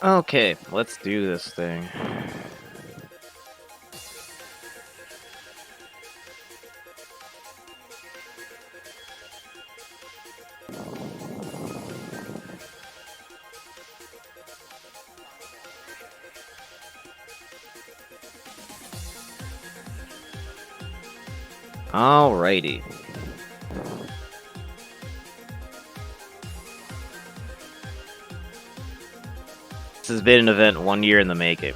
Okay, let's do this thing. Alrighty. This has been an event 1 year in the making,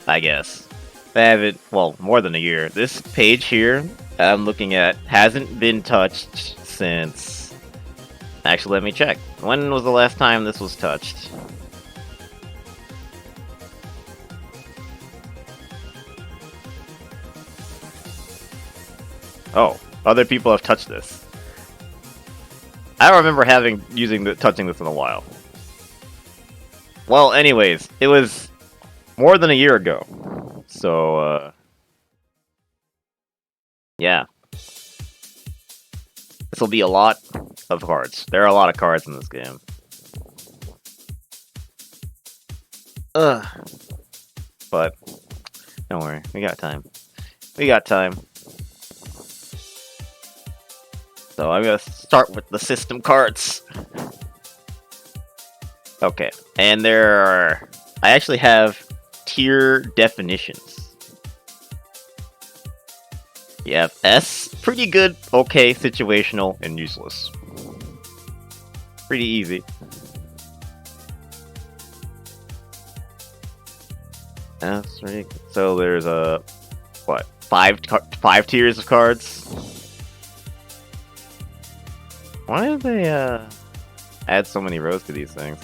I guess. I haven't, well, more than a year. This page here I'm looking at hasn't been touched since... Actually, let me check. When was the last time this was touched? Oh, other people have touched this. I don't remember touching this in a while. Well, anyways, it was more than a year ago. So, yeah. This will be a lot of cards. There are a lot of cards in this game. Ugh. But, don't worry, we got time. We got time. So I'm gonna start with the system cards. Okay, and I actually have tier definitions. You have S, pretty good, okay, situational, and useless. Pretty easy. That's right. So there's what, five tiers of cards? Why did they add so many rows to these things?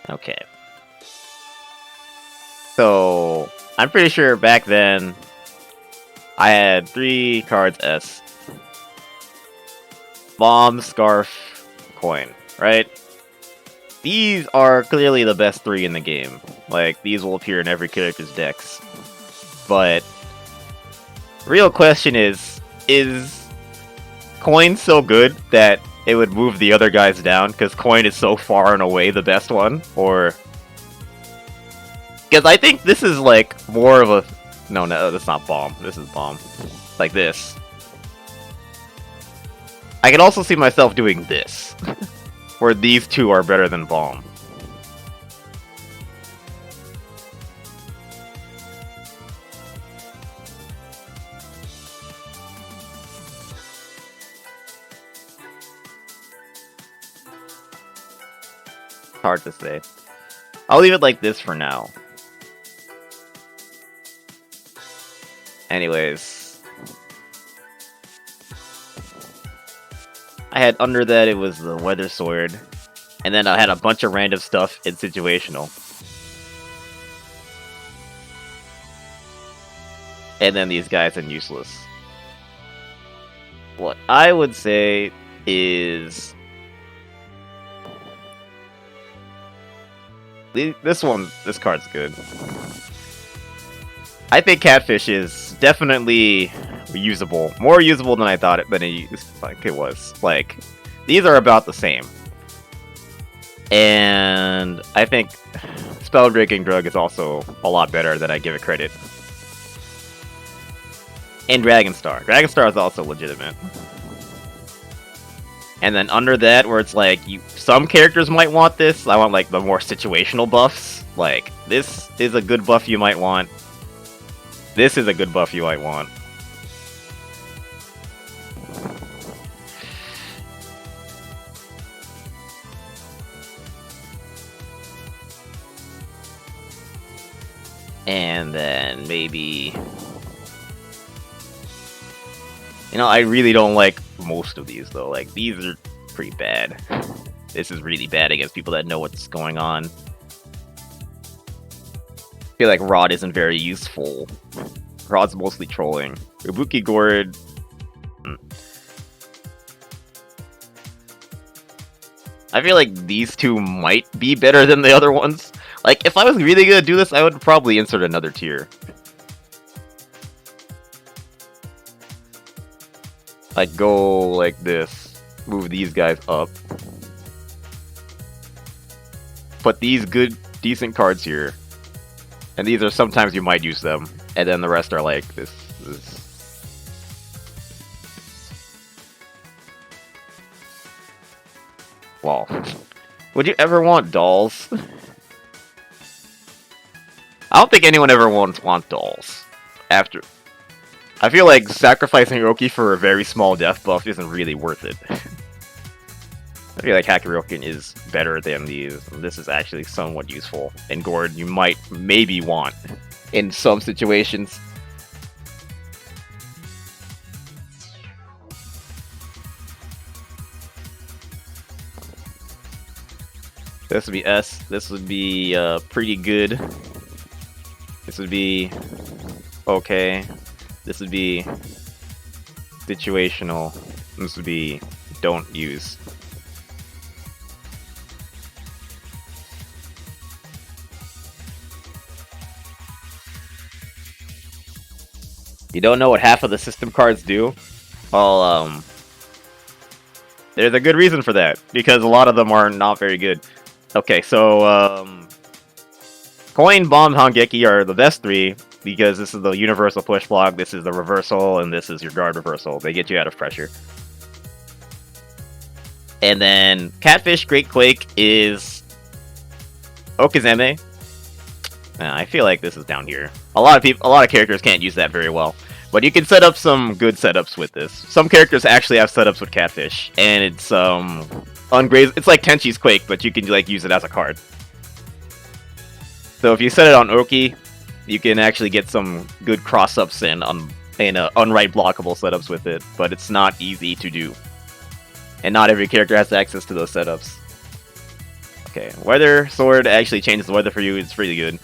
Okay. So, I'm pretty sure back then, I had 3 cards S. Bomb, Scarf, Coin, right? These are clearly the best 3 in the game. Like, these will appear in every character's decks. But, real question is Coin so good that it would move the other guys down? Because Coin is so far and away the best one? Or... Because I think this is, like, more of a... No, that's not Bomb. This is Bomb. Like this. I can also see myself doing this. Where these two are better than Bomb. Hard to say. I'll leave it like this for now. Anyways. I had under that, it was the Weather Sword. And then I had a bunch of random stuff in situational. And then these guys in useless. What I would say is... This card's good. I think Catfish is definitely usable. More usable than I thought it was. Like, these are about the same. And I think Spellbreaking Drug is also a lot better than I give it credit. And Dragonstar. Dragonstar is also legitimate. And then under that, where it's like, some characters might want this. I want, like, the more situational buffs. Like, this is a good buff you might want. This is a good buff you might want. And then maybe... You know, I really don't like most of these, though. Like, these are pretty bad. This is really bad against people that know what's going on. I feel like Rod isn't very useful. Rod's mostly trolling. Ibuki Gourd... I feel like these two might be better than the other ones. Like, if I was really gonna do this, I would probably insert another tier. Like, go like this. Move these guys up. Put these good, decent cards here. And these are sometimes you might use them. And then the rest are like this. Well, would you ever want dolls? I don't think anyone ever want dolls. After, I feel like sacrificing Roki for a very small death buff isn't really worth it. I feel like Hakuroken is better than these. This is actually somewhat useful. And Gord, you might maybe want in some situations. This would be S. This would be pretty good. This would be okay. This would be situational. This would be don't use. You don't know what half of the system cards do? Well, there's a good reason for that, because a lot of them are not very good. Okay, so, Coin, Bomb, Hangeki are the best three, because this is the universal push block, this is the reversal, and this is your guard reversal. They get you out of pressure. And then, Catfish, Great Quake is Okizeme. I feel like this is down here. A lot of characters can't use that very well. But you can set up some good setups with this. Some characters actually have setups with Catfish, and it's it's like Tenshi's Quake, but you can like use it as a card. So if you set it on Oki, you can actually get some good cross-ups and unright blockable setups with it, but it's not easy to do. And not every character has access to those setups. Okay, Weather Sword actually changes the weather for you, it's pretty good.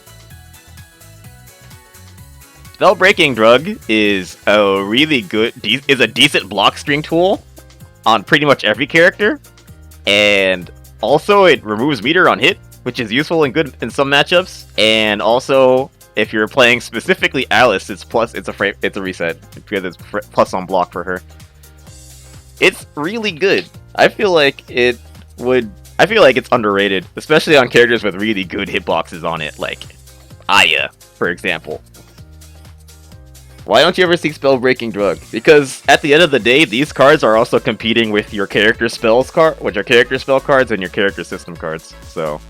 Spell Breaking Drug is a really good, is a decent block string tool on pretty much every character, and also it removes meter on hit, which is useful and good in some matchups. And also, if you're playing specifically Alice, it's a reset because it's plus on block for her. It's really good. I feel like it's underrated, especially on characters with really good hitboxes on it, like Aya, for example. Why don't you ever see Spell Breaking Drug? Because at the end of the day, these cards are also competing with your character spell cards and your character system cards. So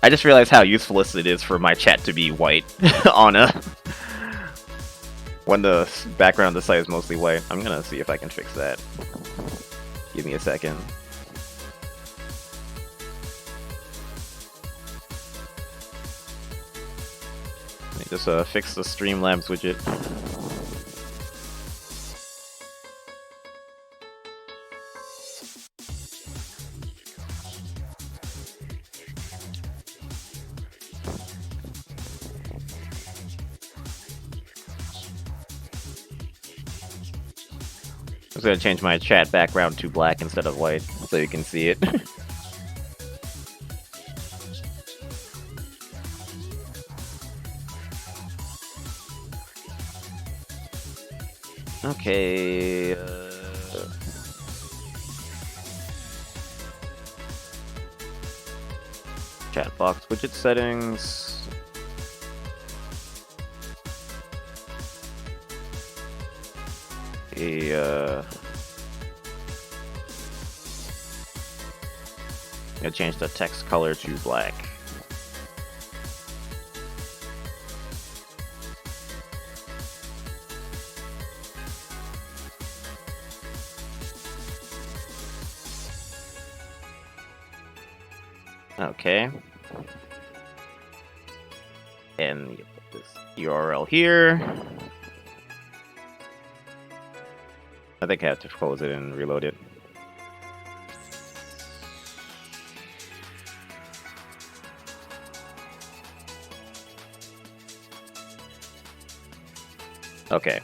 I just realized how useful it is for my chat to be white on when the background of the site is mostly white. I'm gonna see if I can fix that. Give me a second. Just fix the Streamlabs widget. I'm just gonna change my chat background to black instead of white so you can see it. Okay, chat box widget settings. Gonna change the text color to black. Okay. And you put this URL here. I think I have to close it and reload it. Okay.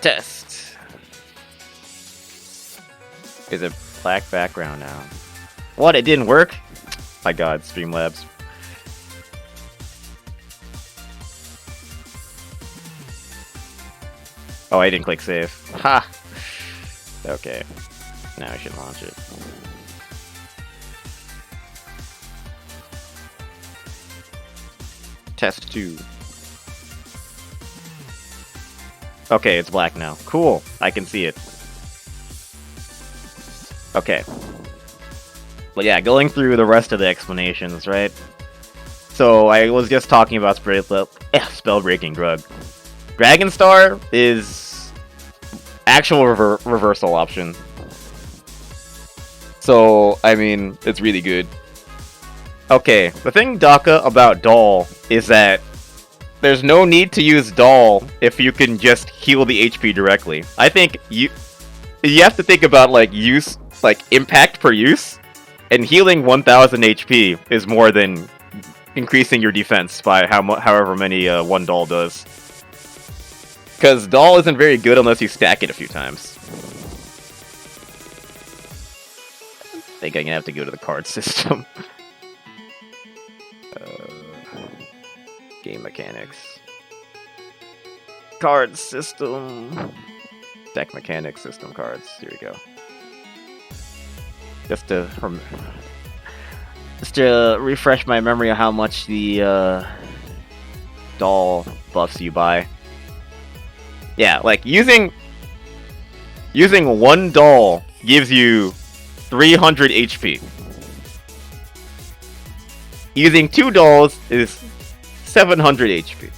Test. Is it Black background now. What? It didn't work? My god, Streamlabs. Oh, I didn't click save. Ha! Okay. Now I should launch it. Test 2. Okay, it's black now. Cool. I can see it. Okay. But yeah, going through the rest of the explanations, right? So I was just talking about spell-breaking drug. Dragon Star is actual reversal option. So, I mean, it's really good. Okay, the thing, Daka, about Doll is that there's no need to use Doll if you can just heal the HP directly. I think you have to think about, like, use, like, impact per use, and healing 1000 HP is more than increasing your defense by however many one Doll does. Because Doll isn't very good unless you stack it a few times. I think I'm gonna have to go to the card system. Game mechanics. Card system. Deck mechanics system cards. Here we go. Just to refresh my memory of how much the Doll buffs you buy. Yeah, like using one Doll gives you 300 HP. Using 2 Dolls is 700 HP.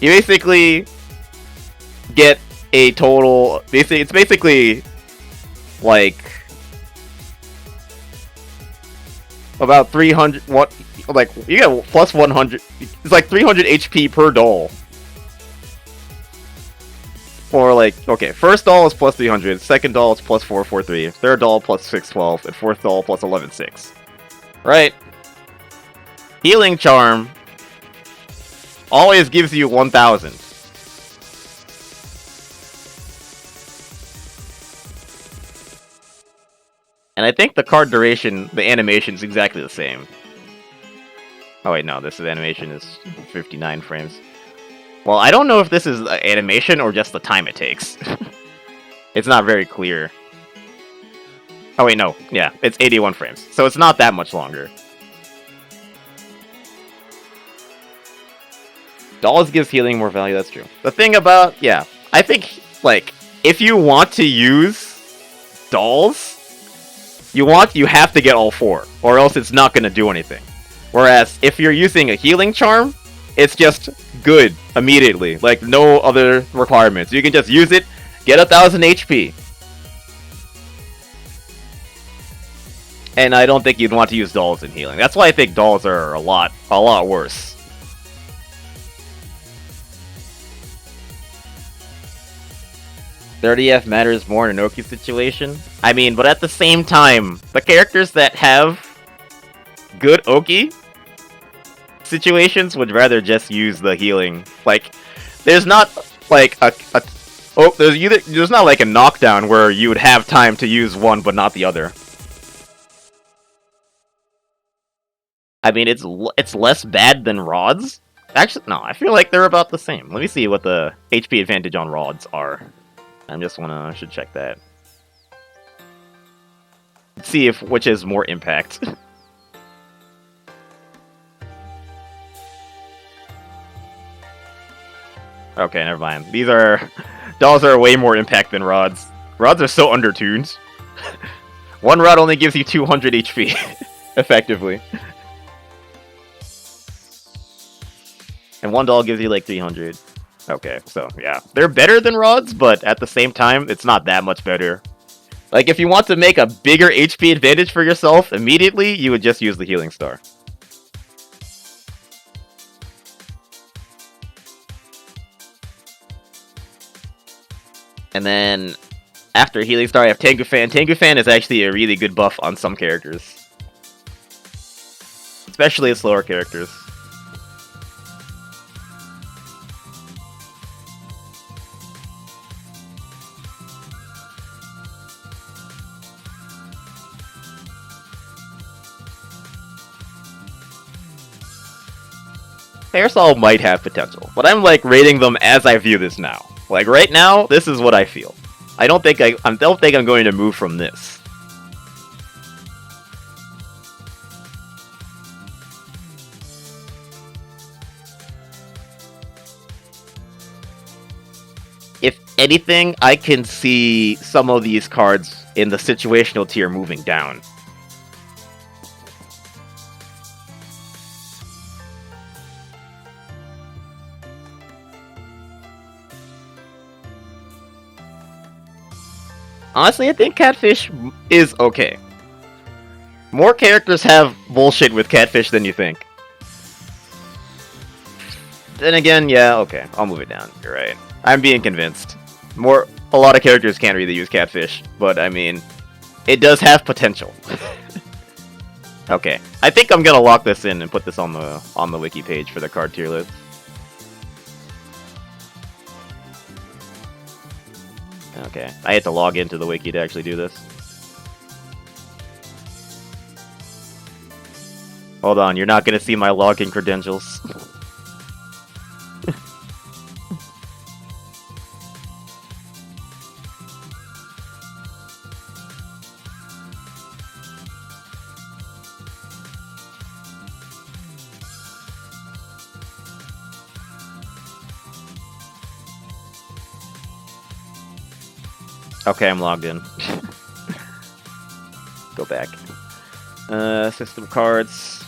You basically get a total. It's basically like about 300. What? Like you get plus 100. It's like 300 HP per Doll. Or like, okay, first Doll is plus 300, second Doll is plus 443, third Doll plus 612, and fourth Doll plus 116. Right? Healing Charm always gives you 1000. And I think the card duration, the animation is exactly the same. Oh wait, no, this animation is 59 frames. Well, I don't know if this is animation or just the time it takes. It's not very clear. Oh wait, no. Yeah, it's 81 frames. So it's not that much longer. Dolls gives healing more value, that's true. The thing about, yeah, I think, like, if you want to use Dolls, you have to get all 4, or else it's not going to do anything. Whereas, if you're using a healing charm, it's just good immediately, like no other requirements. You can just use it, get 1000 HP. And I don't think you'd want to use Dolls in healing. That's why I think Dolls are a lot worse. $30F matters more in an Oki situation. I mean, but at the same time, the characters that have good Oki situations would rather just use the healing. Like, there's not like there's not like a knockdown where you would have time to use one but not the other. I mean, it's less bad than Rods. Actually, no, I feel like they're about the same. Let me see what the HP advantage on Rods are. I should check that. See which has more impact. Okay, never mind. Dolls are way more impact than Rods. Rods are so undertuned. One Rod only gives you 200 HP, effectively. And one Doll gives you like 300. Okay, so yeah. They're better than Rods, but at the same time, it's not that much better. Like, if you want to make a bigger HP advantage for yourself immediately, you would just use the Healing Star. And then, after Healing Star, I have Tengu Fan. Tengu Fan is actually a really good buff on some characters. Especially slower characters. Parasol might have potential, but I'm like rating them as I view this now. Like right now, this is what I feel. I don't think I'm going to move from this. If anything, I can see some of these cards in the situational tier moving down. Honestly, I think Catfish is okay. More characters have bullshit with Catfish than you think. Then again, yeah, okay, I'll move it down. You're right. I'm being convinced. A lot of characters can't really use Catfish, but I mean, it does have potential. Okay, I think I'm gonna lock this in and put this on the wiki page for the card tier list. Okay, I had to log into the wiki to actually do this. Hold on, you're not gonna see my login credentials. Okay, I'm logged in. Go back. System cards.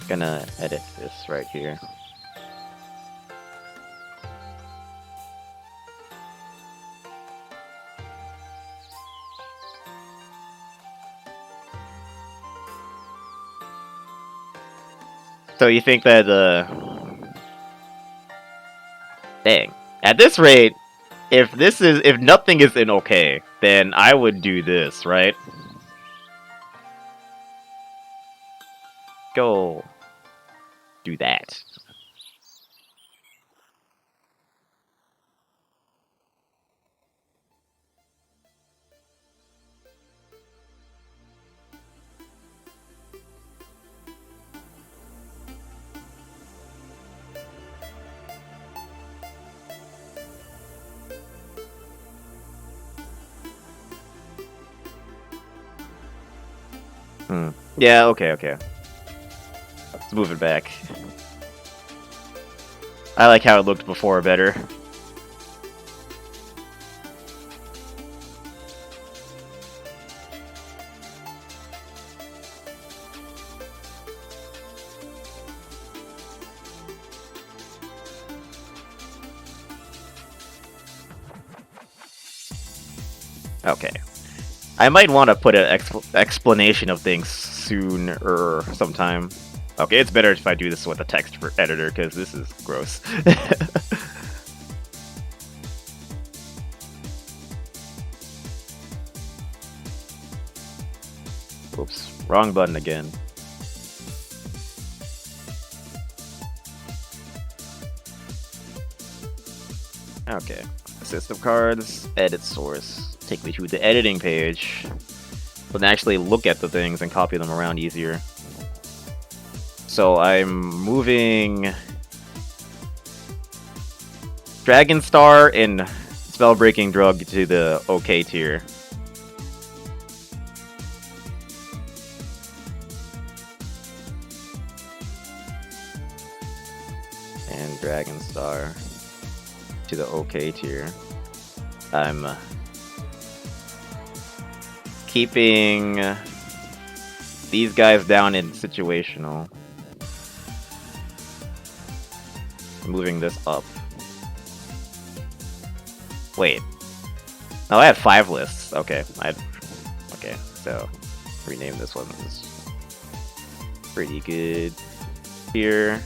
Gonna edit this right here. So you think that, dang. At this rate, if nothing is in okay, then I would do this, right? Go do that. Yeah, okay. Let's move it back. I like how it looked before better. Okay. I might want to put an explanation of things soon or sometime. Okay, it's better if I do this with a text editor, because this is gross. Oops, wrong button again. Okay, system cards, edit source. Take me to the editing page. But actually look at the things and copy them around easier. So I'm moving Dragon Star and Spellbreaking Drug to the OK tier. And Dragon Star to the OK tier. I'm keeping these guys down in situational. Moving this up. Wait. Oh, I had 5 lists. Okay. Okay, so rename this one. This is pretty good. Here.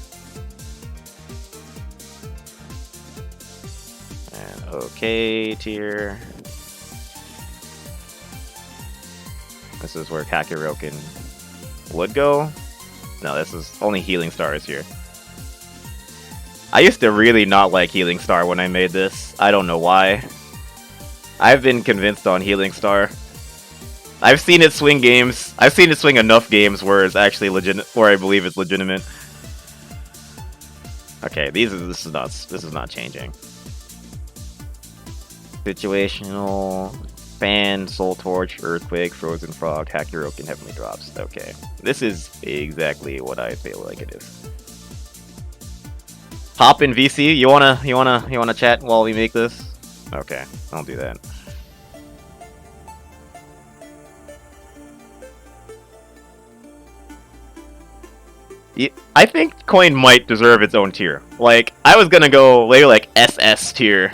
And okay tier. This is where Kakuroken would go. No, this is only Healing Star is here. I used to really not like Healing Star when I made this. I don't know why. I've been convinced on Healing Star. I've seen it swing games. I've seen it swing enough games where it's actually legit, where I believe it's legitimate. Okay, this is not changing. Situational, fan, soul torch, earthquake, frozen frog, Hakuroken, heavenly drops. Okay, this is exactly what I feel like it is. Hop in VC. You wanna chat while we make this? Okay, I'll do that. I think Coin might deserve its own tier. Like, I was gonna go later like SS tier.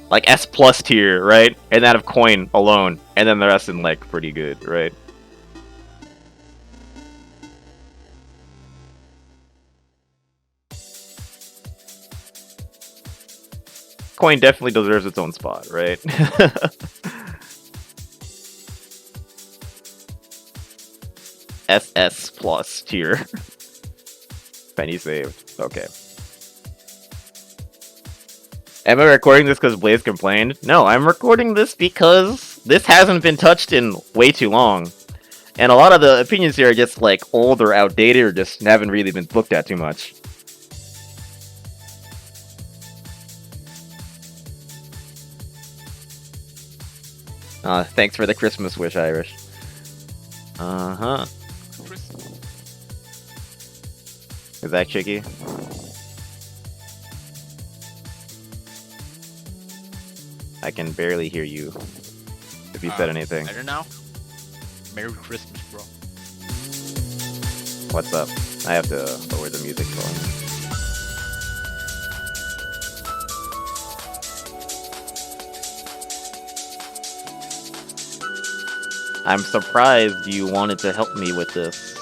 Like S plus tier, right? And that of Coin alone. And then the rest in like pretty good, right? Coin definitely deserves its own spot, right? SS plus tier. Penny saved. Okay. Am I recording this because Blaze complained? No, I'm recording this because this hasn't been touched in way too long. And a lot of the opinions here are just like old or outdated or just haven't really been looked at too much. Thanks for the Christmas wish, Irish. Uh-huh. Is that Chicky? I can barely hear you. If you said anything. I don't know. Merry Christmas, bro. What's up? I have to lower the music volume. I'm surprised you wanted to help me with this.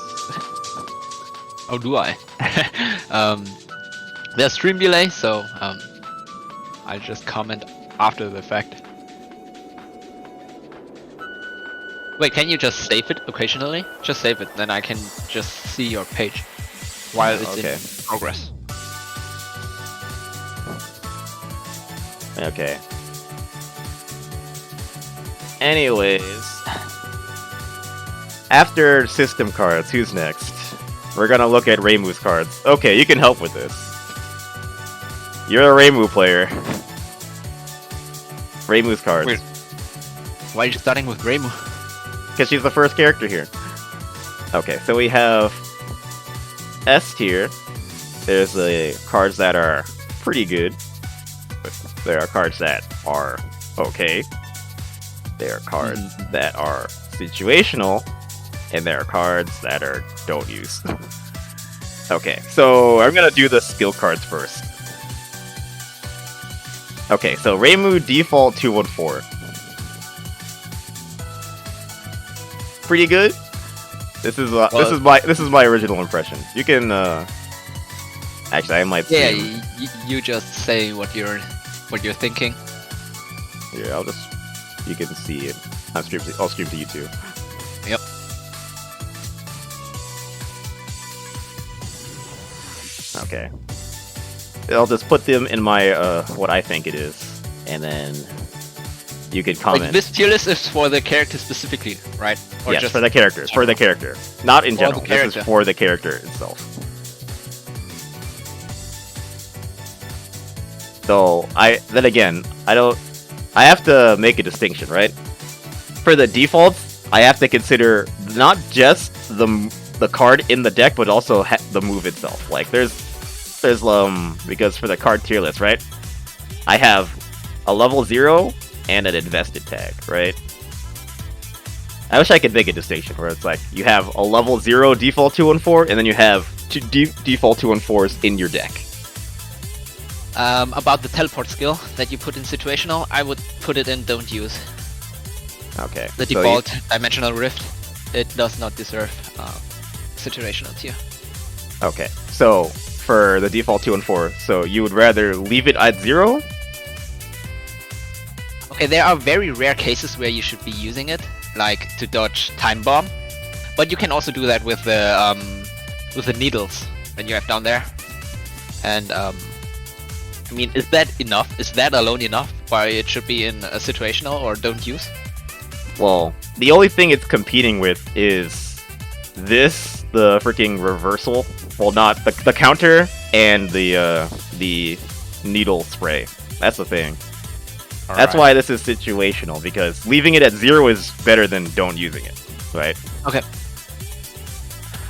Oh, do I? There's stream delay, so I just comment after the fact. Wait, can you just save it occasionally? Just save it, then I can just see your page while it's in progress. Okay. Anyways, after system cards, who's next? We're gonna look at Reimu's cards. Okay, you can help with this. You're a Reimu player. Reimu's cards. Wait. Why are you starting with Reimu? Because she's the first character here. Okay, so we have S tier. There's the cards that are pretty good. But there are cards that are okay. There are cards that are situational. And there are cards that are don't use. Okay, so I'm gonna do the skill cards first. Okay, so Reimu default 214. Pretty good. This is my original impression. You can actually I might. Yeah, you just say what you're thinking. Yeah, you can see it. I'll stream to you too. Yep. Okay. I'll just put them in my what I think it is, and then you can comment. Like this tier list is for the character specifically, right? Or yes, just for the character. For the character, not in general. This is for the character itself. So I have to make a distinction, right? For the defaults, I have to consider not just the card in the deck, but also the move itself. Like there's because for the card tier list, right? I have a level 0 and an invested tag, right? I wish I could make a distinction where it's like you have a level 0 default 214, and then you have two default 214s in your deck. About the teleport skill that you put in situational, I would put it in don't use. Okay. The default dimensional rift, it does not deserve situational tier. Okay, so for the default 214, so you would rather leave it at 0? Okay, there are very rare cases where you should be using it, like to dodge time bomb, but you can also do that with the needles that you have down there. And I mean, is that enough? Is that alone enough? Why it should be in a situational or don't use? Well, the only thing it's competing with is this, the freaking reversal. Well, not the counter and the needle spray. That's the thing. All That's right. why this is situational, because leaving it at 0 is better than don't using it, right? Okay.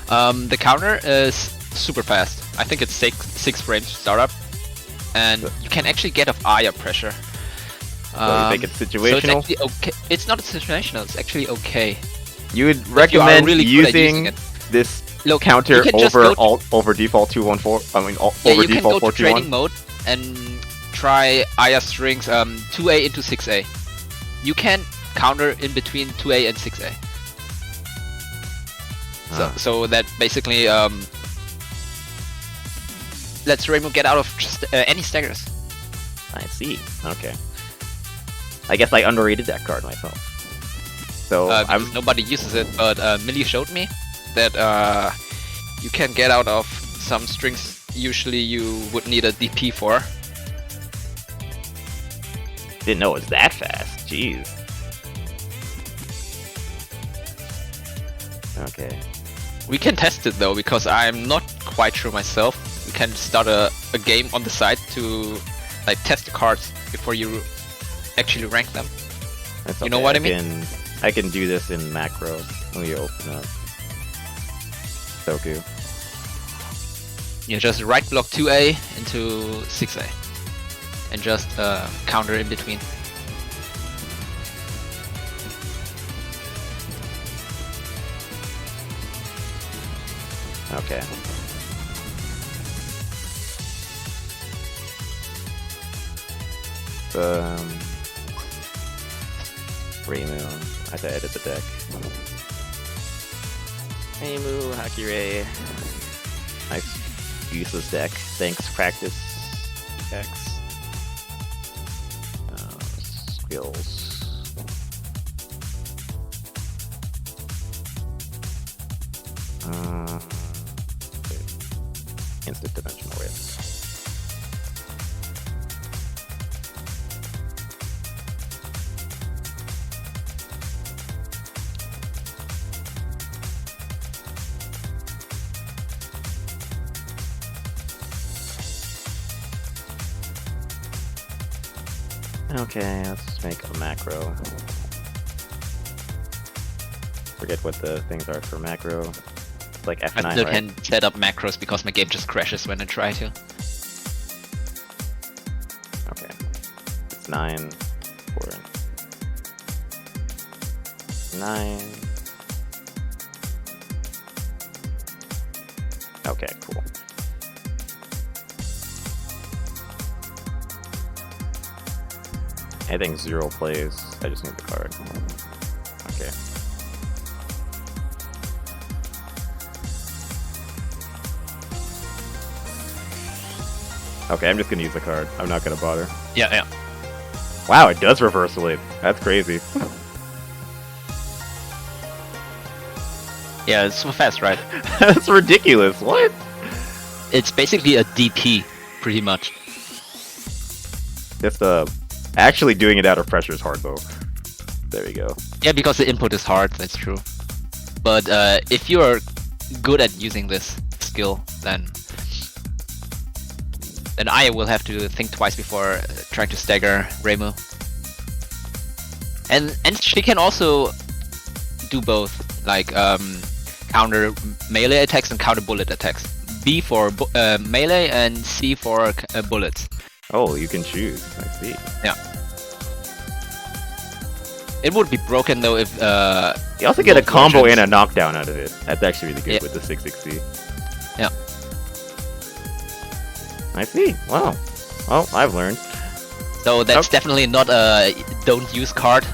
The counter is super fast. I think it's 6 frames startup, and you can actually get off ire pressure. So you think it's So it's situational? actually okay. It's not situational. It's actually okay. You would If you are recommend really good at using using it. this Look, counter you can just over go over default 214? I mean, Yeah, over you can default go to training 421? mode and try ire strings 2A into 6A. You can counter in between 2A and 6A. So that basically lets Reimu get out of any staggers. I see. Okay. I guess I underrated that card myself. So Because nobody uses it, but Millie showed me that you can get out of some strings usually you would need a DP for. didn't know it was that fast. Jeez. Okay. We can test it though, because I'm not quite sure myself. We can start a game on the side to like test the cards before you actually rank them. That's You know okay. what I mean? I can do this in macro. Let me open up Soku. You just right block 2A into 6A. And just counter in between. Okay. Reimu. I have to edit the deck. Reimu, Hakire. Nice useless deck. Thanks, practice. Decks. Skills. Okay. Instant dimensional rift. Okay, let's make a macro. Forget what the things are for macro. It's like F9, I still right? can set up macros because my game just crashes when I try to. Okay. It's 9, 4, 9. Okay, cool. I think 0 plays. I just need the card. Okay. Okay, I'm just gonna use the card. I'm not gonna bother. Yeah. Wow, it does reversal it. That's crazy. Yeah, it's so fast, right? That's ridiculous. What? It's basically a DP, pretty much. Just actually doing it out of pressure is hard though. There you go. Yeah, because the input is hard, that's true. But if you are good at using this skill, then I will have to think twice before trying to stagger Reimu. And she can also do both, like counter melee attacks and counter bullet attacks. B for melee and C for bullets. Oh, you can choose. I see. Yeah. It would be broken though if You also get a both combo versions- and a knockdown out of it. That's actually really good Yeah. with the 660. Yeah. I see. Wow. Well, I've learned. So that's definitely not a don't use card.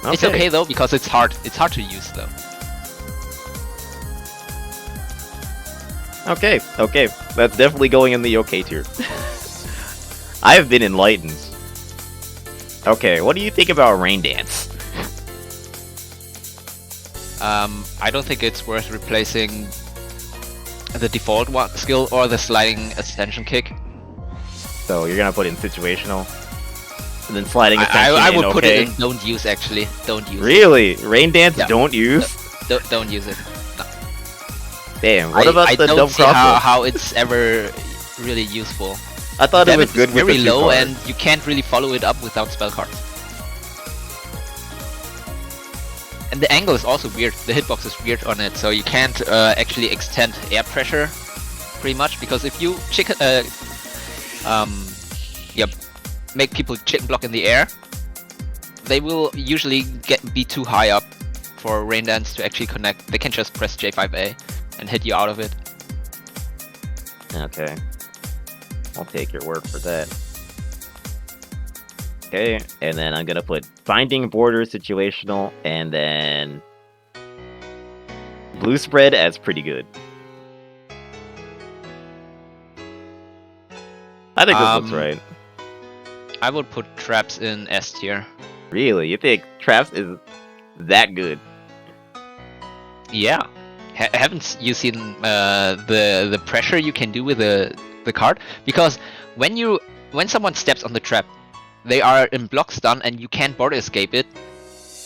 It's okay though because it's hard. It's hard to use though. Okay. Okay. That's definitely going in the okay tier. I have been enlightened. Okay, what do you think about Rain Dance? I don't think it's worth replacing the default one skill or the sliding ascension kick. So you're gonna put in situational, and then sliding ascension I would in put okay? it in don't use actually. Don't use. Really? Rain Dance Yeah. don't use? Don't use it. No. Damn, what about I the don't double see crossbow? how it's ever really useful. I thought it was Damage good is with very the two low, cards. and you can't really follow it up without spell cards. And the angle is also weird. The hitbox is weird on it, so you can't actually extend air pressure, pretty much. Because if you make people chicken block in the air, they will usually be too high up for rain dance to actually connect. They can just press J5A and hit you out of it. Okay. I'll take your word for that. Okay, and then I'm gonna put Binding Border situational, and then Blue Spread as pretty good. I think this looks right. I would put traps in S tier. Really? You think Traps is that good? Yeah. Haven't you seen the pressure you can do with the card? Because when someone steps on the trap, they are in block stun and you can't border escape it.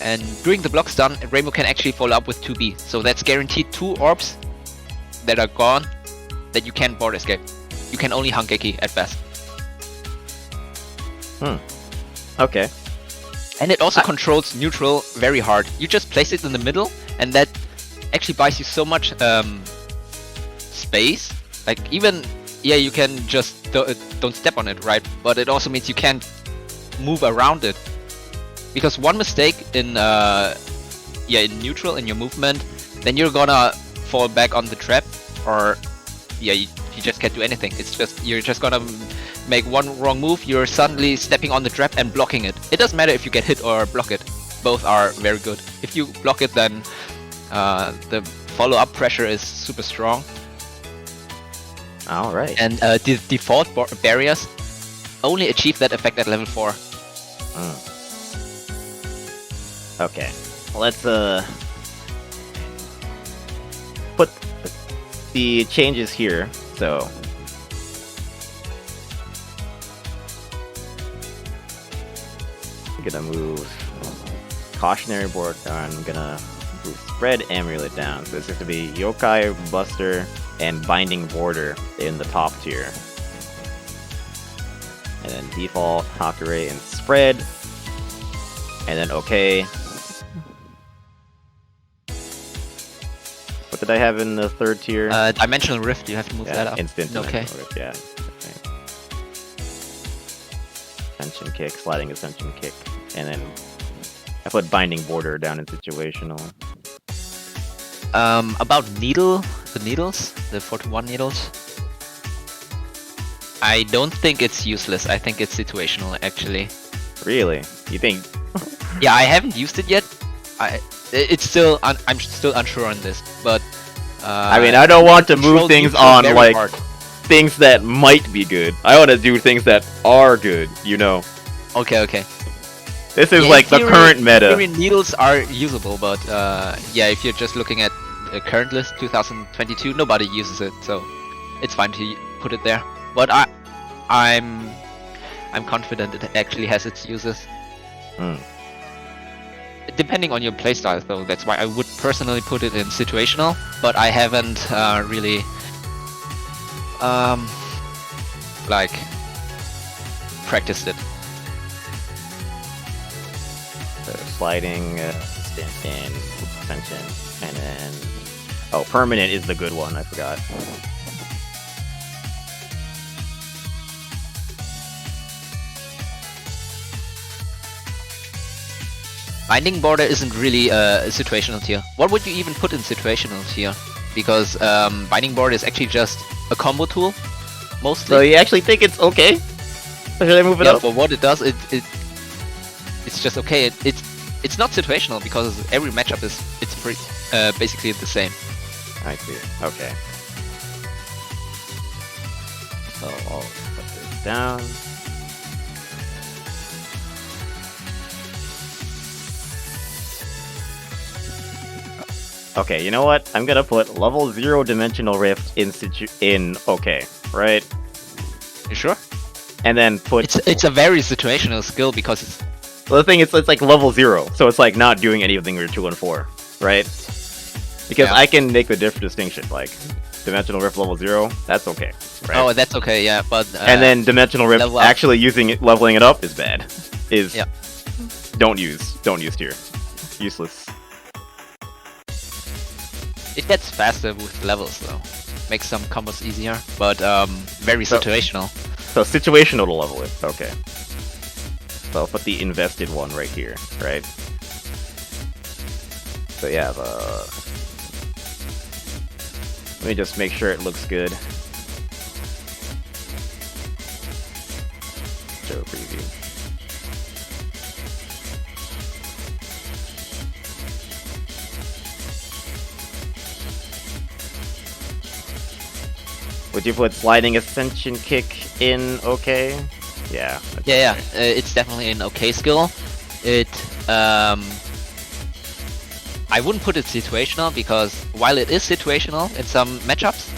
And during the block stun, Reimu can actually follow up with 2B. So that's guaranteed 2 orbs that are gone that you can't border escape. You can only Hangeki at best. Okay. And it also controls neutral very hard. You just place it in the middle, and that actually buys you so much space. Like even, yeah, you can just don't step on it, right? But it also means you can't move around it. Because one mistake in neutral in your movement, then you're gonna fall back on the trap, or you just can't do anything. It's just you're just gonna make one wrong move, you're suddenly stepping on the trap and blocking it. It doesn't matter if you get hit or block it. Both are very good. If you block it, then the follow-up pressure is super strong. All right. And the default barriers only achieve that effect at level 4. Okay. Let's put the changes here. So I'm gonna move Cautionary Board down. I'm gonna move Spread Amulet down. So it's going to be Yokai, Buster, and Binding Border in the top tier. And then Default, Hakure, and Spread. And then okay. What did I have in the third tier? Dimensional Rift, you have to move that up. Instant Okay. Dimensional Rift, yeah. Okay. Ascension Kick, Sliding Ascension Kick. And then I put Binding Border down in situational. About the needles, the 4-1 needles. I don't think it's useless. I think it's situational, actually. Really? You think? Yeah, I haven't used it yet. It's still I'm still unsure on this, but I mean, I don't want to move control things neutral on very like hard. things that might be good. I want to do things that are good. You know. Okay. This is Yeah, like in the theory- current meta. in theory, needles are usable, but yeah, if you're just looking at the current list, 2022, nobody uses it, so it's fine to put it there. But I'm confident it actually has its uses. Depending on your playstyle, though, that's why I would personally put it in situational, but I haven't really like practiced it. Sliding, stand, suspension, and then permanent is the good one. I forgot. Binding Border isn't really a situational tier. What would you even put in situational tier? Because Binding Border is actually just a combo tool, mostly. So you actually think it's okay? Should I move it Yeah, up? for what it does, it's just okay. It's not situational because every matchup is basically the same. I see. Okay. So I'll put this down. Okay, you know what? I'm gonna put level 0 Dimensional Rift in okay, right? You sure? And then put It's a very situational skill because it's the thing is it's like level 0, so it's like not doing anything with 2 and 4, right? Because Yeah. I can make the different distinction, like Dimensional Rift level 0, that's okay, right? Oh, that's okay, yeah, but and then Dimensional Rift level up. actually leveling it up is bad. Yeah. Don't use tier. Useless. it gets faster with levels though. Makes some combos easier, but very So- situational. So situational to level it. Okay. So I'll put the invested one right here, right? So yeah, let me just make sure it looks good. Show preview. Would you put sliding ascension kick in okay? Yeah. that's Yeah, okay. it's definitely an okay skill. It I wouldn't put it situational because while it is situational in some matchups,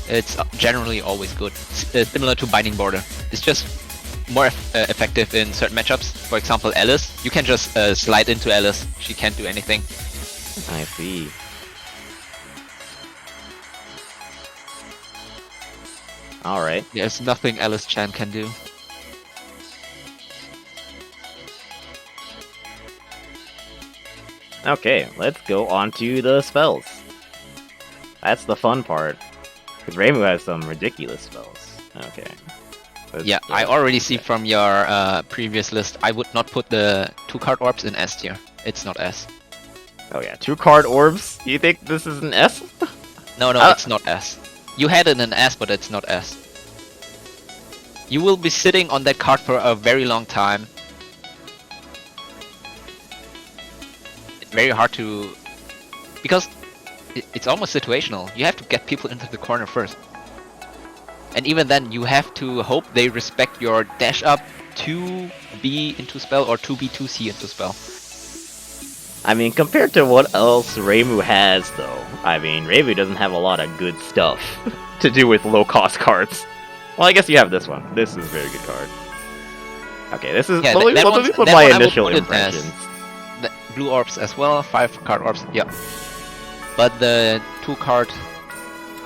it's generally always good. Similar to Binding Border, it's just more effective in certain matchups. For example, Alice, you can just slide into Alice. She can't do anything. I see. Alright. There's nothing Alice Chan can do. Okay, let's go on to the spells. That's the fun part. Because Reimu has some ridiculous spells. Okay. Yeah, I already see from your previous list. I would not put the 2-card orbs in S tier. It's not S. Oh yeah, 2-card orbs? You think this is an S? No, it's not S. You had it in S, but it's not S. You will be sitting on that card for a very long time. It's very hard to... Because it's almost situational. You have to get people into the corner first. And even then, you have to hope they respect your dash up 2B into spell or 2B 2C into spell. I mean, compared to what else Reimu has, though, I mean, Reimu doesn't have a lot of good stuff to do with low-cost cards. Well, I guess you have this one. This is a very good card. Okay, this is... Yeah, let me put my initial impressions. The blue orbs as well, 5-card orbs, yeah. But the 2-card,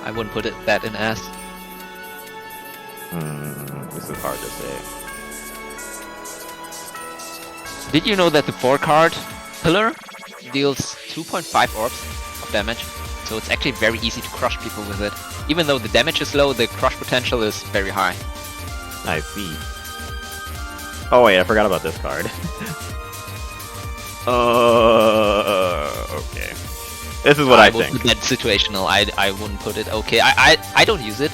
I wouldn't put that in S. This is hard to say. Did you know that the 4-card pillar deals 2.5 orbs of damage? So it's actually very easy to crush people with it. Even though the damage is low, the crush potential is very high. I see. Oh wait, I forgot about this card. Okay. This is what I would think. put that situational. I wouldn't put it okay. I don't use it.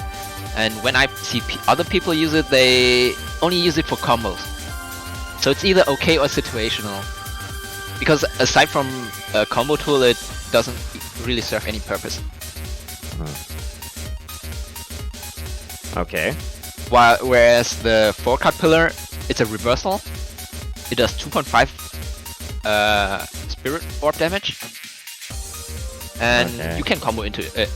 And when I see other people use it, they only use it for combos. So it's either okay or situational. Because aside from a combo tool, it doesn't really serve any purpose. Okay. Whereas the 4-card pillar, it's a reversal. It does 2.5 spirit orb damage. And Okay. you can combo into it.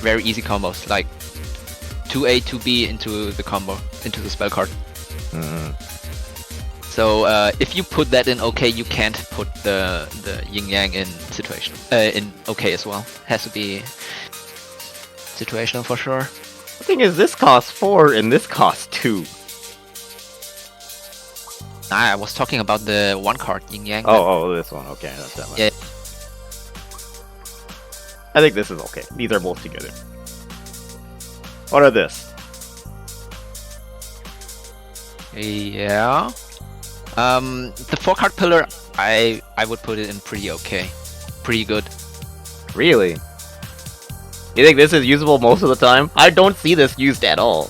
Very easy combos, like 2A, 2B into the combo, into the spell card. So if you put that in OK, you can't put the yin yang in situation in OK as well. Has to be situational for sure. The thing is, this costs 4 and this costs 2. I was talking about the 1-card yin yang. Oh, this one. Okay, that's that one. Yeah. I think this is okay. These are both together. What are this? Yeah. The 4-card pillar, I would put it in pretty okay, pretty good. Really? You think this is usable most of the time? I don't see this used at all.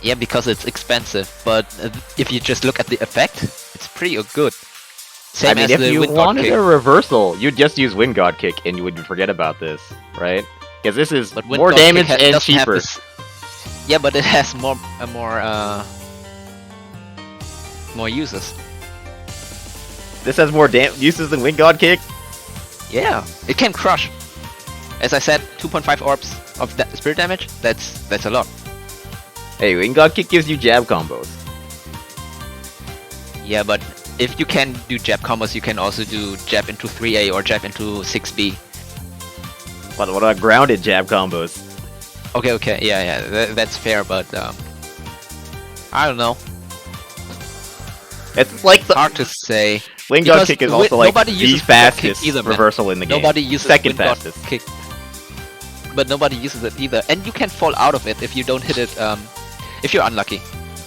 Yeah, because it's expensive. But if you just look at the effect, it's pretty good. Same I mean, as if the you Wind God wanted kick. a reversal, you'd just use Wind God Kick and you would forget about this, right? Because this is But Wind more God Kick damage and doesn't have cheaper. Yeah, but it has more uses. This has more uses than Wind God Kick? Yeah, it can crush. As I said, 2.5 orbs of spirit damage. That's a lot. Hey, Wind God Kick gives you jab combos. Yeah, but if you can do jab combos, you can also do jab into 3A or jab into 6B. What about grounded jab combos? Okay, yeah, that's fair, but I don't know. It's like the Hard to say. wing dog kick is also like nobody the uses fastest either, man. reversal in the game. Nobody uses second wind dog fastest. kick, but nobody uses it either. And you can fall out of it if you don't hit it. If you're unlucky,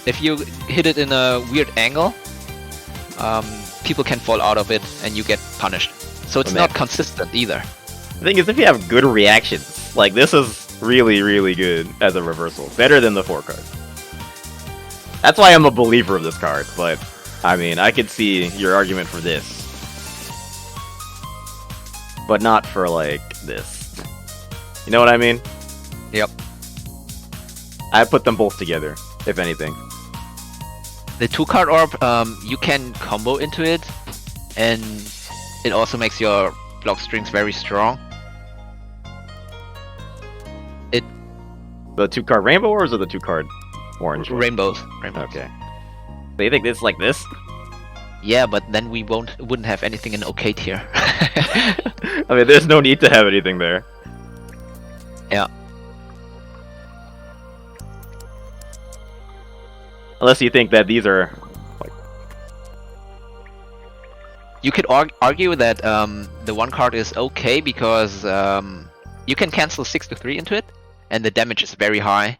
if you hit it in a weird angle, people can fall out of it and you get punished. So it's not consistent either. The thing is, if you have good reactions, like this is really, really good as a reversal. Better than the 4 card. That's why I'm a believer of this card, but I mean, I could see your argument for this. But not for, like, this. You know what I mean? Yep. I put them both together, if anything. The 2-card orb, you can combo into it, and it also makes your block strings very strong. The 2-card rainbow or is it the 2-card orange? Rainbows. Okay. So you think this is like this? Yeah, but then we wouldn't have anything in OK tier. I mean, there's no need to have anything there. Yeah. Unless you think that these are like... You could argue that the 1 card is okay because you can cancel 6 to 3 into it, and the damage is very high.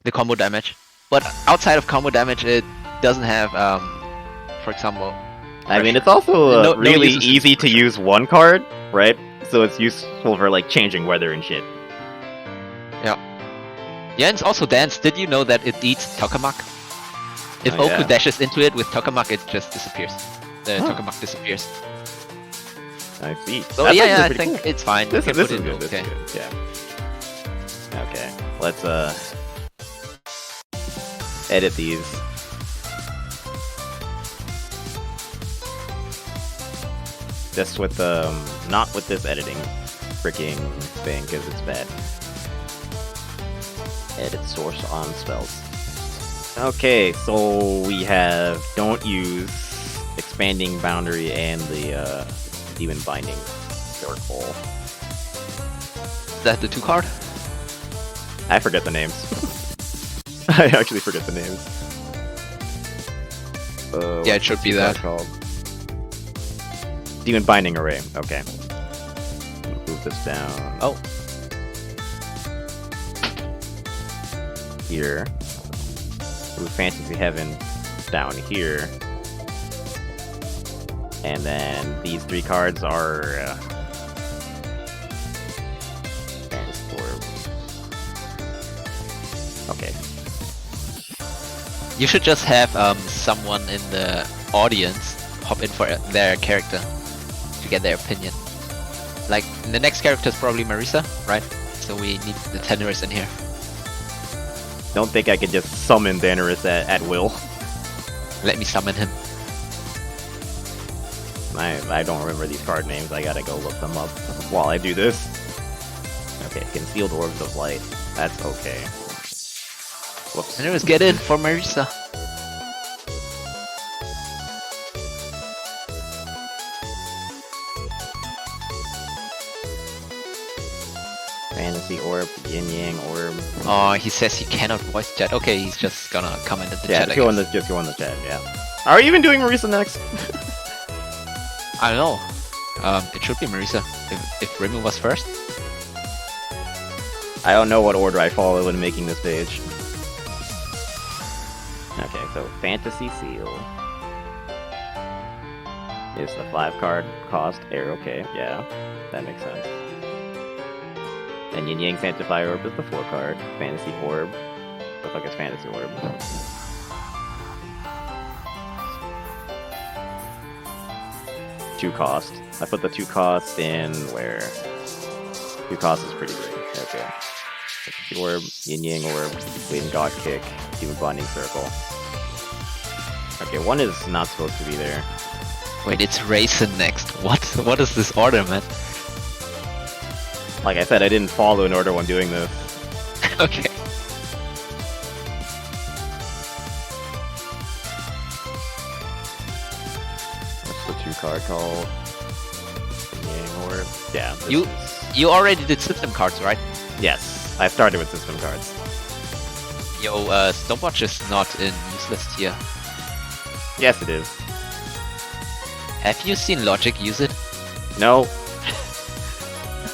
The combo damage. But outside of combo damage, it doesn't have, for example... I mean, it's also really uses easy to use 1 card, right? So it's useful for, like, changing weather and shit. Yeah. Yeah, and it's also dance. Did you know that it eats Tokamak? If Oku dashes into it with Tokamak, it just disappears. The Tokamak disappears. I see. So That's yeah, I pretty think cool. it's fine. This You is can put good. it This okay. is good. Yeah. Okay. Let's edit these. Just with not with this editing freaking thing because it's bad. Edit source on spells. Okay, so we have don't use expanding boundary and the demon binding circle. Is that the 2 card? I forget the names. I actually forget the names. Yeah, it should be that. Called? Demon Binding Array. Okay. Move this down. Oh. Here. Move Fantasy Heaven down here. And then these 3 cards are... Okay. You should just have someone in the audience hop in for their character to get their opinion. Like, the next character is probably Marisa, right? So we need the Tenorist in here. Don't think I could just summon Daenerys at will. Let me summon him. I don't remember these card names. I gotta go look them up while I do this. Okay, Concealed Orbs of Light. That's okay. Whoops. Tenorist, get in for Marisa. Fantasy Orb, Yin Yang Orb. Oh, he says he cannot voice chat. Okay, he's just gonna comment in the Yeah, chat. just go in the chat, yeah. Are we even doing Marisa next? I don't know. It should be Marisa. If Reimu was first. I don't know what order I follow when making this page. Okay, so Fantasy Seal is the 5-card cost air. Okay, yeah, that makes sense. And Yin Yang Sanctify Orb is the 4-card. Fantasy Orb. What the fuck is Fantasy Orb? Two cost. I put the 2 cost in where? 2 cost is pretty great. Okay. Fantasy Orb, Yin Yang Orb, Wind God Kick, Demon Binding Circle. Okay, 1 is not supposed to be there. Wait, it's Reisen next. What is this order, man? Like I said, I didn't follow an order when doing this. Okay. the 2-card called? Yeah. You already did system cards, right? Yes, I started with system cards. Yo, stopwatch is not in use list here. Yes, it is. Have you seen Logic use it? No.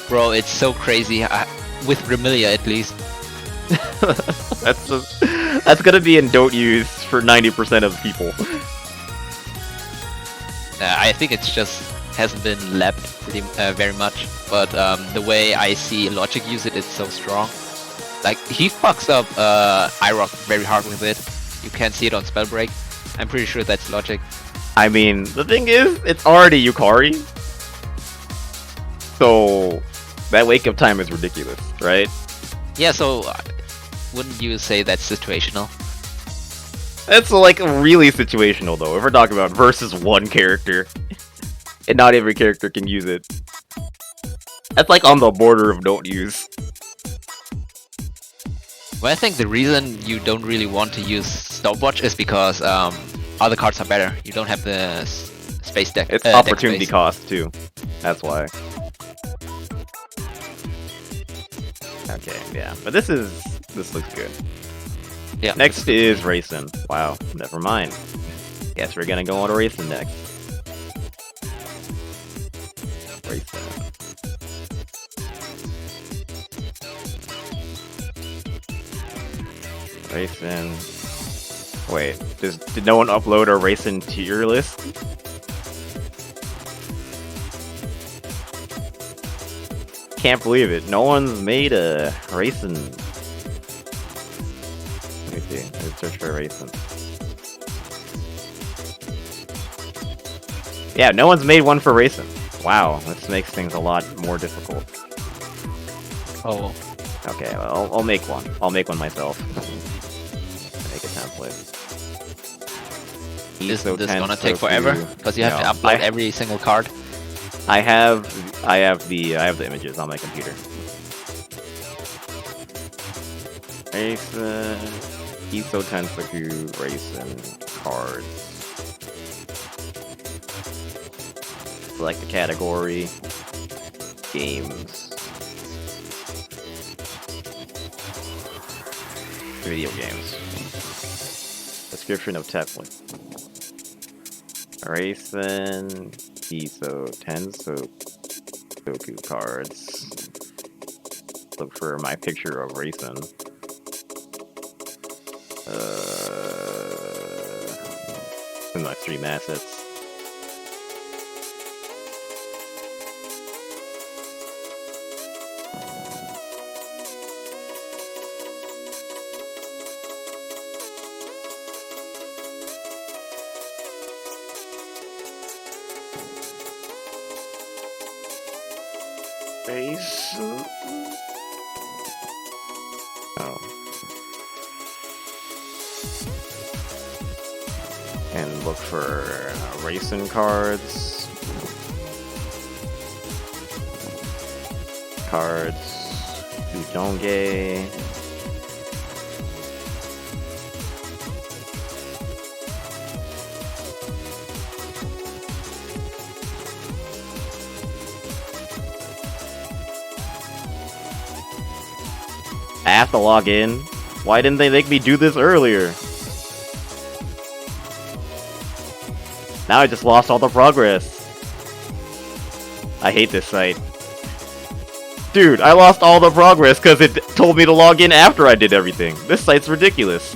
Bro, it's so crazy. With Remilia, at least. That's gonna be in don't use for 90% of people. I think it's just hasn't been lapped pretty very much, but the way I see Logic use it, it's so strong. Like, he fucks up iRock very hard with it. You can't see it on Spellbreak. I'm pretty sure that's Logic. I mean, the thing is, it's already Yukari. So, that wake-up time is ridiculous, right? Yeah, so wouldn't you say that's situational? That's like really situational though, if we're talking about versus one character. And not every character can use it. That's like on the border of don't use. Well, I think the reason you don't really want to use Stopwatch is because other cards are better. You don't have the space deck. It's deck opportunity space. cost too. That's why. Okay, yeah. But this looks good. Yeah. Next is Reisen. Wow, never mind. Guess we're gonna go on to Reisen next. Reisen. Reisen. Wait, did no one upload a Reisen tier list? Can't believe it. No one's made a Reisen. Let me see. Let's search for Reisen. Yeah, no one's made one for Reisen. Wow, this makes things a lot more difficult. Oh. Okay, well, I'll make one. I'll make one myself. Make a template. Isn't this gonna take forever? Because you have to upload every single card. I have the images on my computer. Reisen, Hisoutensoku, Reisen cards. Select the category. Games. Video games. Description of template. Reisen, Hisoutensoku cards. Look for my picture of Reisen. In my stream assets. Oh. And look for Reisen cards. Udonge. I have to log in. Why didn't they make me do this earlier? Now I just lost all the progress. I hate this site. Dude, I lost all the progress because it told me to log in after I did everything. This site's ridiculous.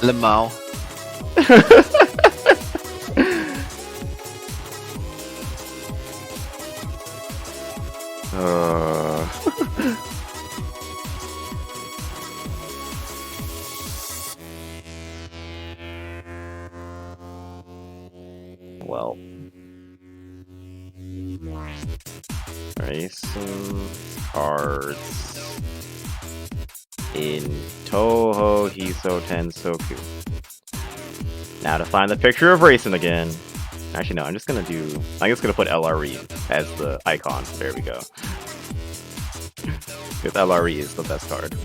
Lemao. Well. Reisen cards in Touhou Hisoutensoku. Now to find the picture of Reisen again. Actually, no, I'm just gonna put LRE as the icon. There we go. Because LRE is the best card.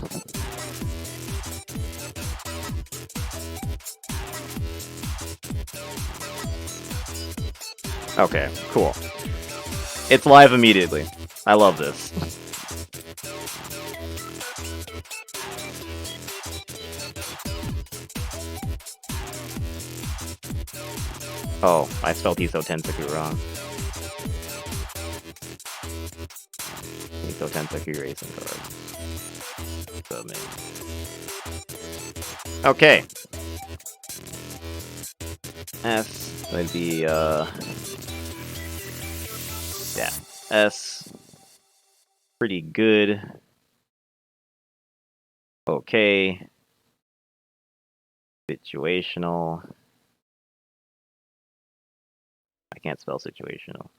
Okay, cool. It's live immediately. I love this. Oh, I spelled Hisoutensoku wrong. Hisoutensoku racing card. Okay. S would be yeah. S pretty good. Okay. Situational. I can't spell situational.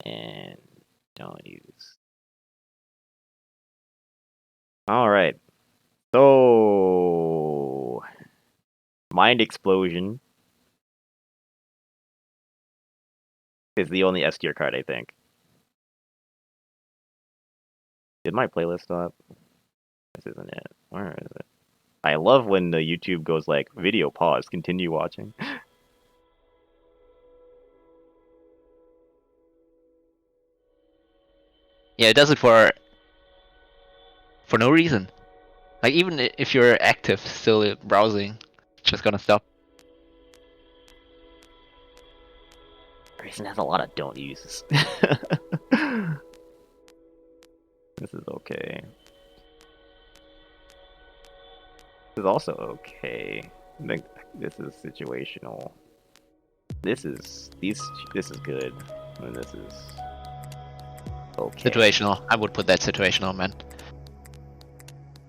And don't use. Alright. So Mind Explosion is the only S tier card, I think. Did my playlist stop? This isn't it. Where is it? I love when the YouTube goes like, video pause, continue watching. Yeah, it does it for no reason. Like even if you're active, still browsing, it's just gonna stop. Reisen has a lot of don't uses. This is okay. This is also okay. I think this is situational. This is good. And this is okay. Situational. I would put that situational, man.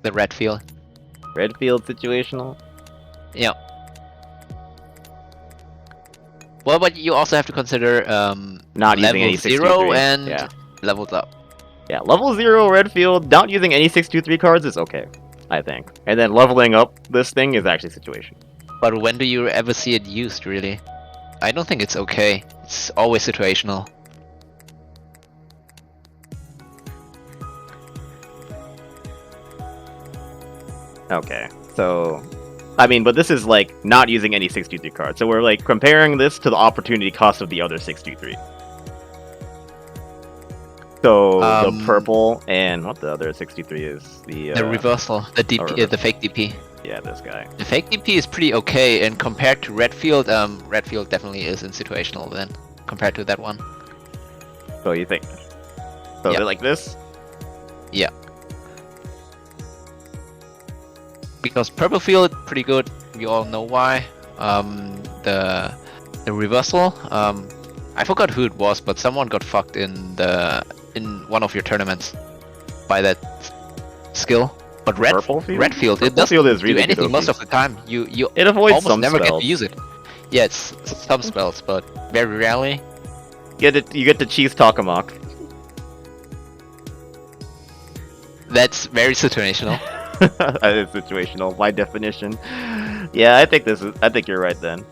The red field. Red field situational? Yeah. Well, but you also have to consider Not using level any 0 623. and Yeah. levels up. Yeah, level 0 red field, not using any 623 cards is okay, I think. And then leveling up this thing is actually situation. But when do you ever see it used, really? I don't think it's okay. It's always situational. Okay, so I mean, but this is like not using any 623 cards. So we're like comparing this to the opportunity cost of the other 623. So the purple and what the other 63 is the reversal, the DP, the fake DP. Yeah, this guy. The fake DP is pretty okay, and compared to Redfield, Redfield definitely is in situational then, compared to that one. So you think? So Yep. they're like this? Yeah. Because Purple Field, pretty good. We all know why. The reversal. I forgot who it was, but someone got fucked in one of your tournaments by that skill. But Redfield, it doesn't is really do anything good most of the time. You it avoids almost some never spells. get to use it. Yeah, it's some spells, but very rarely. You get to cheese Takamok. That's very situational. It's situational by definition. Yeah, I think you're right then.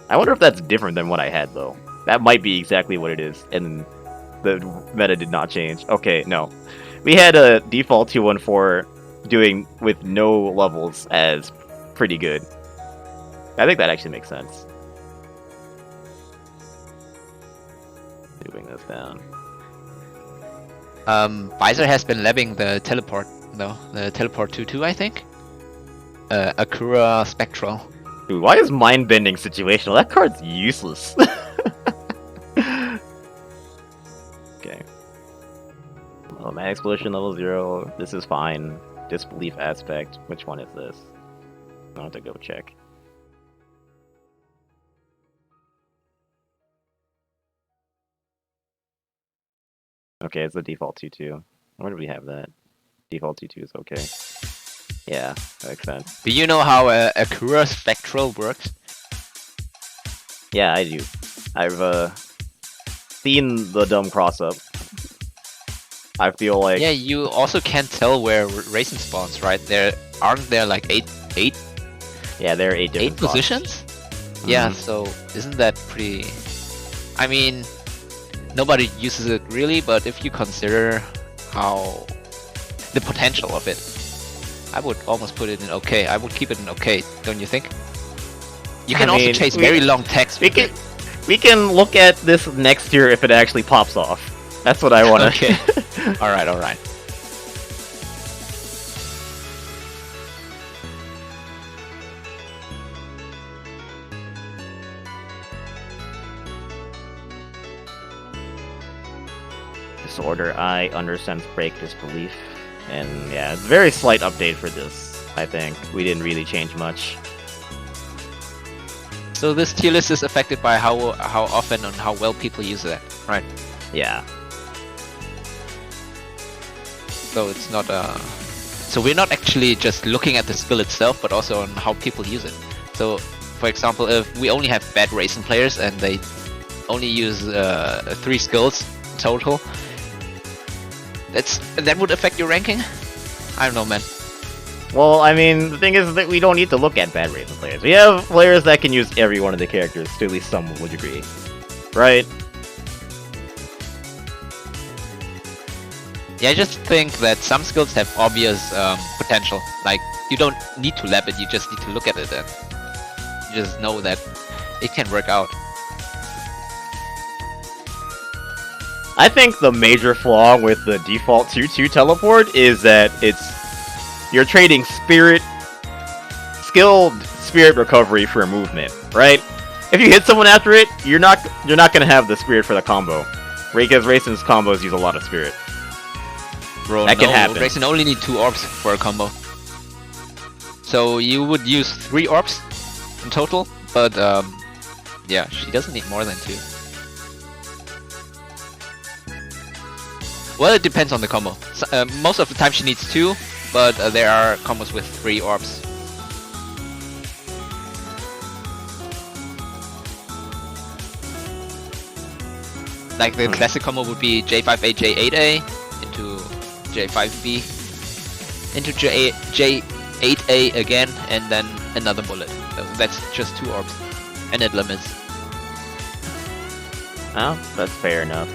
I wonder if that's different than what I had though. That might be exactly what it is, and the meta did not change. Okay, no. We had a default 214 doing with no levels as pretty good. I think that actually makes sense. Moving this down. Visor has been levying the teleport though. The teleport 2/2, I think. Akura Spectral. Dude, why is mind bending situational? That card's useless. Okay. Oh, man, explosion level 0. This is fine. Disbelief aspect. Which one is this? I'll have to go check. Okay, it's the default 2/2. Where do we have that? Default 2/2 is okay. Yeah, that makes sense. Do you know how Akura Spectral works? Yeah, I do. I've seen the dumb cross up. I feel like Yeah, you also can't tell where Reisen spawns, right? Aren't there like eight yeah, there are 8 different spots. positions? Yeah, so isn't that pretty? I mean, nobody uses it really, but if you consider how the potential of it, I would almost put it in okay. I would keep it in okay, don't you think? You can also chase very long text. We can look at this next year if it actually pops off. That's what I want to. Okay. All right. Disorder I understand break disbelief, and yeah, it's a very slight update for this. I think we didn't really change much. So this tier list is affected by how often and how well people use it, right? Yeah. So it's not so we're not actually just looking at the skill itself, but also on how people use it. So, for example, if we only have bad Reisen players and they only use 3 skills total, that would affect your ranking? I don't know, man. Well, I mean, the thing is that we don't need to look at bad Reisen players. We have players that can use every one of the characters to at least some degree, right? Yeah, I just think that some skills have obvious potential. Like, you don't need to lab it, you just need to look at it and you just know that it can work out. I think the major flaw with the default 2-2 teleport is that you're trading skilled spirit recovery for movement, right? If you hit someone after it, you're not gonna have the spirit for the combo. Because Reisen's combos use a lot of spirit. Bro, that can happen. Reisen only need 2 orbs for a combo. So you would use 3 orbs in total, but yeah, she doesn't need more than 2. Well, it depends on the combo. So, most of the time she needs 2, but there are combos with 3 orbs. Like the classic combo would be J5A, J8A into J5B into J8A again, and then another bullet. So that's just 2 orbs, and it limits. Oh, that's fair enough.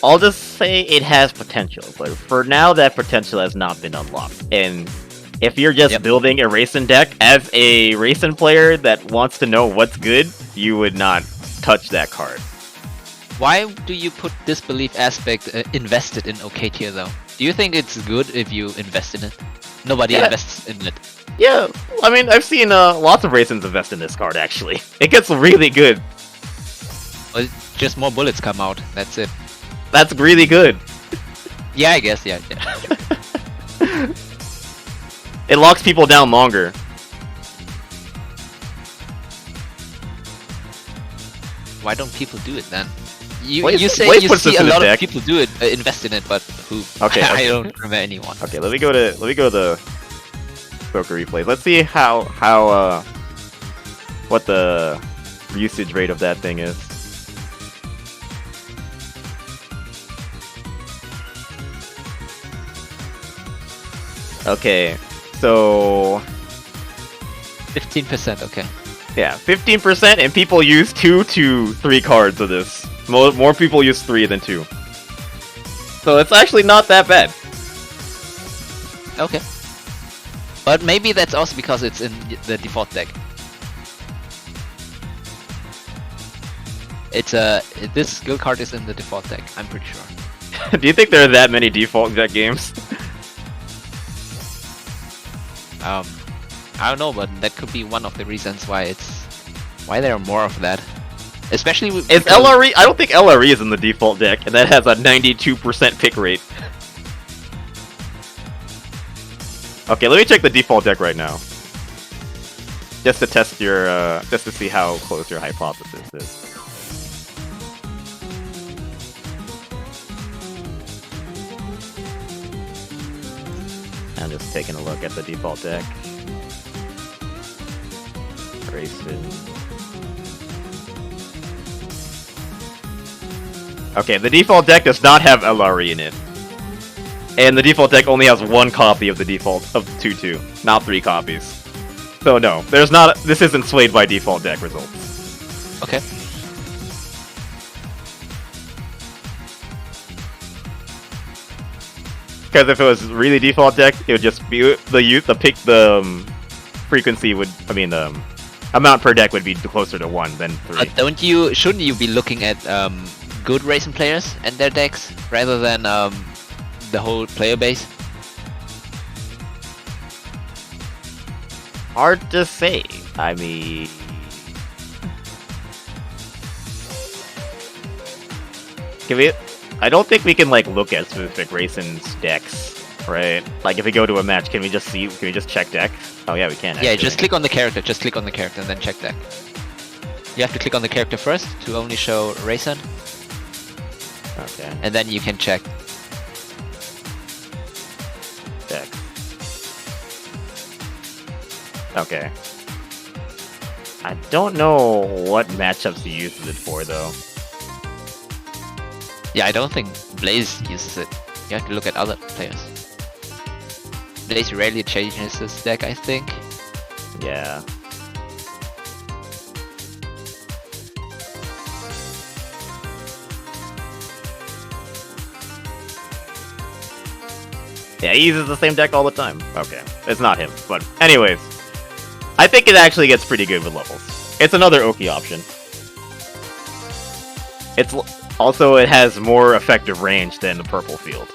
I'll just say it has potential, but for now that potential has not been unlocked. And if you're just building a Reisen deck as a Reisen player that wants to know what's good, you would not touch that card. Why do you put disbelief aspect invested in OK tier though? Do you think it's good if you invest in it? Nobody invests in it. Yeah, I mean, I've seen lots of Reisens invest in this card actually. It gets really good. Well, just more bullets come out, that's it. That's really good. Yeah, I guess, yeah. It locks people down longer. Why don't people do it then? You see a lot of people do it, invest in it, but who? Okay, I don't remember anyone. Okay, let me go to the poker replays. Let's see how what the usage rate of that thing is. Okay, so 15%, okay. Yeah, 15%, and people use 2 to 3 cards of this. More people use 3 than 2. So it's actually not that bad. Okay. But maybe that's also because it's in the default deck. It's this skill card is in the default deck, I'm pretty sure. Do you think there are that many default deck games? I don't know, but that could be one of the reasons why there are more of that. Especially with LRE. I don't think LRE is in the default deck, and that has a 92% pick rate. Okay, let me check the default deck right now, just to test your, just to see how close your hypothesis is. I'm just taking a look at the default deck. Reisen. Okay, the default deck does not have LRE in it. And the default deck only has 1 copy of the default of 2-2, not 3 copies. So no, this isn't swayed by default deck results. Okay. Because if it was really default deck, it would just be the frequency would, I mean, the amount per deck would be closer to 1 than 3. But shouldn't you be looking at good Reisen players and their decks rather than the whole player base? Hard to say. I mean, I don't think we can like look at specific Reisen's decks, right? Like if we go to a match, can we just check deck? Oh yeah, we can. Yeah, just click on the character. Just click on the character and then check deck. You have to click on the character first to only show Reisen. Okay. And then you can check deck. Okay. I don't know what matchups he uses it for though. Yeah, I don't think Blaze uses it. You have to look at other players. Blaze rarely changes his deck, I think. Yeah. Yeah, he uses the same deck all the time. Okay, it's not him. But anyways, I think it actually gets pretty good with levels. It's another Oki option. Also, it has more effective range than the purple field,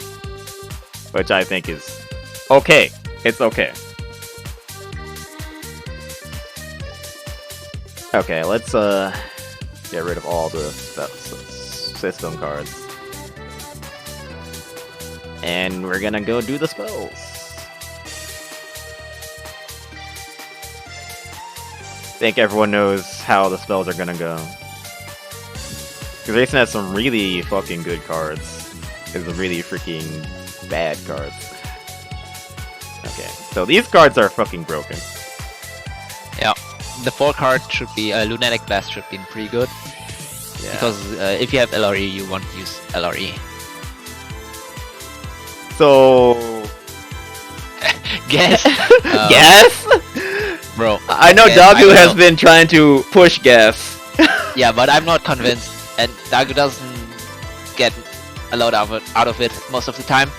which I think is okay. It's okay. Okay, let's get rid of all the system cards. And we're gonna go do the spells. I think everyone knows how the spells are gonna go. Because Reisen has some really fucking good cards. There's some really freaking bad cards. Okay, so these cards are fucking broken. Yeah, the 4 card should be Lunatic Blast should be pretty good. Yeah. Because if you have LRE, you want to use LRE. So... Guess? Guess? Bro. I know Dagu has been trying to push guess. Yeah, but I'm not convinced. And Dagu doesn't get a lot out of it most of the time.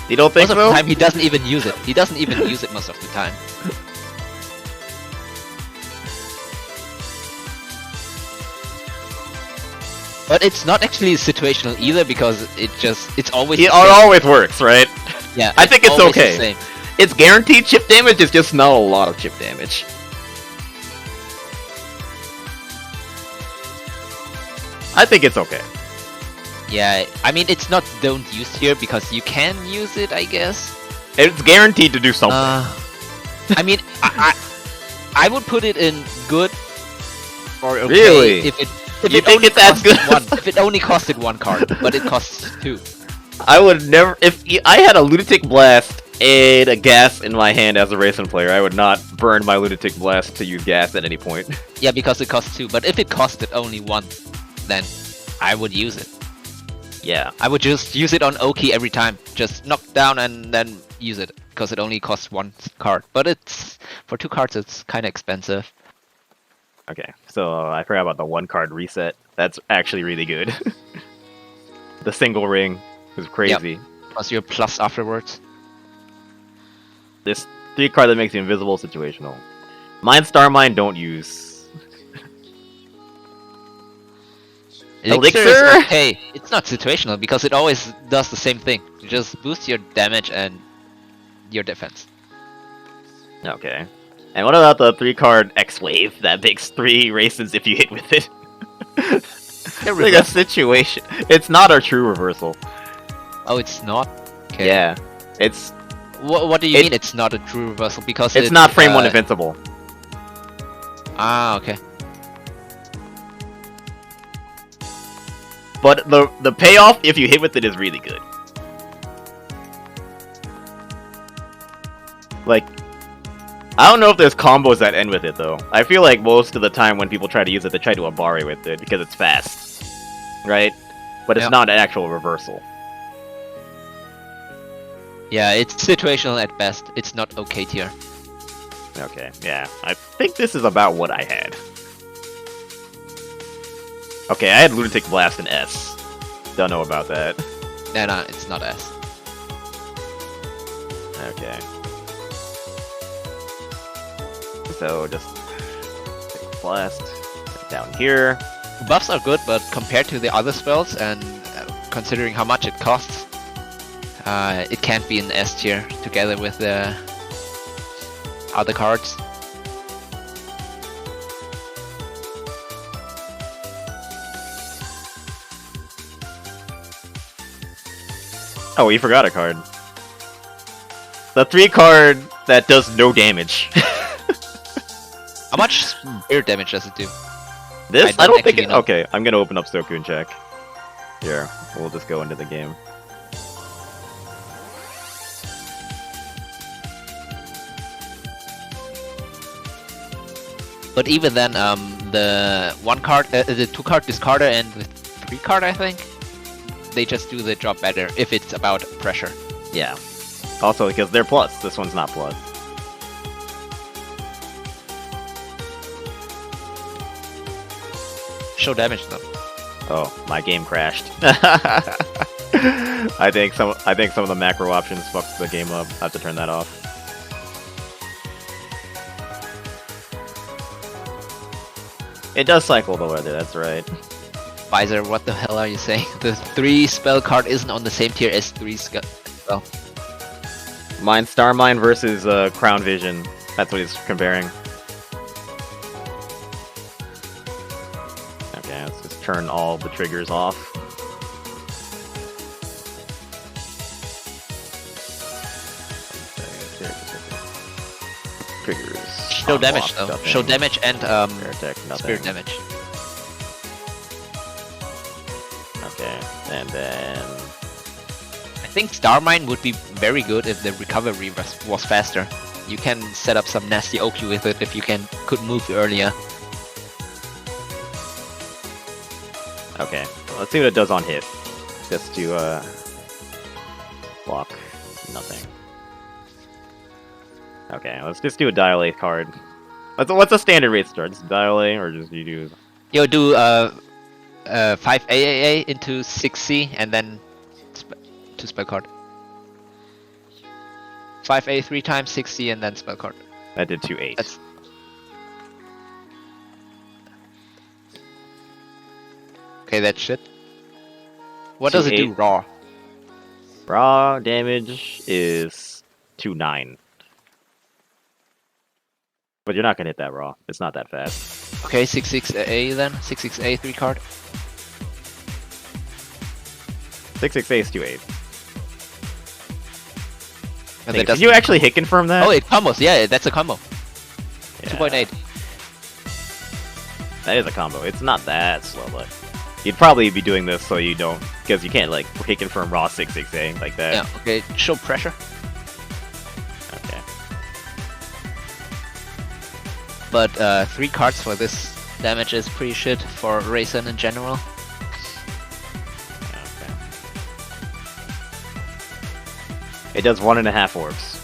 You don't think most so? Most of the time he doesn't even use it. He doesn't even use it most of the time. But it's not actually situational either because it's always it always works, right? Yeah, I think it's okay. It's guaranteed chip damage, it's just not a lot of chip damage. I think it's okay. Yeah, I mean it's not don't use here because you can use it, I guess. It's guaranteed to do something. I mean, I would put it in good or okay really? if you think it's as good? If it only costed 1 card, but it costs 2. I would never. If I had a Lunatic Blast and a gas in my hand as a Reisen player, I would not burn my Lunatic Blast to use gas at any point. Yeah, because it costs 2. But if it costed only 1, then I would use it. Yeah. I would just use it on Oki every time. Just knock down and then use it because it only costs 1 card. But it's for 2 cards, it's kind of expensive. Okay, so I forgot about the 1 card reset. That's actually really good. The single ring is crazy. Yep. Plus your plus afterwards. This 3 card that makes you invisible, situational. Mine Star Mine don't use. Elixir is okay. It's not situational because it always does the same thing. You just boost your damage and your defense. Okay. And what about the 3 card X-Wave that makes 3 races if you hit with it? It's like a situation. It's not a true reversal. Oh, it's not? Okay. Yeah. It's... What do you mean it's not a true reversal? Because it's not frame 1 invincible. Ah, okay. But the payoff if you hit with it is really good. Like, I don't know if there's combos that end with it though. I feel like most of the time when people try to use it, they try to Abari with it because it's fast, right? But it's not an actual reversal. Yeah, it's situational at best. It's not okay tier. Okay, yeah. I think this is about what I had. Okay, I had Lunatic Blast in S. Don't know about that. No, it's not S. Okay. So just take a blast down here. Buffs are good, but compared to the other spells and considering how much it costs, it can't be in S tier together with the other cards. Oh, you forgot a card. The 3 card that does no damage. How much spear damage does it do? This? I don't think it... know. Okay, I'm gonna open up Soku and check. Here, we'll just go into the game. But even then, the 1 card, the 2 card discarder and the 3 card, I think, they just do the job better if it's about pressure. Yeah. Also, because they're plus. This one's not plus. Show damage though. Oh, my game crashed. I think some of the macro options fucked the game up. I have to turn that off. It does cycle the weather, that's right. Visor, what the hell are you saying? The 3 spell card isn't on the same tier as 3 spell. Mine Star Mine versus Crown Vision. That's what he's comparing. Okay, let's just turn all the triggers off. Triggers. Show damage though. Nothing. Show damage and Attack, spirit damage. Okay, and then I think Star Mine would be very good if the recovery was faster. You can set up some nasty OQ with it if you could move earlier. okay, let's see what it does on hit. Just to block nothing. Okay, let's just do a Dial A card. What's a standard rate start? Just Dial A or just you do? You'll do 5 AAA into 6C and then 2 spell card. 5A 3 times 6C and then spell card. That did 2-8. That's... Okay, that's shit. What does it do raw? Raw damage is 2-9. But you're not gonna hit that raw. It's not that fast. Okay, 6-6A then. 6-6A 3 card. 6-6-8 is 2-8. And Can you actually hit confirm that? Oh, it combos. Yeah, that's a combo. Yeah. 2.8. That is a combo. It's not that slow, but you'd probably be doing this so you don't, because you can't like hit confirm raw 6-6-A like that. Yeah. Okay. Show pressure. Okay. But 3 cards for this damage is pretty shit for Reisen in general. Okay. It does 1.5 orbs.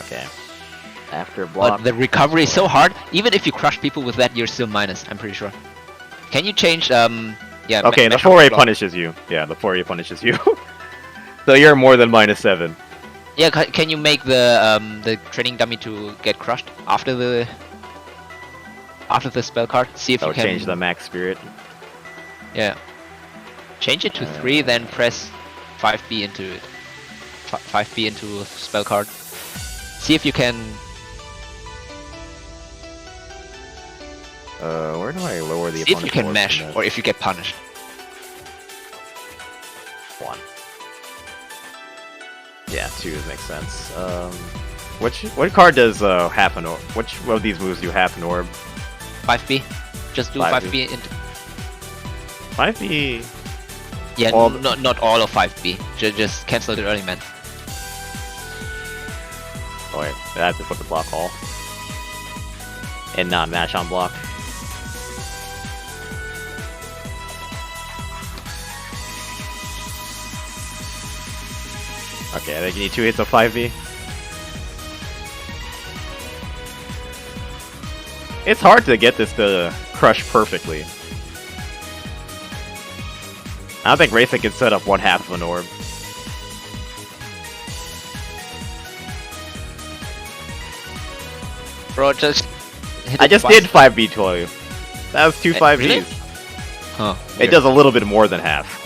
Okay. After block. But the recovery is so hard. Even if you crush people with that, you're still minus. I'm pretty sure. Can you change? Yeah. Okay, the 4A punishes you. Yeah, the 4A punishes you. So you're more than -7. Yeah. Can you make the training dummy to get crushed after the spell card? See if you can change the max spirit. Yeah. Change it to 3, then press 5B into it. 5B into a spell card. See if you can. Where do I lower the? See if you can mesh, or if you get punished. 1. Yeah, 2 makes sense. What card does half an orb? Which of these moves do half an orb? 5B. Just do 5B into. 5B. Yeah, not all of 5B. Just cancel the early man. Oh wait, I have to put the block all. And not match on block. Okay, I think you need 2 hits of 5B. It's hard to get this to crush perfectly. I don't think Reisin can set up one half of an orb. Bro, just hit I it just twice. did 5B12. That was two 5Gs. Really? Huh. It does a little bit more than half.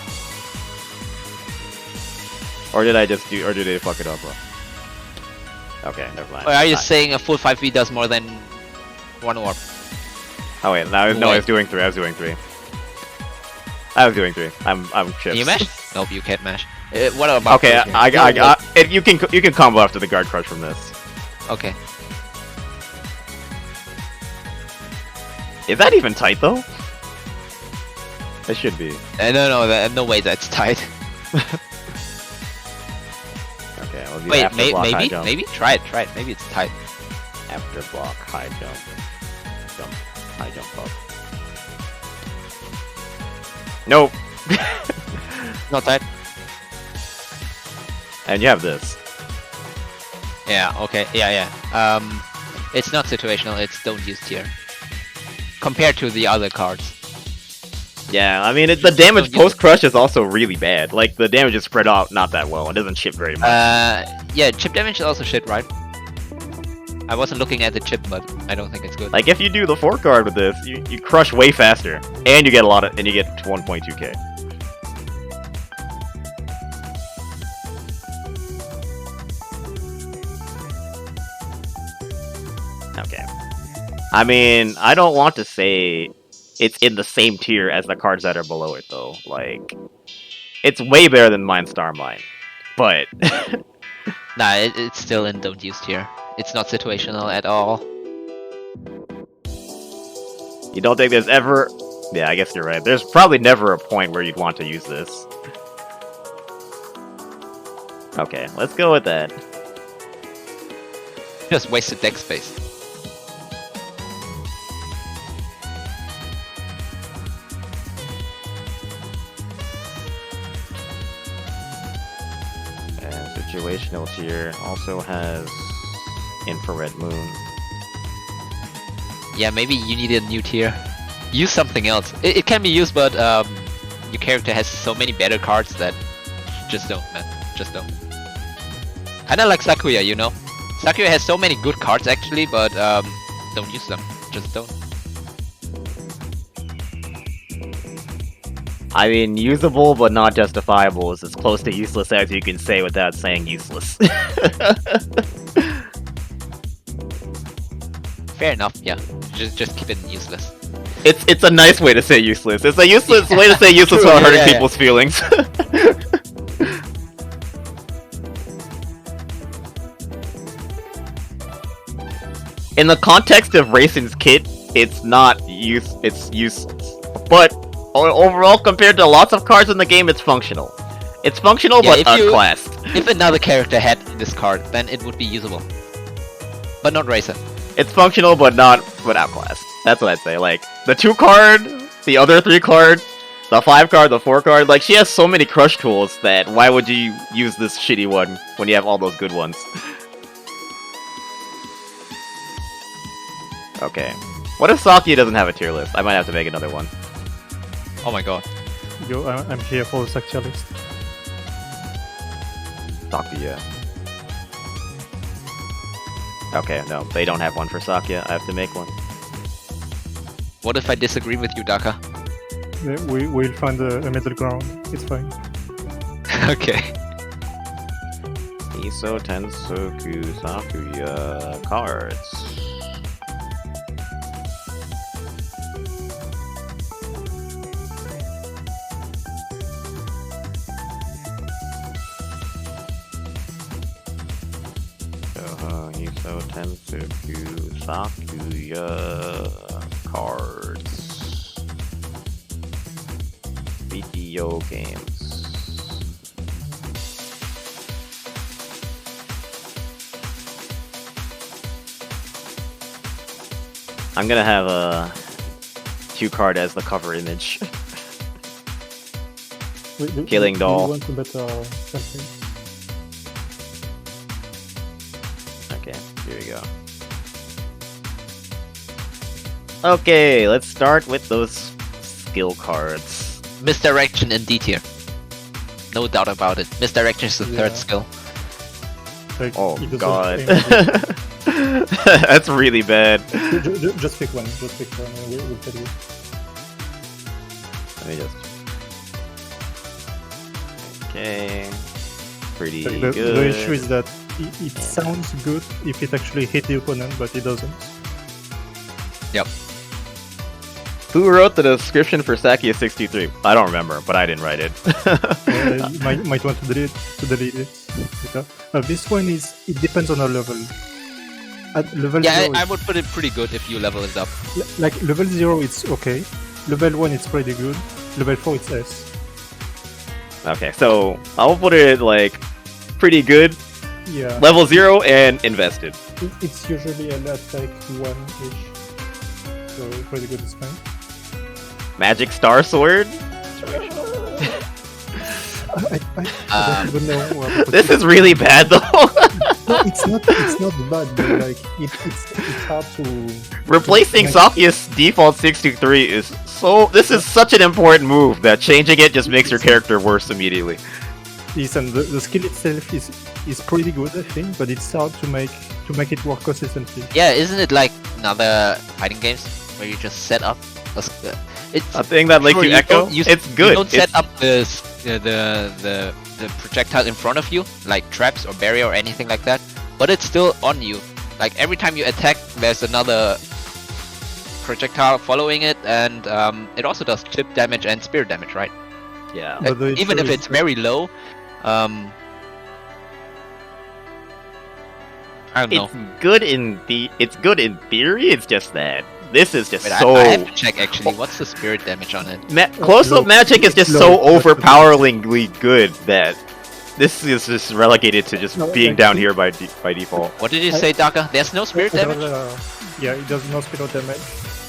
Or did I just do? Or did I fuck it up, bro? Okay, never mind. Or are you saying a full 5v does more than one orb? Oh wait, no, I was doing 3. I was doing 3. I'm chips. Can you mash? Nope, you can't mash. What about? Okay, Persian? you can combo after the guard crush from this. Okay. Is that even tight though? It should be. No way that's tight. Okay, we'll do Wait, after block, high maybe, jump. maybe try it. Maybe it's tight. After block, high jump, high jump up. Nope. Not tight. And you have this. Yeah. Okay. Yeah. It's not situational. It's don't use tier. Compared to the other cards. Yeah, I mean, the damage post-crush is also really bad. Like, the damage is spread out not that well. It doesn't chip very much. Yeah, chip damage is also shit, right? I wasn't looking at the chip, but I don't think it's good. Like, if you do the 4 card with this, you crush way faster. And you get and you get 1.2k. Okay. I mean, I don't want to say it's in the same tier as the cards that are below it, though. Like, it's way better than Mine Star Mine. But... Nah, it's still in don't use tier. It's not situational at all. You don't think there's ever... Yeah, I guess you're right. There's probably never a point where you'd want to use this. Okay, let's go with that. Just wasted deck space. Situational tier also has infrared moon. Yeah, maybe you need a new tier. Use something else. It can be used, but your character has so many better cards that just don't, man. Just don't. Kinda like Sakuya, you know? Sakuya has so many good cards actually, but don't use them. Just don't. I mean, usable but not justifiable is as close to useless as you can say without saying useless. Fair enough, yeah. Just keep it useless. It's a nice way to say useless. It's a useless way to say useless True, without hurting yeah. people's feelings. In the context of Reisen's kit, it's not it's useless. But overall, compared to lots of cards in the game, it's functional. It's functional, Yeah, but unclassed. If another character had this card, then it would be usable. But not Reisen. It's functional, but outclassed. That's what I'd say. Like, the 2 card, the other 3 card, the 5 card, the 4 card, like, she has so many crush tools that why would you use this shitty one when you have all those good ones? Okay. What if Sakuya doesn't have a tier list? I might have to make another one. Oh my god. Yo, I'm here for the Sakuya list. Sakuya. Okay, no, they don't have one for Sakuya. I have to make one. What if I disagree with you, Daka? We'll find a middle ground. It's fine. Okay. Hisoutensoku Sakuya cards. Hisoutensoku Sakuya cards. video games. I'm gonna have a cue card as the cover image. Killing doll. Do you want to bet something? Okay, here we go. Okay, let's start with those skill cards. misdirection in D tier. No doubt about it. Misdirection is the third Yeah. skill. Like, Oh it doesn't god. aim at That's really bad. just pick one. Just pick one, and we'll tell you. Let me just. Okay. Pretty Like, good. the issue is that it sounds good if it actually hit the opponent, but it doesn't. Yep. Who wrote the description for Sakuya 63? I don't remember, but I didn't write it. You might want to delete it. Okay. This one it depends on our level. At level Yeah, 0, I would put it pretty good if you level it up. like level 0 it's okay. Level 1 it's pretty good. Level 4 it's S. Okay, so I'll put it like pretty good, Yeah. level 0, and invested. It's usually a lot like 1-ish. So pretty good is fine. Magic Star Sword? I don't even know what to This put is really bad though. No, it's not bad, but like it's hard to Replacing to Sakuya's default 63 is so. This is such an important move that changing it just makes your character worse immediately. Listen, the skill itself is pretty good, I think, but it's hard to make it work consistently. Yeah, isn't it like other fighting games where you just set up it's A thing that makes sure, you echo. don't use- It's good. You don't It's- set up the projectile in front of you, like traps or barrier or anything like that, but it's still on you. Like every time you attack, there's another projectile following it, and it also does chip damage and spear damage, right? yeah. But the Even issue if is it's very low, I don't know. It's good in theory. It's just that this is just Wait, so. I have to check actually. What's the spirit damage on it? Close-up low. magic is just Low, so but- overpoweringly good that this is just relegated to just No, being like, down here by default. What did you say, Daka? There's no spirit damage? Yeah, it does not spirit damage.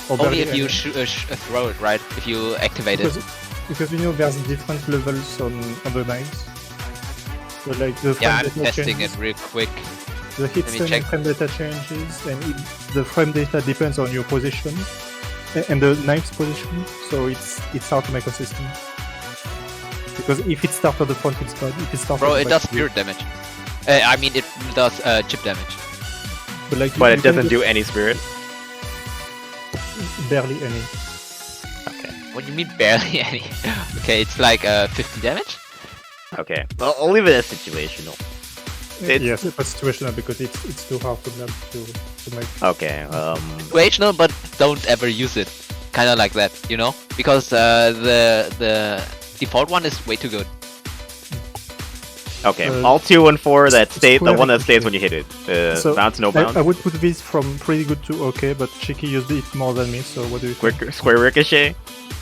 Or Only barely if you any. throw it, right? If you activate it. Because you know there's different levels on the knives. So like the frame Yeah, I'm data testing changes, it real quick. the hit Let me stun check. and frame data changes, and the frame data depends on your position and the knife's position. So it's hard to make consistent. Because if it starts at the front, it's bad. If it starts Bro, at it the does back, spirit damage. I mean, it does chip damage. But like, But you it can doesn't do any spirit. barely any. Okay. What do you mean barely any? Okay, it's like 50 damage? Okay. Well, I'll leave it as situational. It's- Yes, it's situational because it's too hard to learn to make. Okay. Situational, but don't ever use it. Kinda like that, you know? Because the default one is way too good. Okay. Uh, All 2 and 4 that stay. The square one that stays ricochet. when you hit it. So, Bounce, no bounce. I would put this from pretty good to okay, but Shiki used it more than me. So what do you think? Square ricochet.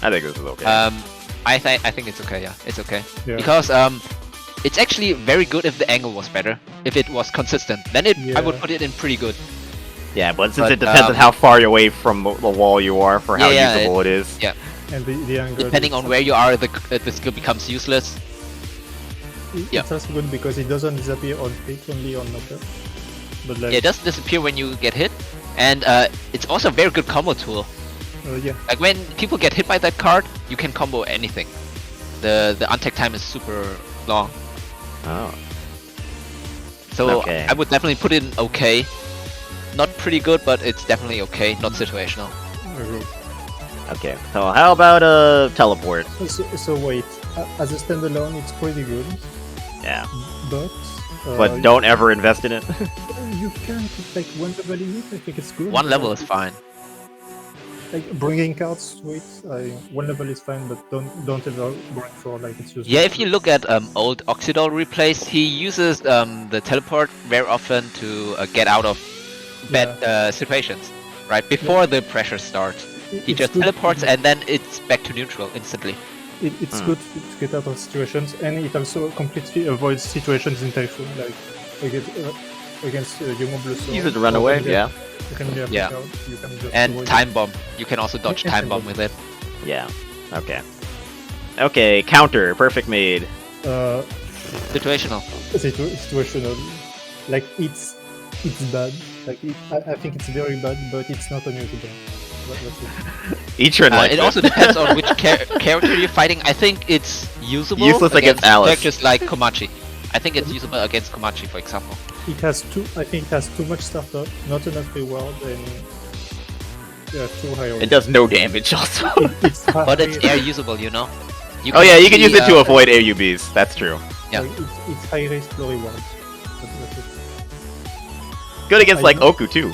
I think this is okay. I think it's okay, yeah. It's okay. Yeah. Because it's actually very good if the angle was better. If it was consistent. Then I would Yeah. put it in pretty good. Yeah, but since But, it depends on how far away from the wall you are for how Yeah, usable it is. And the angle. Depending on where you are, the skill becomes useless. yeah. It's also good because it doesn't disappear on hit, only on knockup. But like, Yeah, it doesn't disappear when you get hit. And it's also a very good combo tool. yeah, Like when people get hit by that card, you can combo anything. The untech time is super long. Oh. So Okay. I would definitely put it in okay. Not pretty good, but it's definitely okay, not situational. agree. Okay. So how about teleport? So wait, as a standalone, it's pretty good, Yeah. but But don't ever invest in it. you can put like one level in it. I think it's good. One level is fine. Like bringing cards to it, one level is fine, but don't ever bring for like it's useless. Yeah, if you look at old Oxidol replays, he uses the teleport very often to get out of bad situations, right? Before the pressure starts. He It's just good- teleports and then it's back to neutral instantly. It's good to get out of situations, and it also completely avoids situations in Typhoon, like against Youmu Blue Sword. Use it to run away. Yeah. You can be Yeah. out, you can just And avoid time bomb. You can also dodge And time time bomb bomb. with it. Yeah. Okay. Okay. Counter. Perfect made. it. Situational. Situational. Like it's bad. Like I think it's very bad, but it's not unusable. That's it. Each turn like it this. also depends on which character you're fighting. I think it's usable Useless against Alice. characters like Komachi. I think it's usable against Komachi, for example. It has I think it has too much startup, not enough reward, and too high. It does no damage also. It's But it's air usable, you know. Oh yeah, you can use actually, it to avoid AUBs. That's true. Yeah. It's high risk, low reward. That's it. Good against I like know. Oku too.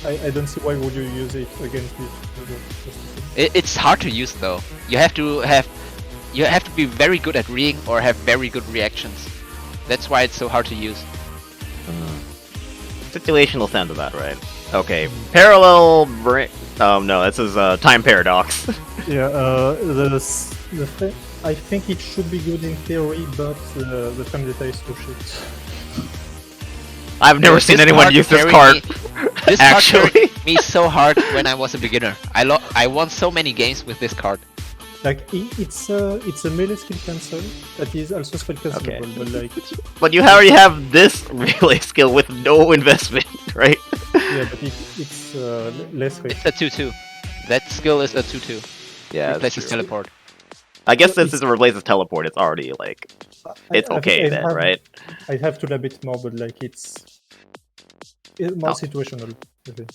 I don't see why would you use it against this. It's hard to use though. You have to be very good at reading or have very good reactions. That's why it's so hard to use. Situational sounds about right. Okay, parallel brain. No, this is time paradox. Yeah, I think it should be good in theory, but the frame data is too shit. I've never seen This anyone card use this carried card. This card Actually, carried me so hard when I was a beginner. I won so many games with this card. Like it's a melee skill cancel that is also spell cancelable, Okay. but like but you already have this relay skill with no investment, right? yeah, but it's less risk. It's a 2-2. That skill is a 2-2. Yeah, Replaces teleport. I guess since it replaces teleport, it's already like it's okay then, right? I have to lab it more, but like it's more situational. Okay.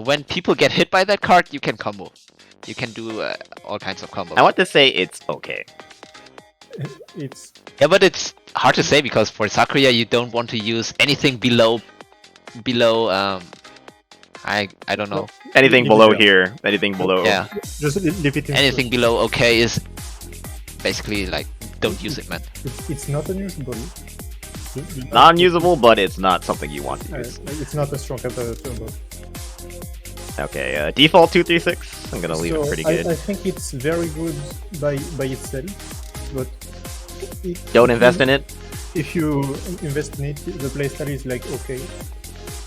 When people get hit by that card, you can combo. You can do all kinds of combos. I want to say it's okay. It's Yeah, but it's hard to say because for Sakuya you don't want to use anything below I don't know. Anything Leave below it here, anything below. Yeah. just leave it in. Anything below okay is basically like don't use it, man. It's not unusable. Non-usable, but it's not something you want to use. It's not a strong competitor, but Okay, default 236. I'm gonna leave it pretty good. I think it's very good by itself, but Don't invest in it. If you invest in it, the playstyle is like okay.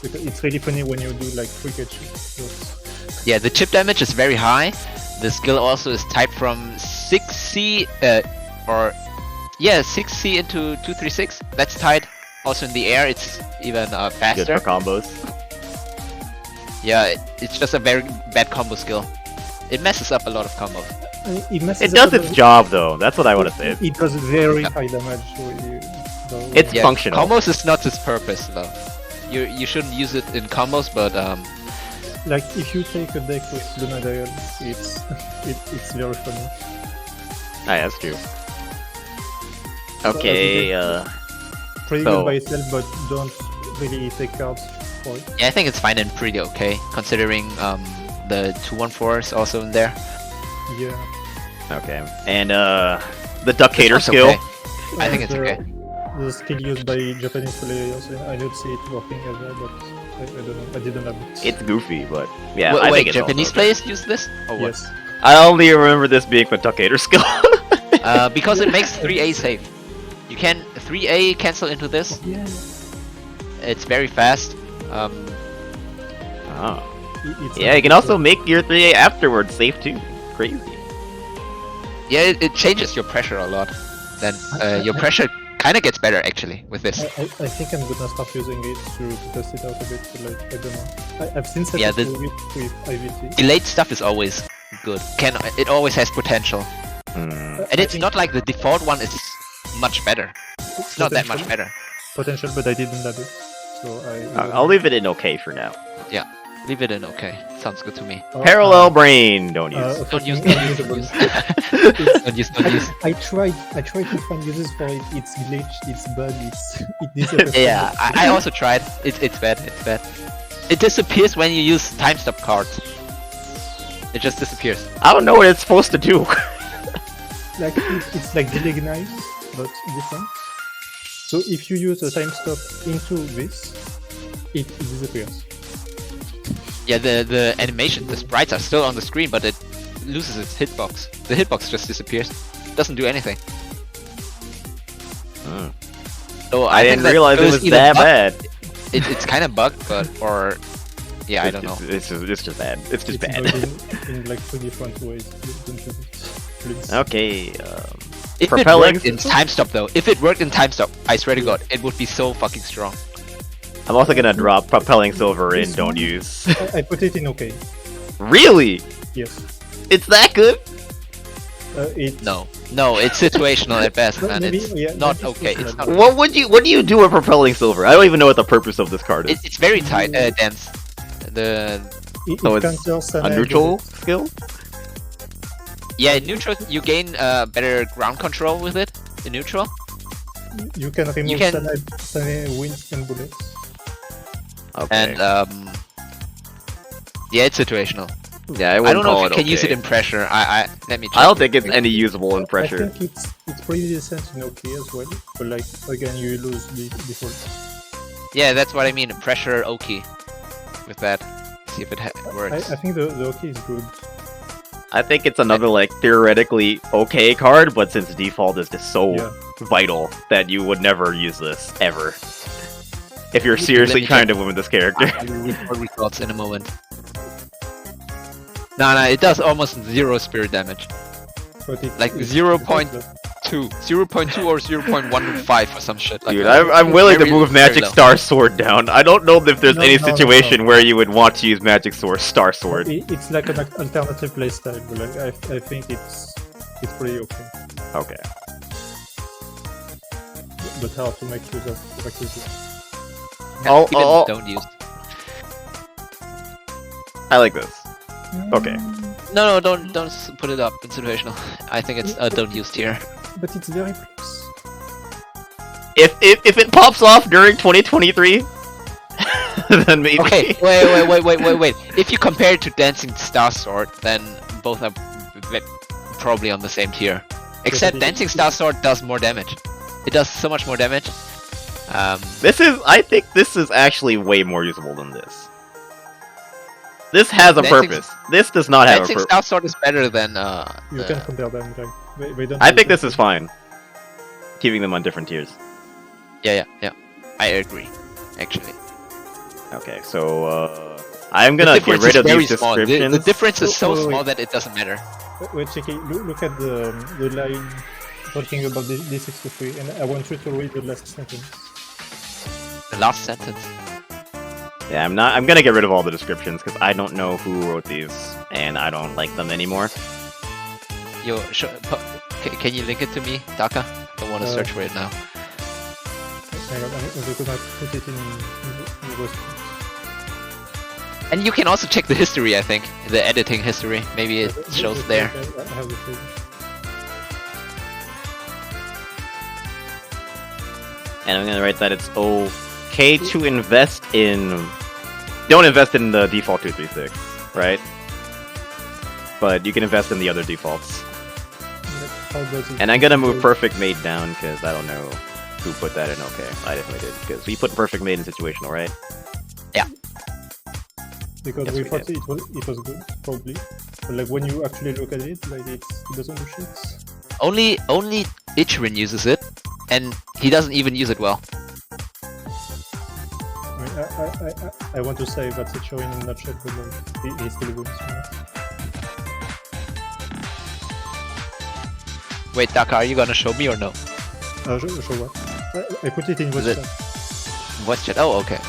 Because it's really funny when you do like free catches. Yeah, the chip damage is very high. The skill also is typed from 6C 6C into 236. That's tied. Also in the air, it's even Good faster. for combos. Yeah, it's just a very bad combo skill. It messes up a lot of combos. It does its job though. That's what I want to say. It does very high damage. So It's Yeah, functional. combos is not its purpose though. You shouldn't use it in combos, but like if you take a deck with Luna Dial, it's very funny. Ah, that's true. Okay, Pretty So- good by itself, but don't really take cards for it. yeah, I think it's fine and pretty okay considering the 214 is also in there. Yeah. okay. And the Duckator It's skill. okay. I think it's the, okay. The skill used by Japanese players, I don't see it working ever, but I don't know. I didn't have it. It's goofy, but yeah, Wait, I wait, think it's Japanese also okay. players use this? Or what? Yes. I only remember this being the Duckator skill. Because it makes 3A safe. You can 3A cancel into this. Yeah. It's very fast. Oh. It's Yeah, you can also make your 3A afterwards safe too. Crazy. Yeah, it changes your pressure a lot. Then your pressure kind of gets better actually with this. I think I'm gonna start using it to test it out a bit, but like, I don't know. I've seen Yeah, setups with IVT. Delayed stuff is always good. It always has potential. Hmm. And it's not like the default one is much better. It's not that much better. Potential, but I didn't have it. So I'll leave it in okay for now. Leave it in okay. Sounds good to me. Parallel brain, don't use. Don't use, fucking don't use, unusable. don't use, don't use. I tried to find uses for it. It's glitched. It's bad. It disappears. Yeah, I also tried. It's bad. It's bad. It disappears when you use time stop cards. It just disappears. I don't know what it's supposed to do. Like it's like Dilignize, but different. So if you use a time stop into this, it disappears. Yeah, the animation, the sprites are still on the screen, but it loses its hitbox. The hitbox just disappears. Doesn't do anything. So I didn't think that realize it goes was either that bug- bad. It's kind of bugged, but or yeah, I don't know. It's just bad. It's just bad. bugged in like two different ways. Don't use it, please. Okay. If propelling it worked in time stop though, if it worked in time stop, I swear to God, it would be so fucking strong. I'm also gonna drop Propelling Silver in Don't Use. I put it in okay. Really? Yes. It's that good? No, it's situational at best, man. Maybe, It's yeah, not maybe okay. It's not. What do you do with Propelling Silver? I don't even know what the purpose of this card is. It's very tight, dense. It So it's counters a Sanae neutral bullets. skill? Yeah, in neutral you gain better ground control with it. In neutral. You can remove can- Sanae winds and bullets. Okay. And yeah, it's situational. yeah, I don't know call if you can use it okay. in pressure. Let me check. I don't think it's any usable in pressure. I think it's pretty decent in okay as well. But like again, you lose the default. Yeah, that's what I mean. Pressure okay. With that, see if it works. I think the okay is good. I think it's another like theoretically okay card, but since default is just so Yeah. vital that you would never use this ever. If you're seriously me trying check. to win with this character. I will report results in a moment. No, it does almost 0 spirit damage. But it's, Like it's 0.2 or 0.15 or some shit like Dude, that. I'm willing to Very- move very Magic low. Star Sword down. I don't know if there's No, any no, no, situation no. where you would want to use Magic Sword Star Sword. It's like an alternative playstyle, but like I think it's pretty okay. Okay. But hard to make use of requisite. Oh, Even oh, oh. don't use. I like this. Okay. No, don't put it up in situational. I think it's don't use tier. But it's very close. If it pops off during 2023, then maybe. Okay, wait. If you compare it to Dancing Star Sword, then both are probably on the same tier. Except but Dancing Star Sword does more damage. It does so much more damage. I think this is actually way more usable than this. This has a Dancing- purpose. This does not have a Dancing purpose. Star Sword is better than You can compare them. Like they don't. I do think the this is same. fine. Keeping them on different tiers. Yeah. I agree. Actually, Okay, so I'm gonna the get difference rid is of very these small. descriptions. The difference is so Wait, wait, small wait. that it doesn't matter. Wait, Checky, look at the line talking about the D63, and I want you to read the last sentence. The last sentence. Yeah, I'm gonna get rid of all the descriptions because I don't know who wrote these and I don't like them anymore. Yo, can you link it to me, Daka? I want to search for it now. Hang on, I'm gonna put it in the voice. And you can also check the history, I think. The editing history. Maybe it shows there. I have the page. And I'm gonna write that it's okay to invest in. Don't invest in the default 236, right? But you can invest in the other defaults. How does it And I'm gonna move Perfect Mate down because I don't know who put that in. Okay, I definitely did because we put Perfect Mate in situational, right? Because Yes, we we thought did. it was good, probably. But like when you actually look at it, like it doesn't do shit. Only Ichirin uses it, and he doesn't even use it well. I mean, I want to say that's a show in a nutshell, but like, he still wins. Wait, Daka, are you gonna show me or no? Show what? I put it in Is voice it- chat. Voice chat. Oh, okay.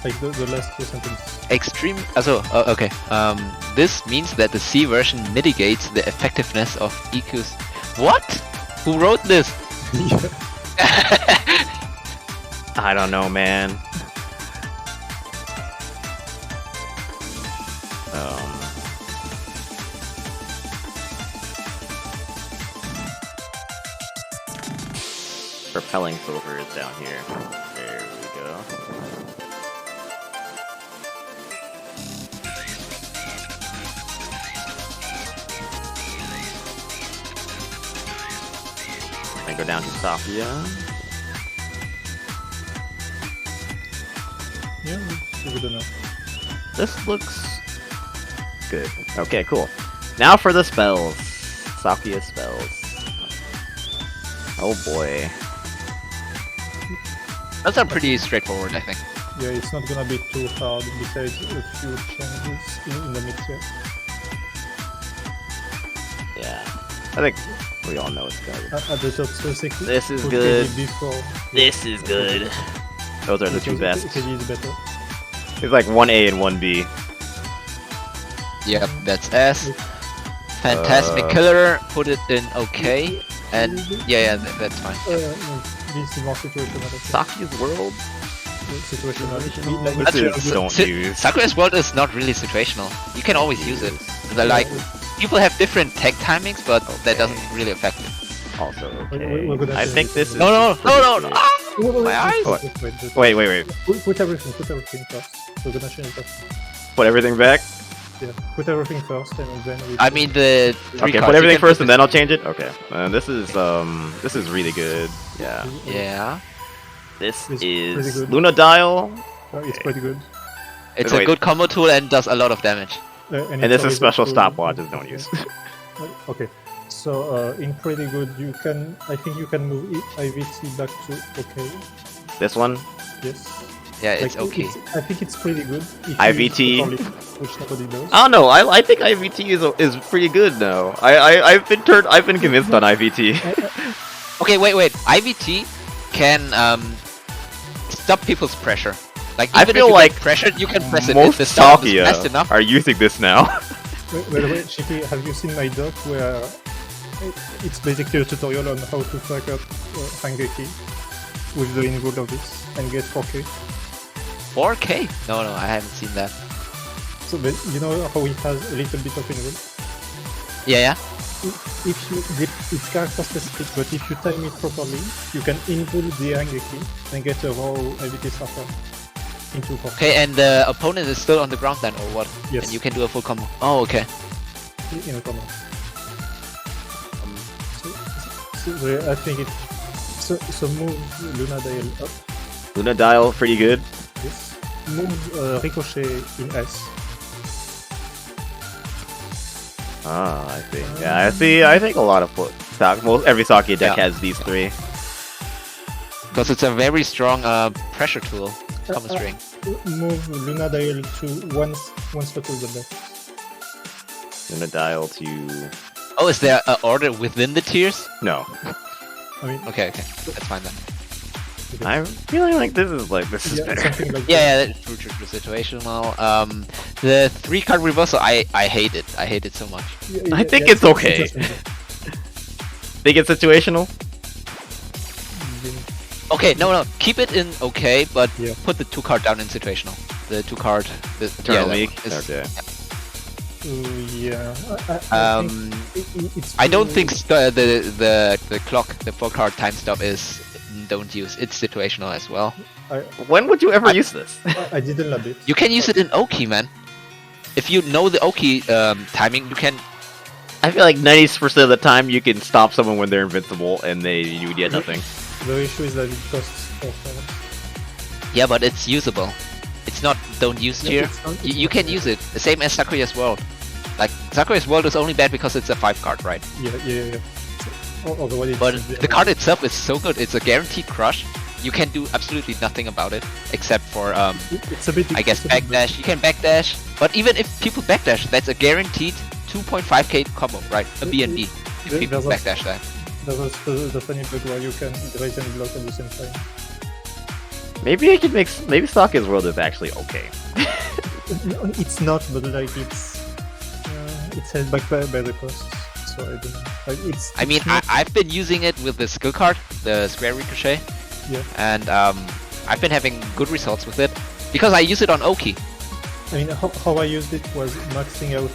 Like the last two sentences. Extreme. Okay. This means that the C version mitigates the effectiveness of EQs. What? Who wrote this? I don't know, man. Propelling Silver is down here. There we go. I go down to Sakuya. Yeah, it's good enough. This looks good. Okay, cool. Now for the spells. Sakuya spells. Oh boy. Those are pretty straightforward, I think. Yeah, it's not gonna be too hard besides a few changes in the mix. Yeah. Yeah. I think we all know it's good. At the top, so This is put good. KD before. This is good. Those are the two Because best. KD is better. It's like 1A and 1B. Yep, that's S. Fantastic Killer, put it in okay. And yeah, that's fine. No, this is more situational. I think. Sakuya's World? Situational. This is don't use. Sakura's World is not really situational. You can always use it. They're like, people have different tech timings, but that doesn't really affect it. Also We're okay. gonna I change think it. this is. No. Ah! My eyes! Wait. Put everything first. We're gonna change that. Put everything back. Yeah, put everything first and then we... I mean the three Okay, cards, put you everything can first put and then I'll change it. Okay. This is really good. Yeah. Yeah, This It's pretty is good. Luna Dial, It's pretty good. it's Wait. a good combo tool and does a lot of damage. and it's this is always special good to- stopwatches. Don't use. Okay, so in pretty good, I think you can move IVT back to okay. This one. Yes. Yeah, it's okay. I think it's pretty good. If IVT. You use the poly, which nobody does. I don't know. I think IVT is pretty good now. I've been convinced on IVT. Okay, wait. IVT can stop people's pressure. Like I even feel if you like get pressured, you can press it. Most If the sound is fast Sakuya enough. are using this now. By the way, Shiki, have you seen my doc where it's basically a tutorial on how to fuck up Hangeki with the involved of this and get 4K? 4K? No, I haven't seen that. So you know how it has a little bit of involved? Yeah. If you it's character specific, but if you time it properly, you can involve the Hangeki and get a raw IVT starter into 4K. Okay, and the opponent is still on the ground then, or what? Yes. And you can do a full combo. Oh, okay. In a corner. So I think it. So move Luna Dial up. Luna Dial, pretty good. Yes. Move Ricochet in S. Ah, I see. Yeah, I see. I think a lot of most every Sakuya deck Yeah. has these three. Because it's a very strong pressure tool. Combo string. Move Luna Dial to one slot to the left. Luna Dial to Oh, is there an order within the tiers? no. I mean, Okay, that's fine then. I'm feeling like this is yeah, better. something like Yeah, that's true, situational. The 3-card reversal, I hate it. I hate it so much. that. I think it's okay. Think it's situational? Okay, no, keep it in okay, but Yeah. put the 2-card down in situational. The 2-card, Eternal that Week? is- Okay. Yeah. It's I don't think the clock, the 4-card time stop is don't use. It's situational as well. When would you ever use this? I didn't love it. You can use it in Oki, man. If you know the Oki timing, you can. I feel like 90% of the time you can stop someone when they're invincible and you get nothing. The issue is that it costs 4 cards. Yeah, but it's usable. It's not don't use Yeah, tier. it's not- You can use it. The same as Sakuya's World. Like Sakuya's World is only bad because it's a 5-card, right? Yeah. Otherwise, But the card itself is so good. It's a guaranteed crush. You can do absolutely nothing about it except for it's a bit. I guess it's a bit backdash. You can backdash, but even if people backdash, that's a guaranteed 2.5k combo, right? A B&B. If people There's a- backdash that. There's also the funny bug where you can raise and block at the same time. Maybe I could make. Maybe Sakuya's World is actually okay. No, it's not, but like it's held back by the cost. So I don't know. Like, I mean, it's not- I've been using it with the skill card, the Square Ricochet, Yeah. and I've been having good results with it because I use it on Oki. I mean, how I used it was maxing out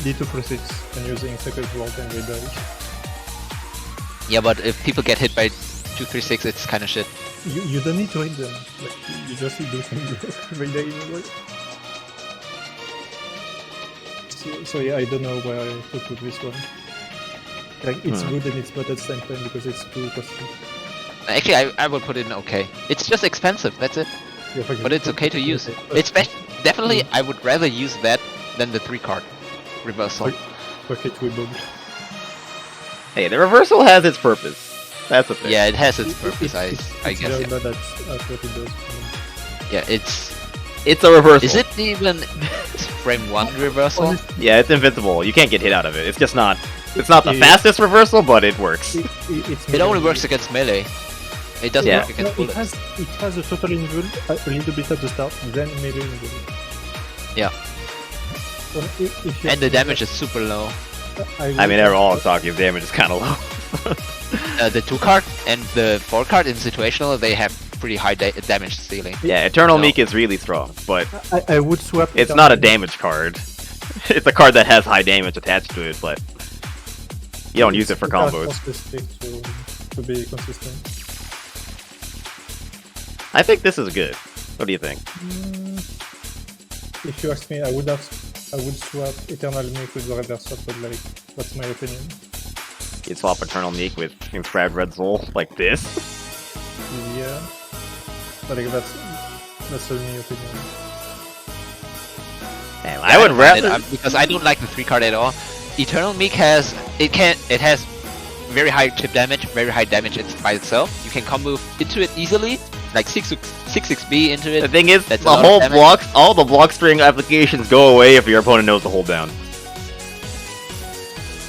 D2/6 and using second world and redodge. Yeah, but if people get hit by 236, it's kind of shit. You don't need to read them. Like, you just do things every day anyway. So yeah, I don't know where to put this one. Like, it's good and it's bad at the same time because it's too costly. Actually, I would put it in okay. It's just expensive, that's it. Yeah, for But it's okay to use. It's definitely, I would rather use that than the 3-card reversal. Pocket Wibble. Hey, the reversal has its purpose. That's the thing. Yeah, it has its purpose, I It's guess. very Yeah. bad at what it does. Yeah, it's. It's a reversal. Is it even frame 1 reversal? Yeah, it's invincible. You can't get hit out of it. It's just not It's not the fastest reversal, but it works. It only works against melee. It doesn't Yeah. work against bullets. It has a total invul a little bit at the start, then melee invul. Yeah. Well, if you And the damage is super low. I mean, all Sakuya's damage is kind of low. The 2 card and the 4 card in situational, they have pretty high damage stealing. Yeah, Eternal No. Meek is really strong, but I would swap. it's not a damage card. It's a card that has high damage attached to it, but you don't use it for combos. Specific to be consistent. I think this is good. What do you think? If you ask me, I would swap Eternal Meek with the reversal, but like, that's my opinion. You'd swap Eternal Meek with Inscribed Red Soul like this? Yeah. But like, that's only opinion. Damn, I would rather. Because I don't like the 3 card at all. Eternal Meek has very high chip damage, very high damage by itself. You can combo into it easily, like 6-6B into it. The thing is, That's the a lot of whole damage. all the block string applications go away if your opponent knows to hold down.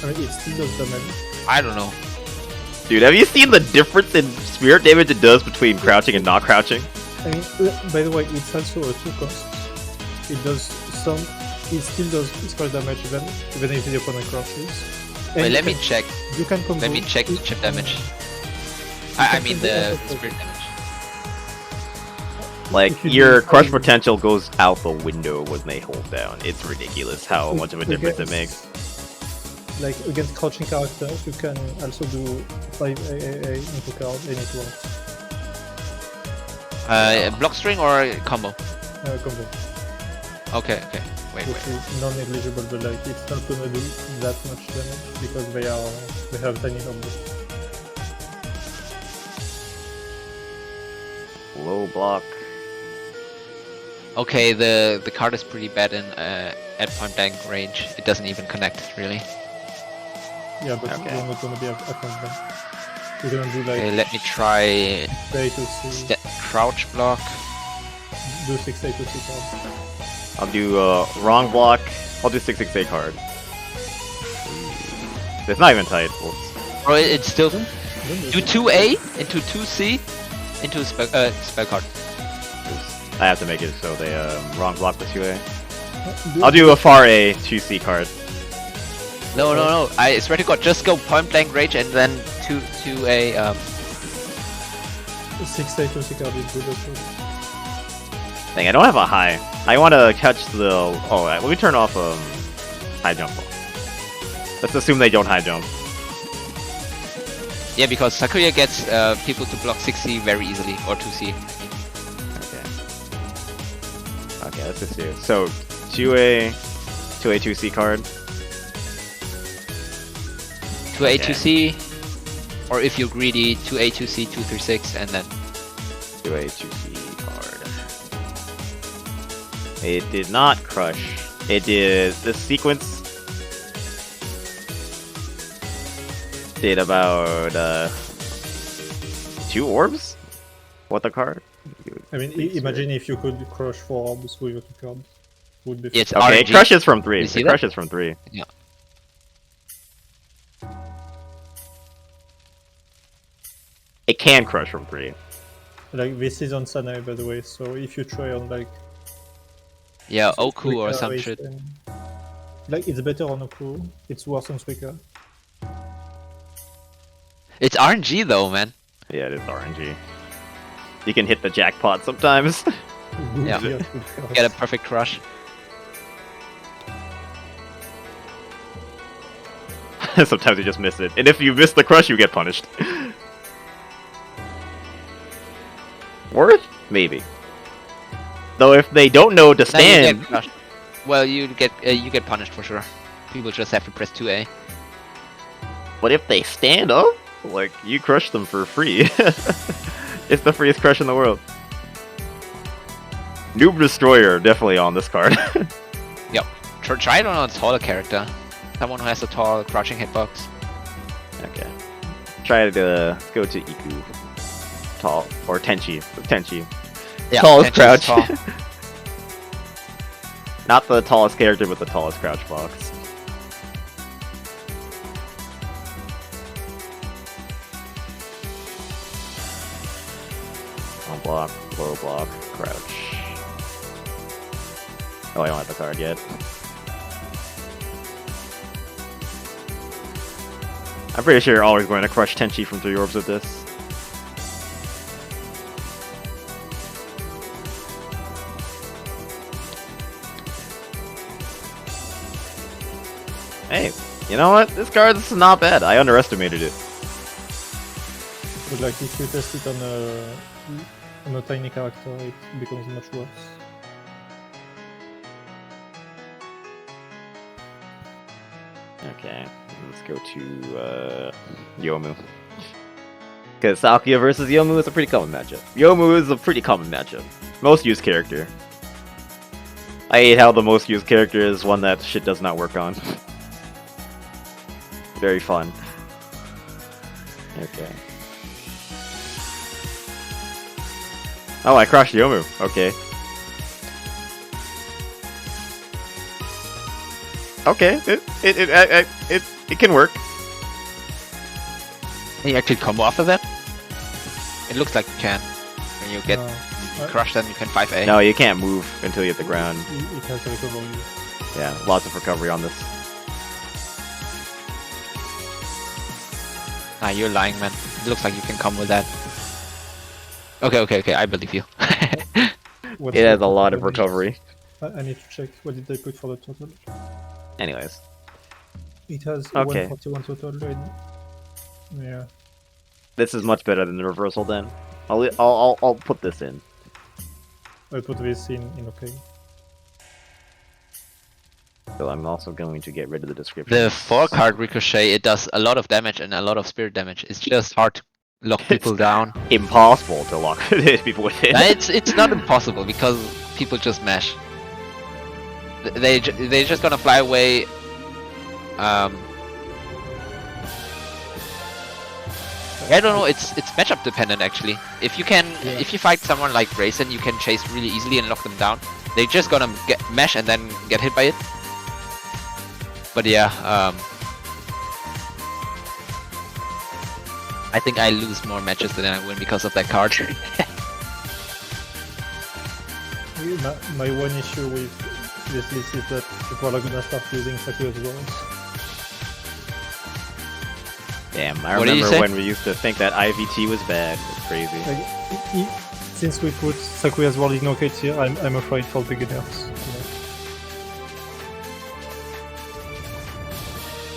I mean, it still does damage. I don't know. Dude, have you seen the difference in spirit damage it does between crouching and not crouching? I mean, by the way, it's also a 2 cost. It does some. It still does spell damage even if the opponent crouches. Wait, let me check. You can combo. Let me check the chip damage. I mean the spirit damage. Like, If you your do crush five- potential goes out the window when they hold down. It's ridiculous how much of a difference it makes. Like against crouching characters, you can also do 5 AAA into card and it works. Block string or combo? Combo. Okay. Wait. Which is non-negligible, but like it's not gonna do that much damage because they have tiny numbers. Low block. Okay, the card is pretty bad in at point blank range. It doesn't even connect really. Yeah, but Okay. you're not gonna be at point blank. You're gonna do like Okay, let me try A to C, crouch block. do 6 A to C card. I'll do wrong block. I'll do 668 card. It's not even tight. Whoops. Or it's still Don't do 2A into 2C into a spell card. I have to make it so they wrong block the 2A. I'll do a far A 2C card. No. I swear to God, just go point blank range and then 2A. 6 A to C card is good as well. Dang, I don't have a high. I want to catch the. Oh, let me turn off high jump. Let's assume they don't high jump. Yeah, because Sakuya gets people to block 6C very easily, or 2C. Okay, let's just do. So 2A 2C card. 2A, Okay. 2C, or if you're greedy, 2A, 2C, 2 through 6, and then 2A 2C card. It did not crush. It did. This sequence did about 2 orbs. What the card? I mean, imagine if you could crush 4 orbs with your 2 cards. Would be it's Okay, it RNG. crushes from 3. You see It that? crushes from 3. Yeah. It can crush from 3. like this is on Sanae, by the way. So if you try on like Yeah, Oku or Suika, some shit. Reisen, like it's better on Oku. It's worse on Suika. It's RNG though, man. Yeah, it is RNG. You can hit the jackpot sometimes. Yeah. good Get a cards. perfect crush. Sometimes you just miss it. And if you miss the crush, you get punished. Worth? Maybe. Though if they don't know to Now you stand... get crushed. Well, you get punished for sure. People just have to press 2A. But if they stand up, like, you crush them for free. It's the freest crush in the world. Noob Destroyer, definitely on this card. Yep. Try it on a taller character. Someone who has a tall crouching hitbox. Okay. Try to go to Iku. Tall. Or Tenshi. Tenshi. Yeah, Tallest Tenchi's crouch. tall. Not the tallest character, but the tallest crouch box. block, low block, crouch. Oh, I don't have the card yet. I'm pretty sure you're always going to crush Tenshi from 3 orbs with this. Hey, you know what? This card is not bad. I underestimated it. But like if you test it on a tiny character, it becomes much worse. Okay, let's go to Youmu. Because Sakuya versus Youmu is a pretty common matchup. Youmu is a pretty common matchup. Most used character. I hate how the most used character is one that shit does not work on. Very fun. Okay. Oh, I crushed Youmu. Okay. Okay, it can work. Can you actually combo off of that? It looks like you can. When you get crushed, then you can 5A. No, you can't move until you hit the ground. It has recovery. Yeah, lots of recovery on this. Ah, you're lying, man. It looks like you can come with that. Okay, I believe you. It has a lot of recovery. I need to check what did they put for the total. Anyways. It has Okay. 141 total. Yeah. This is much better than the reversal then. I'll put this in. I put this in okay. So I'm also going to get rid of the description. The 4-card Ricochet, it does a lot of damage and a lot of spirit damage. It's just hard to lock people down. Impossible to lock people with it. It's not impossible because people just mash. They're just gonna fly away. I don't know. It's matchup dependent actually. If you fight someone like Reisen, you can chase really easily and lock them down. They're just gonna mash and then get hit by it. But yeah, I think I lose more matches than I win because of that card. My one issue with this list is that people are gonna start using Sakuya's walls. Damn, I What did you remember say? when we used to think that IVT was bad. It's crazy. Like, since we put Sakuya's world in okay tier, I'm afraid for beginners.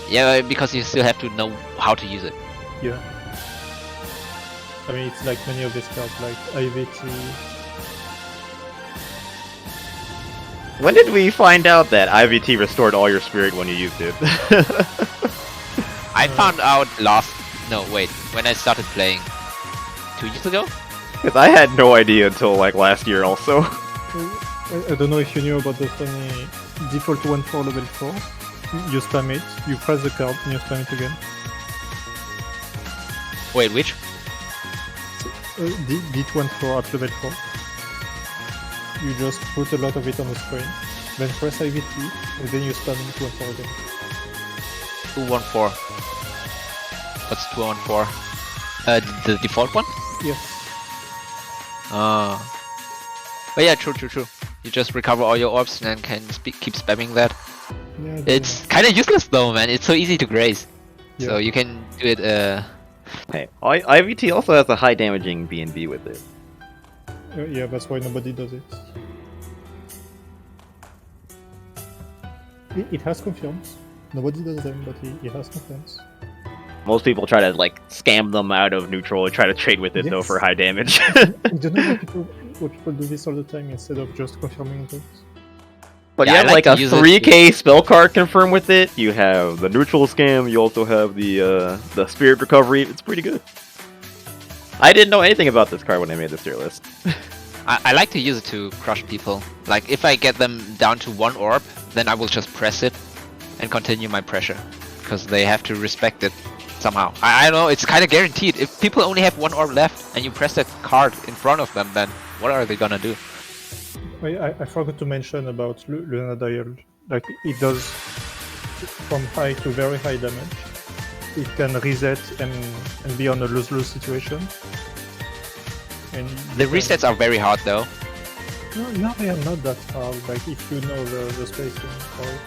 Yeah, because you still have to know how to use it. Yeah. I mean, it's like many of these cards, like IVT. When did we find out that IVT restored all your spirit when you used it? I found out when I started playing 2 years ago. Because I had no idea until like last year also. I don't know if you knew about the funny default 1-4 level 4. You spam it, you press the card, and you spam it again. Wait, which? D1-4 at level 4. You just put a lot of it on the screen, then press IVT, and then you spam 2-1-4 again. 214. What's 214? The default one? Yes. But yeah, true. You just recover all your orbs and then can keep spamming that. Yeah, It's kind of useless though, man. It's so easy to graze. Yeah. So you can do it. Hey, IVT also has a high damaging B&B with it. Yeah, that's why nobody does it. It has confirms. Nobody does them, but it has confirms. Most people try to like scam them out of neutral and try to trade with it though Yes. for high damage. I don't know why people do this all the time instead of just confirming those. But Yeah, you I have like like to a use it 3k spell card confirm with it. You have the neutral scam. You also have the spirit recovery. It's pretty good. I didn't know anything about this card when I made this tier list. I like to use it to crush people. Like if I get them down to 1 orb, then I will just press it and continue my pressure because they have to respect it somehow. I know it's kind of guaranteed. If people only have 1 orb left and you press that card in front of them, then what are they gonna do? I forgot to mention about Luna Dial. Like, it does from high to very high damage. It can reset and be on a lose-lose situation. And The resets are very hard though. No, they are not that hard. Like if you know the spacing for it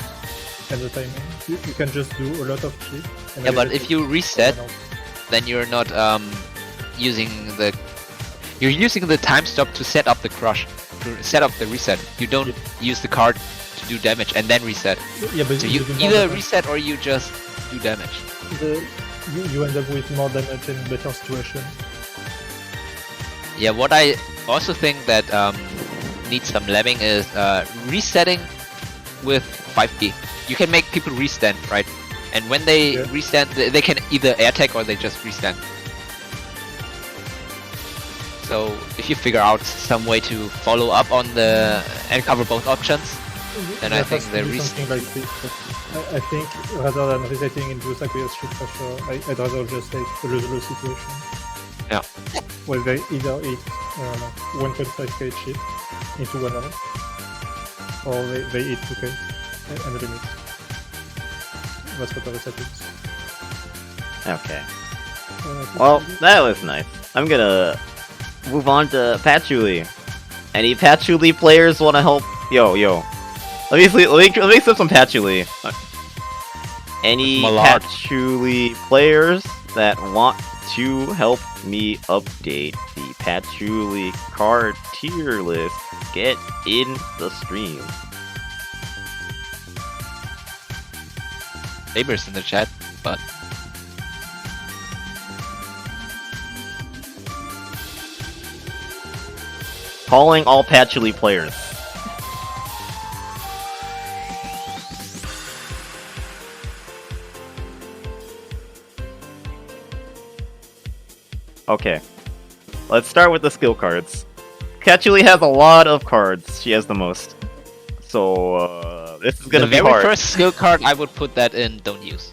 and the timing, you can just do a lot of shit. And Yeah, but everything if you reset, will run out. then you're not using the time stop to set up the crush, to set up the reset. You don't use the card to do damage and then reset. Yeah, but So you do more either damage. reset or you just do damage. You end up with more damage and better situation. Yeah, what I also think that needs some labbing is resetting with 5D. You can make people restand, right? And when they Yeah. restand, they can either air tag or they just restand. So if you figure out some way to follow up on the and cover both options, then I That think has to the be something like this. But I think rather than resetting into Sakuya's shit for sure, I'd rather just take a lose-lose situation. Yeah. Where they either eat 1.5k shit into 1 hour, or they eat 2k and limit. That's what the reset is. Okay. I think Well, maybe- that was nice. I'm gonna move on to Patchouli. Any Patchouli players want to help? Yo. Let me slip some Patchouli. Any That's Malard. Patchouli players that want to help me update the Patchouli card tier list, get in the stream. Neighbors in the chat, but Calling all Patchouli players. Okay. Let's start with the skill cards. Patchouli has a lot of cards. She has the most. So, this is gonna the be very hard. first skill card I would put that in don't use.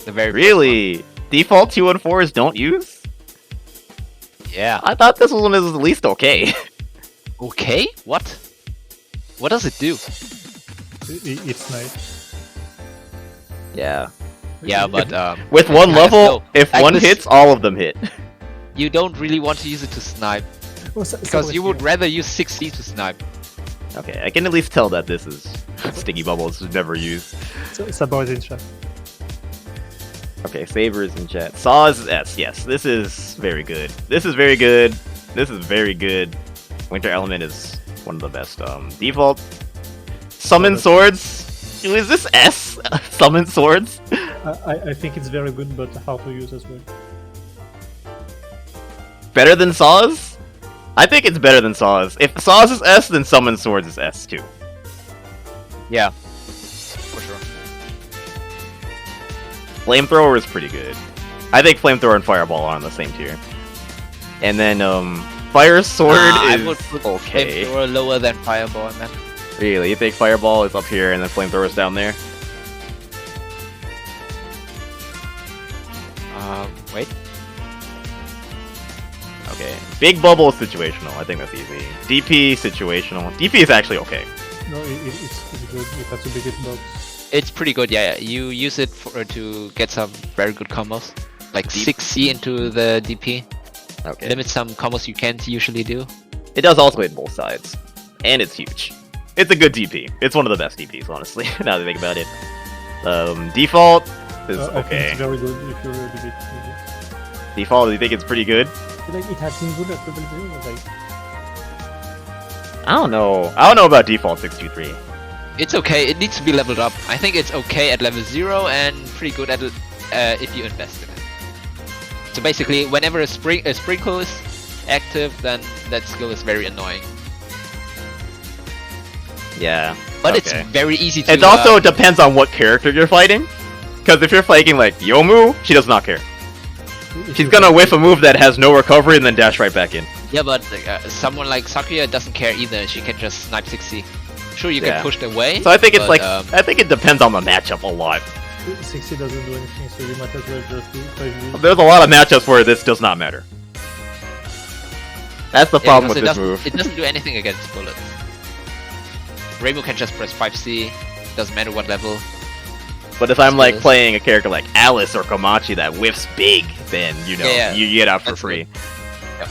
The very Really? Default 2 and 4s don't use? first one. Yeah. I thought this one was at least okay. Okay? What? What does it do? It's nice. Yeah. Yeah, but With one I level, know. if Like one this- hits, all of them hit. you don't really want to use it to snipe because you would rather use 6C to snipe. Okay, I can at least tell that this is Sticky Bubbles never used. Sabor is in chat. Okay, Saber is in chat. Saw is S. Yes, this is very good. This is very good. This is very good. Winter Element is one of the best. Default. Summon Swords. Is this S? Summon Swords? I think it's very good, but hard to use as well. Better than Saws? I think it's better than Saws. If Saws is S, then Summon Swords is S too. Yeah. For sure. Flamethrower is pretty good. I think Flamethrower and Fireball are on the same tier. And then, Fire Sword I is would put okay. Flamethrower lower than Fireball, man. Really? You think Fireball is up here and then Flamethrower is down there? Wait. Okay. Big Bubble is situational. I think that's easy. DP situational. DP is actually okay. No, it's good. It has a big hitbox. It's pretty good, yeah. You use it to get some very good combos. Like Deep- 6C into the DP. Okay. Limit some combos you can't usually do. It does also hit both sides. And it's huge. It's a good DP. It's one of the best DPs, honestly, now that I think about it. Default is I think okay. it's very good if you really beat it. Default, do you think it's pretty good? Like it has been good at level 0, like I don't know. I don't know about Default 623. It's okay, it needs to be leveled up. I think it's okay at level 0 and pretty good at it if you invest in it. So basically, whenever a sprinkle is active, then that skill is very annoying. Yeah. But okay. it's very easy to... It also depends on what character you're fighting. Because if you're fighting like Youmu, she does not care. if She's you- gonna whiff a move that has no recovery and then dash right back in. Yeah, but someone like Sakuya doesn't care either. She can just snipe 6C. Sure, you Yeah. can push it away. So I think it's but, like I think it depends on the matchup a lot. 60 doesn't do anything, so you might as well just do 5V. There's a lot of matchups where this does not matter. That's the yeah, problem with because this move. it doesn't do anything against bullets. Reimu can just press 5C. Doesn't matter what level. But if I'm like Skills. playing a character like Alice or Komachi that whiffs big, then you know Yeah, you get out for that's free. Yep.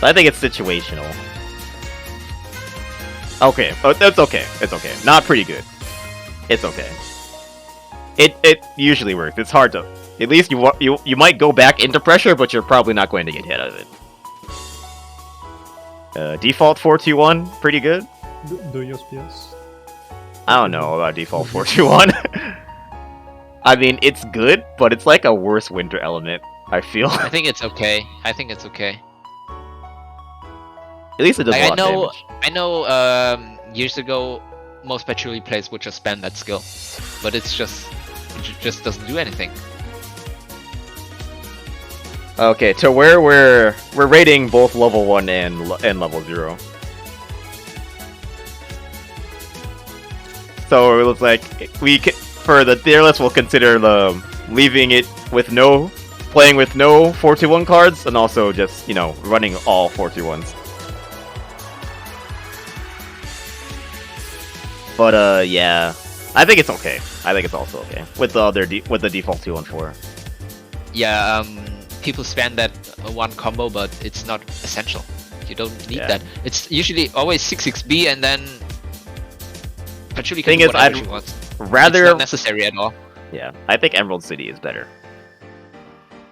I think it's situational. Okay, oh, that's okay. It's okay. Not pretty good. It's okay. It usually works. It's hard to. At least you might go back into pressure, but you're probably not going to get hit out of it. Default 421, pretty good. Do your spears. I don't know about default 421. I mean, it's good, but it's like a worse winter element. I feel. I think it's okay. I think it's okay. At least it does a lot of damage. I know. Years ago, most Patchouli players would just ban that skill, but it just doesn't do anything. Okay, to where we're rating both level 1 and level 0. So it looks like for the tier list, we'll consider the leaving it with playing with no 421 cards, and also just, you know, running all 421s. But yeah, I think it's okay. I think it's also okay with the default 214. Yeah, people spam that one combo, but it's not essential. You don't need that. It's usually always 6xb, and then Patchouli can do whatever she wants. Rather it's not necessary at all. Yeah, I think Emerald City is better.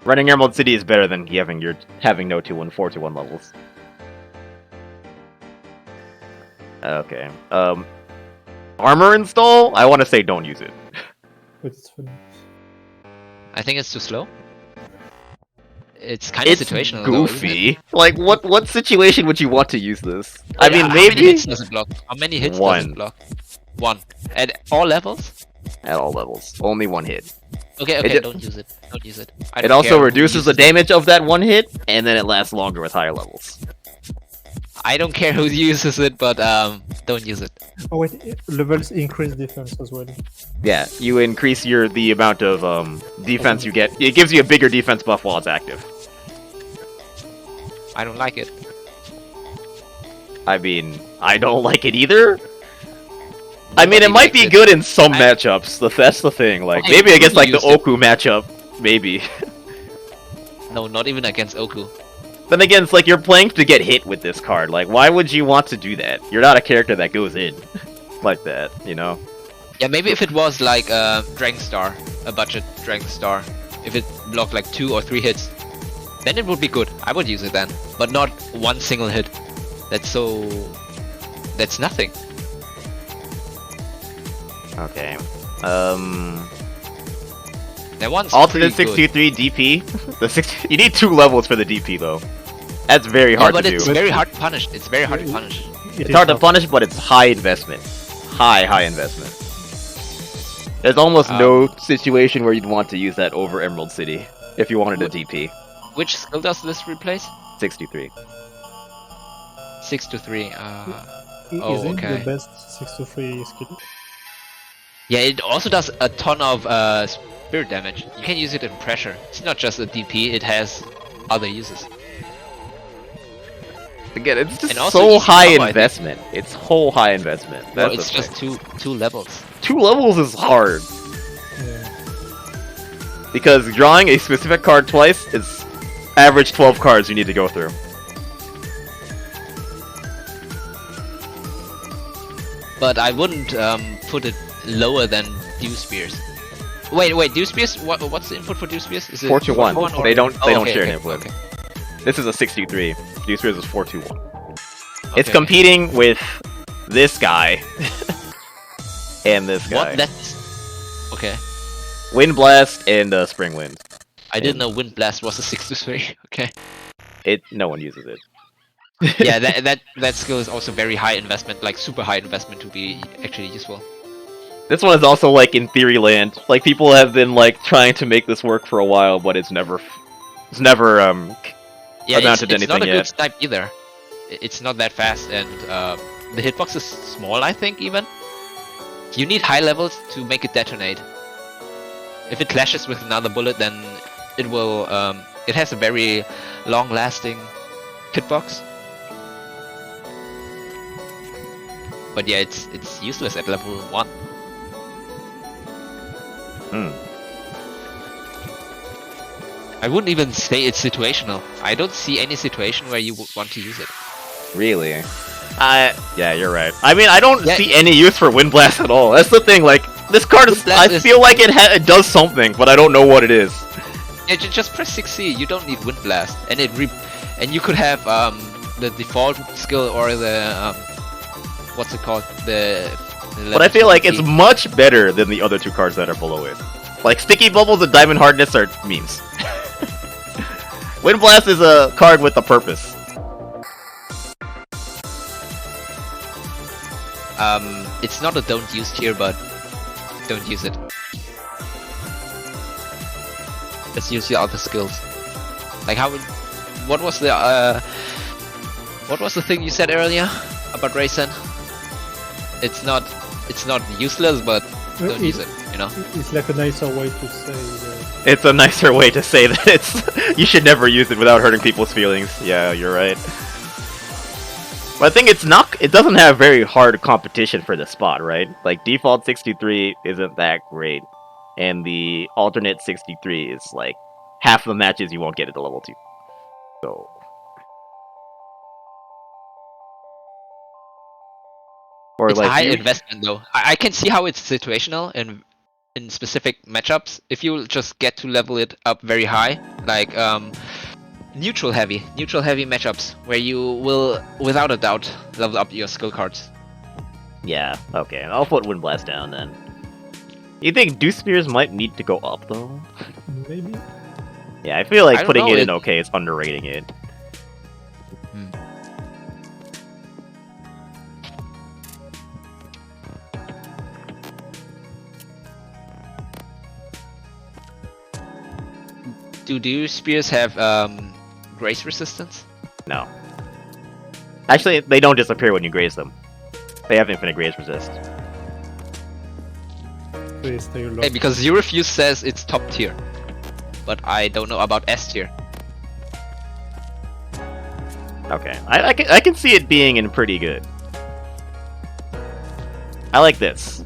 Running Emerald City is better than having no 421 levels. Okay. Armor install? I want to say don't use it. But it's funny. I think it's too slow. It's kind of situational. Goofy. Though, like, what situation would you want to use this? Oh, I mean, how maybe. Many hits does it block? How many hits does it block? 1. At all levels? At all levels. Only 1 hit. Okay, don't use it. Don't use it. It also reduces the damage of that 1 hit, and then it lasts longer with higher levels. I don't care who uses it, but don't use it. Oh wait, levels increase defense as well. Yeah, you increase the amount of defense you get. It gives you a bigger defense buff while it's active. I don't like it. I mean, I don't like it either. I mean, it might be good in some matchups. That's the thing. Like, maybe against like the Oku matchup, maybe. No, not even against Oku. Then again, it's like you're playing to get hit with this card. Like, why would you want to do that? You're not a character that goes in like that, you know? Yeah, maybe if it was like a Dragon Star, a budget Dragon Star, if it blocked like 2 or 3 hits, then it would be good. I would use it then, but not one single hit. That's nothing. Okay. That one's alternate 623 DP. You need 2 levels for the DP though. That's very hard to do. But it's very hard to punish. It's very hard to punish. It's hard to punish, but it's high investment. High investment. There's almost no situation where you'd want to use that over Emerald City if you wanted a DP. Which skill does this replace? 623. 623. Isn't the best 623 skill? Yeah, it also does a ton of spirit damage. You can use it in pressure. It's not just a DP, it has other uses. Again, it's just so high investment. It's whole high investment. Well, it's just two levels. 2 levels is hard. Yeah. Because drawing a specific card twice is average 12 cards you need to go through. But I wouldn't put it lower than Dew Spears. Wait, Dew Spears? What's the input for Dew Spears? Is it 421? They don't share an input. Okay. This is a 623. Dew Spears is 421. Okay. It's competing with this guy and this guy. What? That's okay. Wind Blast and Spring Wind. I didn't know Wind Blast was a 623. Okay. No one uses it. Yeah, that skill is also very high investment, like super high investment to be actually useful. This one is also like in theory land. Like people have been like trying to make this work for a while, but it's never amounted to anything yet. It's not a good snipe either. It's not that fast, and the hitbox is small, I think, even. You need high levels to make it detonate. If it clashes with another bullet, then it will. It has a very long-lasting hitbox. But yeah, it's useless at level 1. I wouldn't even say it's situational. I don't see any situation where you would want to use it. Really? Yeah, you're right. I mean, I don't Yeah. see any use for Wind Blast at all. That's the thing. Like, this card is. Wind Blast I is- feel like it does something, but I don't know what it is. Yeah, just press 6C. You don't need Wind Blast, and and you could have the default skill or the what's it called? The But I feel like it's much better than the other two cards that are below it. Like, Sticky Bubbles and Diamond Hardness are memes. Wind Blast is a card with a purpose. It's not a don't use tier, but don't use it. Just use your other skills. Like what was the thing you said earlier about Reisen? It's not useless, but don't use it. You know. It's like a nicer way to say. It's a nicer way to say that it's you should never use it without hurting people's feelings. Yeah, you're right. But I think it doesn't have very hard competition for the spot, right? Like, default 63 isn't that great, and the alternate 63 is like half the matches you won't get at the level 2. So or It's like a high investment though. I can see how it's situational in specific matchups. If you just get to level it up very high, like neutral heavy matchups where you will without a doubt level up your skill cards. Yeah, okay. I'll put Wind Blast down then. You think Dew Spears might need to go up though? Maybe. Yeah, I feel I like don't putting know, it in it- okay is underrating it. Do your spears have grace resistance? No. Actually, they don't disappear when you graze them. They have infinite graze resist. They stay low. Hey, because Zero Fuse says it's top tier, but I don't know about S tier. Okay, I can see it being in pretty good. I like this.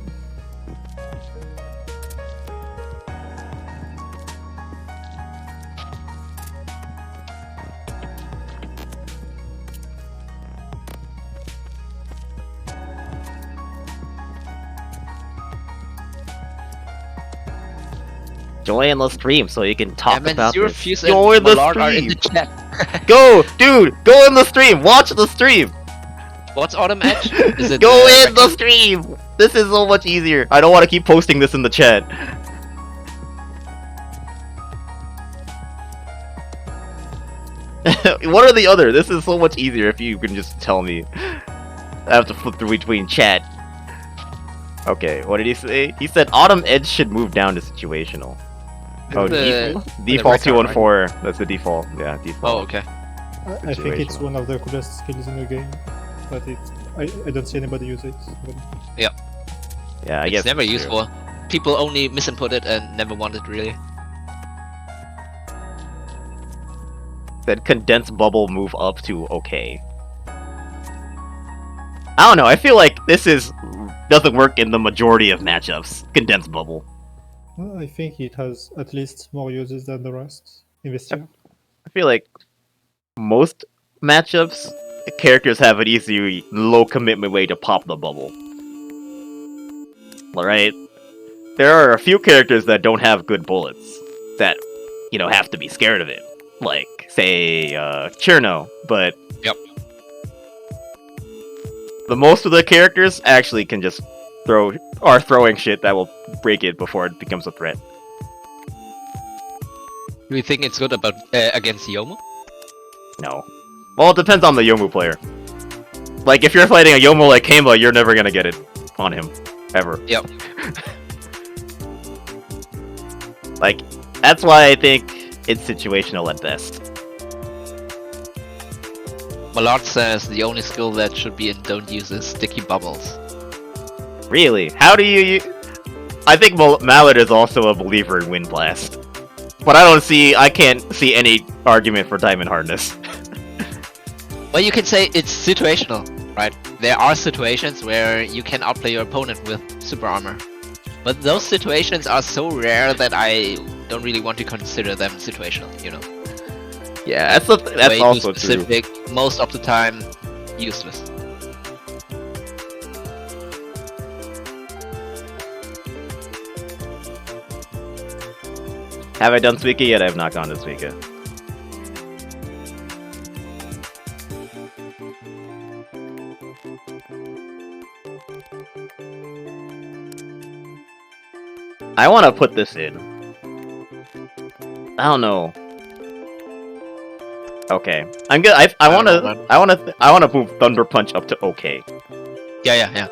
Join the stream so you can talk man, about Zero this. Fuse and Join the Mallard are in stream. the chat. Go, dude, go in the stream. Watch the stream. What's Autumn Edge? Is it Go in the stream. This is so much easier. I don't want to keep posting this in the chat. What are the other? This is so much easier if you can just tell me. I have to flip through between chat. Okay, what did he say? He said Autumn Edge should move down to situational. Oh, the default red card, 2-1-4. That's the default. Yeah, default. Oh, okay. I think it's Situational. one of the coolest skills in the game, but I don't see anybody use it. But Yeah, I It's guess never true. useful. People only misinput it and never want it really. That condensed bubble move up to okay. I don't know. I feel like this doesn't work in the majority of matchups. Condensed bubble. well, I think it has at least more uses than the rest in this tier. I feel like most matchups, characters have an easy, low commitment way to pop the bubble. Alright? There are a few characters that don't have good bullets that, have to be scared of it. Like, say, Cirno, but... Yep. The most of the characters actually can just are throwing shit that will break it before it becomes a threat. Do you think it's good against Youmu? No. Well, it depends on the Youmu player. Like, if you're fighting a Youmu like Kamba, you're never gonna get it on him. Ever. Yep. Like, that's why I think it's situational at best. Mallard says the only skill that should be in don't use is sticky bubbles. Really? How do you... I think Mallard is also a believer in Wind Blast. But I can't see any argument for Diamond Hardness. Well, you can say it's situational, right? There are situations where you can outplay your opponent with super armor. But those situations are so rare that I don't really want to consider them situational, you know. Yeah, that's Way also too true. specific, most of the time useless. Have I done Suika yet? I have not gone to Suika. I want to put this in. I don't know. Okay, I'm good. I want don't know, to. I want to move Thunder Punch up to okay. Yeah.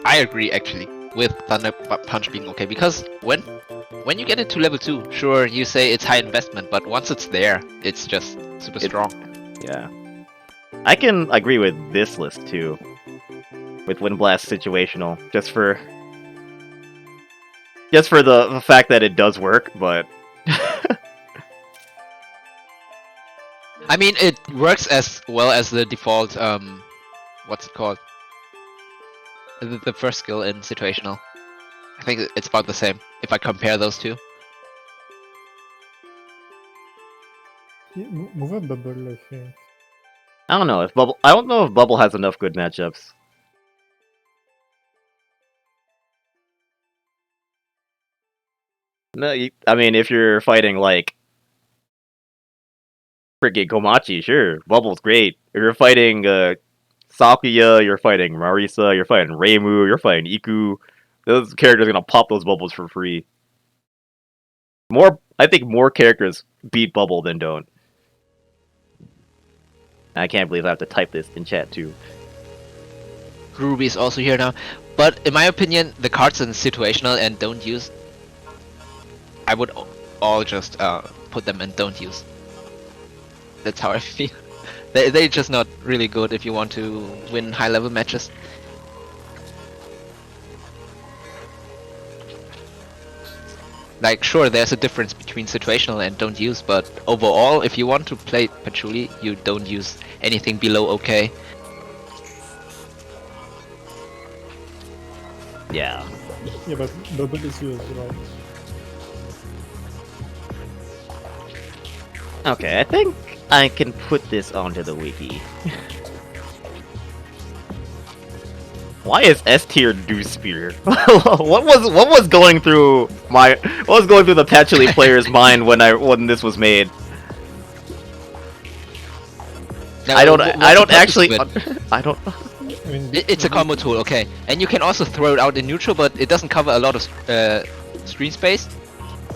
I agree actually with Thunder Punch being okay because when you get it to level 2, sure you say it's high investment, but once it's there, it's just super strong. Yeah, I can agree with this list too. With Wind Blast situational, just for the fact that it does work, but I mean, it works as well as the default, what's it called? The first skill in situational. I think it's about the same if I compare those two. Move up Bubble, I think. I don't know if Bubble. I don't know if Bubble has enough good matchups. No, I mean if you're fighting like freaking Komachi, sure, Bubble's great. If you're fighting Sakuya, you're fighting Marisa, you're fighting Reimu, you're fighting Iku. Those characters are gonna pop those bubbles for free. I think more characters beat Bubble than don't. I can't believe I have to type this in chat too. Ruby is also here now, but in my opinion, the cards in situational and don't use, I would all just put them in don't use. That's how I feel. They're just not really good if you want to win high level matches. Like, sure, there's a difference between situational and don't use, but overall, if you want to play Patchouli, you don't use anything below okay. Yeah. Yeah, but Bubble is used, right? Okay, I think I can put this onto the wiki. Why is S tier do spear? what was going through the Patchouli player's mind when this was made? Now, I don't what's the actually purpose of it? I don't. I mean, It's a combo tool, okay. And you can also throw it out in neutral, but it doesn't cover a lot of screen space.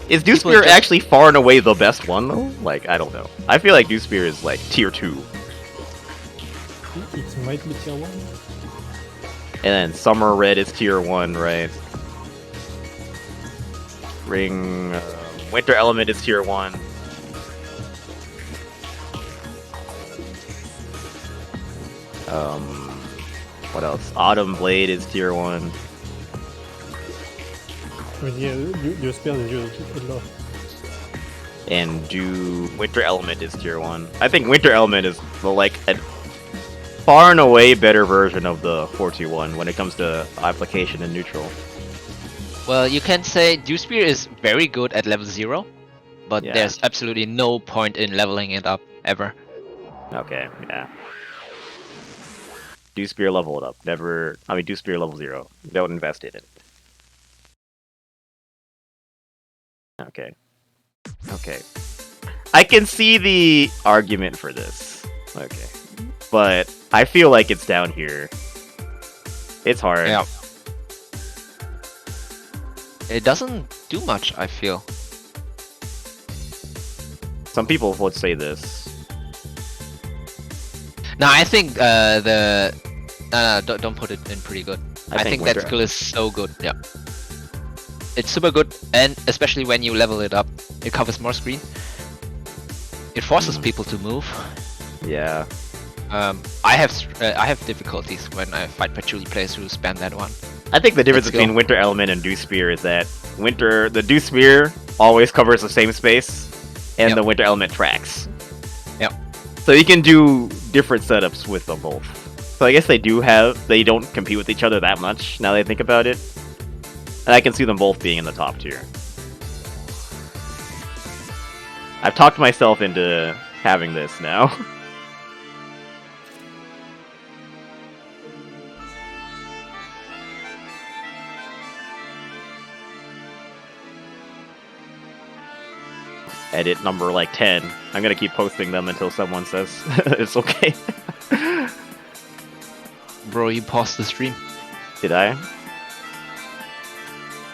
Is do spear actually far and away the best one though? Like I don't know. I feel like do spear is like tier 2. it might be tier 1. And then Summer Red is tier 1, right? Ring Winter Element is tier 1. What else? Autumn Blade is tier 1. I mean, yeah, your spell is used a lot. And Winter Element is tier 1. I think Winter Element is like a far and away better version of the 421 when it comes to application and neutral. Well, you can say Dew Spear is very good at level 0, but Yeah. there's absolutely no point in leveling it up, ever. Okay, yeah. Do Spear level it up. Never. I mean, do Spear level 0. Don't invest in it. Okay. Okay. I can see the argument for this. Okay. But I feel like it's down here. It's hard. Yeah. It doesn't do much, I feel. Some people would say this. No, I think don't put it in pretty good. I think that skill is so good, yeah. It's super good, and especially when you level it up, it covers more screen. It forces people to move. Yeah. I have difficulties when I fight Patchouli players who spam that one. I think the difference between Winter Element and Dew Spear is that the Dew Spear always covers the same space, and the Winter Element tracks. Yep. So you can do different setups with them both. So I guess they don't compete with each other that much, now that I think about it. And I can see them both being in the top tier. I've talked myself into having this now. Edit number like 10. I'm gonna keep posting them until someone says it's okay. Bro, you paused the stream. Did I?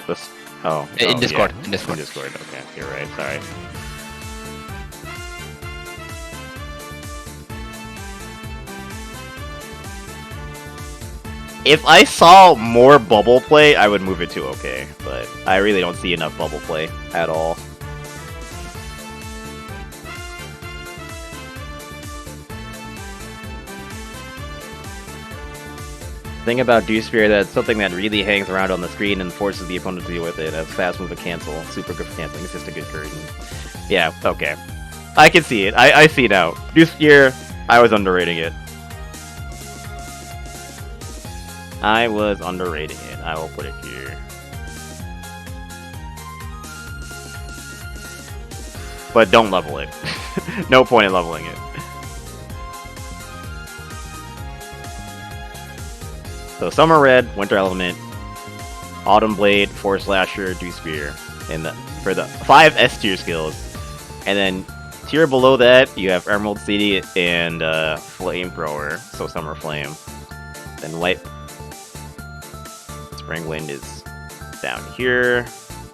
This. Oh. In Discord. Yeah. In Discord. In Discord. Okay, you're right. Sorry. If I saw more bubble play, I would move it to okay, but I really don't see enough bubble play at all. Thing about Dew Spear, that's something that really hangs around on the screen and forces the opponent to deal with it. As fast move and cancel, super good for canceling. It's just a good curtain. Yeah, okay. I can see it. I see now. Dew Spear, I was underrating it. I was underrating it. I will put it here. But don't level it. No point in leveling it. So Summer Red, Winter Element, Autumn Blade, Force Slasher, Dew Spear, for the 5 S tier skills. And then tier below that, you have Emerald City and Flamethrower, so Summer Flame. Then White Spring Wind is down here.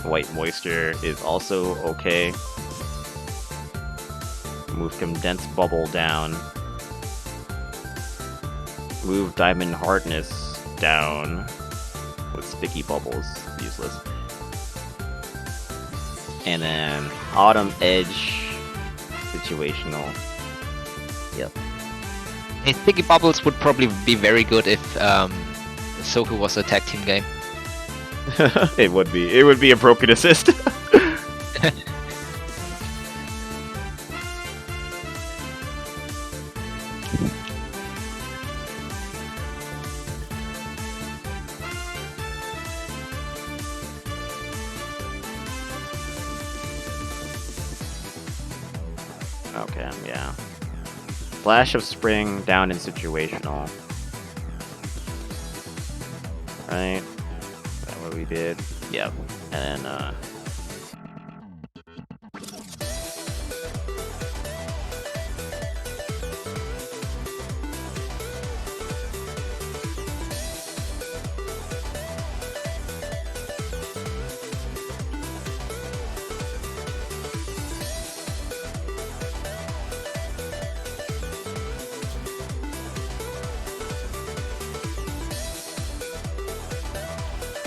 White Moisture is also okay. Move Condense Bubble down. Move Diamond Hardness down with Sticky Bubbles, useless. And then Autumn Edge, situational. Yep. Hey, Sticky Bubbles would probably be very good if Soku was a tag team game. It would be. It would be a broken assist. Okay, yeah. Flash of Spring down in situational. Right? Is that what we did? Yep. And then,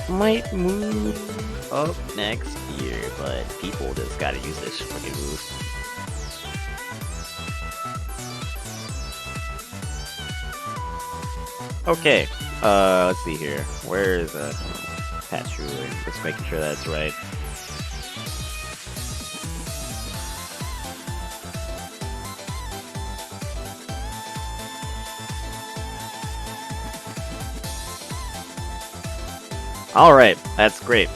might move up next year, but people just gotta use this fucking move. Okay, let's see here. Where is Patchouli? Just making sure that's right. Alright, that's great.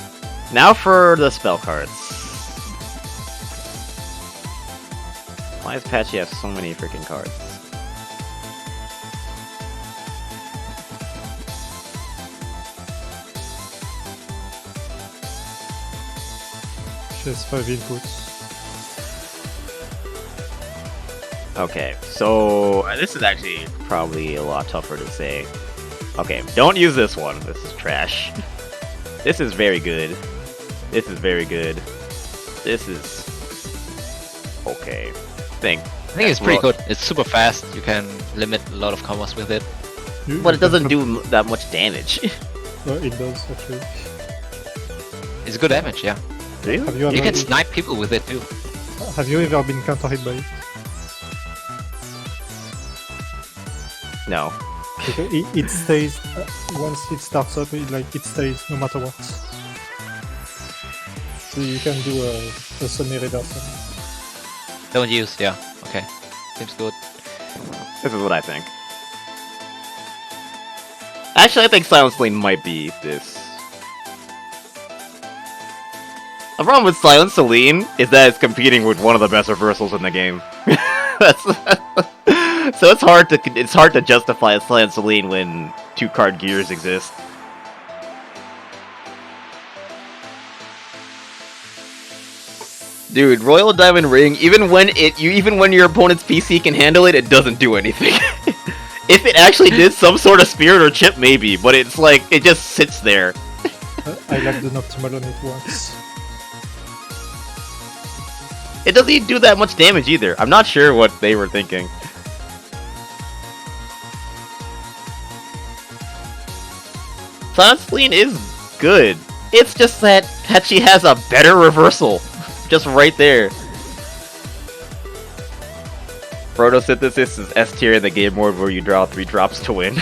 Now for the spell cards. Why does Patchy have so many freaking cards? She has 5 inputs. Okay, so this is actually probably a lot tougher to say. Okay, don't use this one. This is trash. This is very good. This is very good. This is okay. I think it's pretty good. It's super fast. You can limit a lot of combos with it. But it doesn't do that much damage. No, it does actually. It's good damage, yeah. Have You can snipe people with it too. Have you ever been counter hit by it? No. Because it stays once it starts up. It stays no matter what. So you can do a Sunny reversal. Don't use, yeah. Okay. Seems good. This is what I think. Actually, I think Silence Lane might be this. The problem with Silent Celine is that it's competing with one of the best reversals in the game. So it's hard to justify a Silent Celine when 2-card gears exist. Dude, Royal Diamond Ring, even when your opponent's PC can handle it, it doesn't do anything. If it actually did some sort of spirit or chip, maybe, but it's like it just sits there. I like the optimal on it once. It doesn't even do that much damage either. I'm not sure what they were thinking. Sunscreen is good. It's just that Patchy has a better reversal. Just right there. Photosynthesis is S tier in the game mode where you draw 3 drops to win.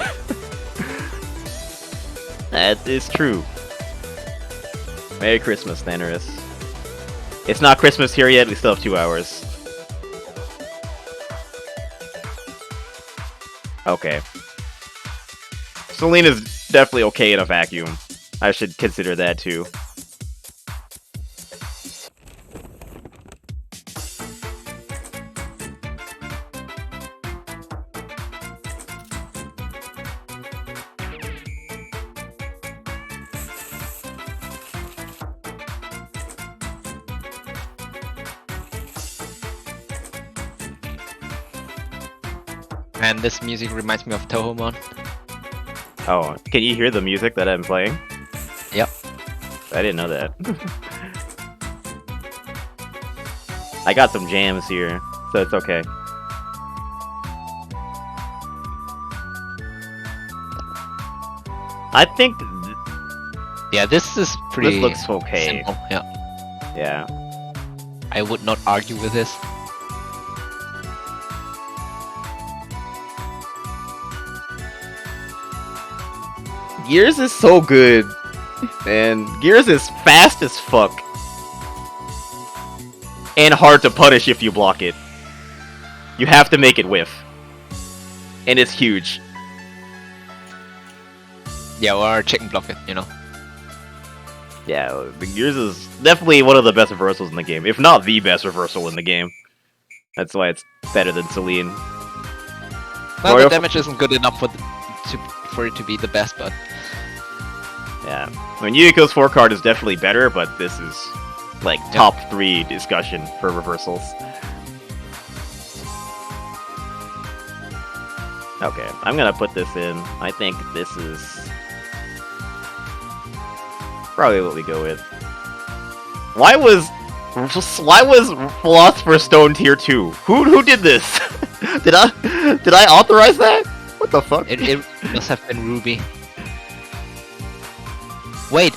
That is true. Merry Christmas, Thanaris. It's not Christmas here yet, we still have 2 hours. Okay. Selena's definitely okay in a vacuum. I should consider that too. And this music reminds me of Touhou. Oh, can you hear the music that I'm playing? Yep. I didn't know that. I got some jams here, so it's okay. I think Yeah, this is pretty. this looks okay. simple. Yeah, Yeah. I would not argue with this. Gears is so good, and Gears is fast as fuck. And hard to punish if you block it. You have to make it whiff. And it's huge. Yeah, or chicken block it, you know. Yeah, the Gears is definitely one of the best reversals in the game, if not the best reversal in the game. That's why it's better than Celine. Well, Royal the damage isn't good enough for it to be the best, but Yeah. I mean, Yuyuko's 4-card is definitely better, but this is like top 3 discussion for reversals. Okay, I'm gonna put this in. I think this is probably what we go with. Why was Philosopher's Stone tier 2? Who did this? did I authorize that? What the fuck? it must have been Ruby. Wait,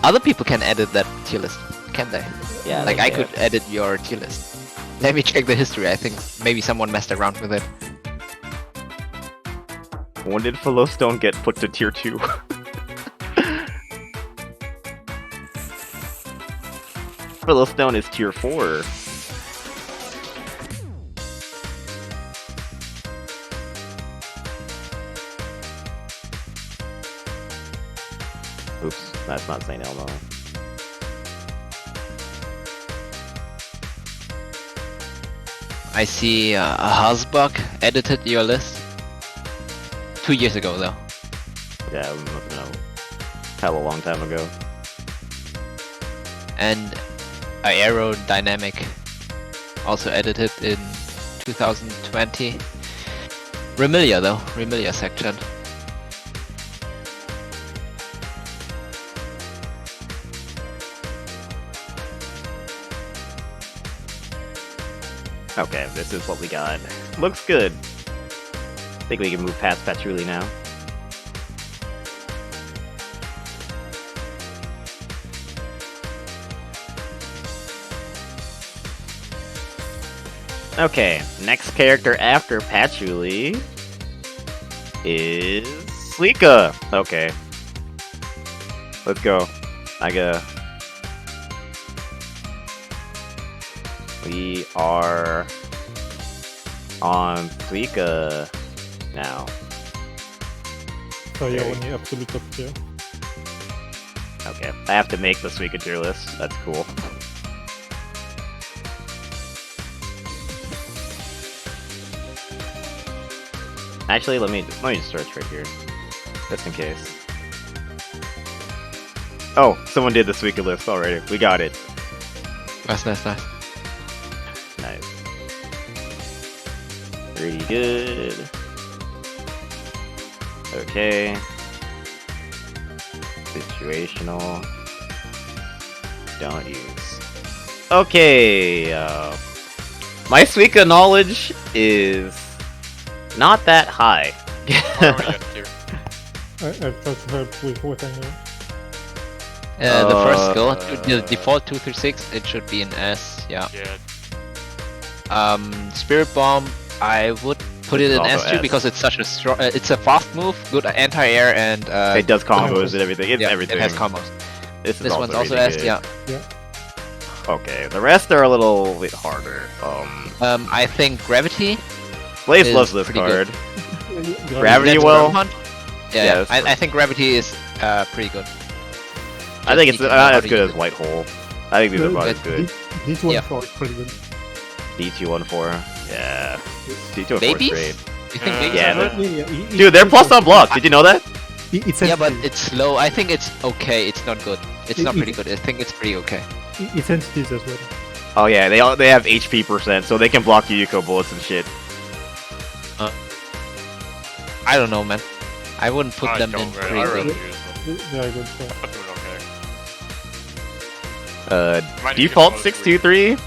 other people can edit that tier list, can't they? Yeah, Like they I can. could edit your tier list. Let me check the history. I think maybe someone messed around with it. When did Philostone get put to tier 2? Philostone is tier 4. Oops, that's not St. Elmo. I see a Hasbuk edited your list 2 years ago though. Yeah, it must have been a hell of a long time ago. And Aerodynamic also edited in 2020. Remilia though, Remilia section. Okay, this is what we got. Looks good. I think we can move past Patchouli now. Okay, next character after Patchouli is Suika. Okay. Let's go. We are on Suika now. So you're Okay. only absolute top tier. Okay, I have to make the Suika tier list. That's cool. Actually, let me just search right here, just in case. Oh, someone did the Suika list already. We got it. Nice. Nice. Pretty good. Okay. Situational. Don't use. Okay. My Suika knowledge is not that high. I've tried to help with what I know. The first skill, the default 2 through 6, it should be an S. Yeah. Spirit Bomb, I would put it in also S2 S. because it's such a strong. It's a fast move, good anti-air, and It does combos and everything. It's yeah, everything. It has combos. This One's also really S. good. Yeah. Okay, the rest are a little bit harder. I think Gravity. Blaze is loves this pretty card. good. Gravity That's well. Punch? Yeah, Yeah, that's I think Gravity is pretty good. I think it's Just need to know not how as to good use as White Hole. I think these are about as good. D214 is pretty good. D214. Yeah. D214 is Babies? great. You think babies Yeah, are but- good? Dude, they're plus on block. Did you know that? It's Yeah, but entities. it's slow. I think it's okay. It's not good. It's not It- pretty good. I think it's pretty okay. It's entities as well. Oh yeah, they have HP %, so they can block Yuyuko bullets and shit. I don't know, man. I wouldn't put them in pretty I good. really use them. Very good. So. I'm doing okay. Might need to Default get 623.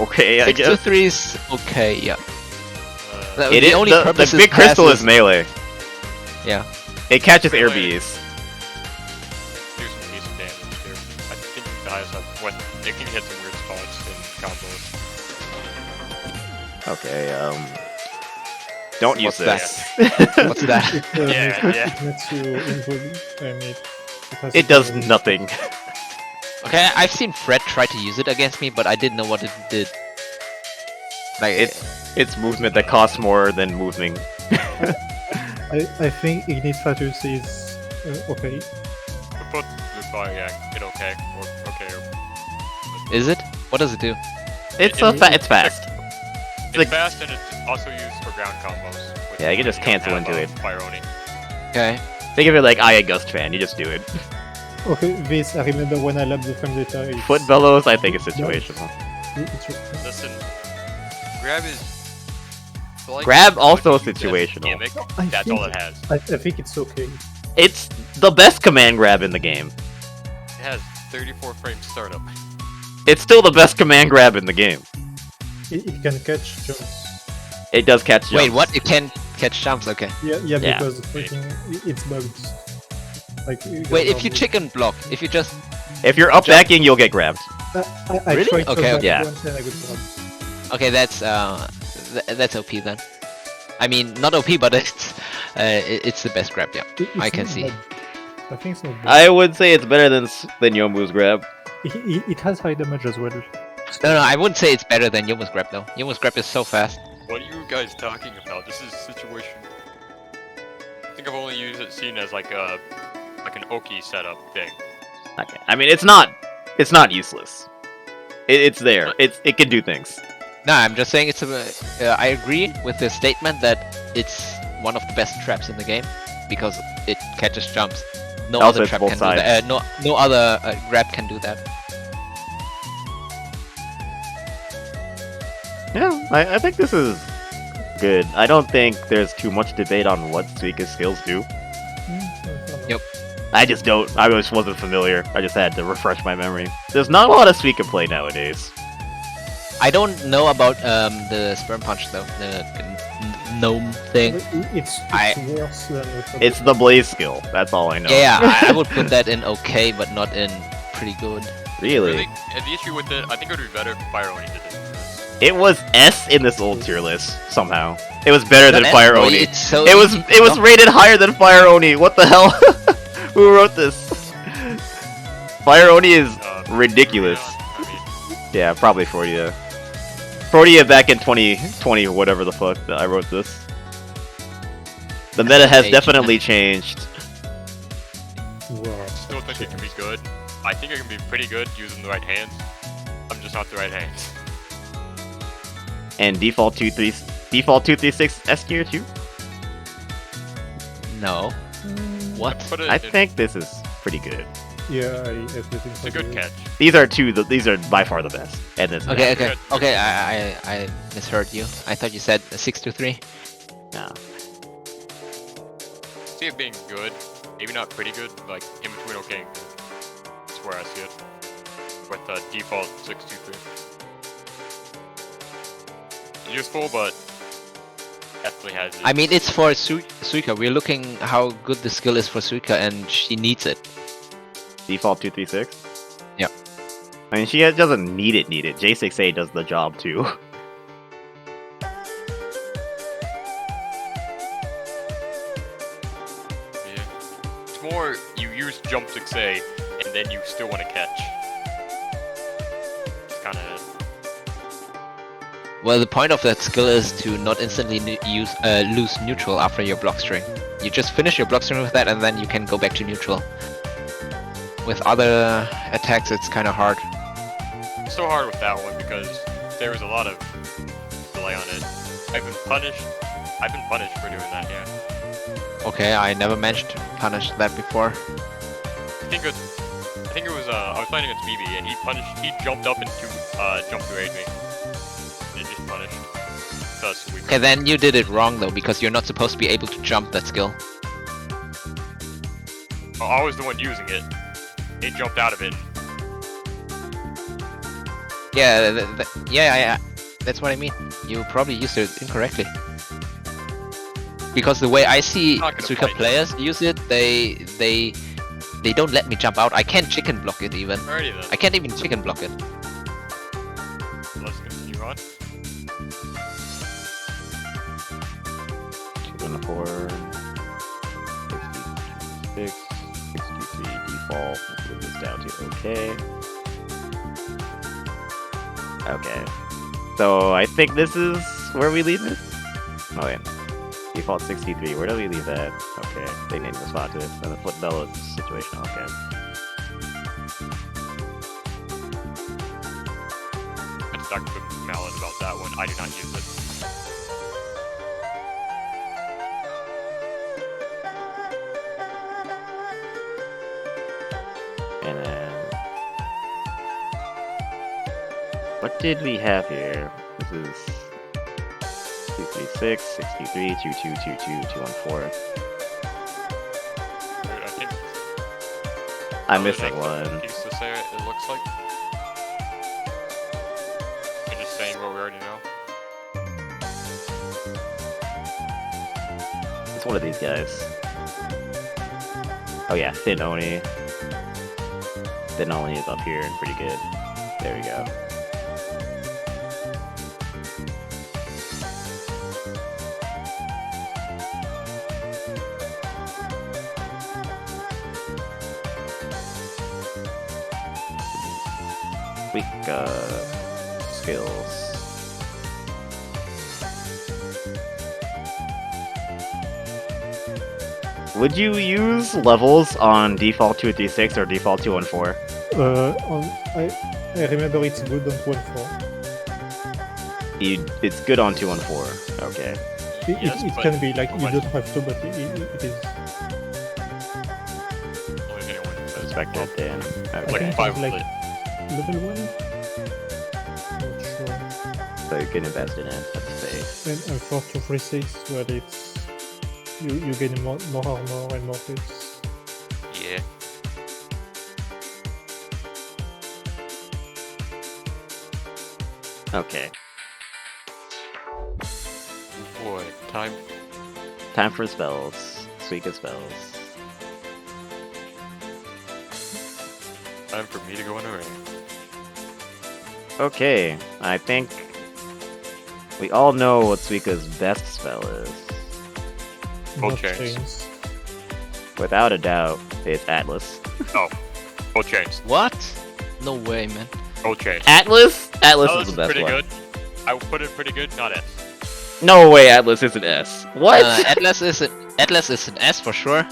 Okay, I 6 to guess. 3 is okay, yeah. It is only the purpose big it has crystal is melee. Yeah. It catches air Melee. bees. Do some decent damage too. I think the highest when it can hit some weird spots in combos. Okay, don't use What's this. What's that? Yeah. It makes you invulnerable. has It does a- nothing. Okay, I've seen Fred try to use it against me, but I didn't know what it did. Like, It's movement that costs more than moving. I think Ignite Flatus is okay. Put Goodbye, yeah, it okay. Or okay. is it? What does it do? It's it's fast. It's like- fast and it's also used for ground combos. which Yeah, you can just don't cancel have, into it. Fire Oni. Okay. Think of it like I Gust fan. You just do it. Okay, this I remember when I lapped the frame data. It's, Foot bellows, I think it's situational. It's, Listen, grab is. Like, Grab also what you use as a situational. gimmick, I That's think- all it has. I think it's okay. It's the best command grab in the game. It has 34 frame startup. It's still the best command grab in the game. It can catch jumps. It does catch jumps. Wait, what? It can catch jumps? Okay. Yeah, Yeah. because it's bugged. Like, Wait, if you chicken block, if you just... If you're up backing, you'll get grabbed. I Really? tried to Okay, back yeah. once and I got grabbed. Okay, that's OP then. I mean, not OP, but it's the best grab, yeah. It's I can not see. bad. I think it's not bad. I would say it's better than Yomu's grab. It has high damage as well. No, I wouldn't say it's better than Yomu's grab though. Yomu's grab is so fast. What are you guys talking about? This is situation. I think I've only seen it as like an Oki setup thing. Okay. I mean, it's not useless. It's there. It can do things. No, I'm just saying I agree with the statement that it's one of the best traps in the game because it catches jumps. No Also, other it's trap both can sides. do that. No other grab can do that. Yeah, I think this is good. I don't think there's too much debate on what Suika's skills do. Yep. I just don't. I just wasn't familiar. I just had to refresh my memory. There's not a lot of Suika play nowadays. I don't know about the sperm punch though, the gnome thing. It's I- worse than with It's the blaze skill. That's all I know. Yeah, I would put that in okay, but not in pretty good. Really? The issue with it, I think it would be better if Fire Oni did it. It was S in this old tier list somehow. It was better than Not Fire Oni, Oni. it's so It was easy. rated higher than Fire Oni. What the hell? Who wrote this? Fire Oni is ridiculous. I mean, Yeah, probably Freudia. Freudia back in 2020 or whatever the fuck that I wrote this. The meta has Age. definitely changed. Wow. Still think it can be good. I think it can be pretty good using the right hands. I'm just not the right hands. And default 236 S gear too. No. What? Put it I in- think this is pretty good. Yeah, I have the it's a good catch. These are by far the best. And this Okay, good. okay. I misheard you. I thought you said 6-3. No. See it being good, maybe not pretty good, like in between okay and good. That's where I see it. With the default 623. Useful, but definitely has its... I mean, it's for Suika. We're looking how good the skill is for Suika, and she needs it. Default 236? Yep. I mean, she doesn't need it. J6A does the job too. Yeah. It's more you use jump 6A and then you still want to catch. It's kind of Well, the point of that skill is to not instantly lose neutral after your block string. You just finish your block string with that, and then you can go back to neutral. With other attacks, it's kind of hard. it's so hard with that one because there was a lot of delay on it. I've been punished for doing that, yeah. Okay, I never managed to punish that before. I think it was I was playing against BB and he jumped up into jump to aid me. And it just punished. Thus we Okay, then you did it wrong though, because you're not supposed to be able to jump that skill. Oh, I was the one using it. It jumped out of it. Yeah, yeah, that's what I mean. You probably used it incorrectly. Because the way I see Not gonna Suika fight. players use it, they don't let me jump out. I can't chicken block it even. Alrighty then. I can't even chicken block it. Let's continue on. 204, 66, 63 default. Move this down to okay. Okay. So I think this is where we leave it. Oh wait. Default 63. Where do we leave that? Okay. They named the spot to it. And the foot bellows situation. Okay. I just talked to Malin about that one. I do not use it. And then what did we have here? This is 236, 63, 2222, 214. Dude, I think I'm missing one. piece to say it looks like. I'm just saying what we already know. It's one of these guys. Oh yeah, Thin Oni. Thin Oni is up here and pretty good. There we go. Quick skills. Would you use levels on default 236 or default 214? I remember it's good on 1.4. It's good on 214. Okay. Yes, It but can be like you when- don't have to, but it is. only if anyone says Respect that then. like Okay. think five it's like- with it. Level 1? Not sure. So you can invest in it. That's safe. And for 236, well, it's. You gain more armor and more hits. Yeah. Okay. Boy, time. Time for spells. Suika spells. Time for me to go in a ring. Okay, I think we all know what Suika's best spell is. Gold Not chains. chains. Without a doubt, it's Atlas. Oh, gold chains. What? No way, man. Gold chains. Atlas? Atlas Oh, is this the is best pretty one. good. I would put it pretty good, not S. No way Atlas is an S. What? Atlas is an S for sure.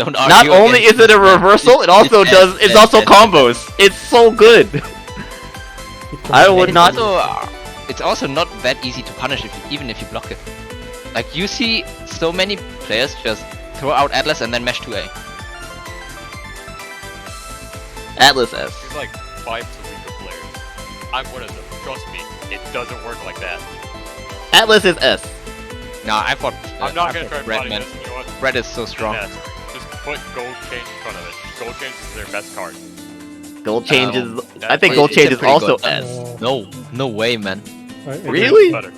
Don't Not argue only against is it a this, man. reversal, it also it's does. S, It's S, also S. combos. It's so good. I It would It's not. also, it's also not that easy to punish even if you block it. Like you see so many players just throw out Atlas and then mesh 2A. Atlas S. There's like 5 Suika players. I'm one of them. Trust me, it doesn't work like that. Atlas is S. Nah, I thought I'm not gonna try Red, fighting man. this. You know what? Red is so strong. Yes. Just put gold change in front of it. Gold change is their best card. Gold change is. I that's think pretty- gold it's change a is pretty also good- S. No way, man. Really? Better.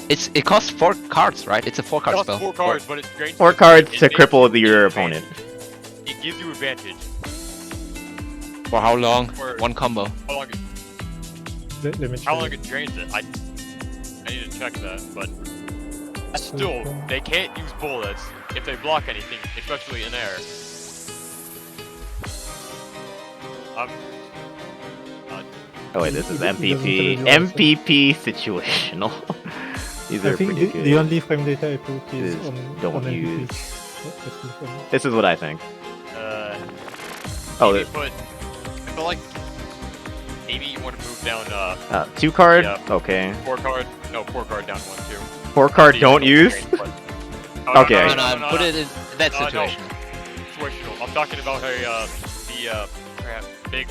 It costs 4 cards, right? It's a 4 It card costs spell. 4 cards, but it drains 4 you- cards it to makes cripple you your advantage. opponent. It gives you advantage. For how long? For- One combo. How long? Let me check. How long it drains it? I need to check that, but still, they can't use bullets if they block anything, especially in air. Oh wait, this is It doesn't MPP. tell you MPP situational. These I are think pretty good. the only frame data I put is Is on don't on MVP. use. That's the frame. This is what I think. Oh, Oh, but I feel like maybe you want to move down 2 card. Yeah. Okay. 4 card. No, 4 card down 1 2. 4 card don't use. Okay. No, put it in that No, no. situation. Situational. I'm talking about crap, big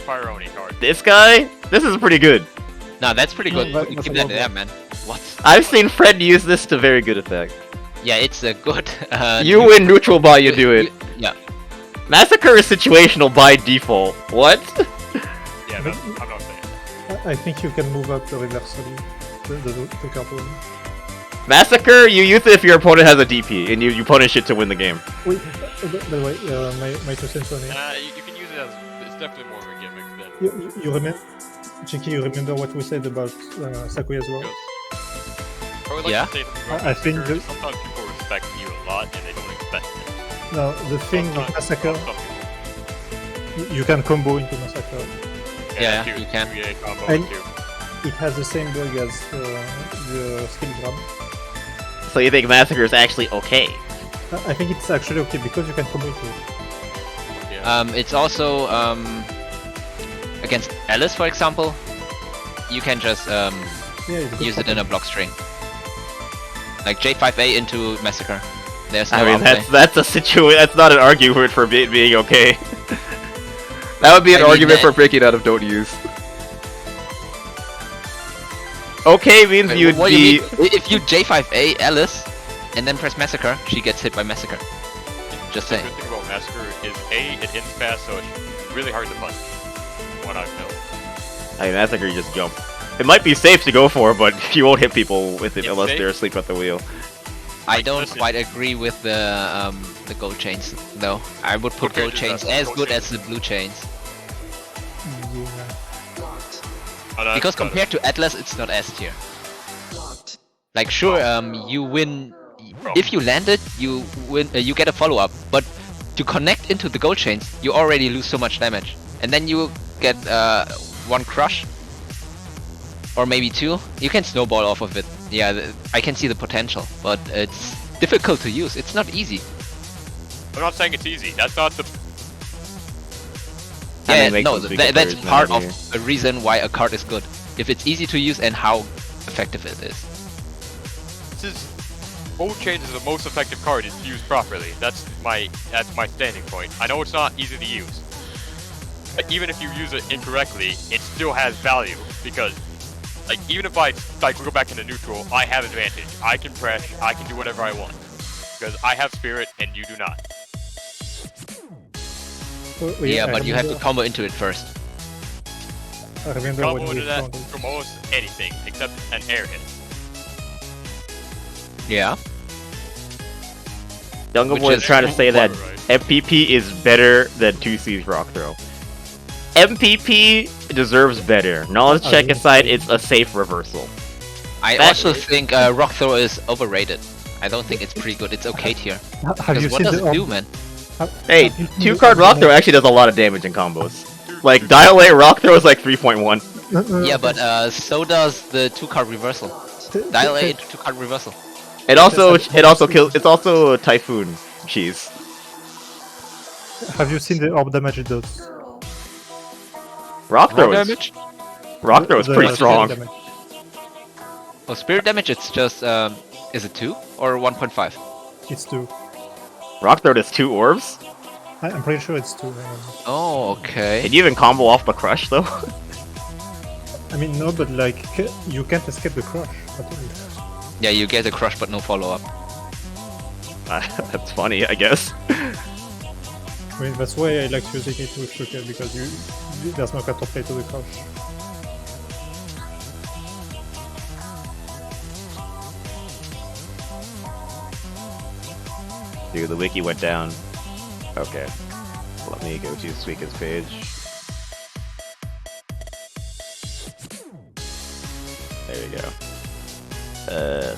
Pyro-Oni card. This guy. This is pretty good. No, that's pretty good. No, You that's keep a that lot there, more. man. What? I've seen Fred use this to very good effect. Yeah, it's a good. You win neutral by you do it. Yeah. Massacre is situational by default. What? Yeah, I'm not saying. I think you can move up the reversal. The card one. Massacre, you use it if your opponent has a DP, and you punish it to win the game. Wait, by the way, my 2 cents on it. You can use it as it's definitely more of a gimmick than You remember, Chicky? You remember what we said about Sakuya as well? goes. I would like Yeah. to say I think Massacre, the- sometimes people respect you a lot and they don't expect it. No, the thing with Massacre, you can combo into Massacre. Yeah, two, you can. 2-8 combo And- too. It has the same bug as the skill grab. So you think Massacre is actually okay? I think it's actually okay because you can combo into it. Yeah. It's also against Alice, for example. You can just Yeah, it's good use for it in a them. block string, like J5A into Massacre. There's no I mean, outplay. that's a situation. That's not an argument for being okay. That would be an I mean, argument that- for breaking out of don't use. Okay means Wait, you'd what be. do you mean? If you J5A Alice and then press Massacre, she gets hit by Massacre. Just The saying. good thing about Massacre is it ends fast, so it's really hard to punch. What I've known. I mean, Massacre, you just jump. It might be safe to go for, but you won't hit people with it It's unless safe. they're asleep at the wheel. I Like, don't listen. quite agree with the gold chains though. I would put Okay, gold just chains that, as gold good chains. as the blue chains. Yeah. Because compared to Atlas, it's not S tier. Like sure, you win if you land it, you win. You get a follow up, but to connect into the gold chains, you already lose so much damage, and then you get 1 crush, or maybe 2. You can snowball off of it. Yeah, I can see the potential, but it's difficult to use. It's not easy. I'm not saying it's easy. That's not the. I mean, Yeah, make no, some Suika that's players part mad of here. the reason why a card is good. If it's easy to use and how effective it is. This is. Gold Change is the most effective card if used properly. That's my standing point. I know it's not easy to use. But even if you use it incorrectly, it still has value because, like, even if I go back into neutral, I have advantage. I can press. I can do whatever I want because I have spirit and you do not. Oh, Yeah, I but you have to remember- combo into it first. I remember Combo when we into that found it. from almost anything except an air hit. Yeah. Dungan Which was is- trying to say that Right. MPP is better than 2C's Rock Throw. MPP deserves better. Knowledge I check didn't aside, say- it's a safe reversal. I That- also think Rock Throw is overrated. I don't think it's pretty good. It's okay tier. Have Because you what seen does the it do, man? Hey, have you seen 2-card the Rock Throw actually does a lot of damage in combos. Like, Dial A Rock Throw is like 3.1. Yeah, but so does the 2-card reversal. Dial A into 2-card reversal. It also kills. It's also a Typhoon. cheese. Have you seen the orb damage it does? Rock throw Raw is damage? rock throw is The pretty spirit strong. damage. Oh, spirit damage, it's just, is it 2 or 1.5? It's 2. Rock throw does 2 orbs. I'm pretty sure it's 2. Hang on. Oh, okay. Can you even combo off the crush though? I mean, no, but like, you can't escape the crush. At all. Yeah, you get a crush but no follow-up. That's funny, I guess. I mean, that's why I like using it with Suika, because there's no counterplay to the crush. Dude, the wiki went down. Okay. Let me go to Suika's page. There you go.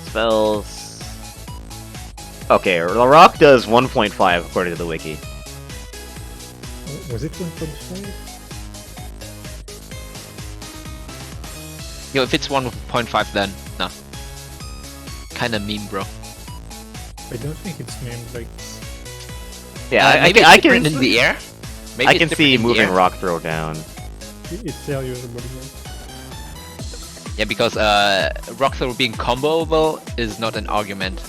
Spells. Okay, the rock does 1.5 according to the wiki. Was it 1.5? Yo, if it's 1.5 then, no. Kinda meme, bro. I don't think it's named like. Yeah, Maybe I it's can different in the air? Maybe I it's can different see in the moving air. rock throw down. It's there usually. Yeah, because rock throw being comboable is not an argument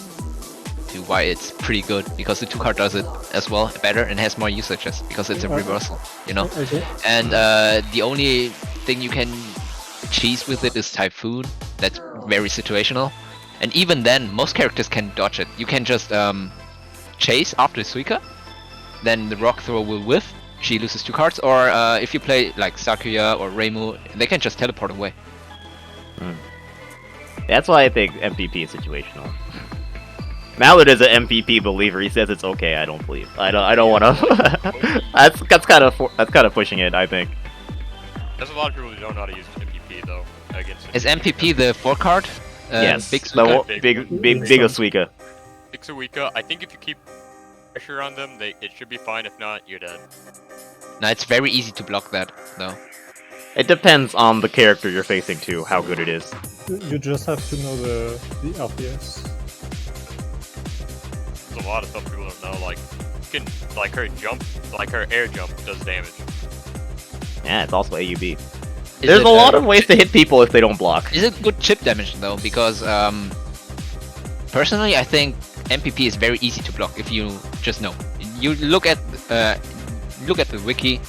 to why it's pretty good, because the 2-card does it as well better and has more usages because it's a reversal, you know. And the only thing you can cheese with it is Typhoon. That's very situational. And even then, most characters can dodge it. You can just chase after Suika, then the rock throw will whiff, she loses 2 cards, or if you play like Sakuya or Reimu, they can just teleport away. That's why I think MPP is situational. Mallard is an MPP believer. He says it's okay. I don't believe. I don't want to. that's kind of pushing it. I think. There's a lot of people who don't know how to use MPP though against. Is MPP the 4-card? Yes. Big the Suika? big Suika. Big Suika, I think if you keep pressure on them, it should be fine. If not, you're dead. No, it's very easy to block that, though. It depends on the character you're facing too, how good it is. You just have to know the RPS. There's a lot of stuff people don't know. Like, you can her air jump does damage. Yeah, it's also AUB. There's a lot of ways to hit people if they don't block. Is it good chip damage though? Because personally, I think MPP is very easy to block if you just know. You look at the wiki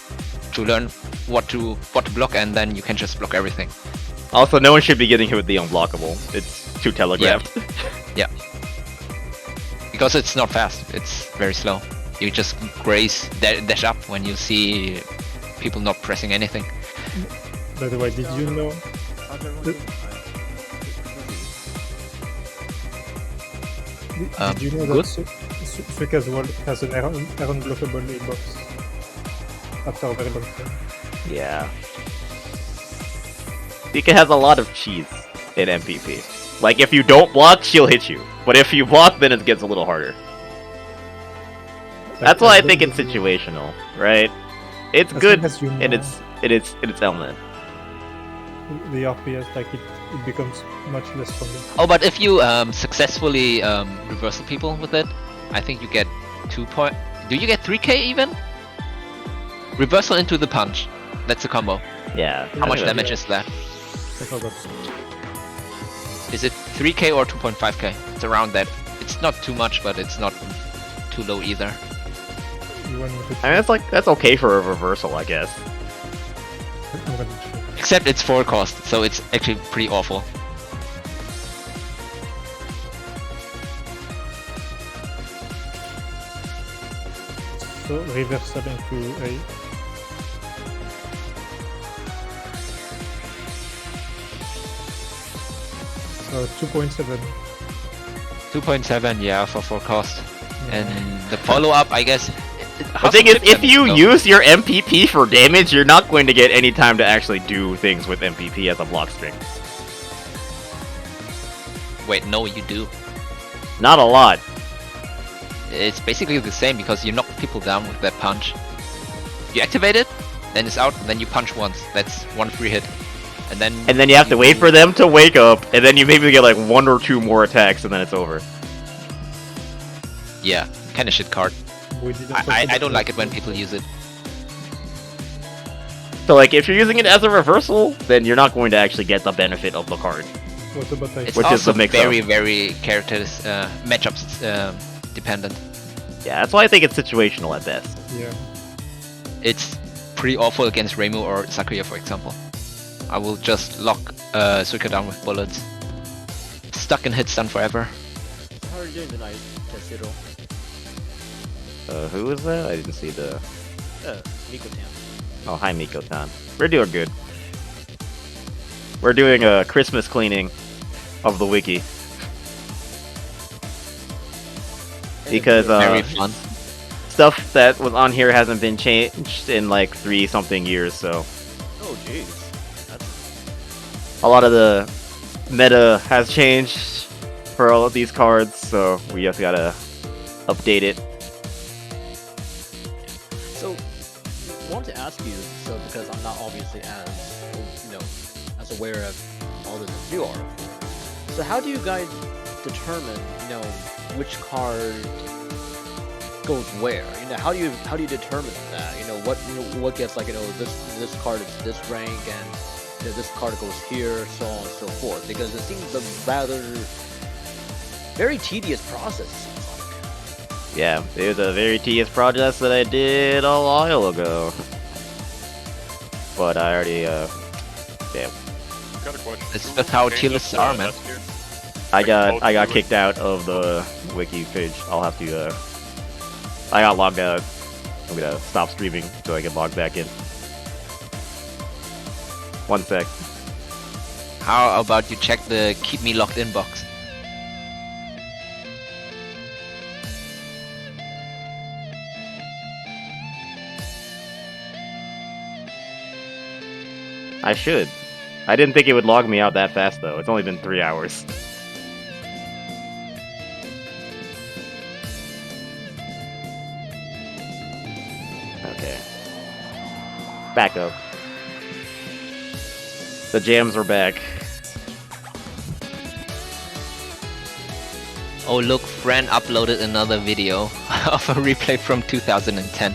to learn what to block, and then you can just block everything. Also, no one should be getting hit with the unblockable. It's too telegraphed. Yeah. Because it's not fast. It's very slow. You just dash up when you see people not pressing anything. By the way, did you know? Did you know that Suika's wall has an unblockable inbox after a very long time? Yeah. Suika has a lot of cheese in MPP. Like, if you don't block, she'll hit you. But if you block, then it gets a little harder. That's why I think it's situational, right? It's good in its element. The RPS, like it becomes much less stronger. Oh, but if you successfully reversal people with it, I think you get 2 point. Do you get 3k even? Reversal into the punch. That's a combo. Yeah. How much damage is that? I forgot. Is it 3k or 2.5k? It's around that. It's not too much, but it's not too low either. You want me to I mean, that's okay for a reversal, I guess. I'm gonna check. Except it's 4 cost, so it's actually pretty awful. So reversal into A. So 2.7. 2.7, yeah, for 4 cost. And the follow-up, I guess... The thing is, if you use your MPP for damage, you're not going to get any time to actually do things with MPP as a block string. Wait, no, you do. Not a lot. It's basically the same, because you knock people down with that punch. You activate it, then it's out, and then you punch once. That's 1 free hit. And then you have to wait for them to wake up, and then you maybe get like 1 or 2 more attacks, and then it's over. Yeah, you kind of shit card. We didn't I don't like it when people use it. So like, if you're using it as a reversal, then you're not going to actually get the benefit of the card. What about It's Which is also the mix-up. very characters matchups dependent. Yeah, that's why I think it's situational at best. Yeah. It's pretty awful against Reimu or Sakuya, for example. I will just lock Suika down with bullets. Stuck in hit stun forever. How are you doing tonight, Tessiro? Who was that? I didn't see the... Miko-tan. Oh, hi Miko-tan. We're doing good. We're doing a Christmas cleaning of the wiki. Because Very fun. stuff that was on here hasn't been changed in like 3-something years, so Oh, jeez. That's a lot of the meta has changed for all of these cards, so we just gotta update it. so. I want to ask you, so because I'm not obviously as as aware of all this as you are. So how do you guys determine, which card goes where? How do you determine that? What gets like this card is this rank and this card goes here, so on and so forth. Because it seems a rather very tedious process. It seems like. Yeah, it was a very tedious process that I did a while ago. But I already, yeah. Got a question. It's just how tier lists are, man. I got kicked out of the wiki page. I'll have to, I got logged out. I'm gonna stop streaming so I can log back in. 1 sec. How about you check the keep me locked in box? I should. I didn't think it would log me out that fast though. It's only been 3 hours. Okay. Back up. The jams are back. Oh look, friend uploaded another video of a replay from 2010.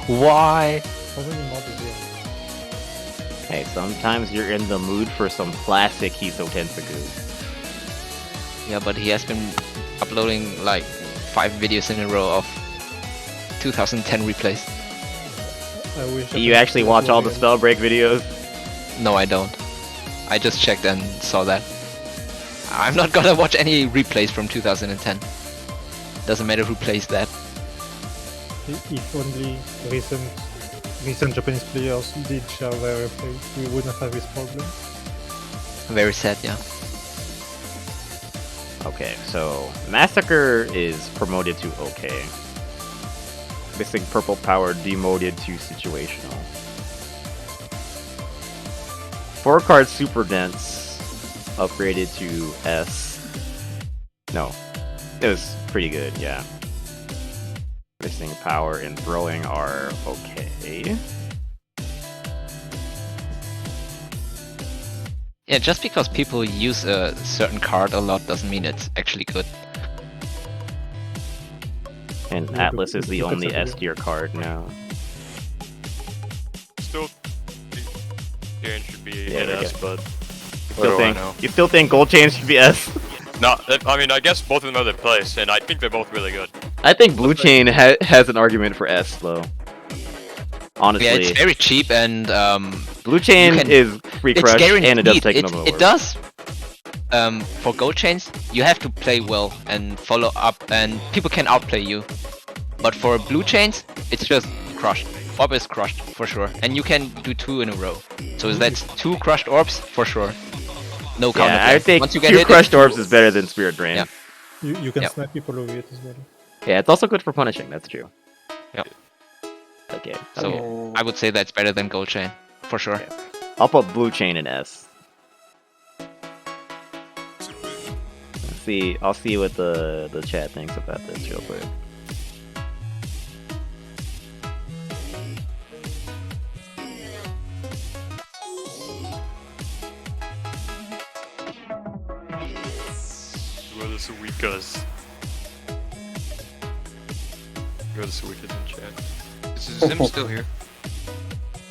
Why? How many mods is there? Hey, sometimes you're in the mood for some classic Hisoutensoku. Yeah, but he has been uploading like 5 videos in a row of 2010 replays. I wish. Do you actually watch all the spell break videos? No, I don't. I just checked and saw that. I'm not gonna watch any replays from 2010. Doesn't matter who plays that. If only recent Japanese players did share their replay, we wouldn't have this problem. Very sad, yeah. Okay, so Massacre is promoted to okay. Missing Purple Power demoted to situational. 4 cards Super Dense upgraded to S. No, it was pretty good, yeah. Missing Power and Throwing are okay. Yeah, just because people use a certain card a lot doesn't mean it's actually good. And Yeah, Atlas is the that's only okay. S tier card now. Still, Garen should be Yeah, in S, okay. but You still think Gold Chain should be S? no. I mean, I guess both of them are their place, and I think they're both really good. I think Blue Chain has an argument for S though. Honestly, Yeah, it's very cheap and Blue Chain you can- is free it's crush guaranteed. and it does take them It does. For gold chains, you have to play well and follow up, and people can outplay you. But for blue chains, it's just crushed. Orb is crushed for sure, and you can do 2 in a row. So that's 2 crushed orbs for sure. No counter. Yeah, I think Once you get 2 hit, crushed it's- orbs is better than Spirit Drain. Yeah. You can Yep. snipe people with it as well. Yeah, it's also good for punishing. That's true. Yep. Okay. So okay. I would say that's better than gold chain for sure. I'll put Blue Chain in S. I'll see what the chat thinks about this real quick. Who are the Suikas? You're the Suika's in chat. Is Zim still here?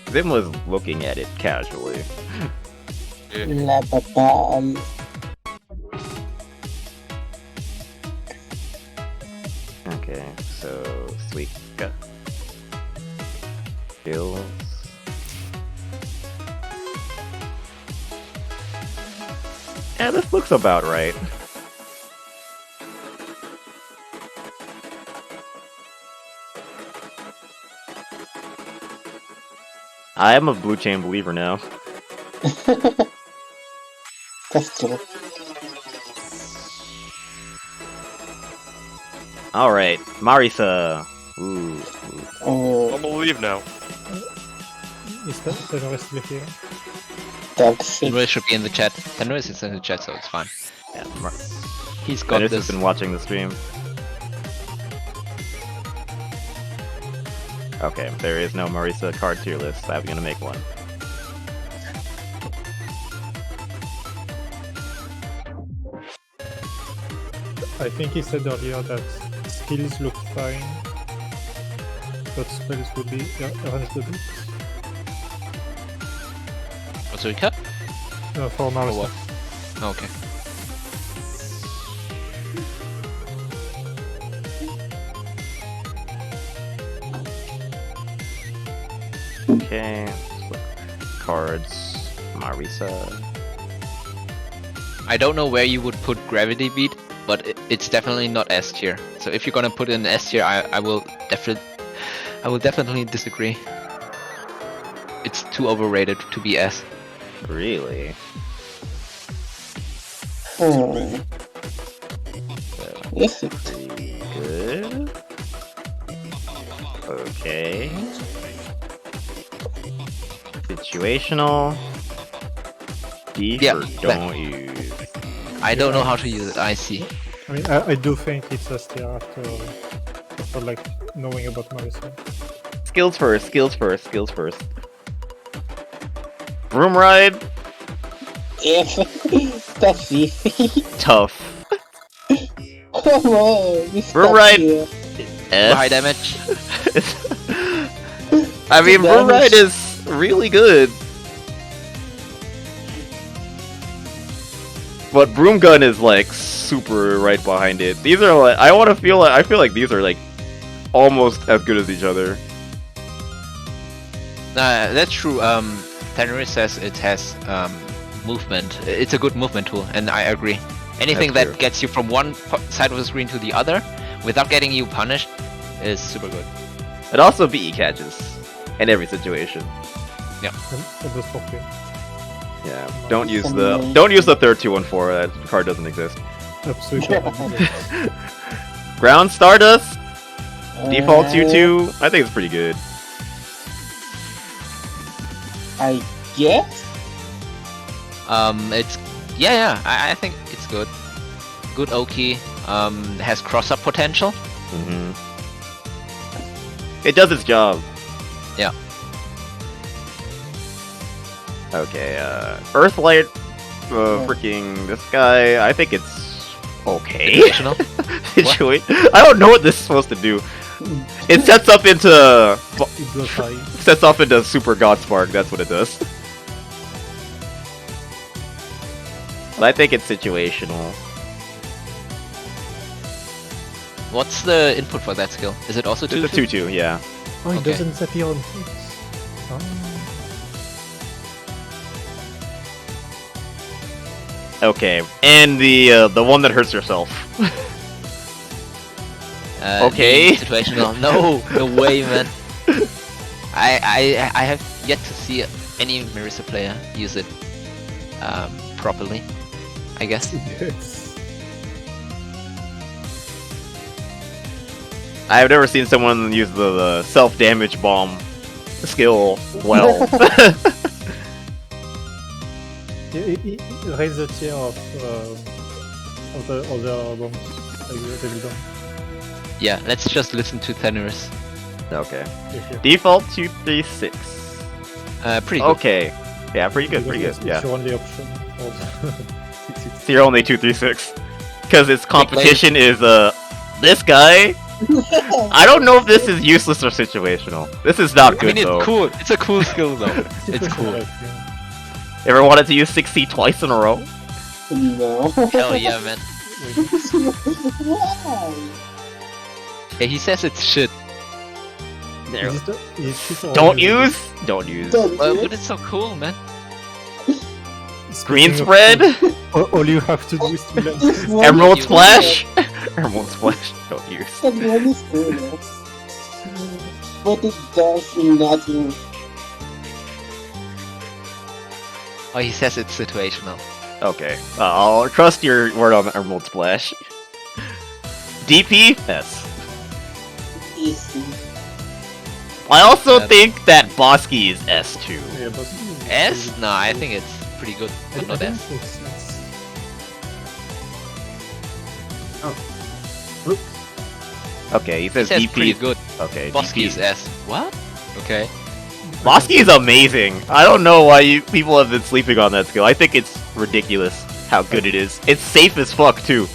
Zim was looking at it casually. Yeah. La papal. Okay, so Suika. Skills. Yeah, this looks about right. I am a blue chain believer now. That's true. Alright, Marisa. Ooh. Oh, I'm gonna leave now. Is that the rest of here? dog shit. Tenris should be in the chat. Tenris is in the chat, so it's fine. Yeah, He's got Dennis this. has been watching the stream. Okay, there is no Marisa card tier list. I'm gonna make one. I think he said earlier that skills look fine, but spells would be arranged a bit. Suika? For Marisa. what? Okay. Okay, let's look. Cards. Marisa. I don't know where you would put Gravity Beat, but it's definitely not S tier. So if you're gonna put in S tier, I will definitely disagree. It's too overrated to be S. Really? Yes, it Pretty good. Okay. Situational. D Yeah, for don't use. I don't know how to use it. I see. I mean, I do think it's a tier after like knowing about Marisa. Skills first, skills first, skills first. Room ride, Yes, that's easy. tough. Come on, this Room stuff ride. here. S. High damage. I mean, Damage. room ride is really good. But broom gun is like super right behind it. These are like I feel like these are like almost as good as each other. That's true. Tenris says it has movement. It's a good movement tool, and I agree. Anything That's that true. gets you from one side of the screen to the other without getting you punished is super good. It also BE catches in every situation. And the Scorpion. Yeah. Don't use the third 214. That card doesn't exist. Absolutely. Ground Stardust. Default 2/2. I think it's pretty good. I guess? It's yeah. I think it's good. Good Oki. Has cross-up potential. Hmm. It does its job. Yeah. Okay, Earthlight, freaking this guy, I think it's okay. Situational. I don't know what this is supposed to do. It sets up into It goes high. Super God Spark, that's what it does. But I think it's situational. What's the input for that skill? Is it also It's 2? a 2/2, yeah. Oh, it Okay. doesn't set your own hits. Oh. Okay, and the one that hurts yourself. Okay. Situational. No way, man. I have yet to see any Marisa player use it properly. I guess. Yes. I've never seen someone use the self-damage bomb skill well. It raise the tier of the other bombs. Like the devil bomb. Yeah, let's just listen to Tenris. Okay. Yeah. Default 236. Pretty good. Okay. Yeah, pretty good, pretty good. It's Yeah. your only option. So you're only 236. Because its competition is this guy I don't know if this is useless or situational. This is not I good mean, it's though. cool. It's a cool skill though. It's cool. Ever wanted to use 6C twice in a row? No. Hell yeah, man. Why? Yeah, he says it's shit. There. Is it or Don't you- use. Don't use. Don't But, do but it. it's so cool, man. Green Speaking of spread. things, all you have to do is to land. This one Emerald is splash. Emerald splash. Don't use. That one is good. But it does nothing. Oh, he says it's situational. Okay. I'll trust your word on Emerald splash. DP. S. Easy. I also Yes. think that Bosky is S too. Yeah, but S? No, I think it's pretty good, I but not think S. it's Okay, he He says says DP. pretty good. Okay, Bosky DP. is S. What? Okay. Bosky is amazing. I don't know why people have been sleeping on that skill. I think it's ridiculous how good it is. It's safe as fuck too.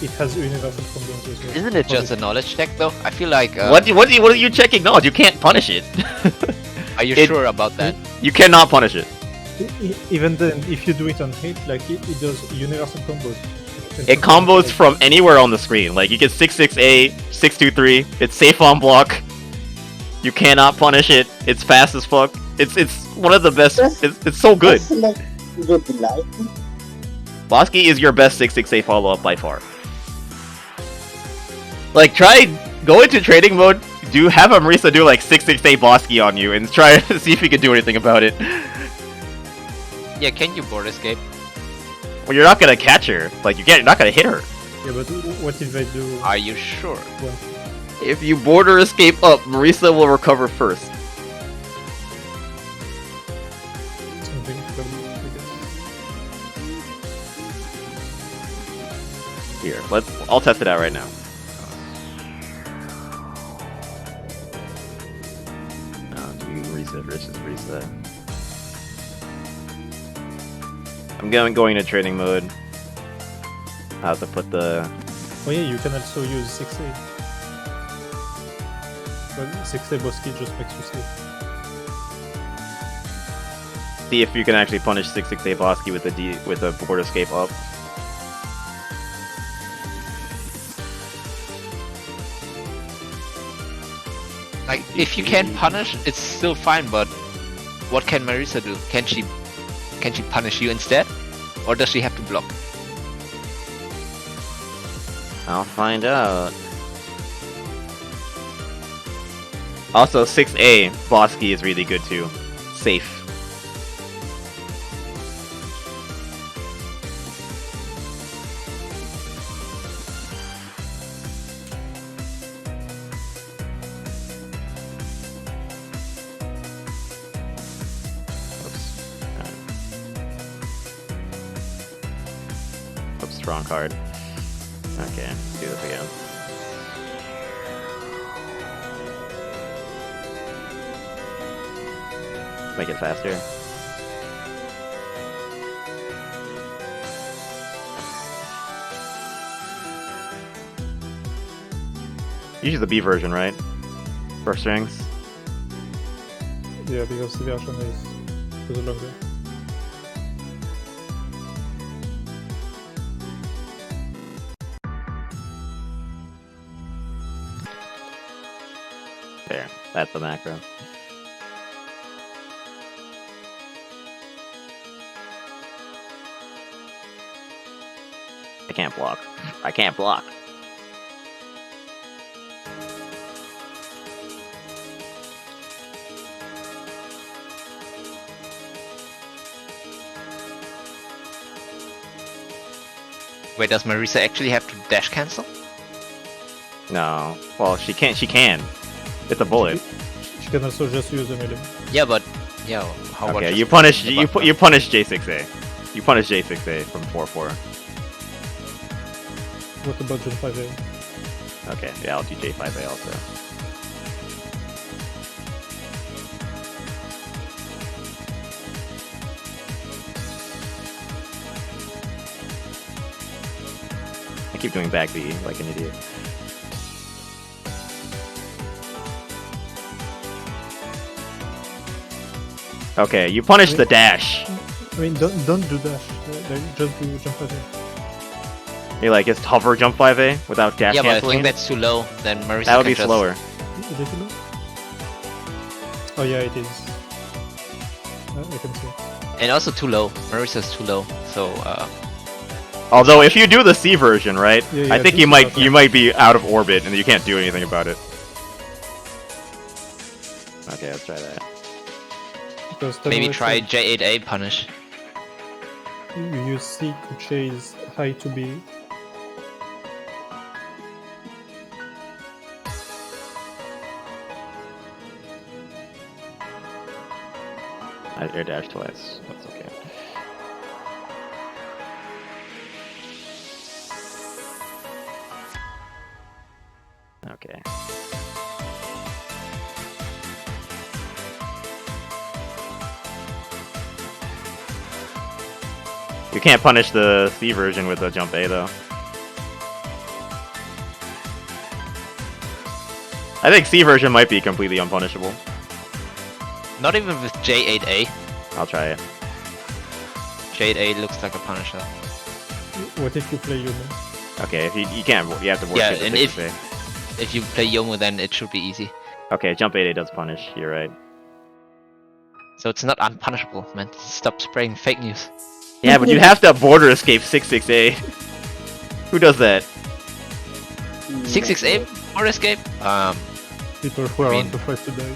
it has universal combos as well. Isn't it just a knowledge check though? I feel like. What are you checking? No, you can't punish it. Are you it- sure about that? You cannot punish it. Even then, if you do it on hit, like it does universal combos. It combos from anywhere on the screen. Like you get 6-6-A, 6-2-3. It's safe on block. You cannot punish it. It's fast as fuck. It's one of the best. It's so good. That's like good life. Bosky is your best 6-6-A follow-up by far. Like go into trading mode. Have a Marisa do like 6-6-A Bosky on you and try to see if you can do anything about it. Yeah, can you board escape? Well, you're not gonna catch her. Like you're not gonna hit her. Yeah, but what if they do? Are you sure? If you border escape up, Marisa will recover first. Something Here, I'll test it out right now. Marisa versus Marisa. I'm going to trading mode. I have to put the. Oh yeah, you can also use 6A. But 6A Bosky just makes you safe. See if you can actually punish 6-6-A Bosky with a board escape up. Like, if you can punish, it's still fine. But what can Marisa do? Can she punish you instead, or does she have to block? I'll find out. Also, 6A Bosky is really good too. Safe. Oops, strong card. Okay, let's do this again. Make it faster. Usually the B version, right? For strings. Yeah, because the version is longer. There, that's the macro. I can't block. I can't block. Wait, does Marisa actually have to dash cancel? No. Well, she can't. She can. It's a bullet. She can also just use a melee. Yeah, but yeah, how about Okay, just you punish. the You button? punish J6A. You punish J6A from 4-4. What about Gen 5A? Okay, yeah, I'll do J5A also. I keep doing back B like an idiot. Okay, you punish Wait. the dash. I mean, don't do dash. Just do jump 5A. You like just hover jump 5A without dash Yeah, but I canceling? think that's too low. Then Marisa That would can be just... slower. Is it low? Oh yeah, it is. I can see. And also too low. Marisa's too low. So, Although if you do the C version, right? Yeah, I think this you is might okay. you might be out of orbit and you can't do anything about it. Okay, let's try that. Because maybe Touhou try said J8A punish. You use C to chase high to B. I air dash twice. That's okay. Okay. You can't punish the C version with a jump A though. I think C version might be completely unpunishable. Not even with J8A. I'll try it. J8A looks like a punisher. What if you play Youmu? Okay, if you can't, you have to work Yeah, it to and 6A. If you play Youmu, then it should be easy. Okay, jump 8A does punish, you're right. So it's not unpunishable, man. Stop spraying fake news. Yeah, but you have to border escape 6A. Who does that? 668 or escape? People who are I mean- on the first to die.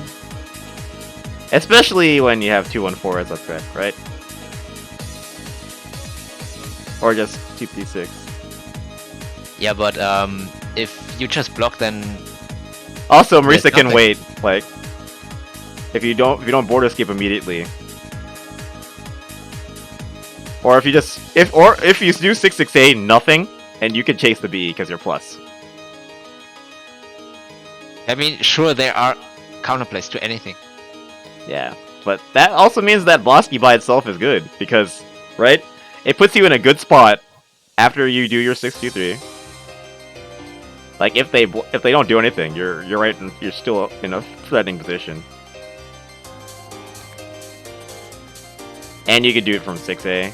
Especially when you have 214 as a threat, right? Or just 2P6. Yeah, but if you just block, then Also, Marisa There's can nothing. wait, like if you don't border escape immediately. Or if you just if you do 668 nothing and you can chase the B because you're plus. I mean, sure there are counterplays to anything. Yeah. But that also means that Blosky by itself is good because, right? It puts you in a good spot after you do your 623. Like if they don't do anything, you're right. You're still in a threatening position, and you could do it from 6A.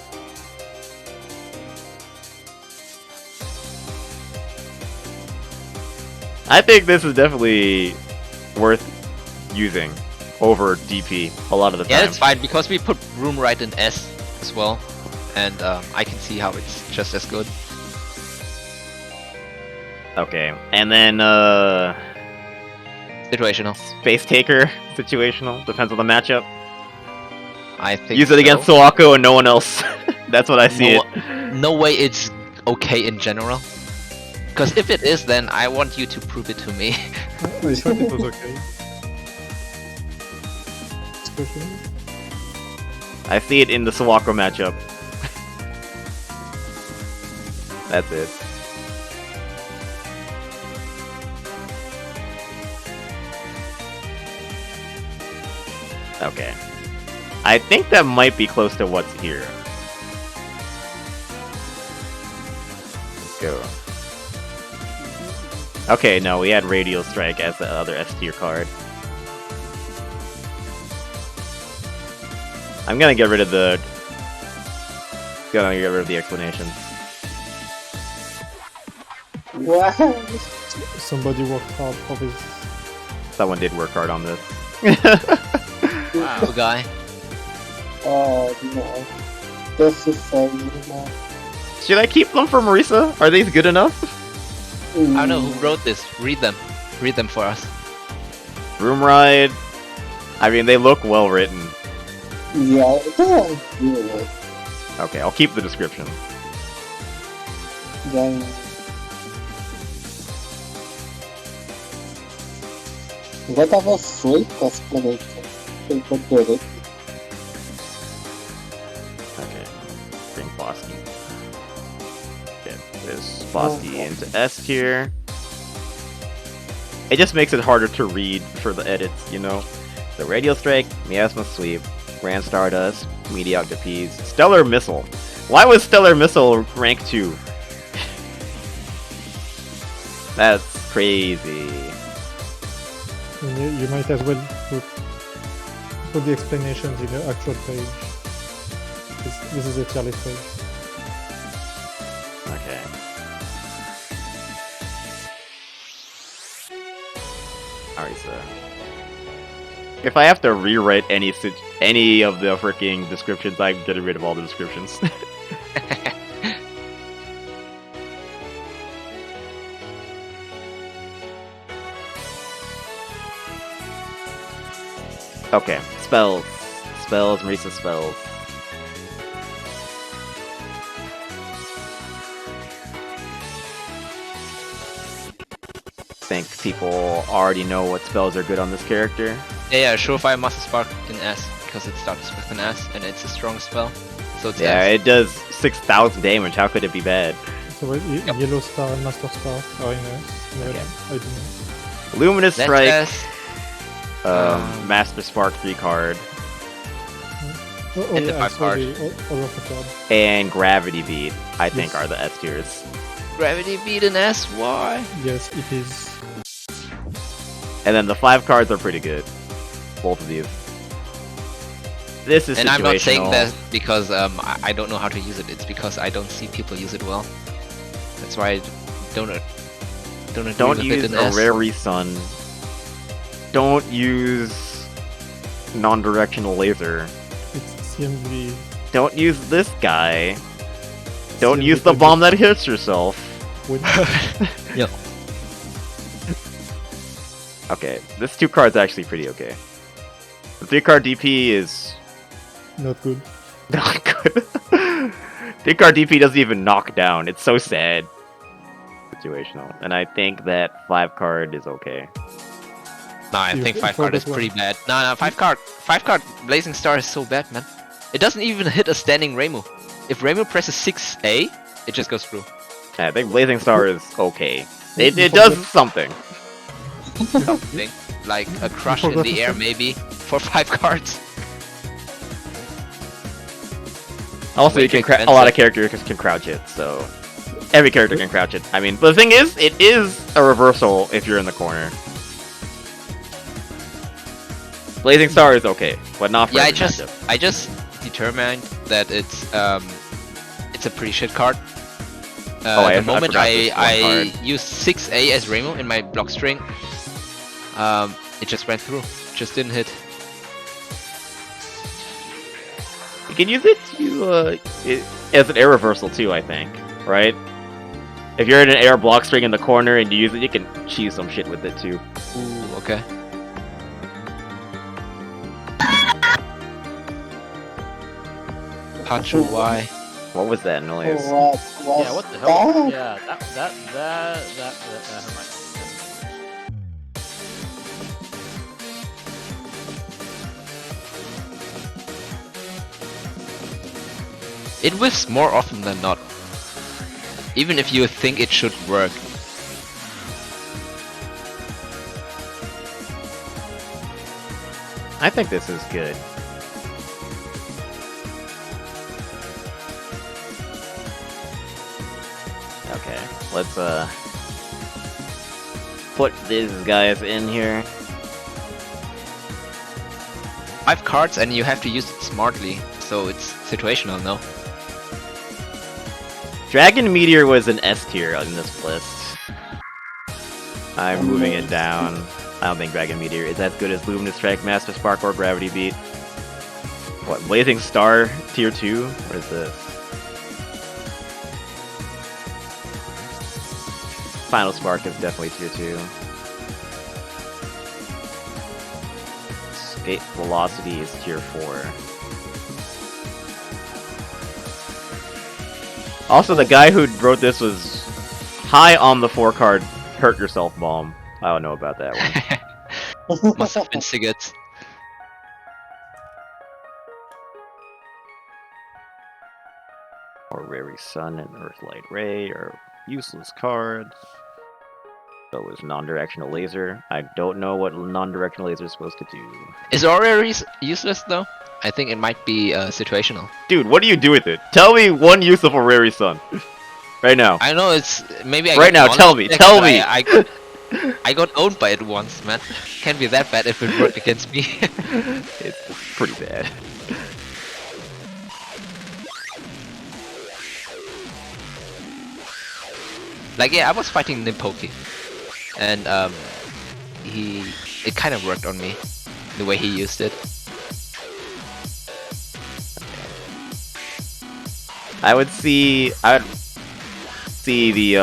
I think this is definitely worth using over DP a lot of the time. Yeah, that's fine because we put room right in S as well, and I can see how it's just as good. Okay, and then Situational. Space Taker situational depends on the matchup. I think. Use it against Suwako and no one else. That's what I see no, it. no way it's okay in general. Because if it is, then I want you to prove it to me. I thought it was okay. Especially. I see it in the Suwako matchup. That's it. Okay. I think that might be close to what's here. Let's go. Okay, no, we had Radial Strike as the other S tier card. I'm gonna get rid of the... explanations. What? Somebody worked hard for this. Someone did work hard on this. Wow, guy. Oh no. This is so evil. Should I keep them for Marisa? Are these good enough? I don't know who wrote this. Read them. Read them for us. Room Ride. I mean, they look well written. Yeah, they are good. Okay, I'll keep the description. Then what about Suika's explanation? People did it. Okay. Bring Bosky. Get this Bosky into S tier. It just makes it harder to read for the edits, you know? So Radial Strike, Miasma Sweep, Grand Stardust, Meteor Octopies, Stellar Missile. Why was Stellar Missile rank 2? That's crazy. And you might as well put put the explanations in the actual page. This is a tier list page. Okay. Marisa. If I have to rewrite any of the freaking descriptions, I'm getting rid of all the descriptions. Okay, spells. Spells, Marisa spells. I think people already know what spells are good on this character. Yeah, Surefire Master Spark in S, because it starts with an S, and it's a strong spell. So it's Yeah, S. it does 6,000 damage, how could it be bad? So Yellow Star and Master Star are in S. No, Okay. I don't know. Luminous That's Strike, S. Master Spark 3 card, And the I 5 saw card. the other card. and Gravity Beat, I think Yes. are the S tiers. Gravity Beat in S, why? Yes, it is. And then the 5 cards are pretty good. Both of these. This is And I'm not saying situational. that because I don't know how to use it. It's because I don't see people use it well. That's why I don't agree Don't with use it in a S. Rare Sun. Don't use non-directional laser. It's CMV. Don't use this guy. Don't CMV use the budget. bomb that hits yourself. When- Yep. Okay, this 2 card's actually pretty okay. The 3 card DP is Not good. not good. 3 card DP doesn't even knock down. It's so sad. Situational. And I think that 5 card is okay. No, I You think 5 card is forgot pretty bad. No, 5 card Blazing Star is so bad, man. It doesn't even hit a standing Reimu. If Reimu presses 6A, it just goes through. I think Blazing Star is okay. It does something. Something like a crush in the air, maybe for 5 cards. Also, Way you can too a lot of characters can crouch it, so every character can crouch it. I mean, but the thing is, it is a reversal if you're in the corner. Blazing Star is okay, but not for Yeah, every matchup. I just determined that it's a pretty shit card. I The moment forgot this one I card. used 6A as Reimu in my block string, it just went through. Just didn't hit. You can use it to as an air reversal too, I think, right? If you're in an air block string in the corner and you use it, you can cheese some shit with it too. Ooh, okay. Patchouli. What was that noise? What was Yeah, what the hell? that? Yeah, that hurt my. It whiffs more often than not. Even if you think it should work. I think this is good. Okay, let's put these guys in here. 5 cards and you have to use it smartly, so it's situational, no? Dragon Meteor was an S tier in this list. I'm moving it down. I don't think Dragon Meteor is as good as Luminous Strike, Master Spark, or Gravity Beat. What, Blazing Star tier 2? What is this? Final Spark is definitely tier 2. Escape Velocity is tier 4. Also, the guy who wrote this was high on the 4 card Hurt Yourself bomb. I don't know about that one. Must have been Siget. Or Rary Sun and Earthlight Ray are useless cards. So is non-directional laser. I don't know what non-directional laser is supposed to do. Is Aurora useless though? I think it might be situational. Dude, what do you do with it? Tell me one use of a Rary Sun. Right now. I know it's maybe I Right get now, tell knowledge me, check, tell but me. I got owned by it once, man. Can't be that bad if it worked against me. It's pretty bad. Like, yeah, I was fighting Nimpoki, and it kind of worked on me, the way he used it. I would see the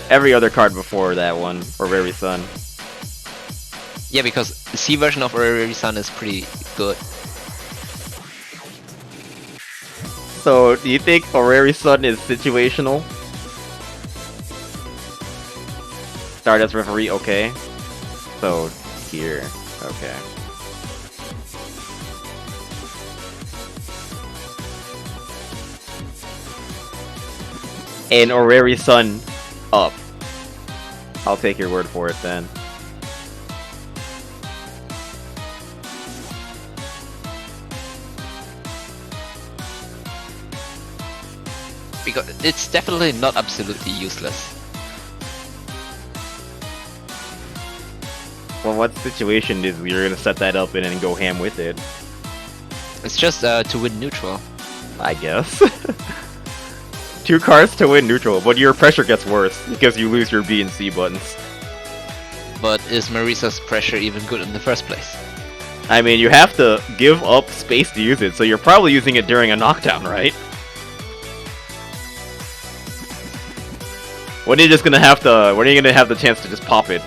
every other card before that one, or Rary Sun. Yeah, because the C version of Remilia Sun is pretty good. So, do you think Orary Sun is situational? Stardust Referee, okay. So, here, okay. And Orary Sun up. I'll take your word for it then. Because it's definitely not absolutely useless. Well, what situation is you're gonna set that up in and go ham with it? It's just to win neutral. I guess. 2 cards to win neutral, but your pressure gets worse because you lose your B and C buttons. But is Marisa's pressure even good in the first place? I mean, you have to give up space to use it, so you're probably using it during a knockdown, right? When are you just gonna have to? When are you gonna have the chance to just pop it?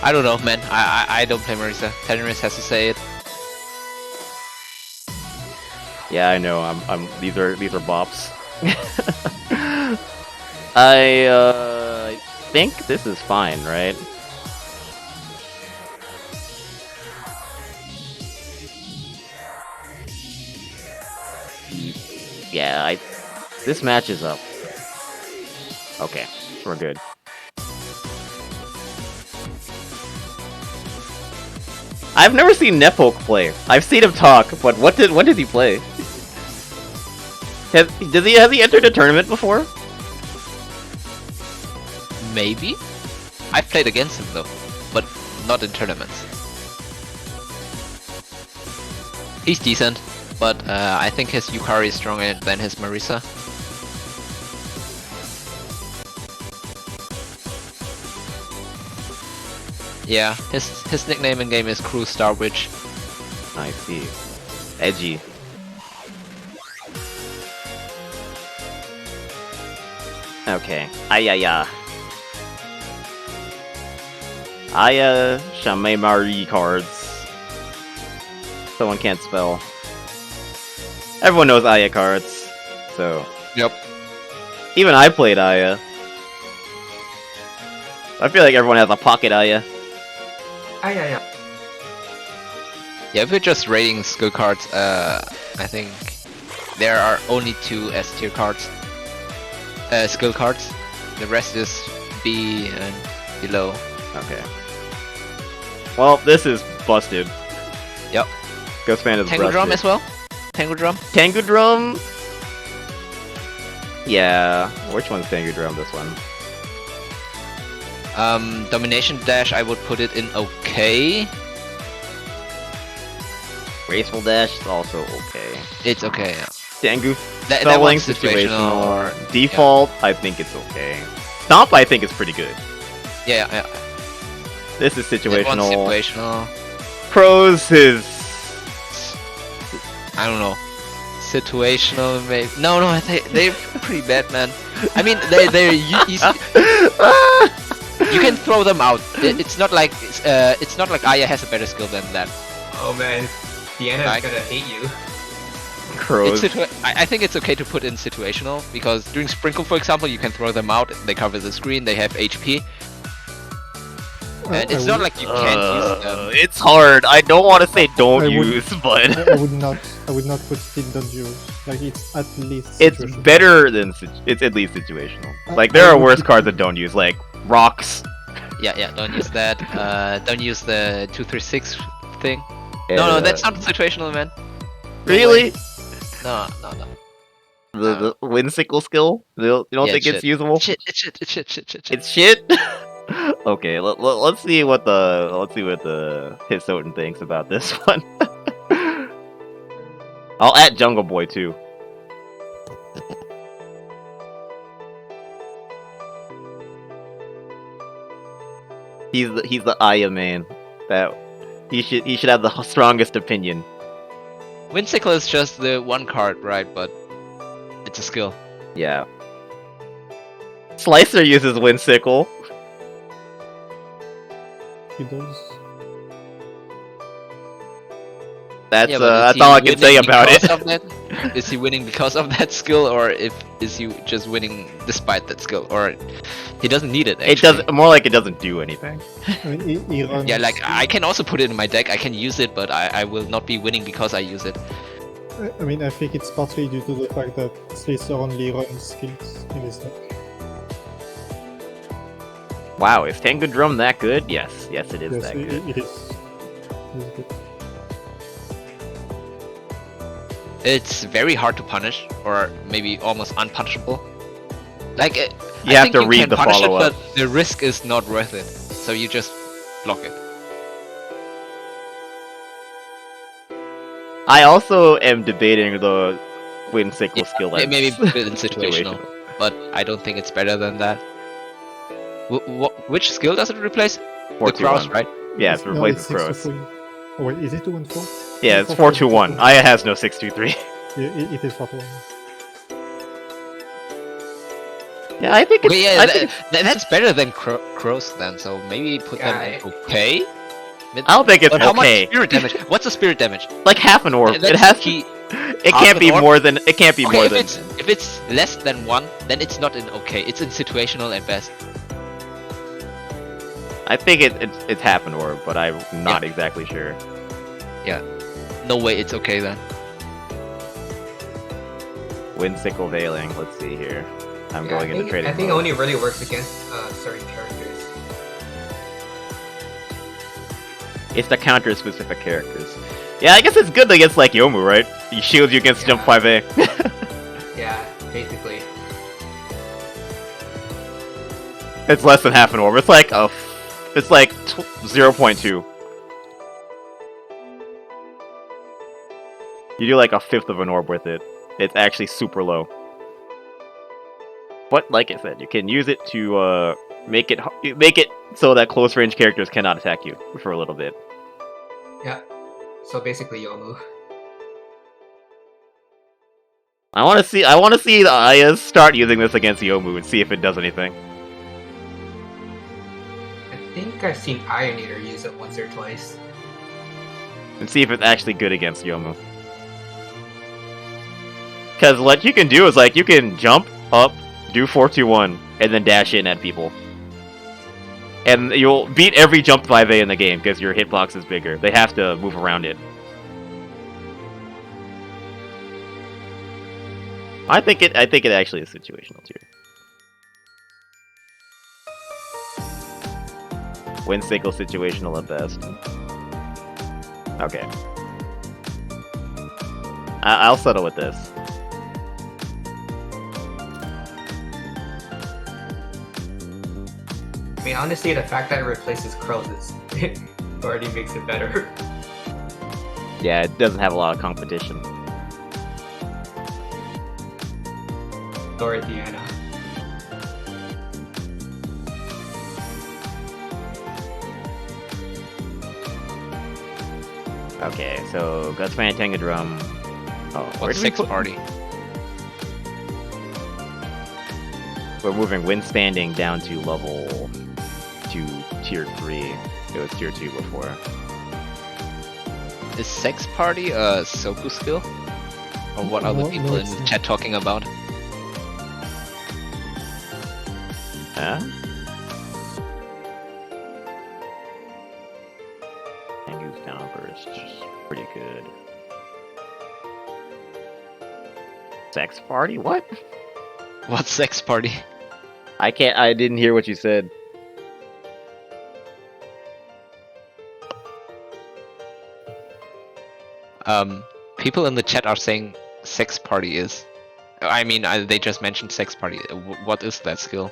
I don't know, man. I don't play Marisa. Tenris has to say it. Yeah, I know. These are bops. I think this is fine, right? Yeah, this match is up. Okay, we're good. I've never seen Nepok play. I've seen him talk, but when did he play? Has he entered a tournament before? Maybe? I've played against him though, but not in tournaments. He's decent, but I think his Yukari is stronger than his Marisa. Yeah, his nickname in game is Cruel Star Witch. I see. Edgy. Okay. Ayaya. Aya Shamemari cards. Someone can't spell. Everyone knows Aya cards. So. Yep. Even I played Aya. I feel like everyone has a pocket Aya. Yeah. Yeah, if we're just rating skill cards, I think there are only 2 S tier cards. Skill cards. The rest is B and below. Okay. Well, this is busted. Yep. Ghost Fan is Tango Drum busted. as well? Tango Drum? Tango Drum? Yeah. Which one's Tango Drum? This one. Domination Dash, I would put it in okay. Graceful Dash is also okay. It's okay, yeah. Tango That Spelling one's situational. situational. Default, I think it's okay. Stomp, I think is pretty good. Yeah. This is That one's situational. situational. Pros is... I don't know. Situational, maybe. No, they're pretty bad, man. I mean, they're easy. You can throw them out. It's not like Aya has a better skill than that. Oh man, Deanna's Like- gonna hate you. Crows. I think it's okay to put in situational because during Sprinkle, for example, you can throw them out. They cover the screen. They have HP, and it's not like you can't use them. It's hard. I don't want to say don't I would- use, but I would not put it in don't use. Like it's at least. it's situational. better than it's at least situational. Like there I are would- worse cards that don't use, like rocks. Yeah. Don't use that. Don't use the 236 thing. No, that's not situational, man. Really. No. The Whimsical skill? You don't Yeah, think it's shit. usable? Shit, it's shit, it's shit, shit, shit, shit. It's shit. Okay, let's see what the Hisoten thinks about this one. I'll add Jungle Boy too. He's the Aya main. That he should have the strongest opinion. Whimsical is just the one card, right? But it's a skill. Yeah. Slicer uses Whimsical. He does. That's Yeah, but is that's he all I can winning say about it. because of that? Is he winning because of that skill, or is he just winning despite that skill, or he doesn't need it? Actually. It doesn't. More like it doesn't do anything. I mean, he runs. Yeah, like I can also put it in my deck. I can use it, but I will not be winning because I use it. I mean, I think it's partly due to the fact that Slicer only runs skills in his deck. Wow, is Tengu Drum that good? Yes, yes, it is Yes, that good. it is. It is good. It's very hard to punish, or maybe almost unpunishable. Like You I have think to you read can the punish it, follow-up. but the risk is not worth it. So you just block it. I also am debating the Whimsical skill. Maybe as put it in situational, but I don't think it's better than that. Which skill does it replace? The cross, 4-2-1. right? Yeah, it replaces it's 6 Crows. to 3. Oh wait, is it 2 and 4? Yeah, it's 4-2-1. Aya has no 6-2-3. Yeah, it is 4 to 1. Yeah, I think it's. Okay, yeah, I think that's better than crows then. So maybe put them in okay. I don't think it's But how much okay. spirit damage? What's the spirit damage? Like half an orb. That's It has. key. It Half can't an be orb? more than. It can't be Okay, more if than. it's less than 1, then it's not in okay. It's in situational at best. I think it's half an orb, but I'm not exactly sure. No way, it's okay then. Whimsical Veiling. Let's see here. I'm going into trading. I think it mode. only really works against certain characters. It's the counter specific characters. Yeah, I guess it's good against like Youmu, right? He shields you against jump 5A. Yeah, basically. It's less than half an orb. It's like 0.2. You do like a fifth of an orb with it. It's actually super low. But like I said, you can use it to make it so that close range characters cannot attack you for a little bit. Yeah. So basically Youmu. I want to see the Ayas start using this against Youmu and see if it does anything. I think I've seen Iron Eater use it once or twice. And see if it's actually good against Youmu. Because what you can do is like you can jump up, do 4-2-1, and then dash in at people. And you'll beat every jump 5A in the game because your hitbox is bigger. They have to move around it. I think it actually is situational too. Whimsical situational at best. Okay. I'll settle with this. I mean, honestly, the fact that it replaces Crows is already makes it better. Yeah, it doesn't have a lot of competition. Or Diana. Okay, so Gutsman Tenga Drum. Oh, where What's did we 6 put? party? We're moving Windspanding down to level to tier 3. It was tier 2 before. Is sex party a Soku skill? Or what are the No, people no, in it's the not. chat talking about? Huh? Tengu's Downburst. Pretty good. Sex party? What? What's sex party? I didn't hear what you said. People in the chat are saying sex party is. I mean, they just mentioned sex party. What is that skill?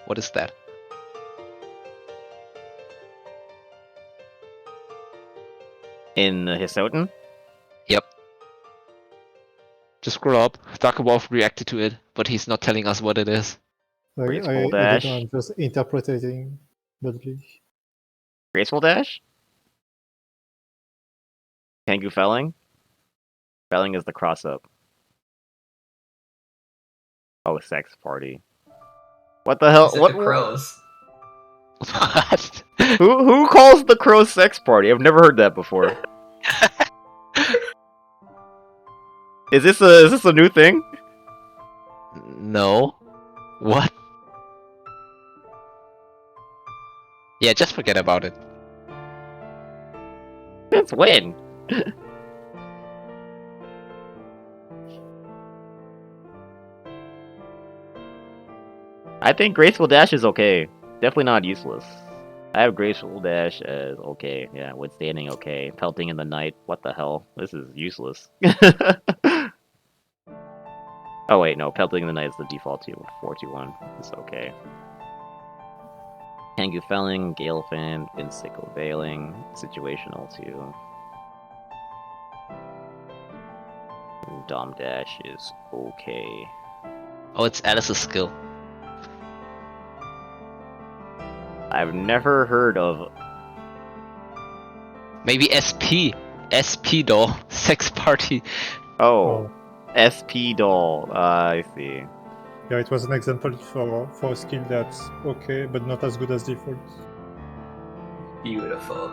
What is that? In Hisouten? Yep. Just scroll up. Darkwolf reacted to it, but he's not telling us what it is. Like, Graceful I don't dash. know, I'm just interpreting badly. Graceful dash? Tengu felling? Felling is the cross up. Oh, sex party. What the hell? Is it What? the crows? What? Who calls the crow sex party? I've never heard that before. Is this a new thing? No. What? Yeah, just forget about it. Since when? I think Graceful Dash is okay. Definitely not useless. I have Graceful Dash as okay. Yeah, Withstanding okay. Pelting in the Night. What the hell? This is useless. Oh wait, no. Pelting in the Night is the default too. 421. It's okay. Tengu Felling, Gale Fan, Sickle Veiling. Situational too. Dom Dash is okay. Oh, it's Alice's skill. I've never heard of. Maybe SP. SP doll. Sex party. Oh, SP doll. I see. Yeah, it was an example for a skill that's okay, but not as good as default. Beautiful.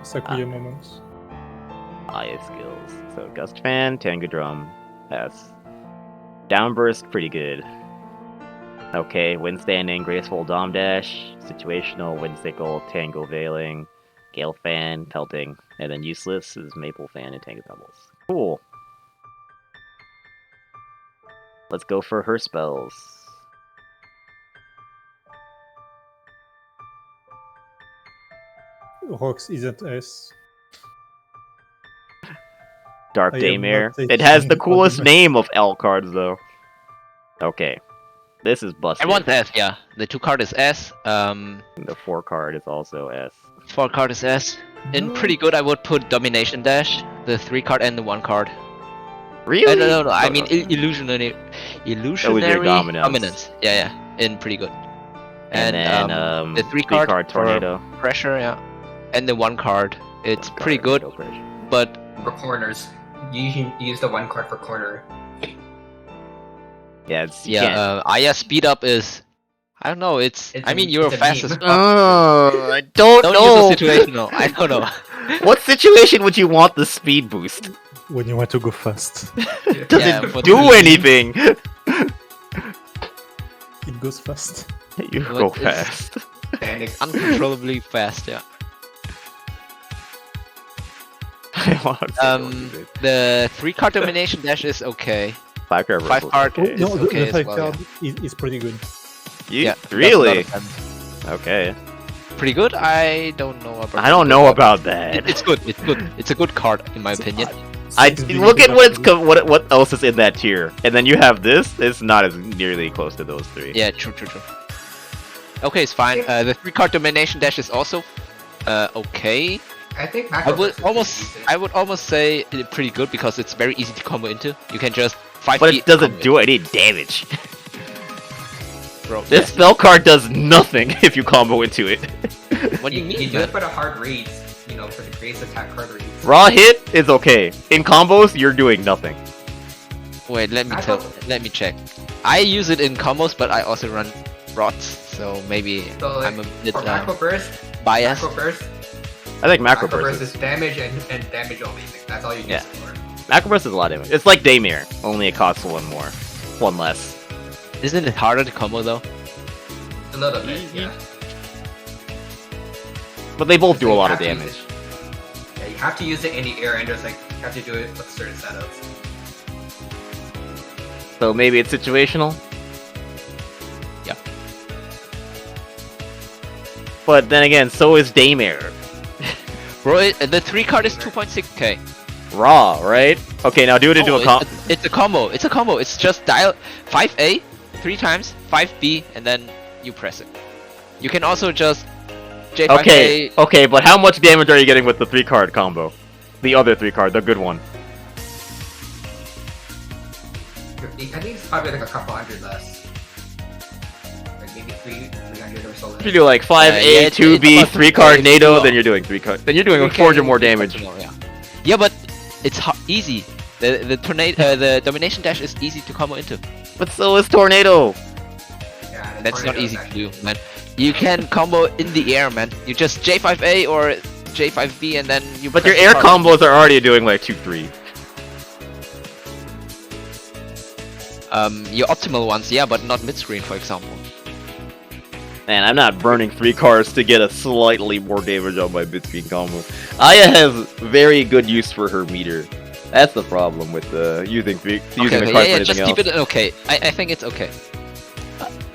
Sakuya moments. IA skills. So Gust Fan, Tengu Drum, pass. Downburst, pretty good. Okay, Windstanding, Graceful Dom Dash, Situational, Windsickle, Tango Veiling, Gale Fan, Pelting, and then useless is Maple Fan and Tango Pebbles. Cool. Let's go for her spells. Rocks isn't S. Dark I am Daymare. not It has the taking coolest all the- name of L cards though. Okay. This is busted. I want S, yeah. The 2 card is S. The 4 card is also S. 4 card is S. In pretty good, I would put Domination Dash, the 3 card and the 1 card. Really? No. I Oh, mean illusionary dominance. dominance. Yeah. In pretty good. And then the 3 card card Tornado. for pressure, yeah. And the 1 card, it's One pretty card, good, no pressure. but For corners. You can use the 1 card for corner. Yeah, it's you can't. Aya speed up is, I don't know. It's I mean, a- you're it's a fastest. meme. I don't Don't know. use a situational. I don't know. What situation would you want the speed boost? When you want to go fast. Does Yeah, it for do the- anything? It goes fast. You Well, go it's- fast. Panic. Uncontrollably fast, yeah. I want to say don't use it. The 3 card domination dash is okay. 5 card 5 reversal is card. okay. It's No, okay the as 5 well, card is pretty good. Yeah, that's really? not a 10. Okay. Pretty good. I don't know about. I don't know about that. It's good. It's good. It's a good card in my opinion. Look at what else is in that tier, and then you have this. It's not as nearly close to those 3. Yeah, true. Okay, it's fine. The 3 card domination dash is also okay. I think I macro would versus almost, is decent. I would almost say pretty good because it's very easy to combo into. You can just 5 But feet it doesn't combo do any damage. it, bro. This spell card does nothing if you combo into it. What do you You mean? do man? it for the hard reads, you know, for the base attack hard reads. Raw hit is okay. In combos, you're doing nothing. Wait, let me I tell. thought- Let me check. I use it in combos, but I also run rots, so maybe So like, I'm a bit for macro burst, biased. macro burst, I think macro macro burst burst is damage and damage only. Like, that's all you use Yeah. it for. macro burst is a lot of damage. It's like Daymare, only it costs 1 more, 1 less. Isn't it harder to combo though? A little bit, Mm-hmm. yeah. But they both So do a you lot of have to use damage. it. Yeah, you have to use it in the air and just like you have to do it with certain setups. So maybe it's situational. Yeah. But then again, so is Daymare. Bro, the 3 card is 2.6k. Raw, right? Okay, now do it into Oh, a comp. it's a combo. It's a combo. It's just dial 5A 3 times, 5B, and then you press it. You can also just J5A. Okay, but how much damage are you getting with the 3-card combo? The other 3-card, the good one. I think it's probably like a couple hundred less. Like maybe 300 or so less. If you do like 5A, yeah, it's 2B, about 3-card 3K, NATO, so- then you're doing 3-card. Then you're doing like 400 more damage. Yeah, but it's easy. The tornado, the domination dash is easy to combo into. But so is Tornado. Yeah, the That's not tornado easy is to do, man. You can combo in the air, man. You just J5A or J5B and then you. But your press air the card. combos are already doing like 2-3. Your optimal ones, yeah, but not mid-screen, for example. Man, I'm not burning 3 cards to get a slightly more damage on my mid-screen combo. Aya has very good use for her meter. That's the problem with using the Okay, card yeah, for yeah, anything just else. keep it okay. I think it's okay.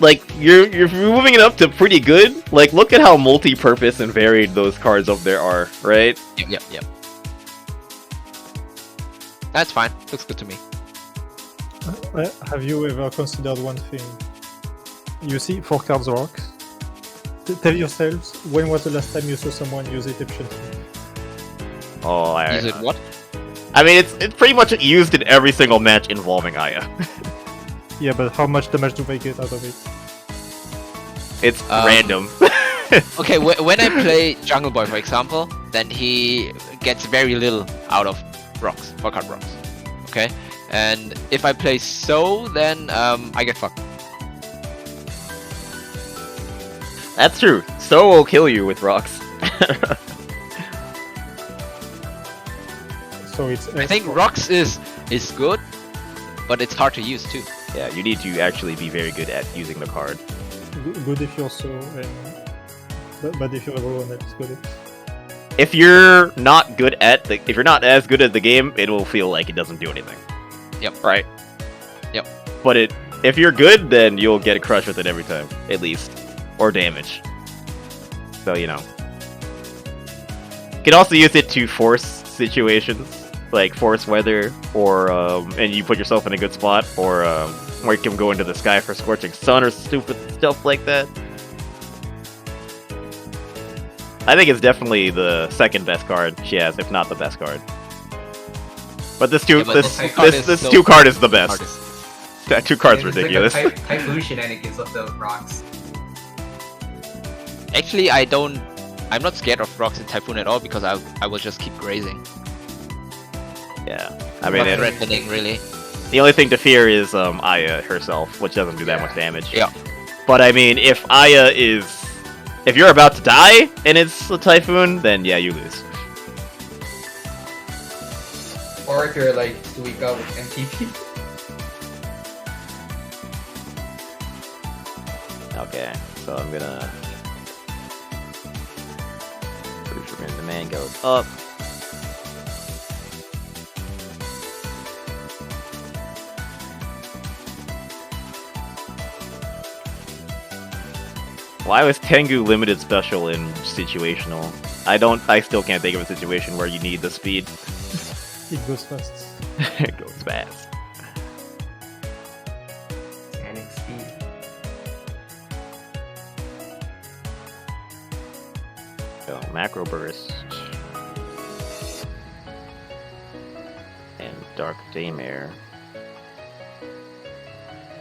Like you're moving it up to pretty good. Like look at how multi-purpose and varied those cards up there are, right? Yep. That's fine. Looks good to me. Have you ever considered one thing? You see 4 cards rocks. Tell yourselves, when was the last time you saw someone use it efficiently? Oh, Is it what? I mean, it's pretty much used in every single match involving Aya. Yeah, but how much damage do they get out of it? It's random. Okay, when I play Jungle Boy, for example, then he gets very little out of rocks, 4-card rocks. Okay, and if I play So, then I get fucked. That's true. So will kill you with rocks. So it's. I think rocks is good, but it's hard to use too. Yeah, you need to actually be very good at using the card. Good if you're so, but if you're everyone else good at. If you're not good at if you're not as good at the game, it will feel like it doesn't do anything. Yep. Right. Yep. But if you're good, then you'll get a crush with it every time, at least, or damage. So you know. You can also use it to force situations, like force weather, or and you put yourself in a good spot, or you can go into the sky for scorching sun or stupid stuff like that. I think it's definitely the second best card she has, if not the best card. But this two Yeah, but this the card is this so 2 card is the best. Hardest. That 2 card's It's ridiculous. Like a typhoon shenanigans of the rocks. Actually, I'm not scared of rocks in Typhoon at all because I will just keep grazing. Yeah, I mean, Not threatening really. the only thing to fear is Aya herself, which doesn't do that Yeah. much damage. Yeah. But I mean, if you're about to die and it's a typhoon, then yeah, you lose. Or if you're like Suika with MTP. Okay, so I'm gonna. The man goes up. Why was Tengu limited special in situational? I still can't think of a situation where you need the speed. It goes fast. It goes fast. Scanning speed. So, macro burst. And dark daymare.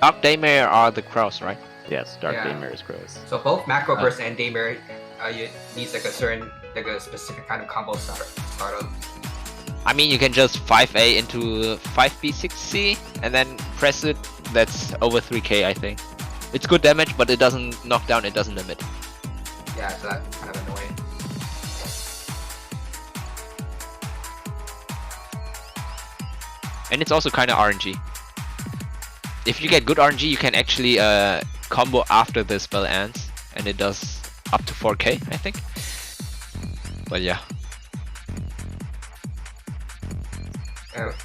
Dark Daymare are the crows, right? Yes, dark Yeah. daymare is crows. So both macro burst and daymare, you need like a specific kind of combo start of. I mean, you can just 5A into 5B 6C and then press it. That's over 3k, I think. It's good damage, but it doesn't knock down, it doesn't limit. Yeah, so that's kind of annoying. And it's also kind of RNG. If you get good RNG, you can actually combo after the spell ends, and it does up to 4k, I think. But yeah.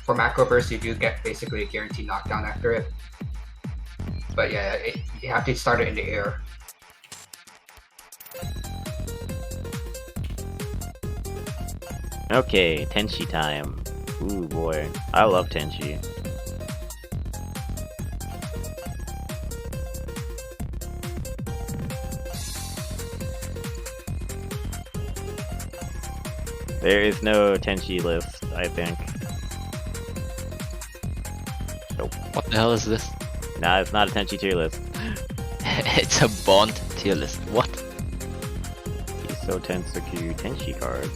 For macro burst, you do get basically a guaranteed knockdown after it. But yeah, you have to start it in the air. Okay, Tenshi time. Ooh boy, I love Tenshi. There is no Tenshi list, I think. Nope. What the hell is this? Nah, it's not a Tenshi tier list. It's a Bond tier list. What? Hisoutensoku Tenshi card.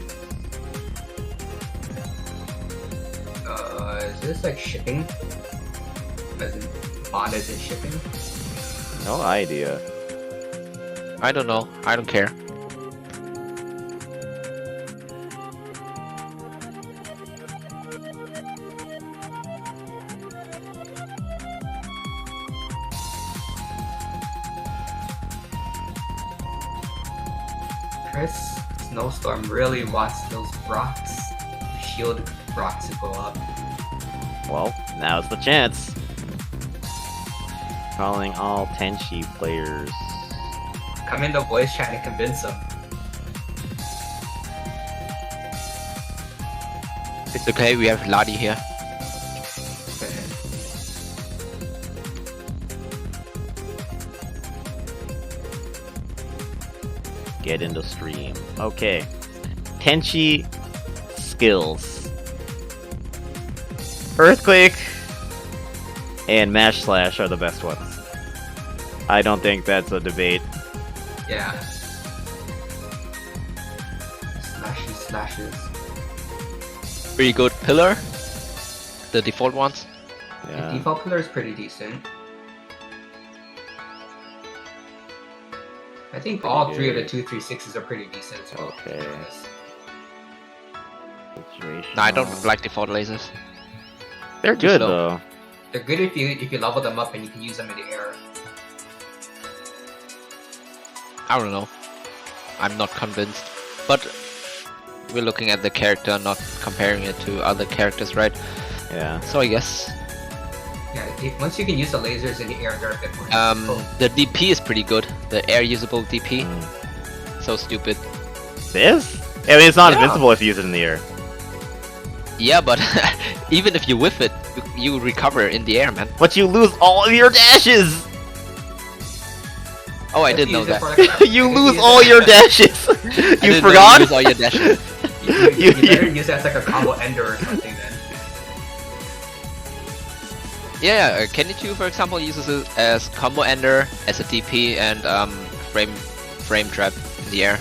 Is this like shipping? As in bond as in shipping? No idea. I don't know. I don't care. Chris Snowstorm really wants those rocks, shield rocks to go up. Well, now's the chance. Calling all Tenshi players. Come in the voice chat and convince them. It's okay. We have Ladi here. Get into stream. Okay. Tenshi skills. Earthquake and Mash Slash are the best ones. I don't think that's a debate. Yeah. Slashes. Pretty good pillar. The default ones. The Yeah. default pillar is pretty decent. I think all three of the 236s are pretty decent as well. Okay. No, I don't like default lasers. They're good slow. though. They're good if you level them up and you can use them in the air. I don't know. I'm not convinced. But we're looking at the character, not comparing it to other characters, right? Yeah. So I guess Yeah, once you can use the lasers in the air, they're a bit more useful. the DP is pretty good. The air usable DP. Mm. So stupid. This? I mean, it's not Yeah. invincible if you use it in the air. Yeah, but even if you whiff it, you recover in the air, man. But you lose all of your dashes! Oh, I If didn't you know use it that. for, like, You if lose use all it- your dashes! I You didn't know forgot? use all your dashes. You better use it as like a combo ender or something then. Yeah, Kenichi, for example, uses it as combo ender, as a DP, and frame trap in the air.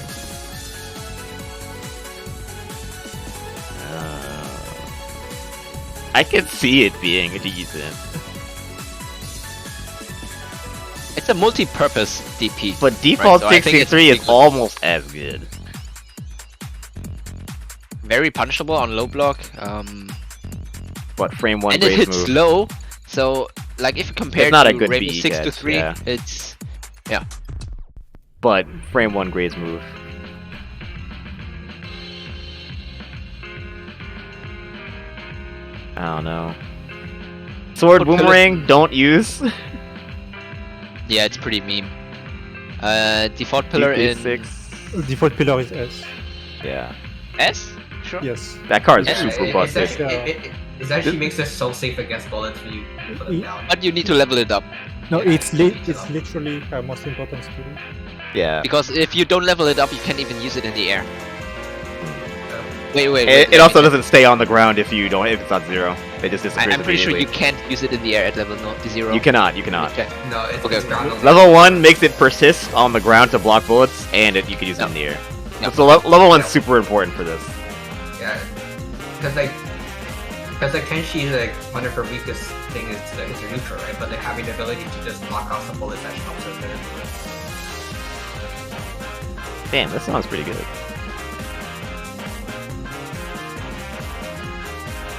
I can see it being decent. It's a multi-purpose DP. But default so I think it's 63 is pretty good. almost as good. Very punishable on low block. But frame 1 And it grace hits move. low, so like if you compare It's not to a good Reimu BE 6 to catch, 3, yeah. it's But frame 1 grace move. I don't know. Sword What color- boomerang, don't use. yeah, it's pretty meme. Default pillar in 6. Default pillar is S. Yeah. S? Sure. Yes. That card is Yeah, super It busted. actually makes it so safe against bullets when you put them down. But you need to level it up. No, Yeah, it's literally her most important skill. Yeah. Because if you don't level it up, you can't even use it in the air. Wait, It also doesn't stay on the ground if you don't, if it's not 0. They just disappear I'm pretty sure you immediately. can't use it in the air at level 0. You cannot, you cannot. Okay. No, it's Okay. ground only. Level 1 makes it persist on the ground to block bullets, and you can use it in the air. No. So level 1's super important for this. Yeah, because Tenshi, like one of her weakest thing is her neutral, right? But like having the ability to just block off some bullets actually helps her there. Damn, this song's pretty good.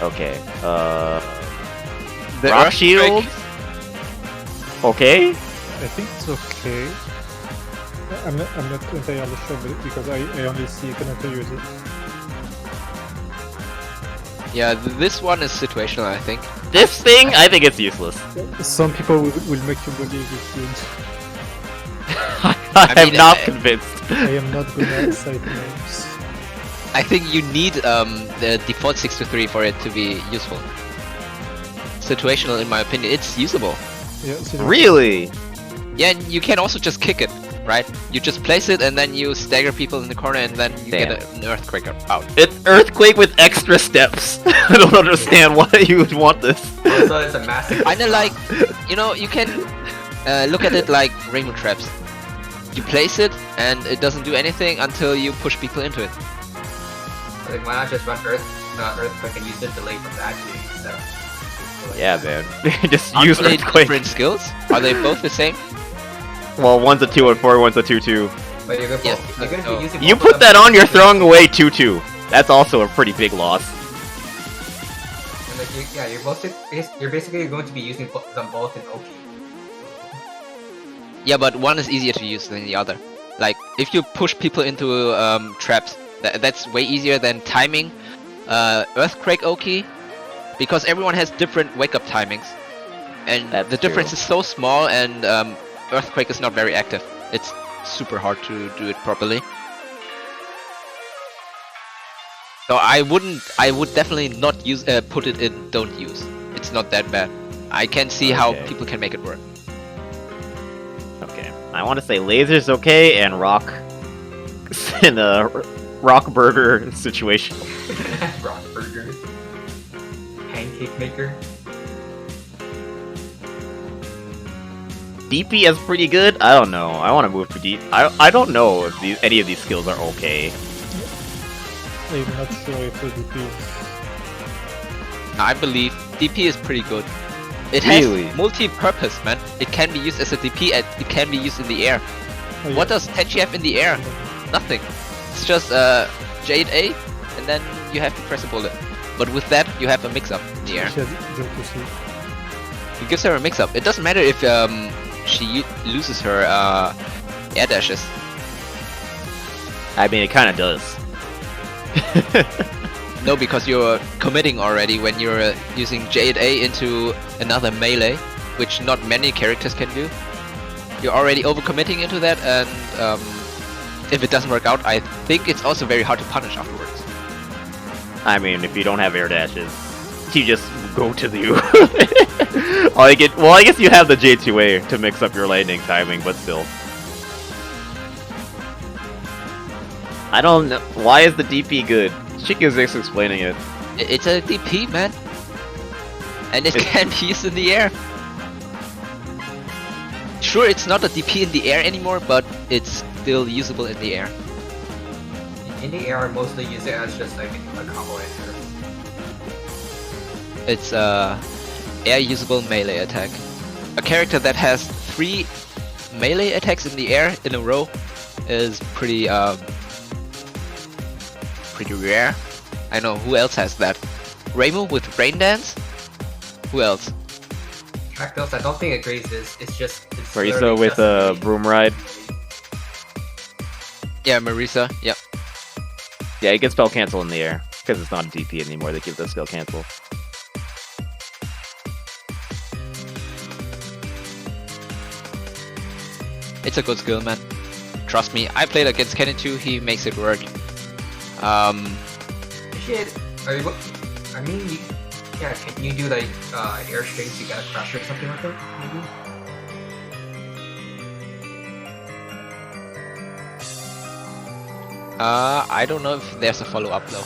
Okay, The Rock Earthquake- Shield? Okay? I think it's okay. I'm not entirely sure because I only see Kanata use it. Yeah, this one is situational, I think. This thing, I think it's useless. Some people will make you believe it's good. I'm mean, not convinced. I am not gonna cite names. I think you need the default 6 to 3 for it to be useful. Situational, in my opinion, it's usable. Yeah, so Really? Yeah, and you can also just kick it, right? You just place it and then you stagger people in the corner and then you Damn. get an earthquake out. It's Earthquake with extra steps. I don't understand why you would want this. Also, it's a massive. Kinda like, you know, you can look at it like Reimu traps. You place it and it doesn't do anything until you push people into it. Like, why not just run Earthquake and use the delay from that too? So, Yeah, man. Just Aren't use they Earthquake. different skills? Are they both the same? Well, one's a 2-4, one's a 2-2. But you're gonna, Yes, you're gonna no. be using. You both of put them that on, you're to- throwing away 2-2. That's also a pretty big loss. And like, you're basically going to be using them both in Oki. Yeah, but one is easier to use than the other. Like, if you push people into traps, that's way easier than timing Earthquake Oki, because everyone has different wake-up timings. And That's the difference true. is so small, and Earthquake is not very active. It's super hard to do it properly. So I would definitely not use, put it in don't use. It's not that bad. I can see how Okay. people can make it work. Okay. I want to say laser's okay and rock in a rock burger situation. Rock burger, pancake maker. DP is pretty good. I don't know. I want to move to DP. I don't know if any of these skills are okay. I'm not sure if the DP is... I believe DP is pretty good. It has Really? multi-purpose, man. It can be used as a DP, and it can be used in the air. Oh, yeah. What does Tenshi have in the air? Nothing. It's just Jade A, and then you have to press a bullet. But with that, you have a mix-up in the air. She has jump to see. It gives her a mix-up. It doesn't matter if she loses her air dashes. I mean, it kind of does. No, because you're committing already when you're using Jade A into another melee, which not many characters can do. You're already overcommitting into that, and if it doesn't work out, I think it's also very hard to punish afterwards. I mean, if you don't have air dashes, you just go to the Well, I guess you have the J2A to mix up your lightning timing, but still. I don't know. Why is the DP good? Chica's just explaining it. It's a DP, man. And it can be used in the air. Sure, it's not a DP in the air anymore, but it's still usable in the air. In the air, I mostly use it as just like a combo enter. It's a air usable melee attack. A character that has 3 melee attacks in the air in a row is pretty rare. I know, who else has that? Reimu with Rain Dance? Who else? Trackbills, I don't think it raises. It's just. It's Marisa literally with just a broom ride. Yeah, Marisa, yep. Yeah, it gets spell cancel in the air. Because it's not a DP anymore, they give the spell cancel. It's a good skill, man. Trust me, I played against Kenny too, he makes it work. Shit. Are you? I mean, yeah. Can you do like air strings to get a crush or something like that? Maybe. I don't know if there's a follow-up though.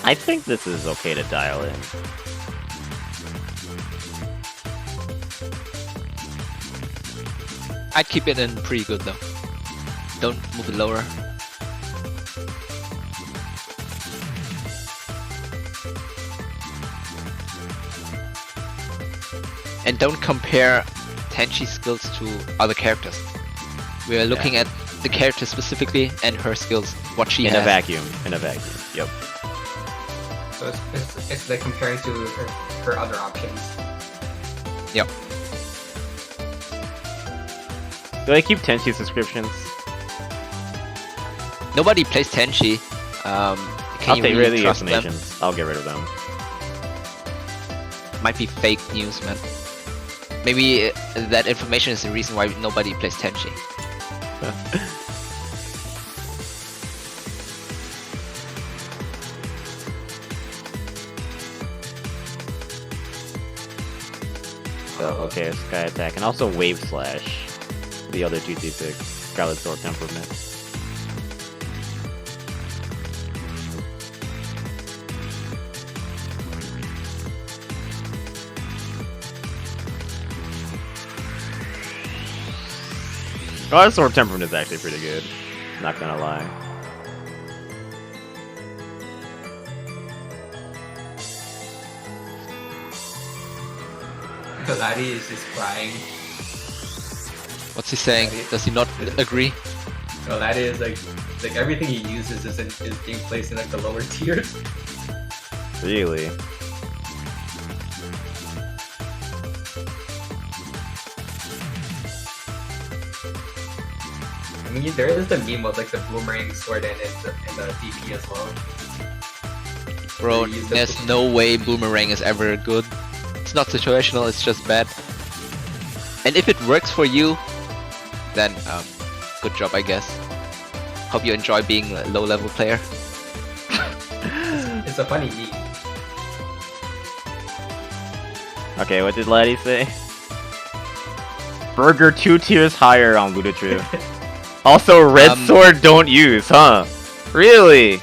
I think this is okay to dial in. I'd keep it in pretty good though. Don't move it lower. And don't compare Tenshi's skills to other characters. We are looking at the character specifically and her skills, what she In has. a vacuum. In a vacuum. Yep. So it's like comparing to her other options. Yep. Do I keep Tenshi subscriptions? Nobody plays Tenshi. I'll Can you take rid of really the trust them? explanations. I'll get rid of them. Might be fake news, man. Maybe that information is the reason why nobody plays Tenshi. Okay, Sky Attack, and also Wave Slash. The other 2T6, Scarlet Sword Temperament. Scarlet Sword Temperament is actually pretty good. Not gonna lie. Laddie is just crying. What's he saying? Does he not agree? So Laddie is like everything he uses is being placed in like the lower tiers. Really? I mean, there is the meme of like the boomerang sword and the DP as well. Bro, They use the there's no way Boomerang is ever good. It's not situational, it's just bad. And if it works for you, then good job, I guess. Hope you enjoy being a low-level player. It's a funny meme. Okay, what did Laddie say? Burger 2 tiers higher on Ludotriv. Also, Red Sword don't use, huh? Really?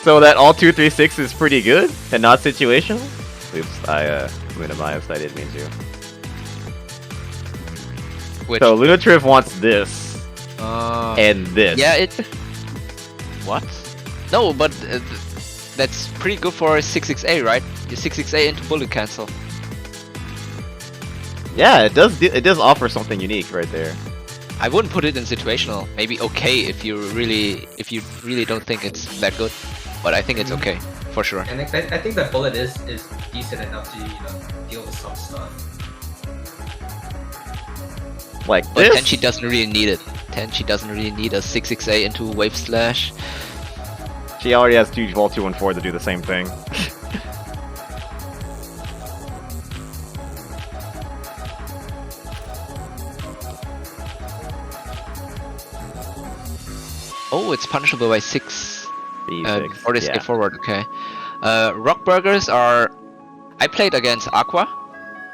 So that all 236 is pretty good and not situational? Oops, I minimized, I didn't mean to. Which, So Ludotriv wants this and this. yeah, it... What? No, but that's pretty good for 6XA, right? Your 6XA into bullet cancel. Yeah, it does offer something unique right there. I wouldn't put it in situational. Maybe okay if you really don't think it's that good. But I think it's okay, for sure. And I think the bullet is decent enough to deal with some stuff. Like But this? Tenshi doesn't really need it. Tenshi doesn't really need a 6XA into Wave Slash. She already has 2 Vault 2 and 4 to do the same thing. Oh, it's punishable by 6. B6. Or they skip forward, okay. Rock Burgers are... I played against Aqua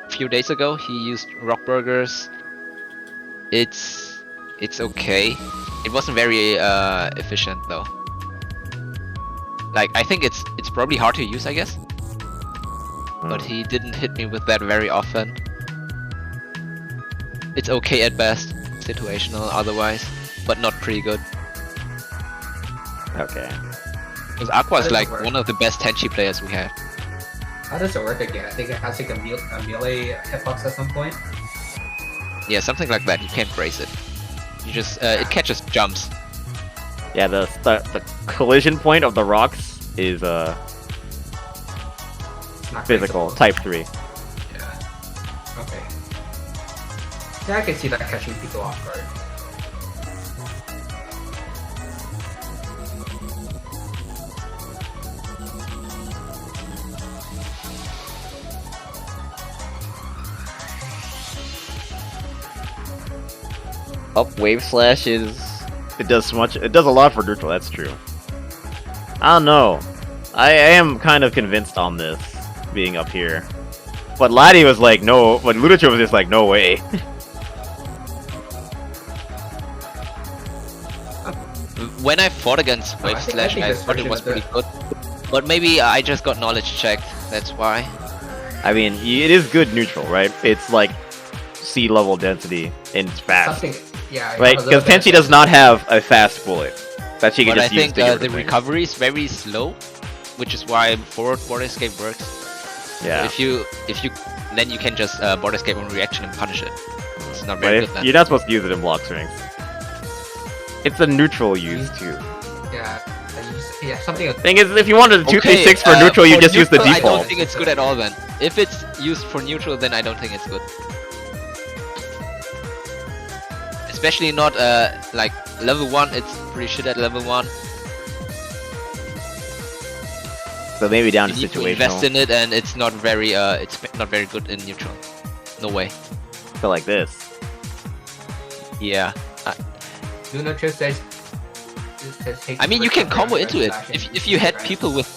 a few days ago. He used Rock Burgers. It's okay. It wasn't very efficient though. Like, I think it's probably hard to use, I guess. But he didn't hit me with that very often. It's okay at best, situational otherwise, but not pretty good. Okay. Because Aqua is How does like it work? one of the best Tenchi players we have. How does it work again? I think it has like a melee hitbox at some point. Yeah, something like that. You can't brace it. You just it catches jumps. Yeah, the collision point of the rocks is It's not physical, fixable. type 3. Yeah. Okay. Yeah, I can see that catching people off guard. Up Wave Slash is... It does a lot for neutral, that's true. I don't know. I am kind of convinced on this, being up here. But Laddie was like, no, but Ludotriv was just like, no way. When I fought against I Wave think- Slash, I this thought it version was of the- pretty good. But maybe I just got knowledge checked, that's why. I mean, it is good neutral, right? It's like sea level density and it's fast. Something, yeah. I Right? have a little Because bit of Tenshi does not have a fast bullet that she can But I just use think to get rid the of things. recovery is very slow, which is why forward border escape works. Yeah. If you then you can just border escape on reaction and punish it. It's not But very good then. you're not supposed to use it in block strings. It's a neutral use too. Yeah. Yeah, something. Thing is, if you wanted a 236 for neutral, you just use the neutral, I don't default. think it's good at all then. If it's used for neutral, then I don't think it's good. Especially not like level 1, it's pretty shit at level 1. So maybe down You to need to invest situational. in it, and it's not very good in neutral. No way. So like this. Yeah. Luno just says. I mean, you can combo into it. If you had people with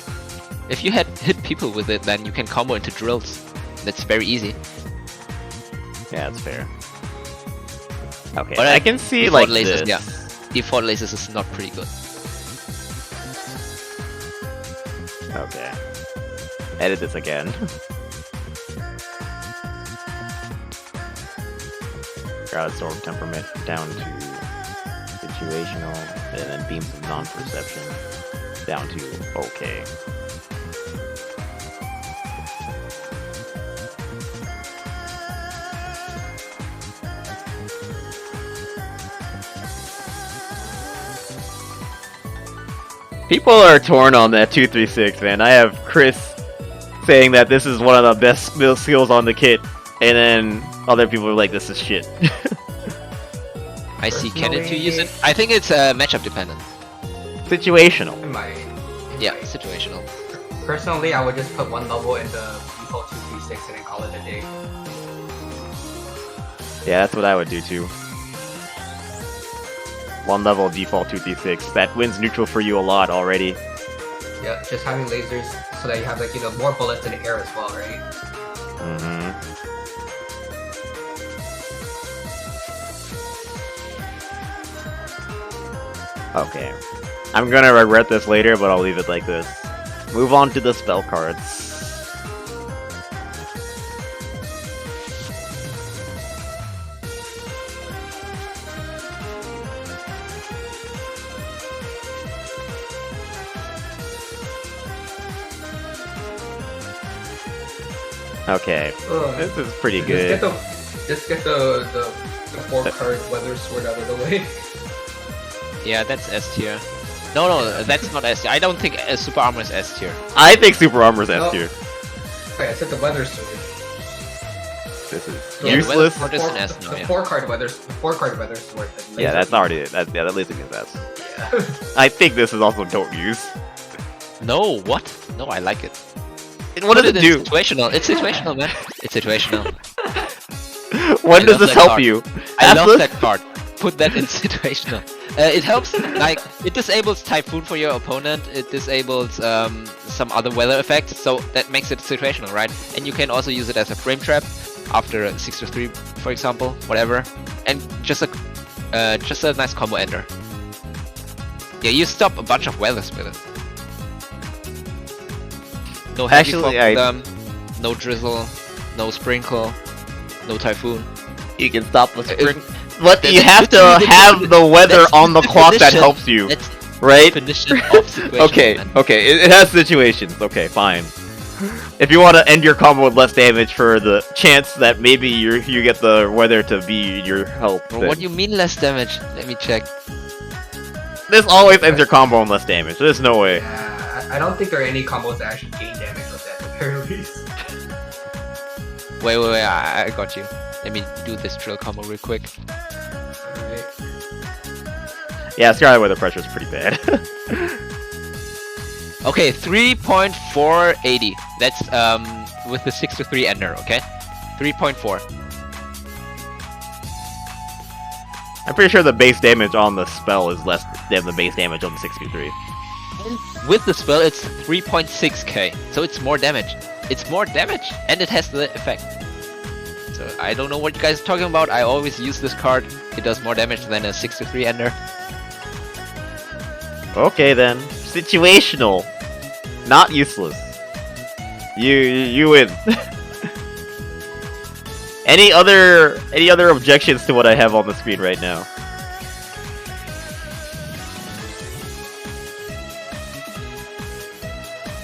If you hit people with it, then you can combo into drills. That's very easy. Yeah, that's fair. Okay, But I can see default like lasers, this. yeah. Default lasers is not pretty good. Okay. Edit this again. Crowd storm temperament down to situational, and then beams of non-perception down to okay. People are torn on that 236, man. I have Chris saying that this is one of the best skills on the kit, and then other people are like, this is shit. I see Kenneth to use it. I think it's matchup dependent. Situational. Yeah, situational. Personally, I would just put one level in the default 236 and then call it a day. Yeah, that's what I would do too. One level default 236. That wins neutral for you a lot already. Yeah, just having lasers so that you have like more bullets in the air as well, right? Mm-hmm. Okay. I'm gonna regret this later, but I'll leave it like this. Move on to the spell cards. Okay, this is pretty good. Just get the 4-card weather sword out of the way. Yeah, that's S tier. No, that's not S tier. I don't think Super Armor is S tier. I think Super Armor is S tier. Okay, I said the weather sword. This is Yeah, useless. the weather sword is an S now, The yeah. 4-card weather sword. Yeah, that's already that laser means S. Yeah. I think this is also don't use. No, what? No, I like it. What does it Put do? in situational. It's situational, man. It's situational. When I does love this that help card. you? I love Atlas? that card. Put that in situational. It helps, like, it disables Typhoon for your opponent, it disables some other weather effects, so that makes it situational, right? And you can also use it as a frame trap after a 6-3, for example, whatever. And just a nice combo ender. Yeah, you stop a bunch of weathers with it. No heavy Actually, fog with them, no drizzle, no sprinkle, no typhoon. You can stop the It- spring. But that's you have to literally the have the weather that's on the clock that definition. helps you, That's right? definition of situational, Okay, man. okay, it has situations. Okay, fine. If you want to end your combo with less damage for the chance that maybe you get the weather to be your help, Bro, then what do you mean less damage? Let me check. this always ends your combo on less damage. There's no way. Yeah, I don't think there are any combos that actually gain damage with that, at the very least. Wait, I got you. Let me do this drill combo real quick. Alright. Yeah, Scarlet Weather Pressure is pretty bad. Okay, 3.480. That's with the 6-3 ender, okay? 3.4. I'm pretty sure the base damage on the spell is less than the base damage on the 63. With the spell, it's 3.6k, so it's more damage. It's more damage, and it has the effect. So I don't know what you guys are talking about. I always use this card. It does more damage than a 6-3 ender. Okay then, situational, not useless. You win. Any other objections to what I have on the screen right now?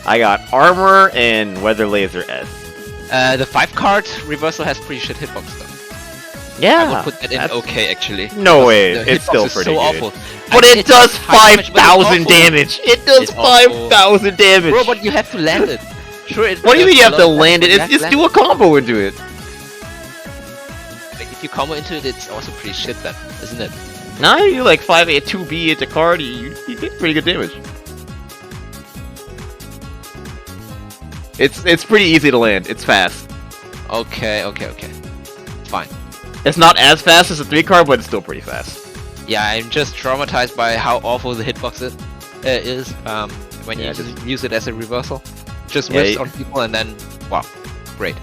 I got armor and weather laser S. The 5-card reversal has pretty shit hitbox though. I Yeah, would put that in okay actually. No because way, the it's hitbox still is pretty so good. awful. But I mean, it does high damage, but it's 5,000 awful. damage. It does It's awful. 5,000 damage. Bro, but you have to land it. Sure. What do you mean you have to land land it? It's just do a combo into it. Like, if you combo into it, it's also pretty shit then, isn't it? Now you like 5A 2B into card, you get pretty good damage. It's pretty easy to land. It's fast. Okay. Fine. It's not as fast as a 3 card, but it's still pretty fast. Yeah, I'm just traumatized by how awful the hitbox is when Yeah, you use it as a reversal. just Yeah, whiffs you- on people and then wow, great.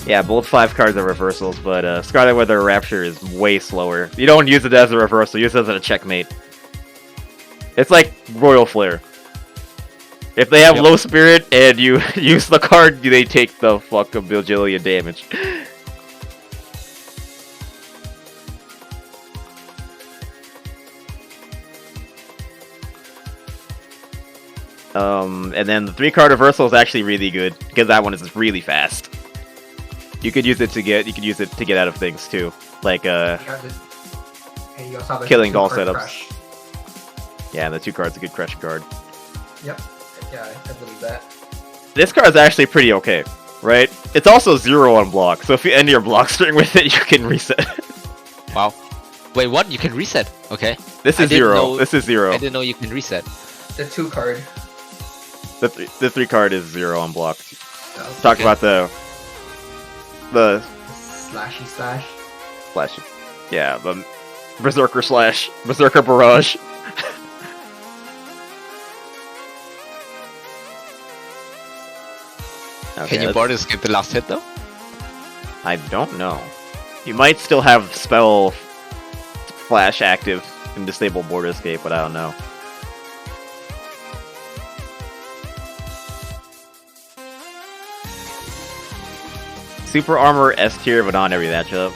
Yeah, both 5 cards are reversals, but Scarlet Weather Rapture is way slower. You don't use it as a reversal, you use it as a checkmate. It's like Royal Flare. If they have Yep. low spirit and you use the card, they take the fuck a bajillion damage. And then the 3-card reversal is actually really good because that one is really fast. You could use it to get out of things too, like You have this, and you also have a Killing doll 2-card setups. crush. yeah, the 2 card's a good crush card. Yep. Yeah, I believe that. This card's actually pretty okay, right? It's also 0 on block, so if you end your block string with it, you can reset. Wow. Wait, what? You can reset? Okay. This I is didn't 0. know- This is 0. I didn't know you can reset. The 2-card. The 3 card is 0 on block. Talk Talk about the Slashy slash. flash. Yeah, the Berserker slash Berserker Barrage. Okay, Can you let's- border skip the last hit though? I don't know. You might still have spell flash active and disable border escape, but I don't know. Super armor S tier, but not every matchup.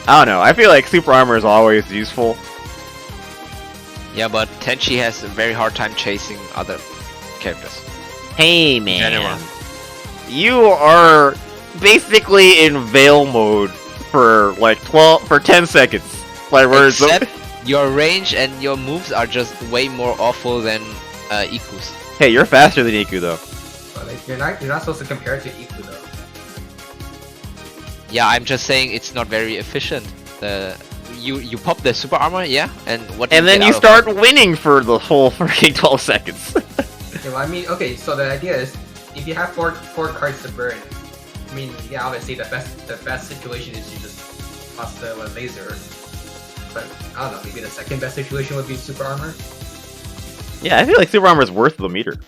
I don't know. I feel like super armor is always useful. Yeah, but Tenshi has a very hard time chasing other characters. Hey man, General. you are basically in veil mode for like 10 seconds. Like where it's Except your range and your moves are just way more awful than Iku's. hey, you're faster than Iku though. But like, you're not supposed to compare it to Iku though. Yeah, I'm just saying it's not very efficient. You pop the super armor, yeah, and what? do And then get you out of start winning for the whole freaking 12 seconds. Okay, well, I mean, okay, so the idea is, if you have four cards to burn, I mean, yeah, obviously the best situation is you just toss the laser. But I don't know, maybe the second best situation would be super armor. Yeah, I feel like super armor is worth the meter.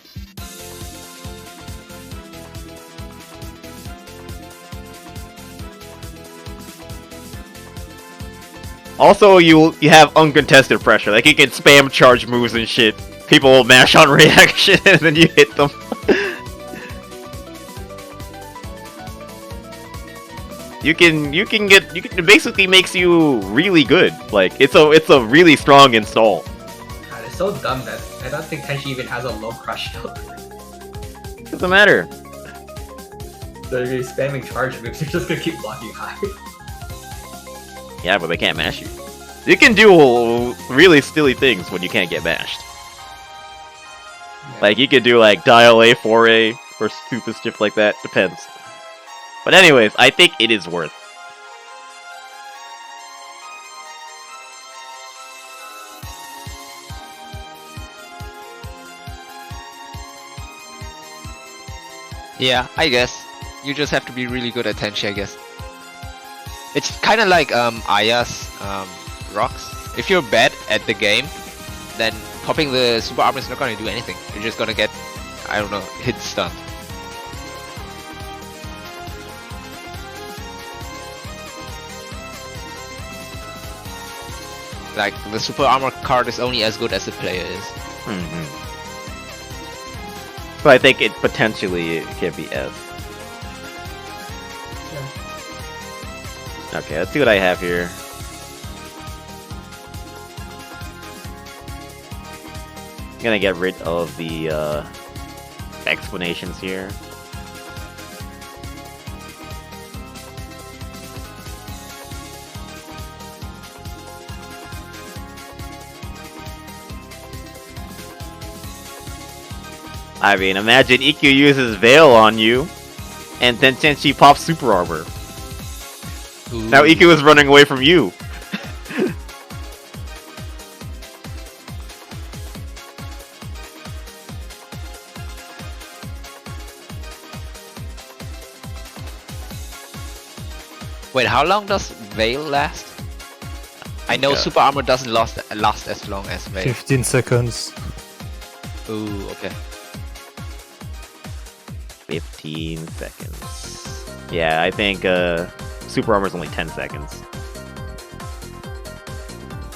Also, you have uncontested pressure. Like you can spam charge moves and shit. People will mash on reaction and then you hit them. It basically makes you really good. Like it's a really strong install. God, it's so dumb that I don't think Tenshi even has a low crush shield. Doesn't matter. So if you're spamming charge moves, you're just gonna keep blocking high. Yeah, but they can't mash you. You can do really silly things when you can't get mashed. Like you could do like dial A, 4A, or stupid stuff like that. Depends. But anyways, I think it is worth. Yeah, I guess. You just have to be really good at Tenshi, I guess. It's kind of like Aya's rocks. If you're bad at the game, then popping the super armor is not gonna do anything. You're just gonna get, I don't know, hit stunned. Like, the super armor card is only as good as the player is. So I think it potentially can be S. Okay, let's see what I have here. I'm gonna get rid of the explanations here. I mean, imagine Ikkyu uses Veil on you, and then Tenshi pops Super Armor. Now Ikkyu is running away from you. Wait, how long does Veil last? I know super armor doesn't last as long as Veil. 15 seconds. Ooh, okay. 15 seconds. Yeah, I think super armor's only 10 seconds.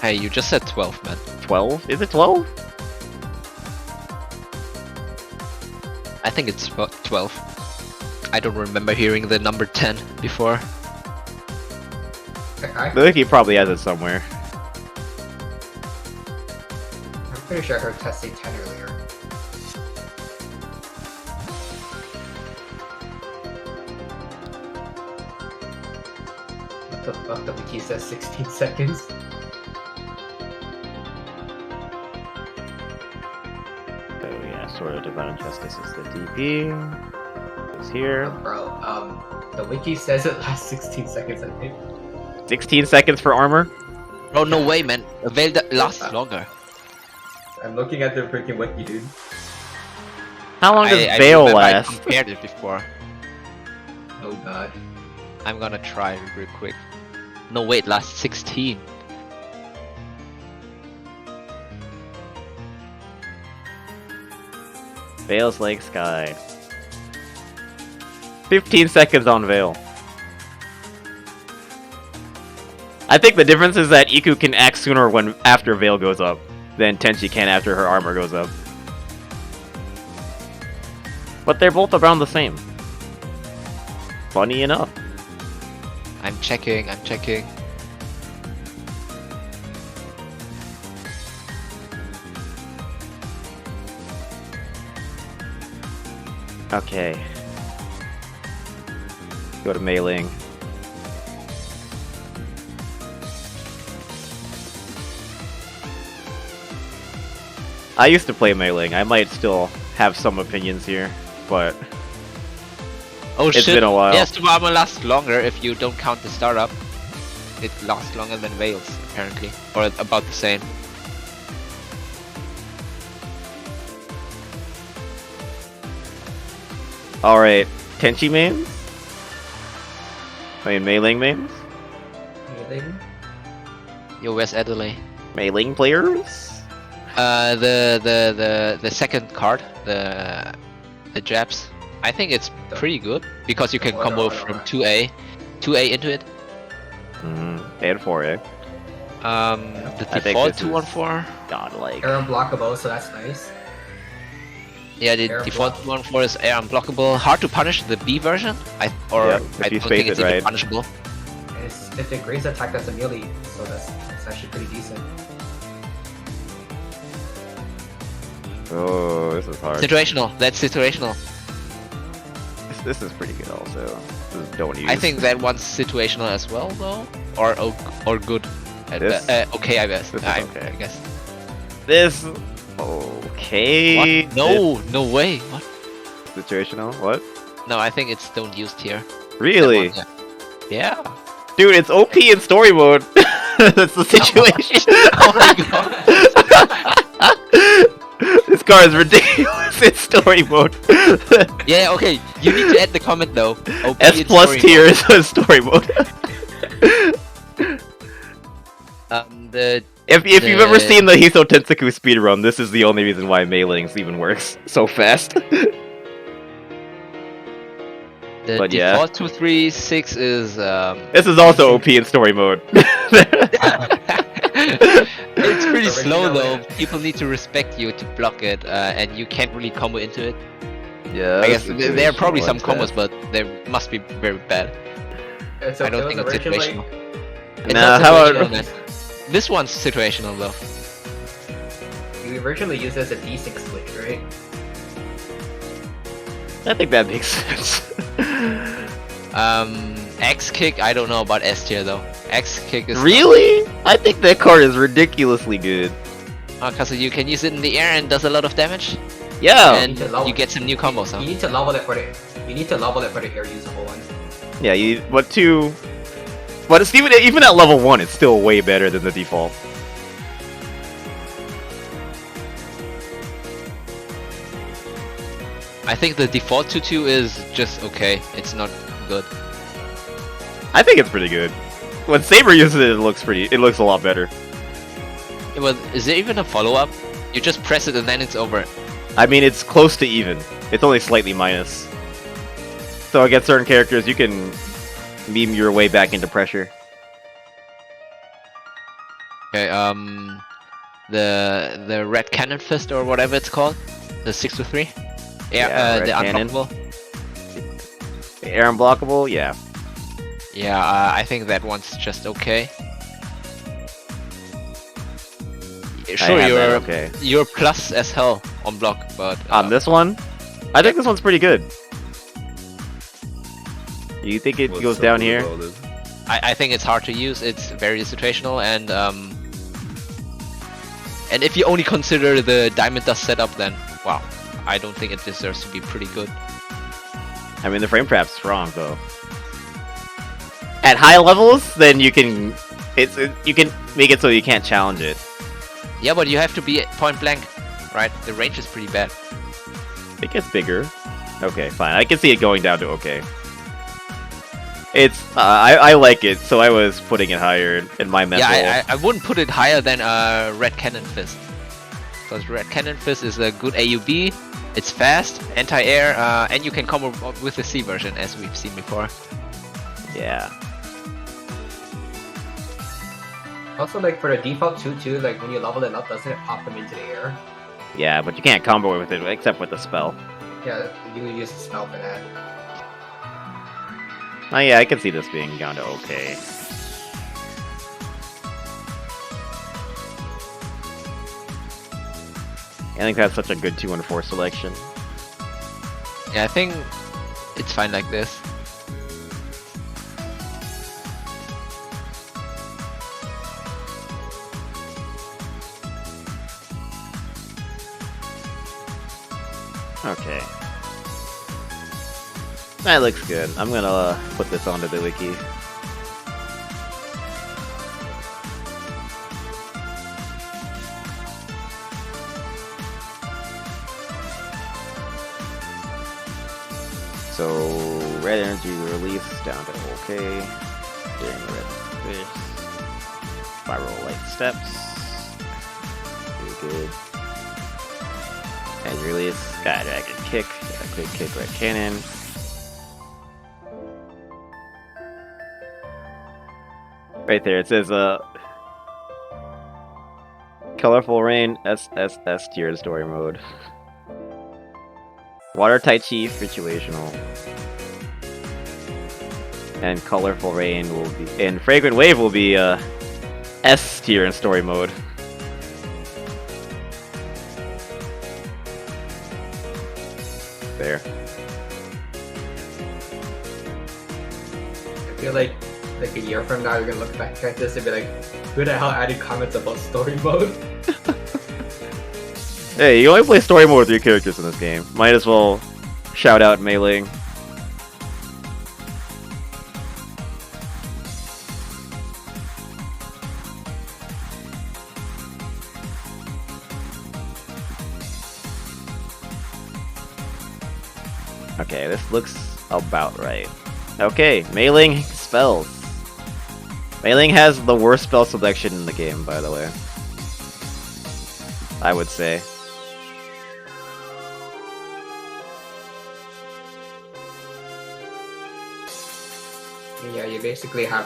Hey, you just said 12, man. 12? Is it 12? I think it's 12. I don't remember hearing the number 10 before. I think he probably has it somewhere. I'm pretty sure I heard Tess say 10 earlier. What the fuck? The wiki says 16 seconds. So yeah, Sword of Divine Justice is the DP. It's here. Bro, the wiki says it lasts 16 seconds, I think. 16 seconds for armor? Oh, no way, man. A veil that lasts longer. I'm looking at the freaking wiki, dude. How long does I Veil remember last? I compared it before. Oh god. I'm gonna try real quick. No, wait, lasts 16. Veil's like Sky. 15 seconds on Veil. I think the difference is that Iku can act sooner when after Veil goes up than Tenshi can after her armor goes up. But they're both around the same. Funny enough. I'm checking. Okay. Go to Meiling. I used to play Meiling. I might still have some opinions here, but Oh it's shit. been a while. Yes, super armor lasts longer if you don't count the startup. It lasts longer than Veils, apparently. Or about the same. Alright, Tenshi mains? I mean, Meiling mains? Meiling? Yo, where's Adelaide? Meiling players? The second card, the jabs. I think it's pretty good because you can combo from 2A into it. And 4A. The I think default this 214. Godlike. Air unblockable, so that's nice. Yeah, the Air default block. 214 is air unblockable. Hard to punish the B version. I Yep, if don't you think space it's it even right. punishable. If it grades attack, that's a melee, so that's actually pretty decent. Oh, this is hard. Situational. That's situational. This is pretty good also. This is don't use. I think that one's situational as well, though, or good. This? Okay, I guess. This is okay. I guess. This... Okay. What? No, no way. What? This situational? What? No, I think it's don't use tier. Really? That one, yeah. Dude, it's OP in story mode. That's the situation. Oh my god. This card is ridiculous in story mode. Yeah, okay. You need to add the comment though. OP S in plus story tier is in story mode. mode. If you've ever seen the Hisoutensoku speedrun, this is the only reason why Meilings even works so fast. The But yeah. default 236 is This is also OP in story mode. it's pretty slow Original. though. People need to respect you to block it, and you can't really combo into it. Yeah, I guess there are probably some combos, but they must be very bad. So I don't it think was it's originally- situational. It's Nah, not how situational, about- man. This one's situational though. You originally used it as a D6 glitch, right? I think that makes sense. X kick. I don't know about S tier though. X kick is Really? I think that card is ridiculously good. because you can use it in the air and does a lot of damage, Yeah. and you get some new combos. You Huh? need to level it for the. You need to level it for the air usable one. Yeah, but it's even at level 1, it's still way better than the default. I think the default 2-2 is just okay. It's not good. I think it's pretty good. When Saber uses it, it looks a lot better. Well, is there even a follow-up? You just press it and then it's over. I mean, it's close to even. It's only slightly minus. So against certain characters, you can meme your way back into pressure. Okay, the red cannon fist or whatever it's called, the 6-3. Yeah, red the cannon. unblockable. Air unblockable, yeah. Yeah, I think that one's just okay. Sure, have you're that, okay. you're plus as hell on block, but On this one, I think this one's pretty good. You think it goes down here? I think it's hard to use. It's very situational, and if you only consider the diamond dust setup, then wow, I don't think it deserves to be pretty good. I mean, the frame trap's strong though. At high levels, then you can you can make it so you can't challenge it. Yeah, but you have to be at point blank, right? The range is pretty bad. It gets bigger. Okay, fine. I can see it going down to okay. It's I like it, so I was putting it higher in my mental. Yeah, I wouldn't put it higher than red cannon fist, because red cannon fist is a good AUB. It's fast, anti-air, and you can combo with the C version as we've seen before. Yeah. Also, like for the default 2-2, like when you level it up, doesn't it pop them into the air? Yeah, but you can't combo with it except with the spell. Yeah, you use the spell for that. Oh yeah, I can see this being down to okay. I think that's such a good 2-4 selection. Yeah, I think it's fine like this. Okay. That looks good. I'm gonna put this onto the wiki. So, red energy release down to okay. Doing red fish. Spiral light steps. Pretty good. And release. Sky dragon kick. Quick kick red cannon. Right there, it says Colorful Rain SSS tier story mode. Water Tai Chi situational. And Colorful Rain will be and Fragrant Wave will be S tier in story mode. There. I feel like a year from now, you're gonna look back at this and be like, who the hell added comments about story mode? Hey, you only play story mode with 3 characters in this game. Might as well shout out Meiling. Okay, this looks about right. Okay, Meiling spells. Meiling has the worst spell selection in the game, by the way. I would say. Yeah, you basically have,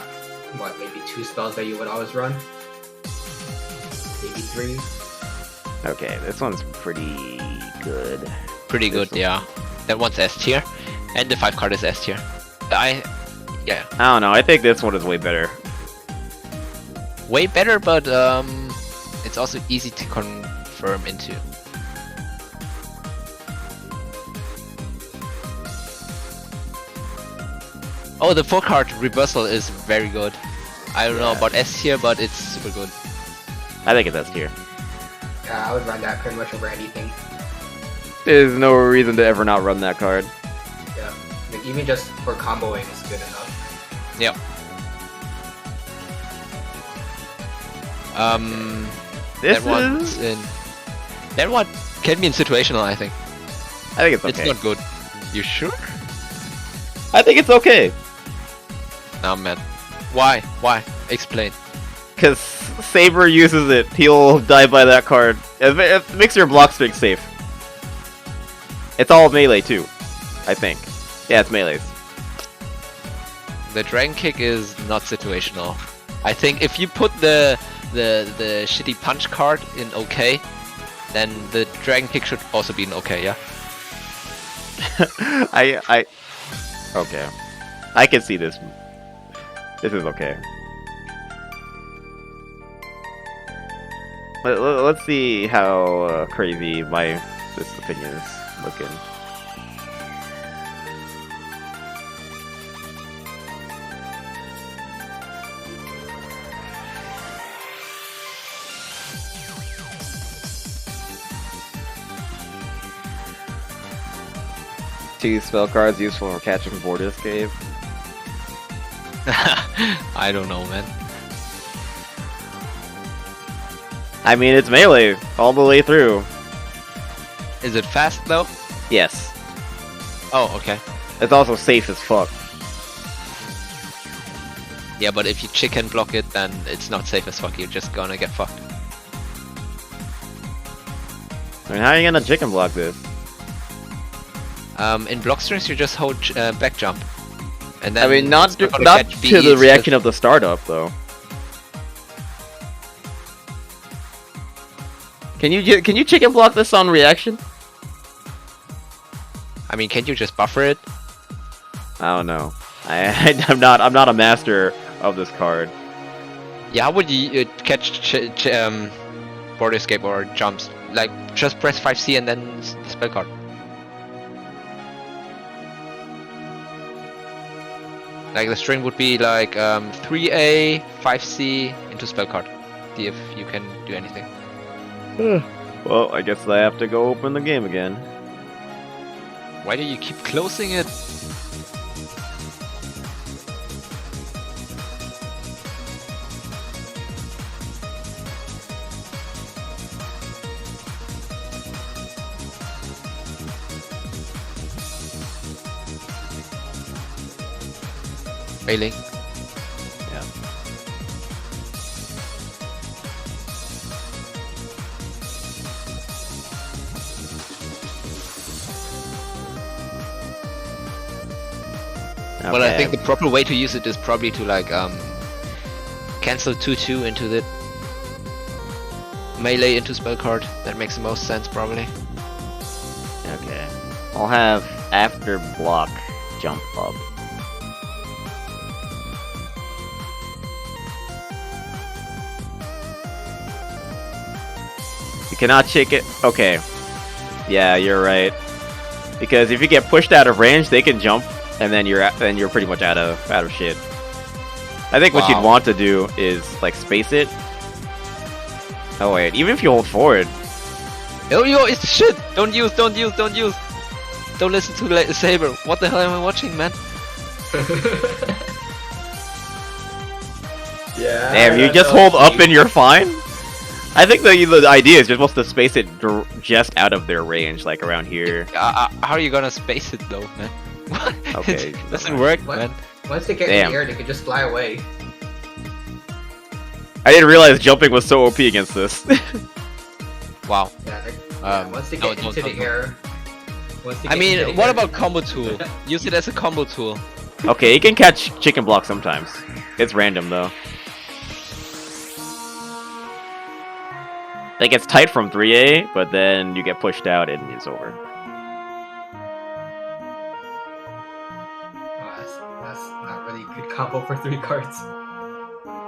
what, maybe 2 spells that you would always run? Maybe 3? Okay, this one's pretty good. Pretty good, yeah. That one's S tier, and the 5 card is S tier. Yeah. I don't know, I think this one is way better. Way better, but it's also easy to confirm into. Oh, the 4 card reversal is very good. I don't know about S tier, but it's super good. I think it's S tier. Yeah, I would run that pretty much over anything. There's no reason to ever not run that card. Yeah, like even just for comboing is good enough. Yep. This That one can be in situational, I think. I think it's okay. It's not good. You sure? I think it's okay. Nah, man. Why? Why? Explain. Because Saber uses it. He'll die by that card. It makes your block streak safe. It's all melee too, I think. Yeah, it's melees. The Dragon Kick is not situational. I think if you put the shitty punch card in OK, then the Dragon Kick should also be in OK, yeah? Okay. I can see this. This is okay. Let's see how crazy this opinion is looking. Two spell cards useful for catching board escape. I don't know, man. I mean, it's melee all the way through. Is it fast though? Yes. Oh, okay. It's also safe as fuck. Yeah, but if you chicken block it, then it's not safe as fuck. You're just gonna get fucked. I mean, how are you gonna chicken block this? In block strings, you just hold back jump, and then I mean, not it's gonna not catch to the BEs reaction of the startup though. Can you chicken block this on reaction? I mean, can't you just buffer it? I don't know. I'm not a master of this card. Yeah, how would you catch board escape or jumps? Like, just press 5C and then the spell card. Like, the string would be like 3A, 5C into spell card. See if you can do anything. Well, I guess I have to go open the game again. Why do you keep closing it? Meiling. Yeah. Well, I Okay. think the proper way to use it is probably to like cancel 2/2 into the melee into spell card. That makes the most sense probably. Okay. I'll have after block jump up. You cannot chick it. Okay. Yeah, you're right. Because if you get pushed out of range, they can jump, and then you're pretty much out of shit. I think what you'd Wow. want to do is like space it. Oh wait, even if you hold forward, Oh yo, it's shit! Don't use! Don't listen to Saber. What the hell am I watching, man? Yeah. damn, you just hold up and you're fine. I think the idea is you're supposed to space it just out of their range, like around here. How are you gonna space it though, man? Okay, It doesn't work, What? man. Once they get Damn. in the air, they can just fly away. I didn't realize jumping was so OP against this. Wow. Yeah, once they no, get into the air. Once they I get into mean, the what air- about combo tool? Use it as a combo tool. Okay, you can catch chicken block sometimes. It's random though. Like it's tight from 3A, but then you get pushed out and it's over. Oh, that's not really good combo for 3 cards.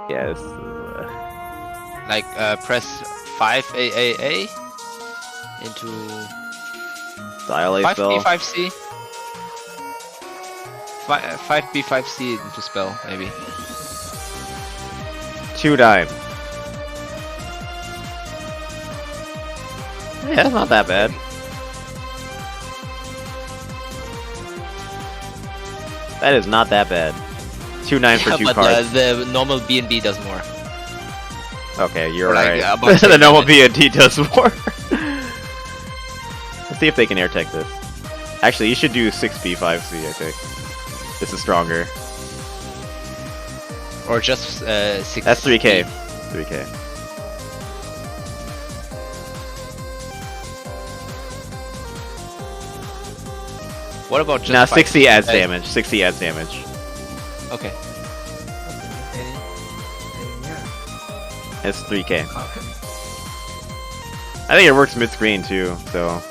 Yes. Like press 5AAA into Dial A spell. 5B 5C. 5B 5C into spell maybe. 2-9. Yeah, that's not that bad. That is not that bad. 2-9 for 2 but cards. the normal B&B does more. Okay, you're Or like, right. about The normal damage. B&D does more. Let's see if they can air tech this. Actually, you should do 6B 5C, I think. This is stronger. Or just 6. That's 3K. 3K. What about just Now 5C? 60 adds damage. 60 adds damage. Okay. And yeah. It's 3K. I think it works mid-screen too, so...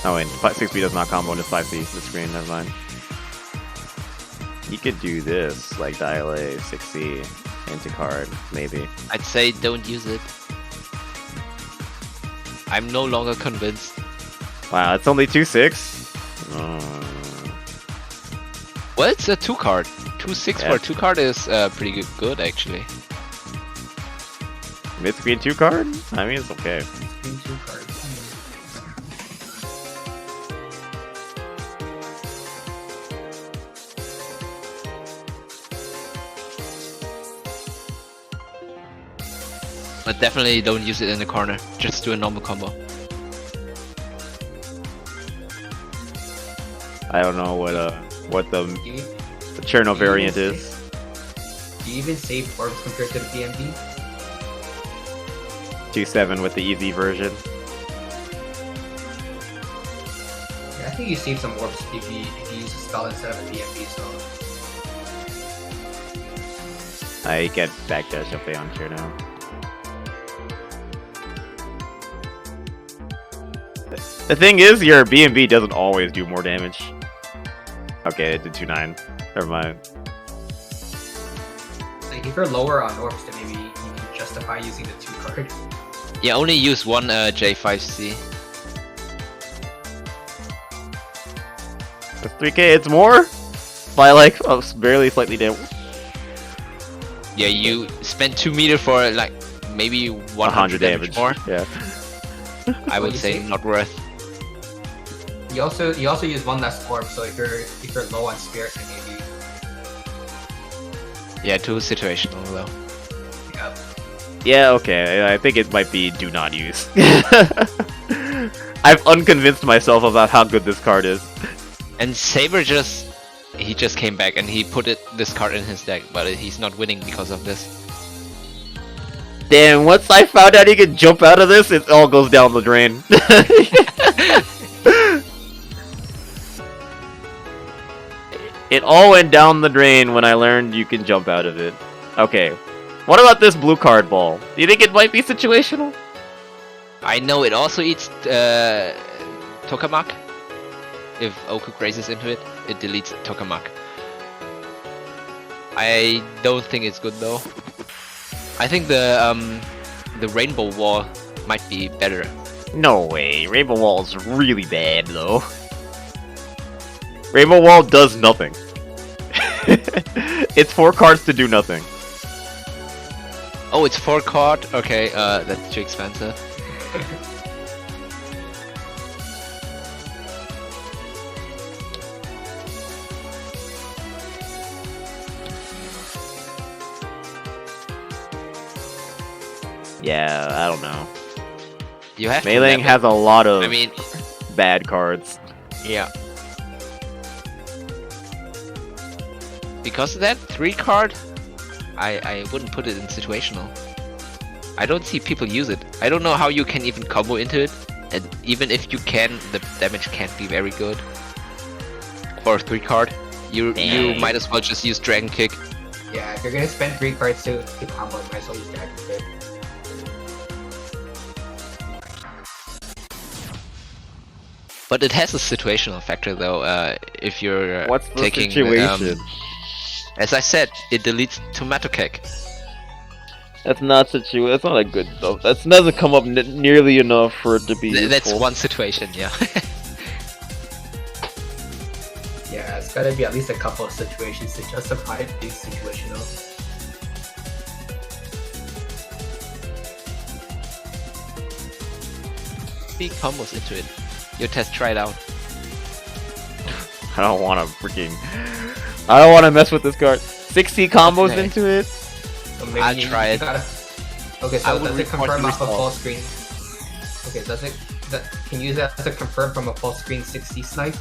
Oh wait, 6B does not combo into 5C mid-screen, never mind. You could do this, like dial A, 6C, into card, maybe. I'd say don't use it. I'm no longer convinced. Wow, it's only 2-6? Well, it's a 2 card. 2-6 Yeah. for a 2 card is pretty good actually. Mid-screen 2 card? I mean, it's okay. Green 2 cards. But definitely don't use it in the corner. Just do a normal combo. I don't know what the Do you, Cirno variant is. do you even save orbs compared to the PMP? 2-7 with the easy version. Yeah, I think you save some orbs if you use a spell instead of a PMP, so... I get backdash up on Cirno. The thing is, your B&B doesn't always do more damage. Okay, it did 2-9. Never mind. Like, if you're lower on orbs, then maybe you can justify using the 2 card. Yeah, only use one J5C. That's 3K, it's more? By like, barely slightly down. Yeah, you spend 2 meter for like maybe 100 damage more. Yeah. I would you say see? not worth. You also use one less orb, so if you're low on spirits, then maybe Yeah, too situational though. yeah. Yeah, okay. I think it might be do not use. I've unconvinced myself about how good this card is. And Saber he just came back and he put this card in his deck, but he's not winning because of this. Damn, once I found out he could jump out of this, it all goes down the drain. It all went down the drain when I learned you can jump out of it. Okay. What about this blue card ball? Do you think it might be situational? I know it also eats Tokamak. If Oku grazes into it, it deletes Tokamak. I don't think it's good though. I think the rainbow wall might be better. No way. Rainbow Wall is really bad, though. Rainbow Wall does nothing. It's 4 cards to do nothing. Oh, it's 4 card? Okay, that's too expensive. Yeah, I don't know. You have Meiling to has a lot of I mean, bad cards. yeah. Because of that 3 card, I wouldn't put it in situational. I don't see people use it. I don't know how you can even combo into it, and even if you can, the damage can't be very good. For a 3 card, you might as well just use Dragon Kick. Yeah, if you're gonna spend 3 cards to combo, you might as well use Dragon Kick. But it has a situational factor though. If you're What's the taking, situation? as I said, it deletes Tomato Cake. That's not That's not a good stuff. That doesn't come up nearly enough for it to be That's useful. one situation, yeah. Yeah, it's gotta be at least a couple of situations to justify it being situational. See combos into it. Your test, try it out. I don't want to I don't want to mess with this card. 60 combos Okay. into it? So maybe I'll try it. Okay, I so would does it report confirm the off a result. full screen? Okay, can you use that as a confirm from a full screen 60 snipe?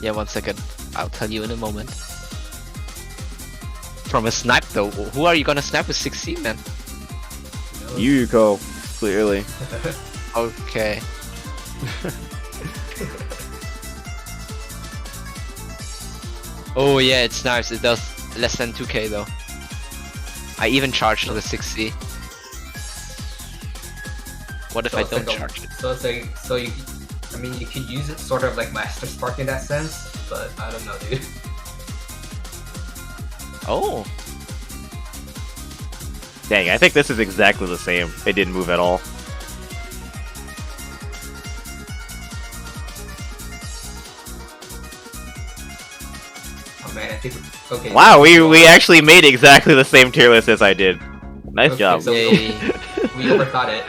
Yeah, 1 second. I'll tell you in a moment. From a snipe though, who are you gonna snipe with 16, man? Yuyuko, clearly. Okay. Oh yeah, it's nice. It does less than 2k though. I even charged the 6C. What if I don't charge it? So it's like, so you, I mean, you could use it sort of like Master Spark in that sense, but I don't know, dude. Oh. Dang, I think this is exactly the same. It didn't move at all. Oh man, I think okay. Wow, we actually made exactly the same tier list as I did. Nice Okay, job. so Yay. we overthought it.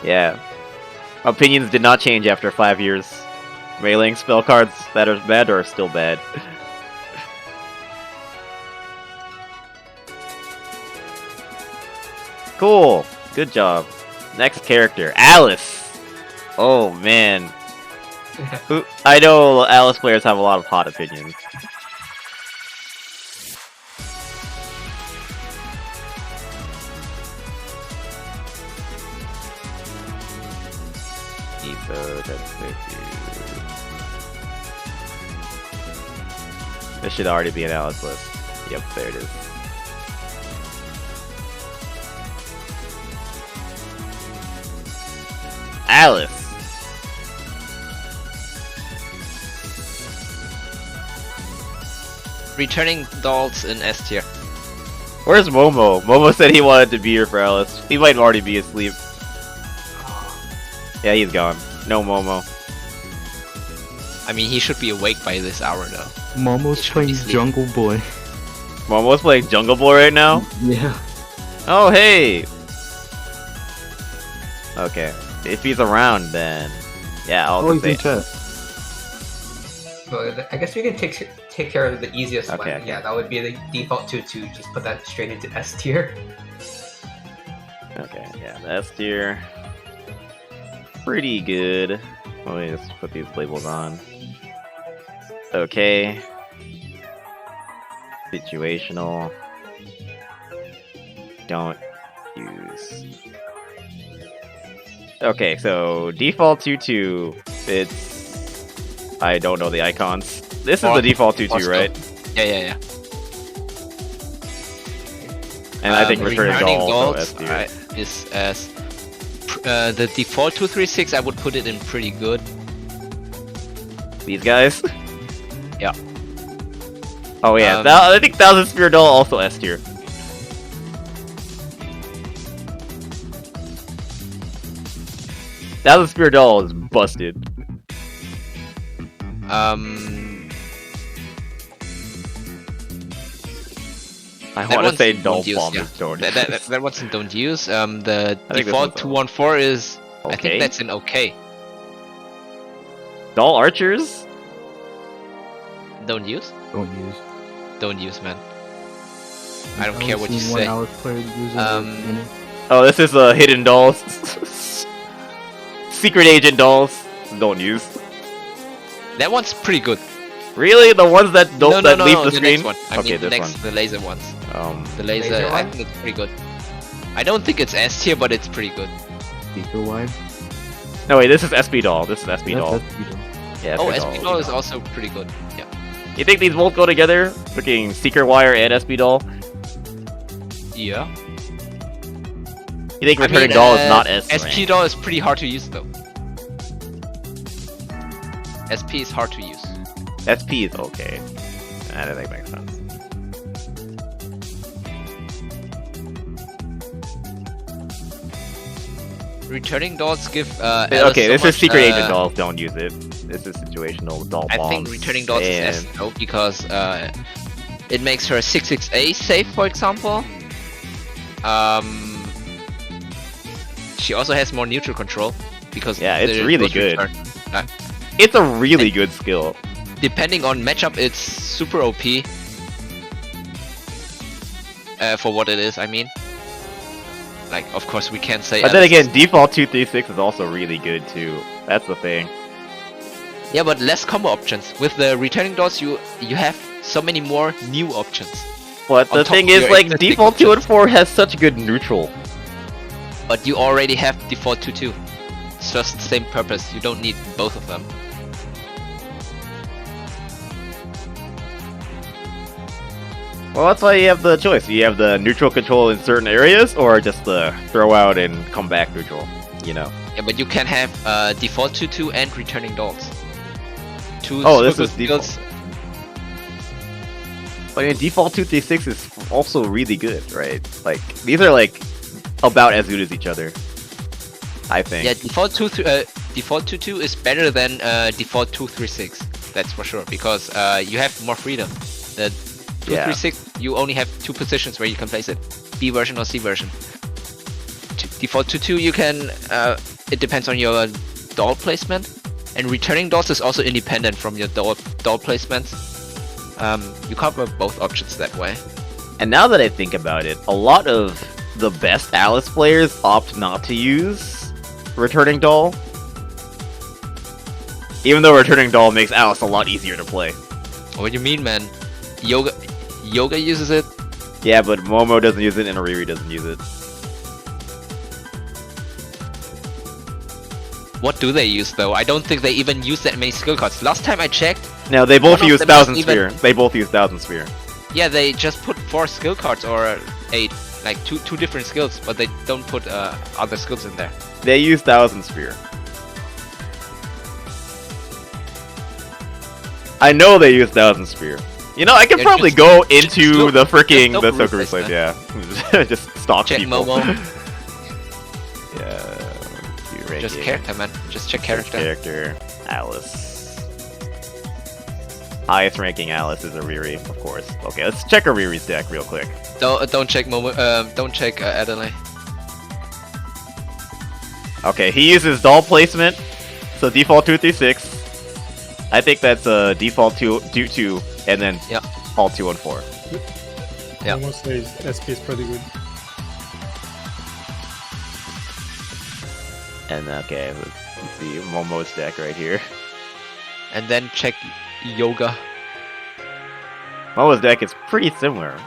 Yeah. Opinions did not change after 5 years. Meiling spell cards that are bad or still bad. Cool. Good job. Next character, Alice. Oh man. I know Alice players have a lot of hot opinions. This should already be an Alice list. Yep, there it is. Alice. Returning dolls in S tier. Where's Momo? Momo said he wanted to be here for Alice. He might already be asleep. Yeah, he's gone. No Momo. I mean, he should be awake by this hour though. Momo's playing Jungle Boy. Momo's playing Jungle Boy right now? Yeah. Oh, hey! Okay. If he's around, then... Yeah, I'll Oh, just he's say... in chat. Well, I guess we can take care of the easiest one. Okay. Yeah, that would be the default to just put that straight into S tier. Okay, yeah, the S tier. Pretty good. Let me just put these labels on. Okay. Situational. Don't use. Okay, so default 2-2. It's. I don't know the icons. This is the default 2-2, right? Yeah. And I think returning doll also S tier. Is as the default 236. I would put it in pretty good. These guys? Yeah. Oh yeah, I think Thousand Spear Doll also S tier. Thousand Spear Doll is busted. I want to say Doll Bomb is don't use. That one's in don't use. The I think default this one's 214 is. I Okay. think that's in okay. Doll Archers? Don't use. Don't use. Don't use, man. I don't I've care only what you seen say. One hour player use it, Um, Oh, this is Hidden Dolls. Secret Agent Dolls. Don't use. That one's pretty good. Really? The ones that don't No, leave the the screen? next one. I Okay, mean, the this next, one. the laser ones. The laser, Laser I one? think it's pretty good. I don't think it's S tier, but it's pretty good. Speaker wide. No, wait, this is SB Doll. This is SB Doll. That's Speaker. Yeah, Oh, SB SP Doll is also pretty good. Yeah. You think these both go together? Freaking Seeker Wire and SB Doll? Yeah. You think Returning Doll is not S SP Doll is pretty hard to use though. SP is hard to use. SP is okay. I don't think makes sense. Returning dolls give Okay, this is Secret Agent Doll. Dolls. Don't use it. This is situational doll I bombs. think Returning Dolls is and... S though because it makes her 668 safe, for example. She also has more neutral control because Yeah, it's the really ghost good. return. It's a really good skill. Depending on matchup, it's super OP. For what it is, I mean. Like, of course, we can't say. But then Alice again, is- default 236 is also really good too. That's the thing. Yeah, but less combo options. With the returning dolls, you have so many more new options. But On the top thing of is, your like, existing default 2 and options. 4 has such good neutral. But you already have default 2-2. It's just the same purpose. You don't need both of them. Well, that's why you have the choice. You have the neutral control in certain areas, or just the throw out and come back neutral. You know. Yeah, but you can have default 2-2 and returning dolls. Two Oh, this super is default. skills. But I mean, default 236 is also really good, right? Like these are like about as good as each other. I think. Yeah, default 2-2 is better than default 236. That's for sure, because you have more freedom. The 236, you only have 2 positions where you can place it: B version or C version. Default 2-2, you can. It depends on your doll placement, and returning dolls is also independent from your doll placements. You cover both options that way. And now that I think about it, a lot of the best Alice players opt not to use returning doll. Even though returning doll makes Alice a lot easier to play. What do you mean, man? Yoga uses it. Yeah, but Momo doesn't use it and Riri doesn't use it. What do they use though? I don't think they even use that many skill cards. Last time I checked, No, they both One of use them Thousand doesn't Sphere. even- They both use Thousand Sphere. yeah, they just put 4 skill cards or 8, like two different skills, but they don't put other skills in there. They use Thousand Sphere. I know they use Thousand Sphere. You know, I can Yeah, probably just- go just into look- the freaking just the look Soku replacement. place, yeah. Just stalk Check people. Momo. Yeah. do Just ranking. character, man. Just check character. Character. Alice. Highest ranking Alice is a Riri, of course. Okay, let's check a Riri's deck real quick. Don't check Momo. Don't check Adelaide. Okay, he uses doll placement, so default 236. I think that's a default 2, and then Yep. all 2 and 4. Yeah. Almost says SP is pretty good. And okay, let's see Momo's deck right here. And then check Yoga. Momo's deck is pretty similar.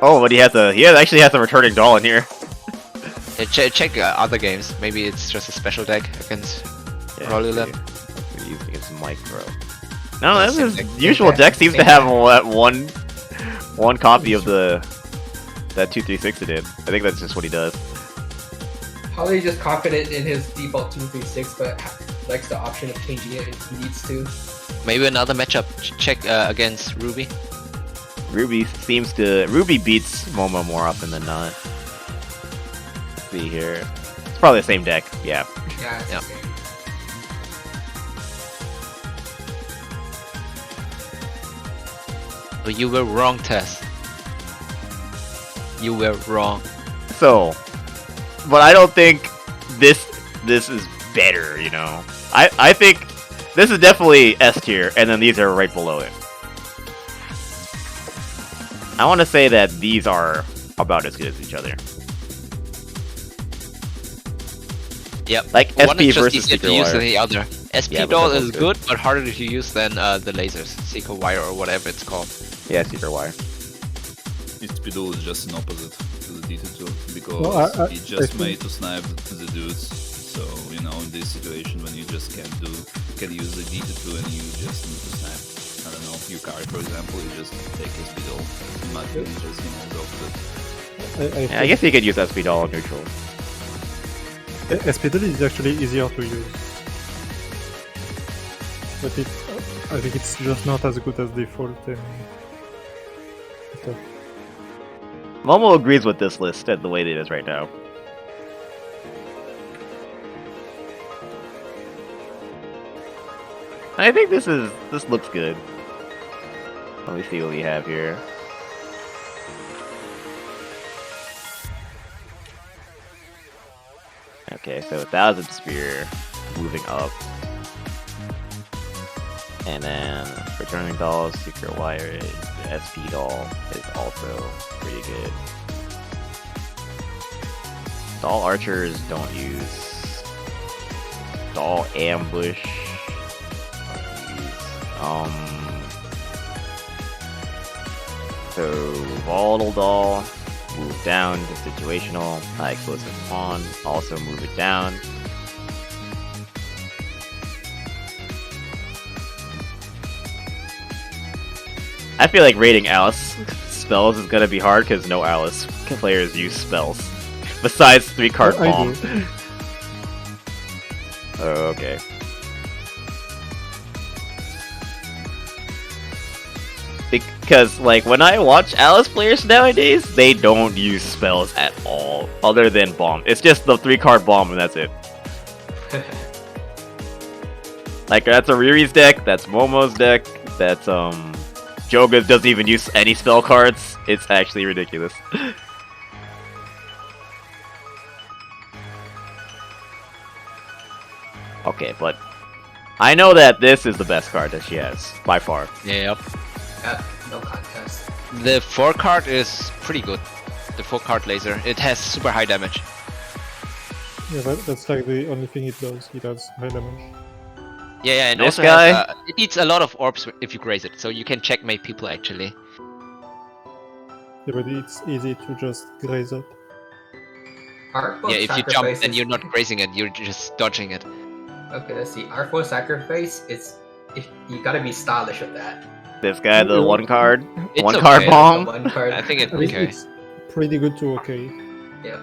Oh, but he actually has a returning doll in here. Yeah, check other games. Maybe it's just a special deck against Roliland. We're using his micro. No, that's Same his deck. usual Same deck deck. seems to Same have deck. one copy of that 236 it did. I think that's just what he does. Probably just confident in his default 236, but likes the option of changing it if he needs to. Maybe another matchup. Check against Ruby. Ruby beats Momo more often than not. Let's see here. It's probably the same deck, yeah. Yeah. It's Yeah. okay. But you were wrong, Tess. You were wrong. So, but I don't think this is better, you know. I think this is definitely S tier, and then these are right below it. I want to say that these are about as good as each other. Yep. Like One SP is just versus easier to Secret use than Wire. the other. SP Yeah, but doll they're is both good, but harder to use than the lasers, Secret Wire or whatever it's called. Yeah, Secret Wire. Speedo is just an opposite to the D2 because Well, it's I just think- made to snipe the dudes. So you know, in this situation when you just can use the D2 and you just need to snipe. I don't know, Yukari for example, you just take his Speedo. In my opinion, just the opposite. Yeah, I guess you could use SP doll on neutral. SPD is actually easier to use. But I think it's just not as good as default. So, Momo agrees with this list and the way it is right now. I think this looks good. Let me see what we have here. Okay, so 1000 Spear moving up. And then returning dolls, Secret Wire, the SP doll is also pretty good. Doll archers don't use. Doll ambush. Don't use. So volatile doll, move down to situational, high explosive pawn, also move it down. I feel like rating Alice spells is gonna be hard because no Alice players use spells. Besides 3-card I bomb. do. Oh, okay. Because, like, when I watch Alice players nowadays, they don't use spells at all, other than bomb. It's just the 3-card bomb and that's it. Like, that's a Riri's deck, that's Momo's deck, that's, Joga's doesn't even use any spell cards. It's actually ridiculous. Okay, but I know that this is the best card that she has, by far. Yep. No contest. The 4-card is pretty good. The 4-card laser. It has super high damage. Yeah, that's like the only thing it does. It does high damage. Yeah, and This also guy? has, it eats a lot of orbs if you graze it, so you can checkmate people actually. Yeah, but it's easy to just graze up. Artful Yeah, if you jump, Sacrifice then is- you're not grazing it, you're just dodging it. Okay, let's see. Artful Sacrifice is you gotta be stylish with that. This guy, the Yeah. 1-card, It's 1-card okay. bomb. One card. I think it's I mean, okay. it's pretty good to okay. Yeah.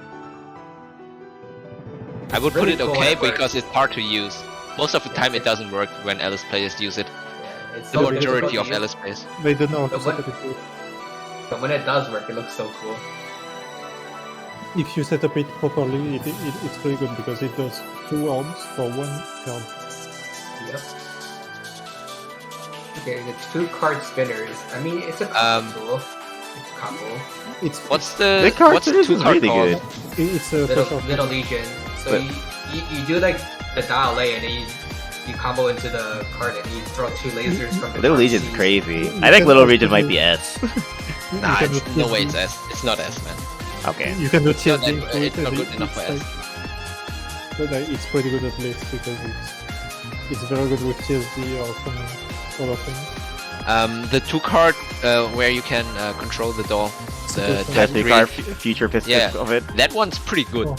I would really put it cool okay at work. because it's hard to use. Most of the time it doesn't work when Alice players use it. Yeah, it's The so majority difficult of to use, Alice players. They don't know how to But what- set up it. but when it does work, it looks so cool. If you set up it properly, it's pretty good because it does 2 orbs for 1 card. Yep. Okay, the 2-card spinners. I mean, it's a Um, combo tool. It's a combo. It's What's the This card what's the is 2-card really called? good. it's a Little, pressure. Legion. So But- you do like the dial A and then you combo into the card and you throw 2 lasers from the Little card Legion's C. crazy. You I think can Little also Legion might do- be S. You Nah, can it's, do no way it's TSD. S. It's not S, man. Okay. You can do not TSD that- into it's it not and good enough for it's but it's pretty good at least because it's very good with TSD or some other things. The 2-card where you can control the doll. The Super That's type the 3, card futuristic Yeah. of it. that one's pretty good. Oh.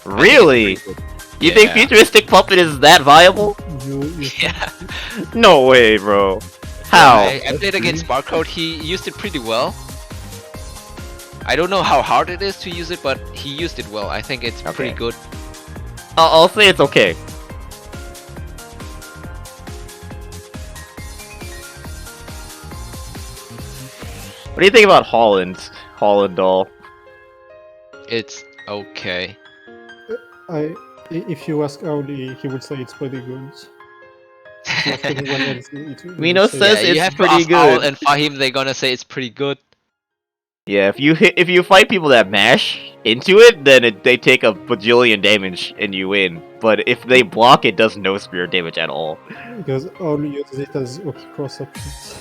Really? Pretty good. You think Yeah. futuristic puppet is that viable? You Yeah. No way, bro. How? I played against Barcode. He used it pretty well. I don't know how hard it is to use it, but he used it well. I think it's pretty Okay. good. I'll say it's okay. What do you think about Holland? Holland doll. It's okay. if you ask Auli, he would say it's pretty good. If you ask anyone else, he would Mino say- says you it's have to pretty ask Owl good. and Fahim, they're gonna say it's pretty good. Yeah, if you fight people that mash into it, then they take a bajillion damage and you win. But if they block, it does no spirit damage at all. because Auli uses it as okay cross options.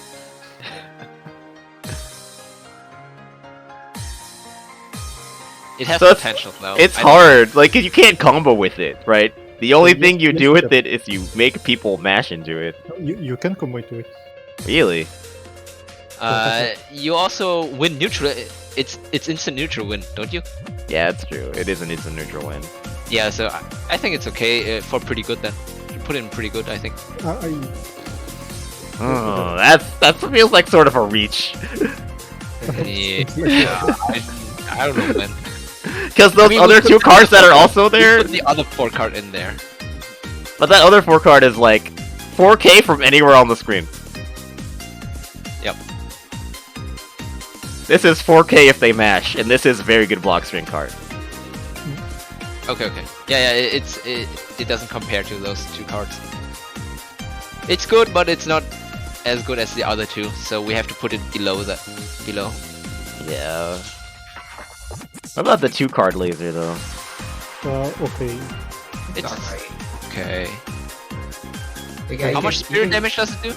It has So it's- potential though. It's I don't- hard, like 'cause you can't combo with it, right? The only Yes, thing you yes, do with yeah. it is you make people mash into it. You can combine to it. Really? You also win neutral. It's instant neutral win, don't you? Yeah, it's true. It is an instant neutral win. Yeah, so I think it's okay for pretty good then. You put it in pretty good, I think. Oh, that feels like sort of a reach. Yeah, I don't know, man. Because those I mean, we other could two put cards the that are four- also we there, put the other 4-card in there. but that other 4 card is like 4K from anywhere on the screen. Yep. This is 4K if they mash, and this is very good block string card. Okay. Yeah, it doesn't compare to those 2 cards. It's good, but it's not as good as the other 2, so we have to put it below that. Below. Yeah. What about the 2 card laser though? Okay. It's alright. okay. Yeah, How you much can- spirit you can- damage does it do?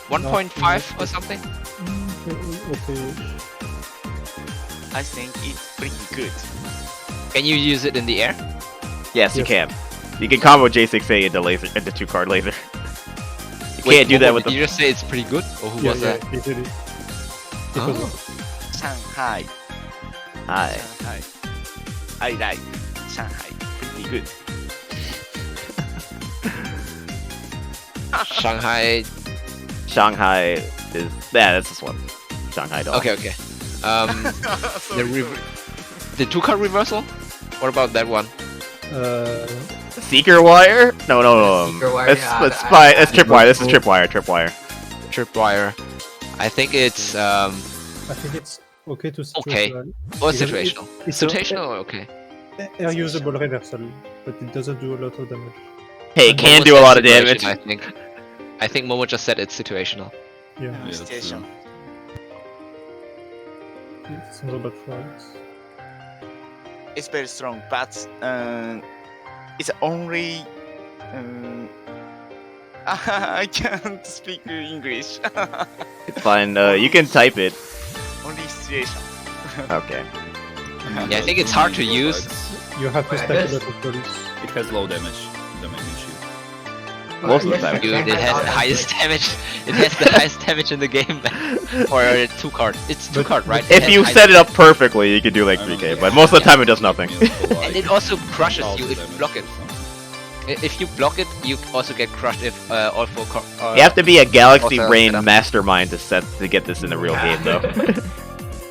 1.5 or something? Okay. I think it's pretty good. Can you use it in the air? Yes, you Yes. can. You can combo J6A into laser into 2 card laser. You Wait, can't do that Momo, with did the. you just say it's pretty good? Or who Yeah, was yeah, that? he did it. Oh. Shanghai. Hi. Shanghai. I like Shanghai. Pretty good. Shanghai. Shanghai is. Yeah, that's this one. Shanghai doll. Okay. The 2-card reversal? What about that one? Seeker wire? No. Seeker wire, That's yeah, that's tripwire. This is tripwire. Tripwire. I think it's I think it's okay to okay. situational. Or Because situational. it's Situational or okay? a usable reversal, but it doesn't do a lot of damage. Hey, it can Momo do a said lot of damage. situation, I think Momo just said it's situational. Yeah, Yeah, that's Station. true. it's not bad flags. It's very strong, but it's only. I can't speak English. It's fine. You can type it. Only situation. Okay. Yeah, I think it's hard to use. You have to stack a lot of dollars. It has low damage. The main issue. Most of the time. Dude, it has the highest damage. It has the highest damage in the game. Or a 2-card. It's 2-card, right? If you set it up perfectly, you can do like 3k, but most of the time it does nothing. And it also crushes you if you block it. If you block it, you also get crushed if all 4 cards. You have to be a Galaxy also Brain set up. mastermind to get this in a real game, though.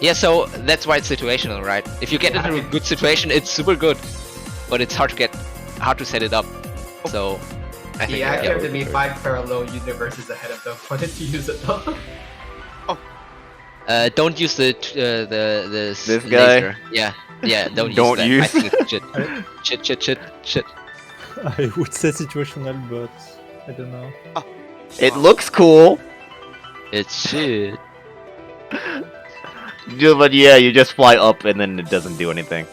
Yeah, so that's why it's situational, right? If you get into a good situation, it's super good, but it's hard to set it up. So I think You actually have to be 5 parallel universes ahead of them. Wanted to use it though. don't use the This guy? laser. Yeah, don't use Don't that. use I think it's shit. I would say situational, but I don't know. It looks cool, It's shit. but yeah, you just fly up and then it doesn't do anything.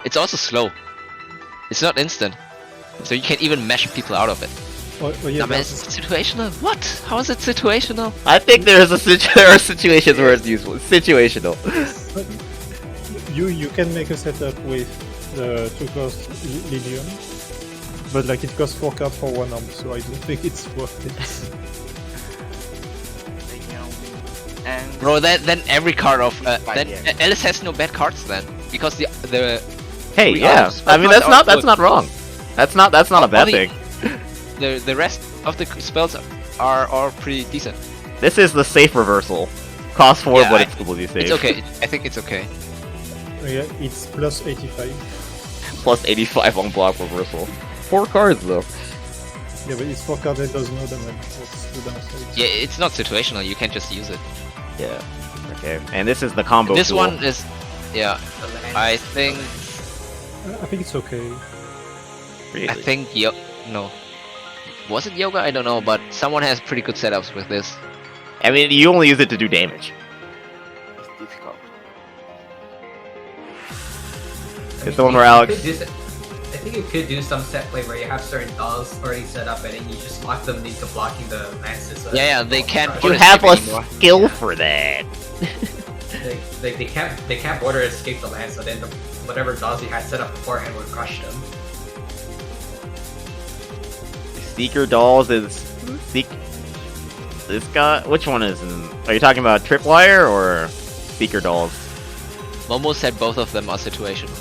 It's also slow. It's not instant, so you can't even mash people out of it. Oh yeah, I mean, it's situational. What? How is it situational? I think there are situations where it's useful. It's situational. you can make a setup with the 2-cost Legion, but like it costs 4 cards for 1 arm, so I don't think it's worth it. And Bro, then every card of then yeah. Alice has no bad cards then, because the Hey, We yeah. are- I mean, that's not wrong. That's not a bad Only- thing. the rest of the spells are all pretty decent. This is the safe reversal. Cost 4, Yeah, but I- it's completely safe. It's okay. I think it's okay. Yeah, it's plus 85. Plus 85 on block reversal. 4 cards though. Yeah, but it's 4 cards that does no damage. That's the downside. Yeah, it's not situational. You can just use it. Yeah. Okay. And this is the combo. This tool. one is, yeah. I think I think it's okay. Really? I think no. Was it Yoga? I don't know, but someone has pretty good setups with this. I mean, you only use it to do damage. it's difficult. It's the one where Alex. I think you could do some set play where you have certain dolls already set up and then you just lock them into blocking the lances. So Yeah, they can't You What have a escape anymore. skill for that. They can't order escape the land, so then whatever dolls you had set up beforehand would crush them. Seeker dolls is this guy. Which one is? Are you talking about Tripwire or Seeker dolls? Momo said both of them are situational.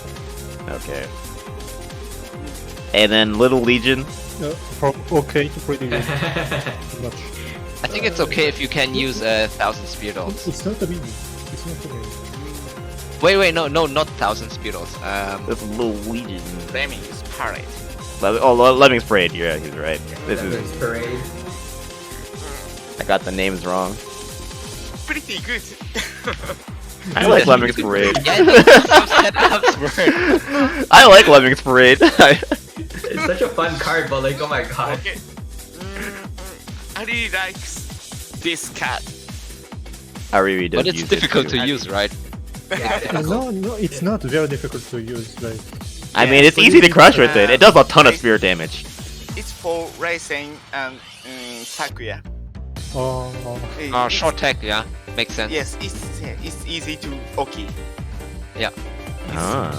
Okay. And then Little Legion. From okay to pretty good. Too much. I think it's okay if you can use 1,000 spear dolls. It's not a big. It's not a big. Wait, no, not 1,000 spear dolls. This Little Legion. Lemmings Parade. Lemmings Parade. Yeah, he's right. This Lemmings is. Parade. I got the names wrong. Pretty good. I like Lemmings Parade. Yeah, I think some setups were. I like Lemmings Parade. It's such a fun card, but like, oh my god. Okay. I really like this cat. I really don't But it's use difficult it to too. use, right? No, it's not very difficult to use. Like, I mean, it's easy to crush with it. It does a ton of spear damage. It's for Reisen and Sakuya. oh, Short tech, yeah, makes sense. Yes, it's easy to okay. Yeah. Ah.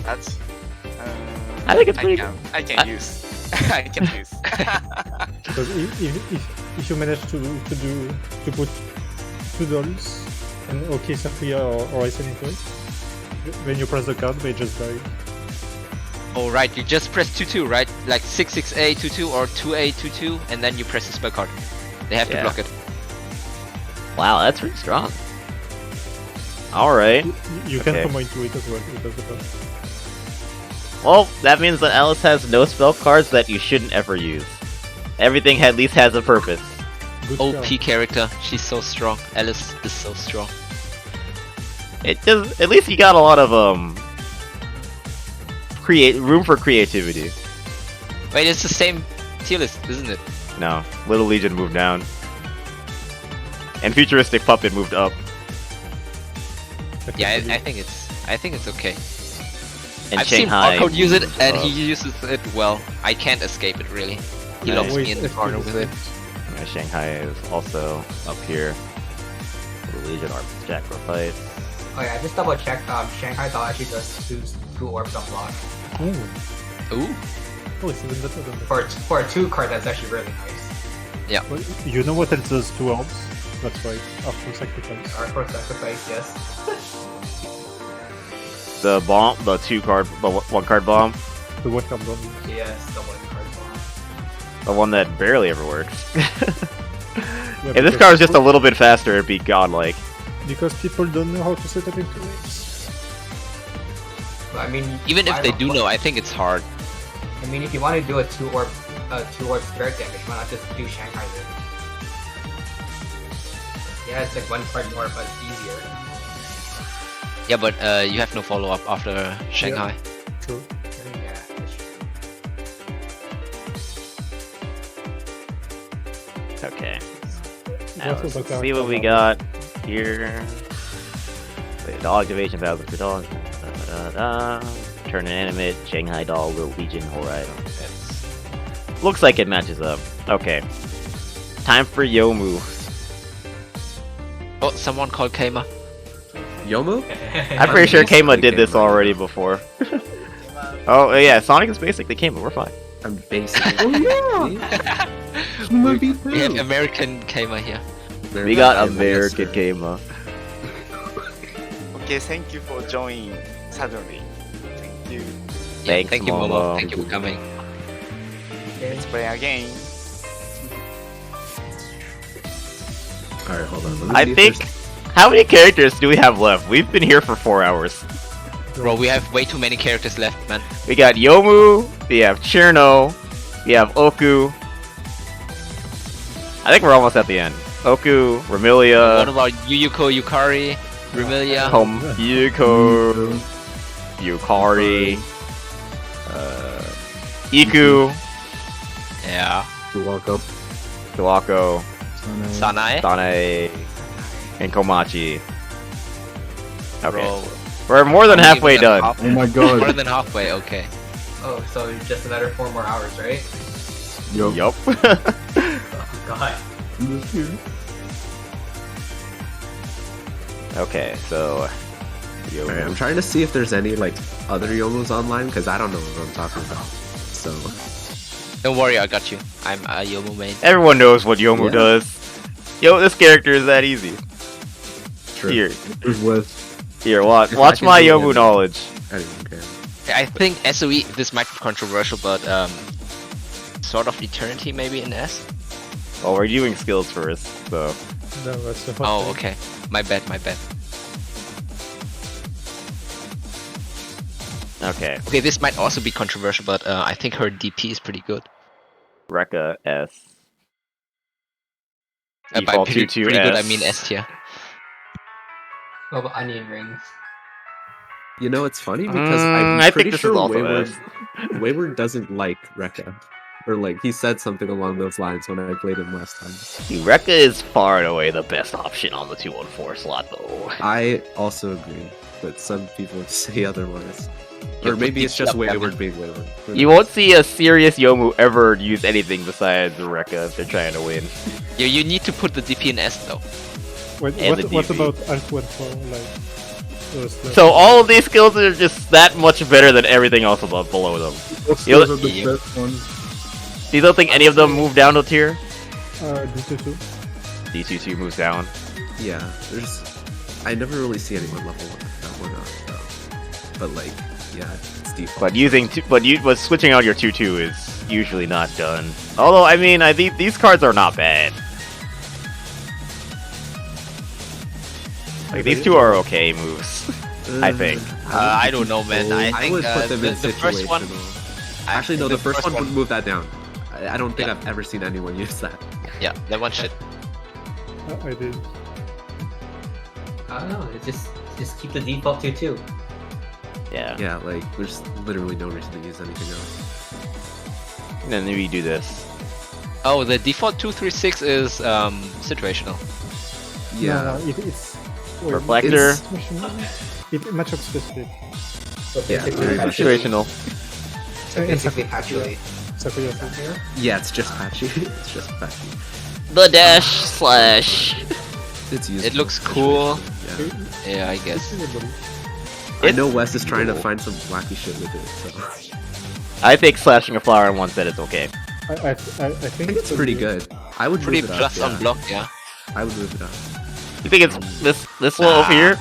That's. I think it's pretty I can use. I can use. because if you manage to put $2 and okay Sakuya or Reisen into it, when you press the card, they just die. Oh right, you just press 2-2, right? Like 6-6A 2-2 or 2A 2-2, and then you press the spell card. They have to Yeah. block it. Wow, that's pretty strong. Alright. You can Okay. come into it as well. It does the best. Well, that means that Alice has no spell cards that you shouldn't ever use. Everything at least has a purpose. Good OP job. character. She's so strong. Alice is so strong. It does. At least you got a lot of room for creativity. Wait, it's the same tier list, isn't it? No, Little Legion moved down, and Futuristic Puppet moved up. Yeah, I think it's okay. And I've Shanghai seen Marco use it, moved and up. he uses it well. I can't escape it really. He Nice. locks me in the corner with it. Yeah, Shanghai is also up here. Little Legion are sacrifice. Oh yeah, I just double checked. Shanghai doll actually does two orbs on block. Ooh. Ooh. Oh, it's even better than that. For a 2 card, that's actually really nice. Well, you know what else does 2 orbs? That's right, after sacrifice. For sacrifice, yes. The bomb, the 1-card bomb, The one card bomb. Yes, the 1 card bomb. the one that barely ever works. Yeah, If this because card was just a people- little bit faster, it'd be godlike. Because people don't know how to set up into it. But, I mean, Even if why they not? do know, I think it's hard. I mean, if you want to do a 2 orb spirit damage, why not just do Shanghai then? Yeah, it's like 1 card more, but it's easier. Yeah, but you have no follow up after Shanghai. True. Yeah, that's true. Okay. What Now, let's about see what we got here. Wait, doll activation, thousand for dog. Turn an animate, Shanghai doll, Little Legion, Horizon. Looks like it matches up. Okay. Time for Youmu. Oh, someone called Keima. Yomu? I'm pretty sure basically Keima did this Keima. already before. Oh, yeah, Sonic is basically Keima, we're fine. I'm basically. Oh yeah. Keima beat We have through. American Keima here. We got Yes, American sir. Keima. Okay, thank you for joining suddenly. Thank you. Yeah, Thanks, thank you, Momo. Momo. Thank you for coming. Let's play again. Alright, hold on. Let me I see if think. there's- How many characters do we have left? We've been here for 4 hours. Bro, we have way too many characters left, man. We got Youmu, we have Cirno, we have Oku. I think we're almost at the end. Oku, What Remilia, about Yuyuko, Yukari, Remilia? Yuyuko, Yukari, Iku, Yeah. Suwako. Suwako, Sanae? Sanae, and Komachi. Okay. Bro. We're more than Only halfway even done. half- Oh my More god. than halfway, okay. Oh, so just another 4 more hours, right? Yo. Yup. Oh, God. Okay, so. Alright, I'm trying to see if there's any like other Yomus online because I don't know what I'm talking about. So Don't worry, I got you. I'm a Youmu main. Everyone knows what Youmu Yeah. does. Yo, this character is that easy. true. Here, It was. here, watch If I watch can my do it, Youmu knowledge. I don't care. I think SOE, this might be controversial, but sort of Eternity maybe in S? Well, we're doing skills first, so. No, that's a hot Oh, take. okay. My bad, my bad. Okay, Okay, this might also be controversial, but I think her DP is pretty good. Rekka S. By Default pretty, 2-2 pretty good, I S. mean S tier. What about onion rings? You know, it's funny because I'm I think pretty this sure is also Wayward, S. Wayward doesn't like Rekka. Or like, he said something along those lines when I played him last time. Rekka is far and away the best option on the 214 slot, though. I also agree, but some people say otherwise. Yeah, Or but maybe deep it's just up, Wayward being Wayward. Who You knows? won't see a serious Youmu ever use anything besides Rekka if they're trying to win. You need to put the DP in S though. Wait, And what the DV. about Alt 1 like? So all of these skills are just that much better than everything else above below them. You Those are the Yeah. best ones. You don't think any of them move down to tier? D22. D22 moves down. Yeah, there's. I never really see anyone level that one up, though. But like, yeah, it's default. But switching out your 2-2 is usually not done. Although I mean, these cards are not bad. Like these two are okay moves, I think. I don't know, man. I I think would put them in the first one. situational. Actually, no, the first one would move that down. I don't think I've ever seen anyone use that. Yeah, that one shit. I did. I don't know. Just keep the default 2-2. Yeah. Yeah, like there's literally no reason to use anything else. And then we do this. Oh, the default 236 is situational. Yeah. No, it's Reflector. It matchup specific. So Yeah, basically, very much. Situational. So basically, Patchouli. Sakuya. Yeah, it's just patchy. It's just patchy. The dash slash. It's used. It looks cool. Yeah. Yeah, I guess. I know Wes is trying to find some wacky shit with it, so I think slashing a flower in one set is okay. I think it's pretty good. I would Pretty move it plus up. on block, yeah. I would move it up. You think it's this low over here?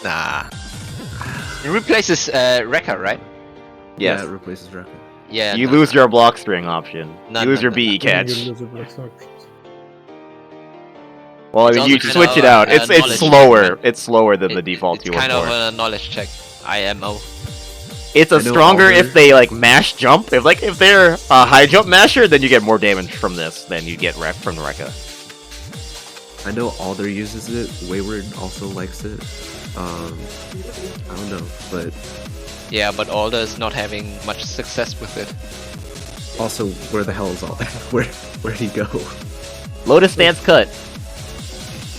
Nah. It replaces Rekka, right? Yes. Yeah, it replaces record. Yeah. You no. lose your block string option. No, you lose no, your no, BE catch. It's Well, I It's mean, you also switch kind it of, out. It's knowledge check, slower. right? It's slower than the default It's 2 kind and of 4. a knowledge check. IMO. It's I a know stronger Alder- if they like mash jump. If they're a high jump masher, then you get more damage from this than you get from the Rekka. I know Alder uses it. Wayward also likes it. I don't know, but Yeah, but Alder is not having much success with it. also, where the hell is all that? Where'd he go? Lotus stance cut.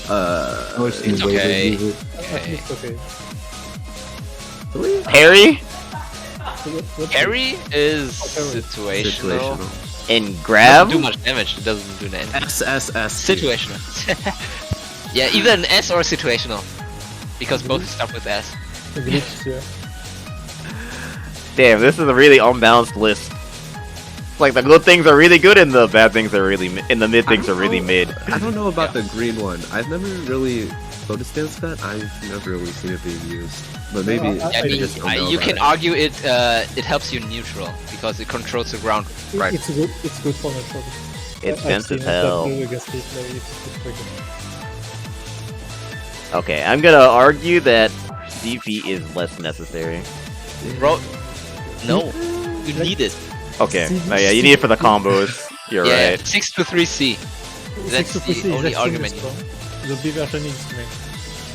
It's okay. Okay. okay. Really? Parry Parry is situational. Situational. and Doesn't grab. do much damage. It doesn't do anything. SSS. Situational. Yeah, either an S or situational. Because both start with S. Glitch, yeah. Damn, this is a really unbalanced list. Like the good things are really good and the bad things are really and the mid things are really mid. I don't know about the green one. I've never really Lotus Dance cut. I've never really seen it being used, but maybe No, I mean, just don't know you about can it. argue it helps you neutral because it controls the ground. Right. It's good for neutral. It's I've dense seen as it, but hell. against it, it's pretty good. Okay, I'm gonna argue that DP is less necessary. Bro, no, you need it. Okay, oh, yeah, you need it for the combos. You're Yeah, right. 6 to 3C. That's 6 to the 3C only is argument. extremely strong. The B version is main.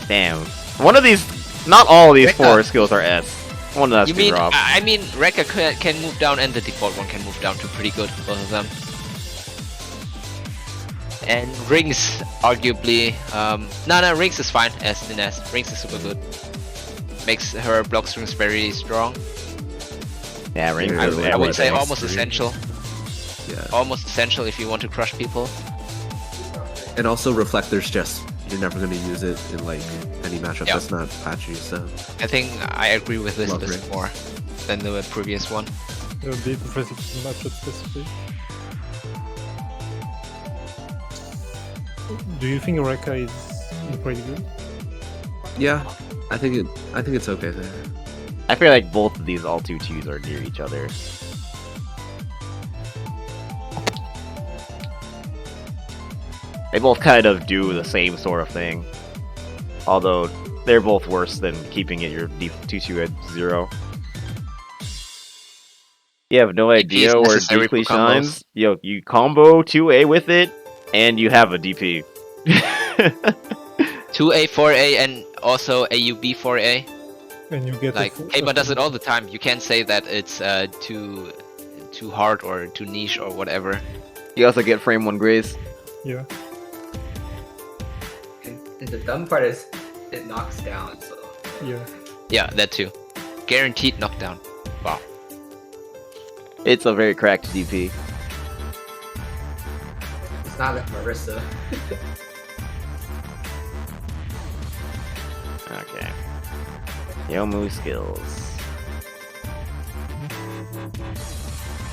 Damn. One of these, not all of these Rekka. 4 skills are S. One has You to mean? drop. I mean, Rekka can move down, and the default one can move down to pretty good, both of them. And Rings, arguably, no, Rings is fine. S in S. Rings is super good. Makes her block strings very strong. Yeah, Ring. I I would say everything. almost essential. Yeah, Almost essential if you want to crush people. and also Reflector's just you're never gonna use it in like any matchup Yeah. that's not patchy. So I think I agree with this Love list Rings. more than the previous one. It would be impressive to match it specifically. Do you think Rekka is pretty good? yeah, I think it's okay there. I feel like both of these all 2-2s are near each other. They both kind of do the same sort of thing. Although, they're both worse than keeping it your 2-2 at 0. You have no DP idea is where necessary for deeply combos. shines. Yo, you combo 2A with it, and you have a DP. 2A, 4A, and also AUB 4A. And you get Like, Keiba does it all the time. You can't say that it's too hard or too niche or whatever. You also get frame 1 grace. Yeah. And the dumb part is it knocks down, so Yeah. Yeah, that too. Guaranteed knockdown. Wow. It's a very cracked DP. it's not like Marisa. Okay. Youmu skills.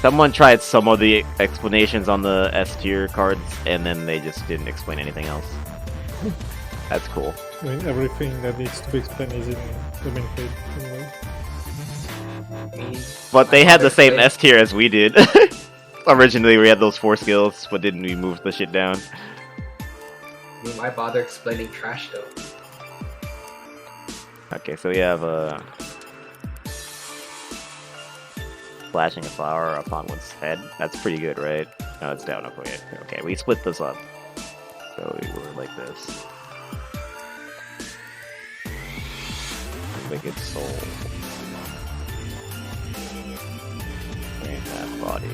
Someone tried some of the explanations on the S tier cards, and then they just didn't explain anything else. That's cool. I mean, everything that needs to be explained is in the main page. Anyway. But they My had the father same played- S tier as we did. Originally, we had those 4 skills, but didn't we move the shit down? Why bother explaining trash though? Okay, so we have flashing a flower upon one's head. That's pretty good, right? No, it's down. Okay, okay, we split this up. So we were like this. Wicked soul. And half body.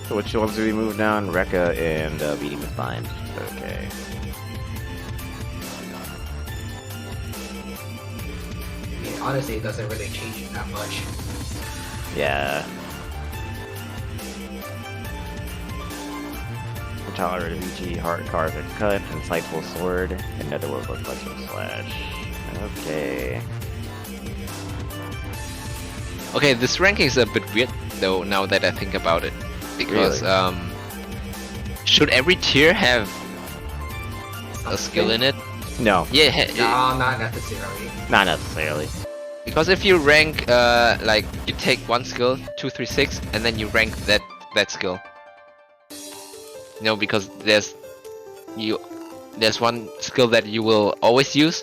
So which ones do we move down? Rekka and beating the spine. Okay. I mean, honestly, it doesn't really change it that much. Yeah. Tolerate VG, hard carve and cut, insightful sword, and netherworld reflection slash. Okay. Okay, this ranking is a bit weird though, now that I think about it. Because, Really? should every tier have a skill in it? No, Yeah, No, not necessarily. not necessarily. because if you rank, like, you take one skill, 2, 3, 6, and then you rank that skill. No, because there's one skill that you will always use,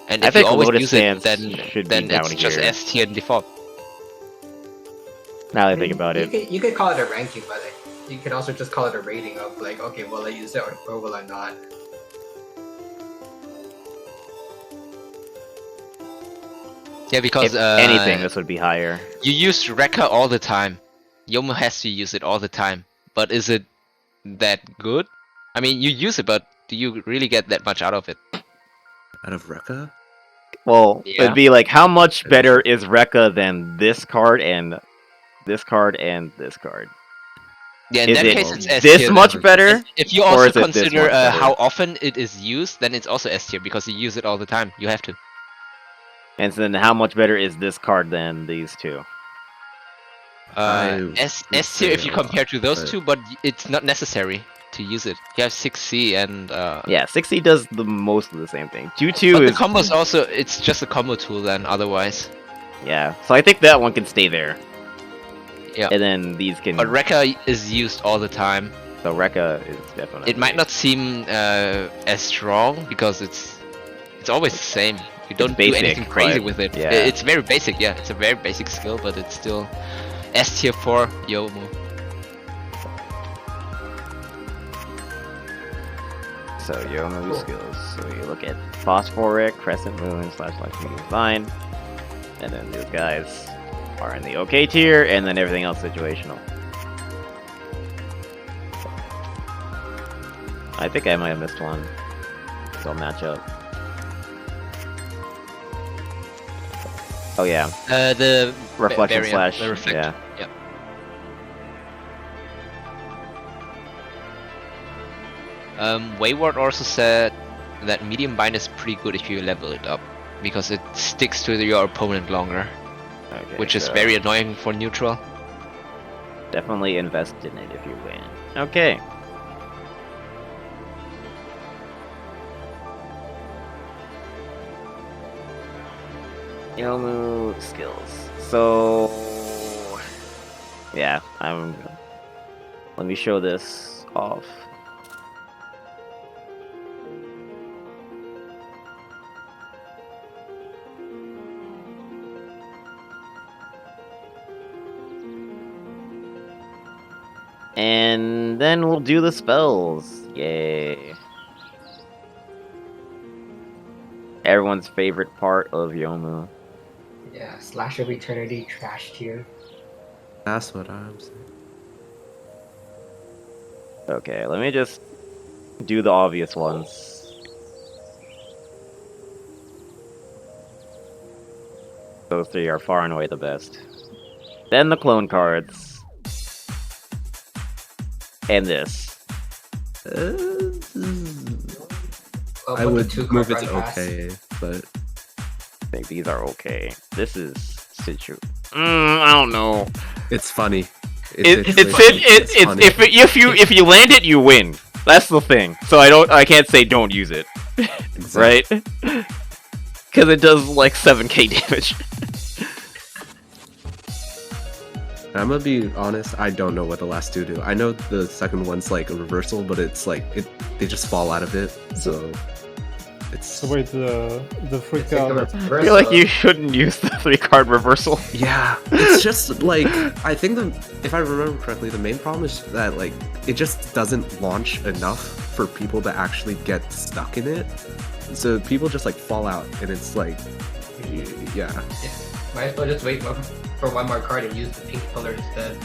and I if you think always Lotus use it, Dance then should be down it's just here. S tier in default. Now that I think about it. You could call it a ranking, but you could also just call it a rating of like, okay, will I use it or will I not? Yeah, because If anything, this would be higher. you use Rekka all the time. Youmu has to use it all the time. But is it that good? I mean, you use it, but do you really get that much out of it? Out of Rekka? Well, Yeah. it'd be like, how much better is Rekka than this card and this card and this card? Yeah, in Is that it case, it's S this tier. much then. better? If you or also is it this consider much better? how often it is used, then it's also S tier because you use it all the time. You have to. And so then how much better is this card than these two? I S would tier if say you a lot, compare to those but- two, but it's not necessary to use it. You have 6C and Yeah, 60 does the most of the same thing. 2-2 but the is... combos also, it's just a combo tool then otherwise. Yeah, so I think that one can stay there. Yeah. And then these can... But Rekka is used all the time. So Rekka is definitely... It might not seem as strong because it's always the same. You don't do basic, anything crazy but with it. yeah. It's very basic, yeah. It's a very basic skill, but it's still S tier for Youmu. So Youmu skills. So you look at Phosphoric, Crescent Moon, // Medium Vine. And then these guys are in the OK tier, and then everything else situational. I think I might have missed one. So I'll match up. Oh yeah, The Reflection barrier, slash, the reflect. yeah. Yep. Wayward also said that medium bind is pretty good if you level it up because it sticks to your opponent longer, Okay, which is so very annoying for neutral. definitely invest in it if you win. Okay. Youmu skills. So yeah, let me show this off. And then we'll do the spells. Yay. Everyone's favorite part of Youmu. Yeah, Slash of Eternity, trash tier. That's what I'm saying. Okay, let me just do the obvious ones. Those three are far and away the best. Then the clone cards. And this. Well, I with would the two move card it to run pass. okay, but I think these are okay. This is situ. I don't know. it's funny. It's funny. if you land it, you win. That's the thing. So I can't say don't use it, right? Because it does like 7k damage. I'm gonna be honest, I don't know what the last two do. I know the second one's like a reversal, but it's like they just fall out of it. So it's So wait, the free It's like card. a I feel reversal. like you shouldn't use the 3-card reversal. yeah, it's just like I think if I remember correctly, the main problem is that like it just doesn't launch enough for people to actually get stuck in it. So people just like fall out, and it's like, yeah. Might as well just wait for one more card and use the pink pillar instead.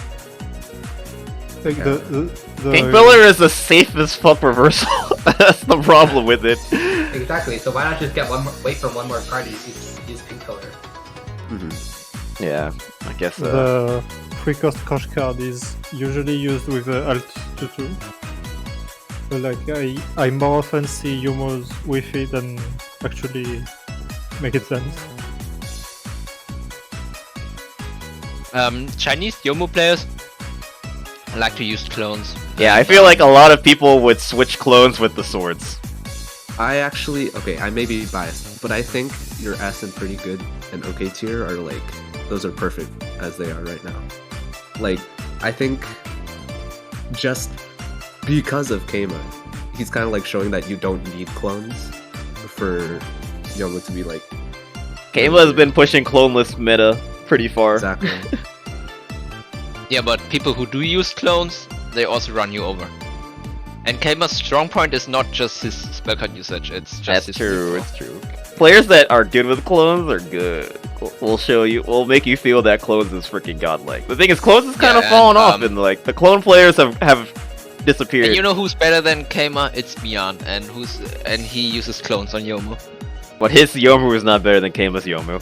Like Yeah. the Pink Pillar is the safest fuck reversal. That's the problem with it. Exactly. So why not just wait for one more card and use pink pillar? Mm-hmm. Yeah, I guess so. the free cost crush card is usually used with the alt tutu. So like I more often see Yumu's with it than actually make it sense. Chinese Youmu players like to use clones. Yeah, I And, feel like a lot of people would switch clones with the swords. I may be biased, but I think your S and pretty good and okay tier are like those are perfect as they are right now. Like I think just because of Keima, he's kind of like showing that you don't need clones for Youmu to be like Keima has been pushing cloneless meta pretty far. exactly. Yeah, but people who do use clones, they also run you over. And Keima's strong point is not just his spell card usage, it's just That's his true, neutral. it's true. Players that are good with clones are good. We'll make you feel that clones is freaking godlike. The thing is, clones is kind of Yeah, fallen and, off, and like the clone players have disappeared. And you know who's better than Keima? It's Mian, and he uses clones on Youmu. But his Youmu is not better than Keima's Youmu.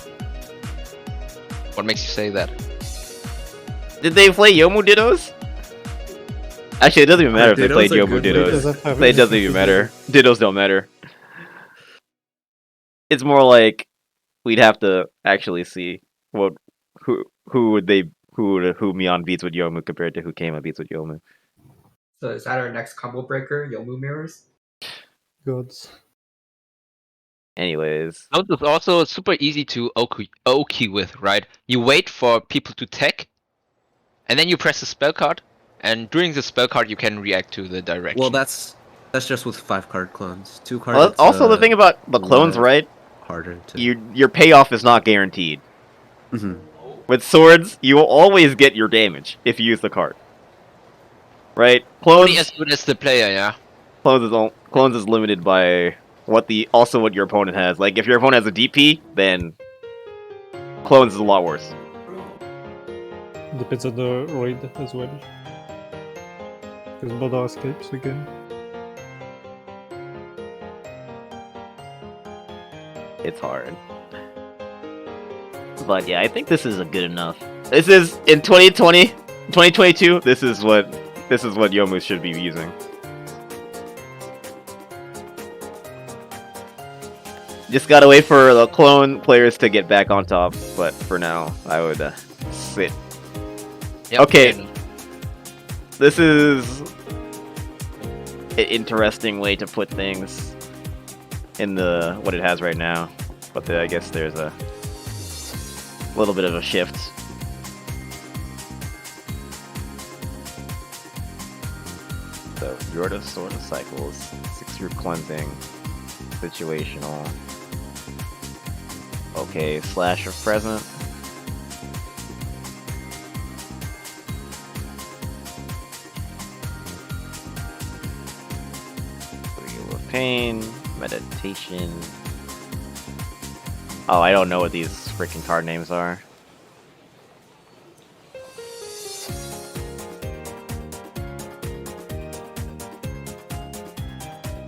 What makes you say that? Did they play Youmu Dittos? Actually, it doesn't even matter if they Dittos played are Youmu good, but it Dittos. doesn't have It doesn't anything even to matter. Dittos don't matter. It's more like we'd have to actually see who Mian beats with Youmu compared to who Keima beats with Youmu. So is that our next combo breaker? Youmu mirrors? Gods. Anyways, Clones is also super easy to Oki with, right? You wait for people to tech, and then you press the spell card, and during the spell card you can react to the direction. Well, that's just with 5-card clones. 2 cards. well, it's, also the thing about the clones, lot right? harder to. Your payoff is not guaranteed. Mhm. With swords, you will always get your damage if you use the card. Right? Only as good as the player, yeah. Clones is limited by what your opponent has. Like if your opponent has a DP, then clones is a lot worse. Depends on the raid as well. Because border escapes again. It's hard. But yeah, I think this is a good enough. This is in 2022, this is what Youmu should be using. Just gotta wait for the clone players to get back on top, but for now, I would sit. Yep, Okay. and This is an interesting way to put things in what it has right now, but I guess there's a little bit of a shift. So, Yorda sort of cycles, 6-group cleansing, situational. Okay, slash of present. Wheel of Pain, meditation. Oh, I don't know what these freaking card names are.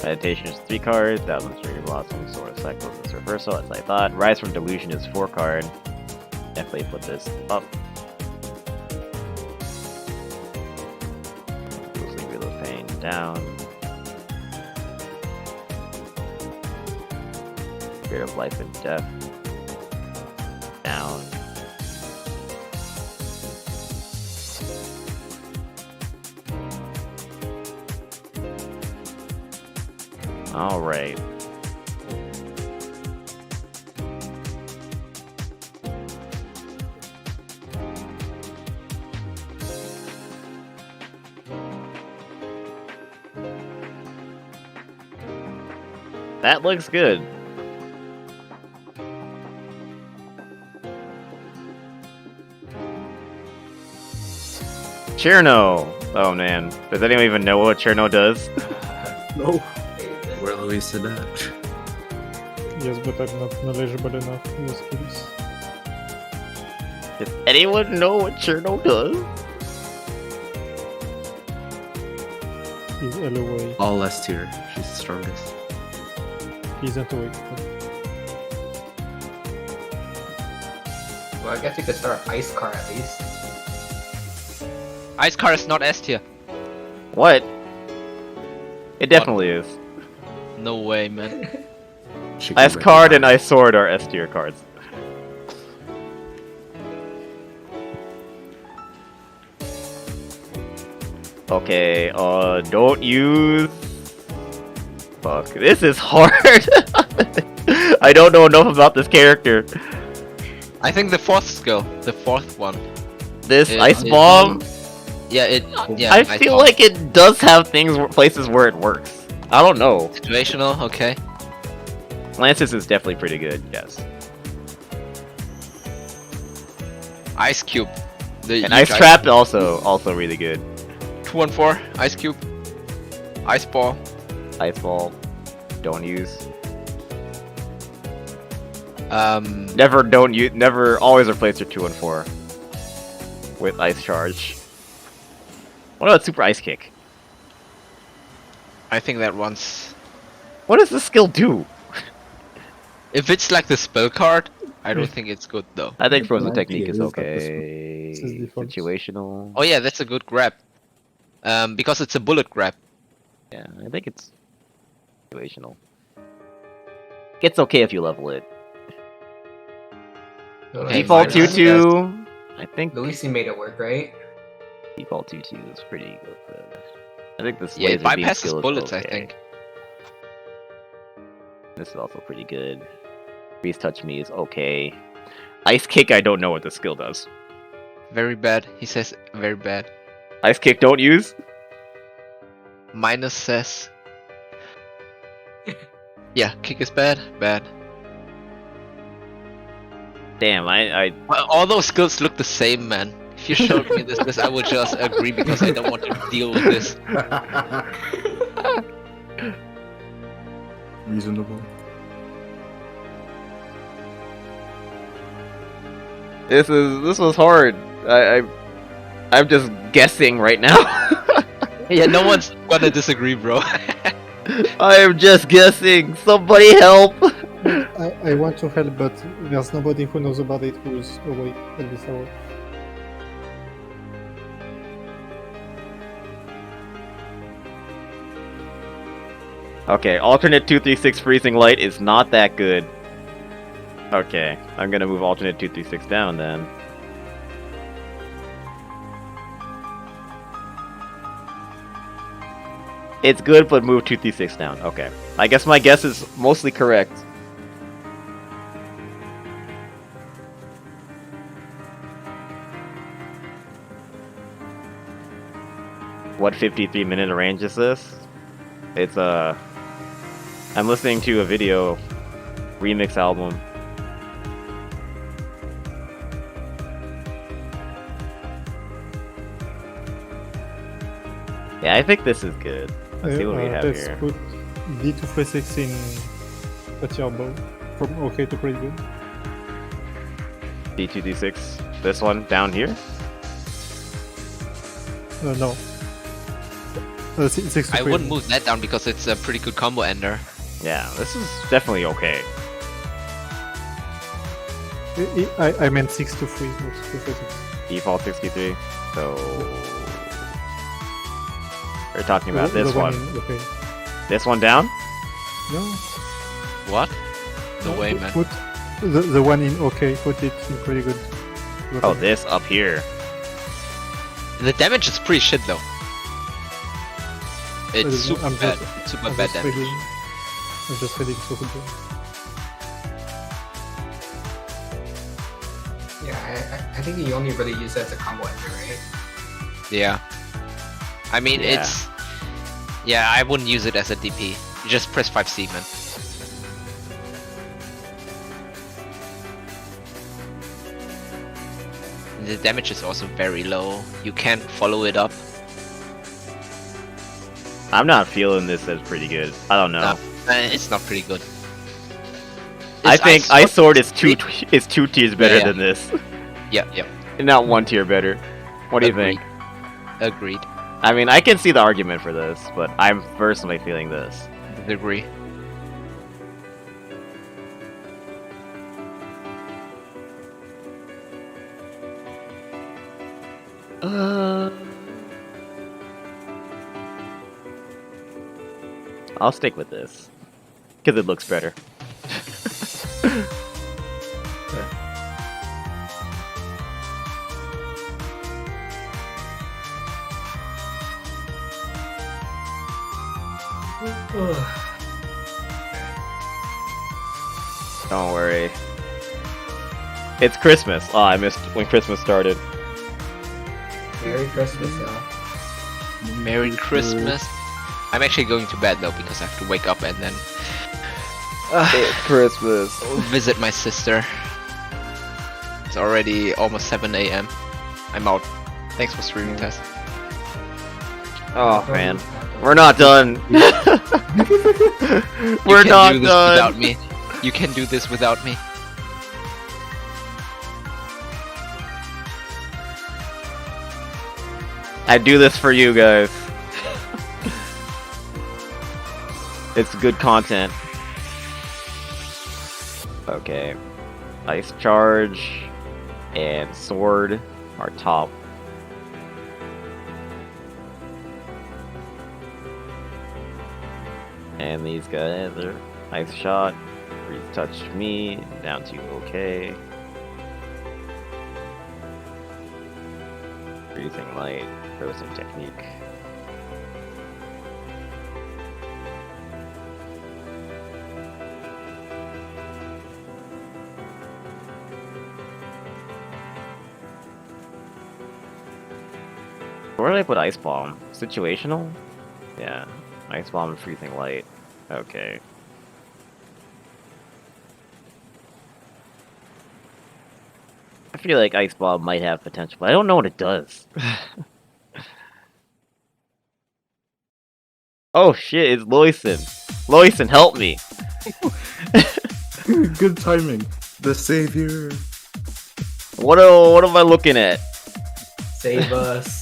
Meditation is 3 cards, Thousand Cherry Blossom, Sword of Cycles is reversal, as I thought. Rise from Delusion is 4 card. Definitely put this up. Loosely Wheel of Pain down. Spirit of Life and Death down. Alright. That looks good. Cirno. Oh man, does anyone even know what Cirno does? No. Where are we in that? Yes, but I'm not knowledgeable enough in the skills. Does anyone know what Cirno does? He's LOA. All S tier. She's the strongest. He isn't awake. Well, I guess you could start Ice Car at least. Ice Car is not S tier. What? It definitely is. No way, man. She can Ice win. Card and Ice Sword are S tier cards. Okay, don't use... Fuck, this is hard! I don't know enough about this character. I think the fourth skill, the fourth one. This It- Ice it- Bomb, Yeah, yeah. I Ice feel Bomb. like it does have things, places where it works. I don't know. Situational, okay. Lance's is definitely pretty good, yes. Ice Cube. The And huge Ice Trap also really good. 2-1-4, Ice Cube. Ice Ball. Ice Ball, don't use. Never always replace your 2 and 4 with Ice Charge. What about Super Ice Kick? I think that once. What does this skill do? If it's like the spell card, I don't think it's good though. I think Frozen Might Technique be, is it is like okay. this is default. Situational. Oh yeah, that's a good grab. Because it's a bullet grab. Yeah, I think it's situational. It's okay if you level it. Okay, Default minus 2-2. I think Luisi made it work, right? default 2-2 is pretty good. I think this Yeah, it laser beam bypasses skill is bullets, I okay. think. This is also pretty good. Freeze Touch Me is okay. Ice Kick, I don't know what the skill does. Very bad. He says very bad. Ice Kick, don't use. Minus says. Yeah, kick is bad. Bad. Damn, I Well, all those skills look the same, man. If you showed me this, I would just agree because I don't want to deal with this. Reasonable. this was hard. I'm just guessing right now. Yeah, no one's gonna disagree, bro. I am just guessing. Somebody help. I want to help, but there's nobody who knows about it who's awake at this hour. Okay, alternate 236 freezing light is not that good. Okay, I'm gonna move alternate 236 down then. It's good, but move 236 down. Okay, I guess my guess is mostly correct. What 53-minute range is this? It's I'm listening to a video remix album. Yeah, I think this is good. Let's see what we have Let's here. put D236 in at your bow. From okay to pretty good. D2D6. This one down here? No. 6 to I pretty wouldn't good. move that down because it's a pretty good combo ender. Yeah, this is definitely okay. I meant 6 to 3, not 6 to 6. Default 63. So we're talking about The this one. in- okay. This one down? No. What? No way, man. Put the one in okay. Put it in pretty good. Oh, this up here. The damage is pretty shit though. It's super I'm bad. just- Super I'm bad just damage. reading- I'm just reading so good. Yeah, I think you only really use that as a combo ender, right? Yeah. I mean, Yeah. it's. Yeah, I wouldn't use it as a DP. You just press 5C, man. the damage is also very low. You can't follow it up. I'm not feeling this as pretty good. I don't know. It's not pretty good. I think Ice Sword is two tiers better Yeah. than this. Yep. And not 1 tier better. What do you think? Agreed. I mean, I can see the argument for this, but I'm personally feeling this. Disagree. I'll stick with this. Because it looks better. Don't worry. It's Christmas. Oh, I missed when Christmas started. Merry Christmas, y'all. Merry Christmas. I'm actually going to bed though because I have to wake up and then It's Christmas. visit my sister. It's already almost 7 a.m. I'm out. Thanks for streaming, Tess. Oh man, we're not done. You We're can not do this done. without me. You can do this without me. I do this for you guys. It's good content. Okay. Ice Charge and Sword are top. And these guys are Ice Shot, Freeze Touch Me, down to okay. Freezing Light, Frozen Technique. Where did I put Ice Bomb? Situational? Yeah. Ice Bomb and Freezing Light. Okay. I feel like Ice Bomb might have potential, but I don't know what it does. Oh shit, it's Loisen. Loisen, help me! Good timing. The savior. What am I looking at? Save us.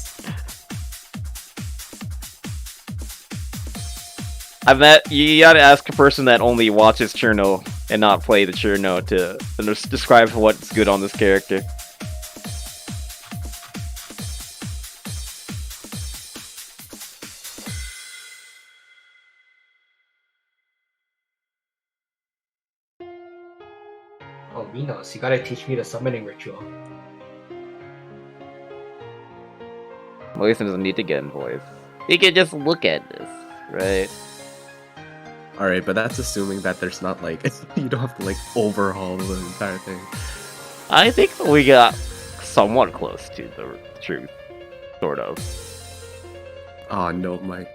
You gotta ask a person that only watches Cirno and not play the Cirno to describe what's good on this character. Oh, Minos, you gotta teach me the summoning ritual. Loisen doesn't need to get in voice. He can just look at this, right? Alright, but that's assuming that there's not like you don't have to like overhaul the entire thing. I think we got somewhat close to the truth. Sort of. Oh no, Mike.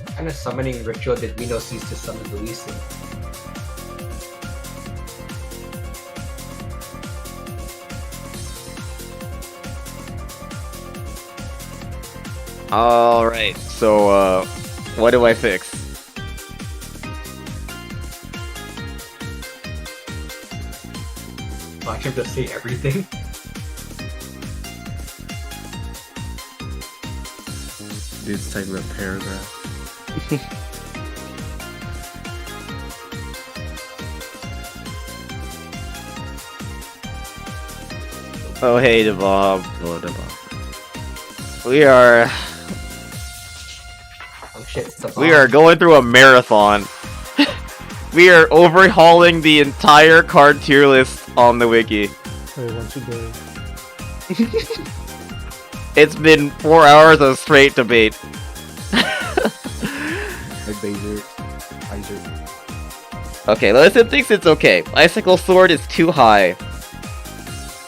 What kind of summoning ritual did Minos use to summon the Reisin? Alright, so, what do I fix? Watch him just say everything. Dude's typing a paragraph. Oh hey, Devob. Oh, Devob. We are Oh shit, it's the we are going through a marathon. We are overhauling the entire card tier list on the wiki. I want to go. It's been 4 hours of straight debate. Okay, Listen thinks it's okay. Icicle Sword is too high.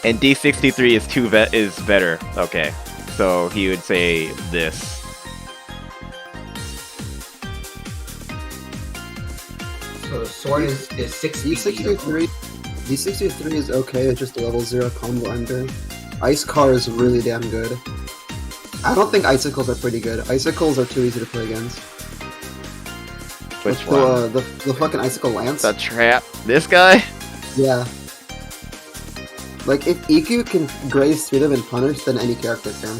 And D63 is better. Okay. So he would say this. So sword is 60. D63 is okay, it's just a level 0 combo ender. Ice Car is really damn good. I don't think Icicles are pretty good. Icicles are too easy to play against. Which one? The fucking Icicle Lance. The trap. This guy? Yeah. Like, if EQ can graze through them and punish, then any character can.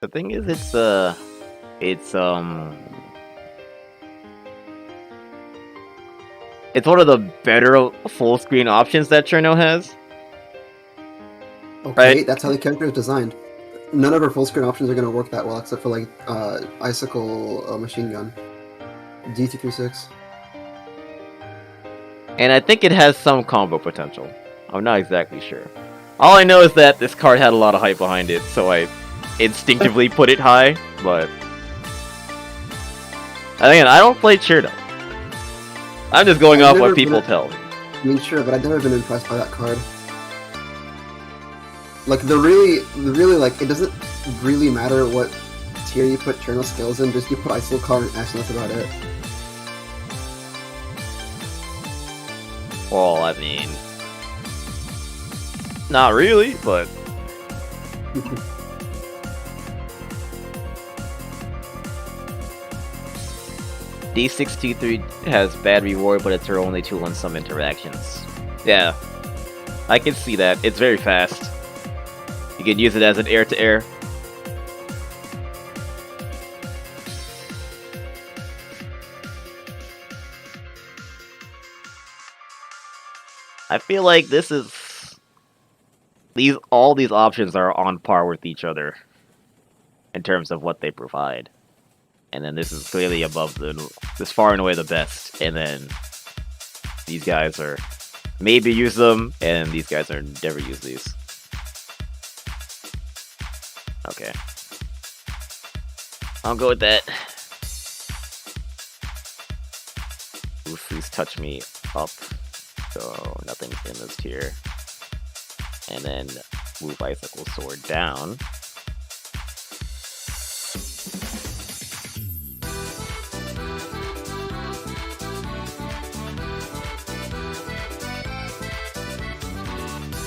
The thing is, it's one of the better full screen options that Cirno has. Okay, Right. that's how the character is designed. None of our full screen options are going to work that well, except for like Icicle Machine Gun. D236. And I think it has some combo potential. I'm not exactly sure. All I know is that this card had a lot of hype behind it, so I instinctively put it high, but... Again, I don't play Cirno. I'm just going off what people tell me. I mean, sure, but I've never been impressed by that card. Like, the really, like, it doesn't really matter what tier you put Cirno skills in, just you put Icicle Car and Ash, and that's about it. Well, I mean... Not really, but... D623 has bad reward, but it's her only tool in some interactions. Yeah, I can see that. It's very fast. You can use it as an air-to-air. I feel like this is... all these options are on par with each other in terms of what they provide. And then this is clearly above this far and away the best. And then these guys are maybe use them, and these guys are never use these. Okay. I'll go with that. Oof, please touch me up. So nothing's in this tier. And then move Icicle Sword down.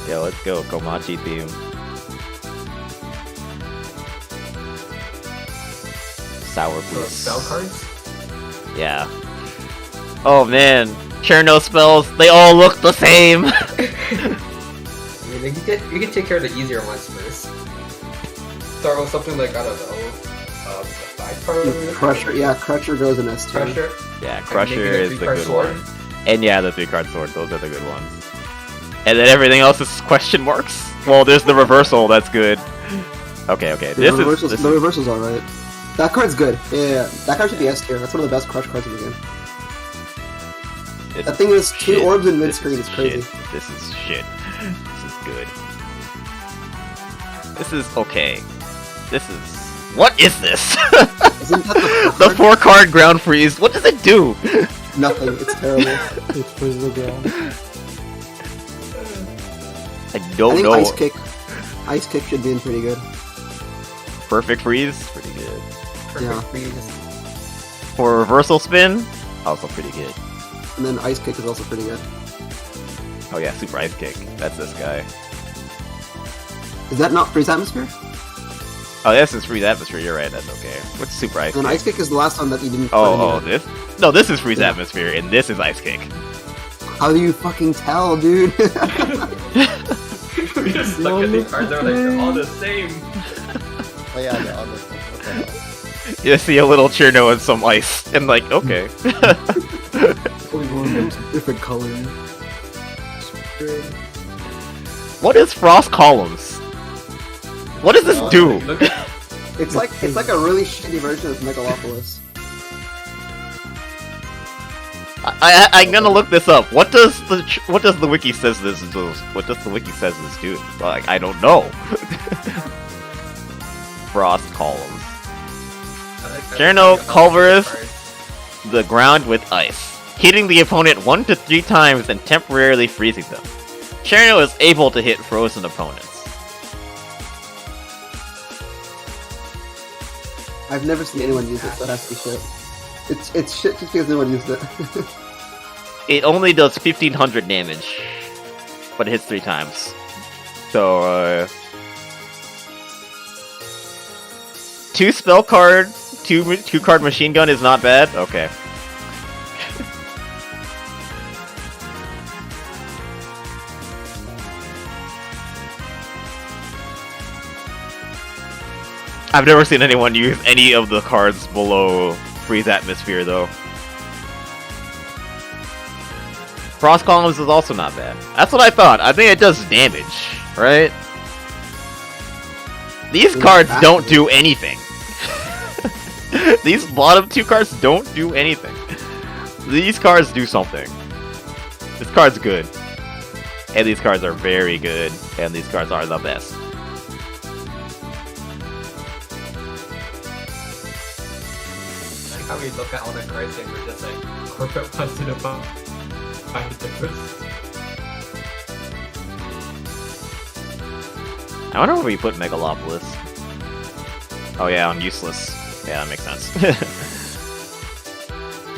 Yo, let's go, Komachi theme. Sour please. Spell cards? Yeah. Oh man, Cirno spells, they all look the same! I mean, you can take care of the easier ones first. Start with something like, I don't know, Crusher, yeah, Crusher goes in S2. Crusher? Yeah, Crusher is the good sword. one. And yeah, the 3-card sword, those are the good ones. And then everything else is question marks? Well, there's the reversal, that's good. Okay. The reversal's alright. That card's good. Yeah. That card should be S tier. That's one of the best crush cards in the game. That thing is 2 orbs in mid-screen. It's crazy. This is shit. This is good. This is okay. This is... What is this? Isn't that the 4-card ground freeze. What does it do? Nothing. It's terrible. It freezes the ground. I don't know. Ice kick should be in pretty good. Perfect freeze, pretty good. Perfect freeze. For reversal spin, also pretty good. And then ice kick is also pretty good. Oh yeah, super ice kick. That's this guy. Is that not freeze atmosphere? Oh, this is freeze atmosphere. You're right. That's okay. What's super ice? And kick? ice kick is the last one that you didn't. This? No, this is freeze atmosphere, and this is ice kick. How do you fucking tell, dude? We just look at these cards, they're all the same. Oh yeah, they're all the same. Okay. You see a little Cirno and some ice, and like, okay. Different colors. What is frost columns? What does this do? It's like a really shitty version of Megalopolis. I'm gonna look this up. What does the wiki says this do? What does the wiki says this do? Like, I don't know. Frost columns. Cirno pulverizes the ground with ice, hitting the opponent 1 to 3 times and temporarily freezing them. Cirno is able to hit frozen opponents. I've never seen anyone use it, so that's the shit. It's shit just because no one used it. It only does 1500 damage, but it hits 3 times. So, 2 spell card, 2 card machine gun is not bad? Okay. I've never seen anyone use any of the cards below Freeze Atmosphere, though. Frost Columns is also not bad. That's what I thought. I think it does damage, right? These cards don't do anything. These bottom 2 cards don't do anything. These cards do something. This card's good. And these cards are very good. And these cards are the best. How we look at all the cards and we're just like corporate plus to the find the difference. I wonder where we put Megalopolis. Oh yeah, on useless. Yeah, that makes sense.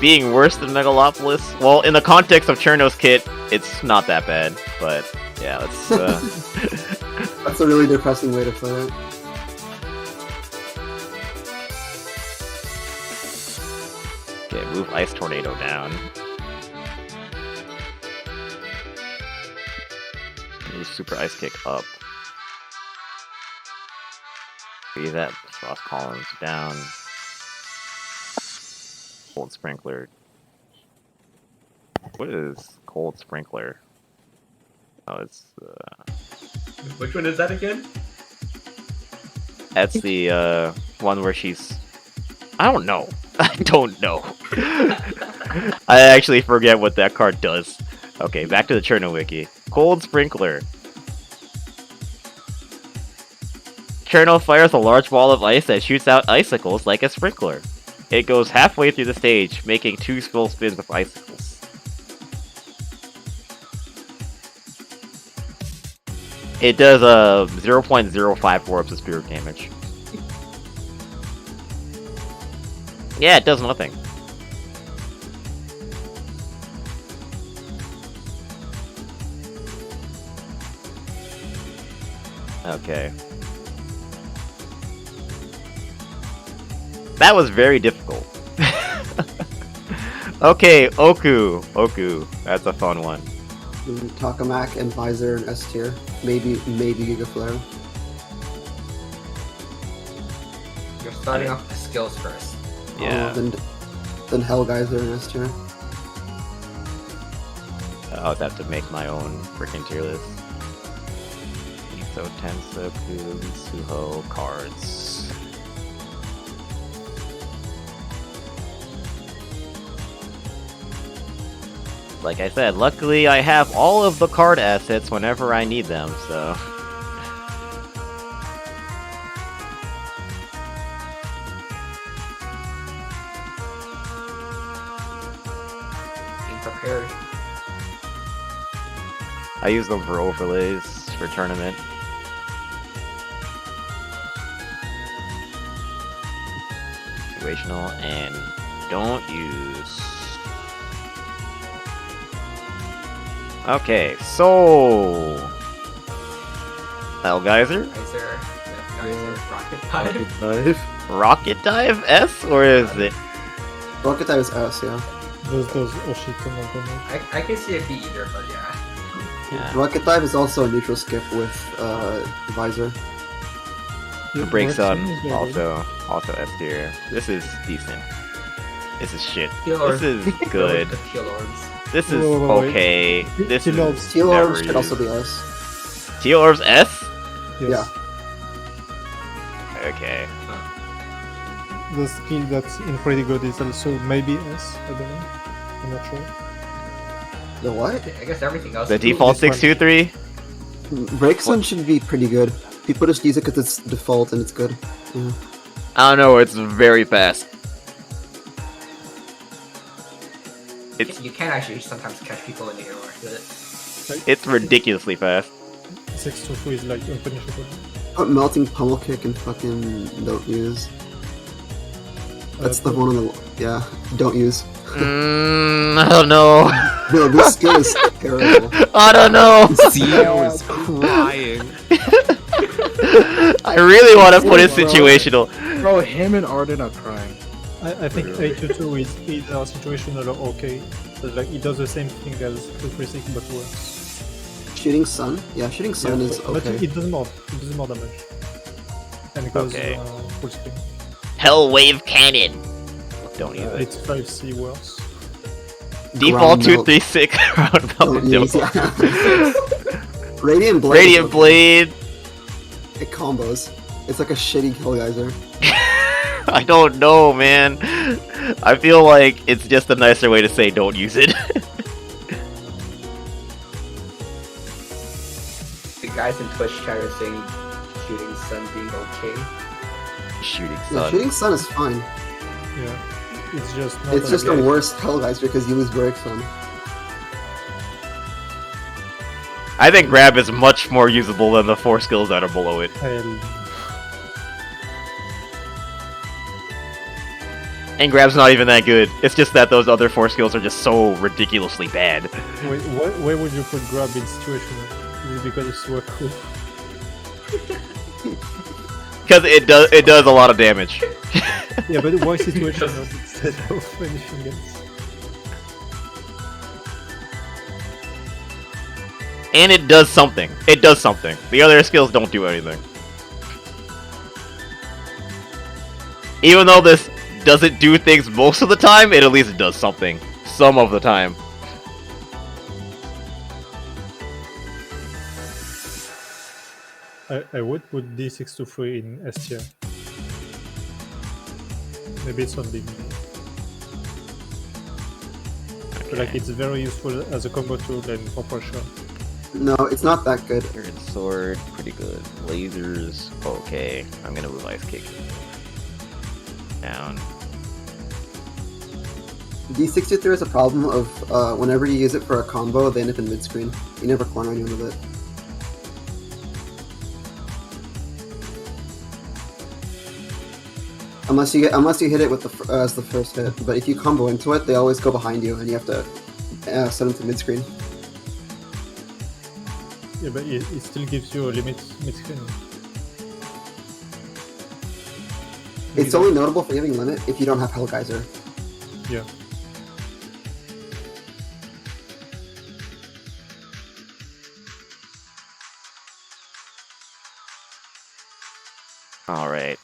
Being worse than Megalopolis? Well, in the context of Cirno's kit, it's not that bad. But yeah, let's. That's a really depressing way to put it. Okay, move Ice Tornado down. Move Super Ice Kick up. Leave that Frost Columns down. Cold Sprinkler. What is Cold Sprinkler? Oh, it's Which one is that again? That's the one where she's. I don't know. I don't know. I actually forget what that card does. Okay, back to the Cirno wiki. Cold Sprinkler. Cirno fires a large ball of ice that shoots out icicles like a sprinkler. It goes halfway through the stage, making 2 full spins of icicles. It does 0.05 orbs of spirit damage. Yeah, it does nothing. Okay. That was very difficult. Okay, Oku. Oku. That's a fun one. Takamak and Visor and S tier. Maybe Giga Flare. You're starting off the skills first. Yeah. Then Hellgeyser and S tier. I'll have to make my own freaking tier list. Hisoutensoku, Utsuho cards. Like I said, luckily I have all of the card assets whenever I need them, so... Being prepared. I use them for overlays, for tournament. Situational, and don't use... Okay, so... Hellgeyser? Rocket Dive. Rocket Dive S, or is it... Rocket Dive is S, yeah. Those Oshiko no damage. I can see it be either, but yeah. Rocket Dive is also a neutral skip with Visor. It breaks on also S tier. This is decent. This is shit. This is good. This is okay. This is Teal Orbs should also be S. Teal Orbs S? Yes. Yeah. Okay. The skill that's in pretty good is also maybe S. I don't know. I'm not sure. The what? I guess everything else. The default 623? Breaksun should be pretty good. People just use it because it's default and it's good. Yeah. I don't know, it's very fast. You can actually sometimes catch people in the air with it. It's ridiculously fast. 6-2 is like unpunishable. Put Melting Pummel Kick and fucking don't use. That's the one on the Yeah, don't use. I don't know. No, this skill is terrible. I don't know. CEO is crying. I really want to put it situational. Bro, him and Arden are crying. I think A22 is either situational or okay. So like it does the same thing as 236 but worse. Shooting Sun? Yeah, Shooting Sun is But okay. it does more damage. And it goes Okay. full screen. Hell Wave Cannon. Don't use it. It's 5C worse. Default Ground 236. Don't use, yeah. Radiant Blade. Radiant Blade. It combos. It's like a shitty Hellgeyser. I don't know, man. I feel like it's just a nicer way to say don't use it. The guys in Twitch chat are saying Shooting Sun being okay. Shooting Yeah, Sun. Shooting Sun is fine. Yeah. It's just not It's just a good. worse Hellgeyser because you lose Break Sun. I think Grab is much more usable than the 4 skills that are below it. And Grab's not even that good. It's just that those other 4 skills are just so ridiculously bad. Wait, where would you put Grab in situation? Is it because it's Suwako? Because it does a lot of damage. Yeah, but why situational instead of anything else? And it does something. It does something. The other skills don't do anything. Even though this doesn't do things most of the time, it at least does something. Some of the time. I would put D623 in S tier. Maybe it's on big. But like it's very useful as a combo tool and for pressure. No, it's not that good. Sword, pretty good. Lasers, okay. I'm gonna move Ice Kick. Down. D63 is a problem of whenever you use it for a combo, they end up in mid-screen. You never corner anyone with it. Unless you hit it with as the first hit, but if you combo into it, they always go behind you, and you have to send them to mid screen. Yeah, but it still gives you a limit mid-screen. It's only notable for giving limit if you don't have Hellgeyser. Yeah. Alright.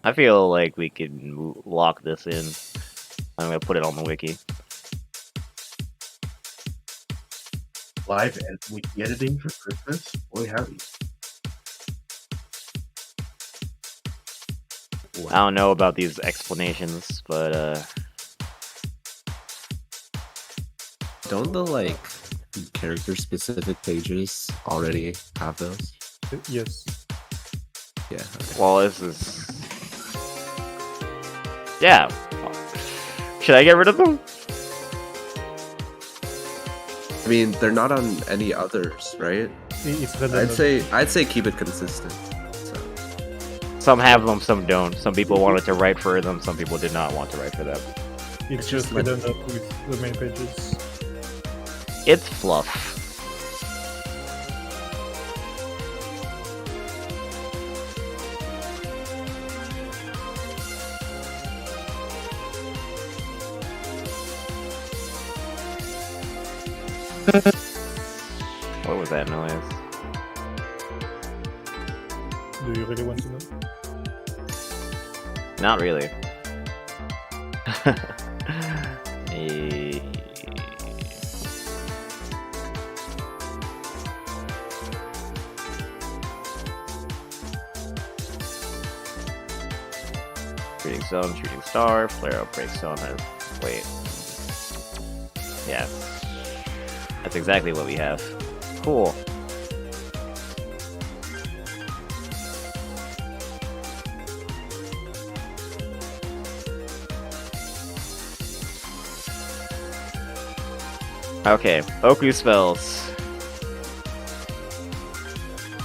I feel like we can lock this in. I'm gonna put it on the wiki. Live wiki editing for Christmas? Boy, howdy. I don't know about these explanations, but Don't the like character specific pages already have those? Yes. Yeah. Okay. well, this is... Yeah. Should I get rid of them? I mean, they're not on any others, right? It's redundant. I'd say keep it consistent. So. Some have them, some don't. Some people wanted to write for them, some people did not want to write for them. It's just redundant with the main pages. It's fluff. What was that noise? Do you really want to know? Not really. Eh, Shooting Stone, Shooting Star, Flare Up, Breakstone has... Wait. Yeah. That's exactly what we have. Cool. Okay, Oku spells.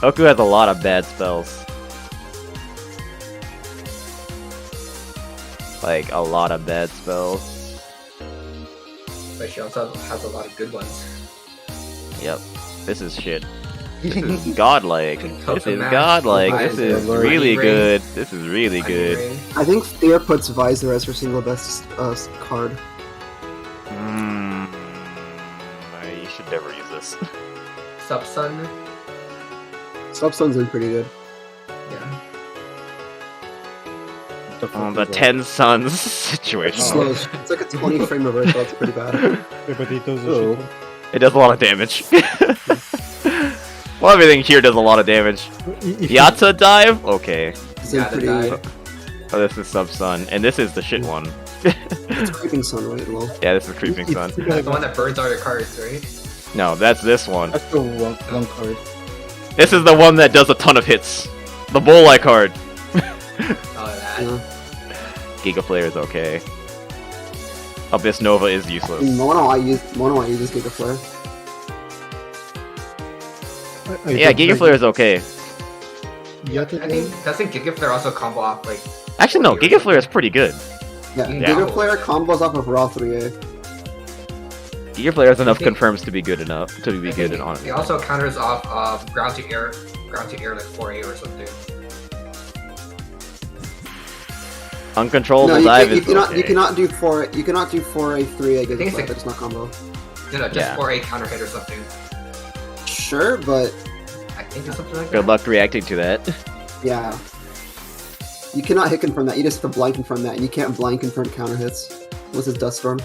Oku has a lot of bad spells. Like a lot of bad spells. But she also has a lot of good ones. Yep. This is shit. This is godlike. This is Tokumax, godlike. This Visor, is really Ring. good. This is really good. I think Fear puts Visor as her single best card. You should never use this. Subsun. Subsun's been pretty good. Yeah. The 10 Suns situation. Slow. It's like a 20 frame reversal. That's pretty bad. Yeah, but it does Oh. It does a lot of damage. Well, everything here does a lot of damage. Yata dive? Okay. It's pretty. Oh, this is Sub Sun, and this is the shit one. It's Creeping Sun, right? Lol. Yeah, this is Creeping Sun. That's the one that burns all your cards, right? No, that's this one. That's the one card. This is the one that does a ton of hits. The Bulleye card. Oh, that. Giga Flare is okay. Abyss Nova is useless. Mono I uses Giga Flare. Yeah, Giga Flare is okay. Yeah, I think doesn't Giga Flare also combo off like? Actually, no, Giga Flare is pretty good. Yeah, Giga Flare combos off of Raw 3A. Giga Flare has enough confirms to be good enough to be good and on. It also counters off ground to air like 4A or something. Uncontrollable No, dive you is cannot okay. do 4A 3A Giga it's Flare. like- That's not combo. No, just Yeah. 4A counter hit or something. Sure, but I think it's something like that. Good luck reacting to that. yeah. You cannot hit confirm that. You just have to blind confirm that, and you can't blind confirm counter hits. Unless it's Dust Storm.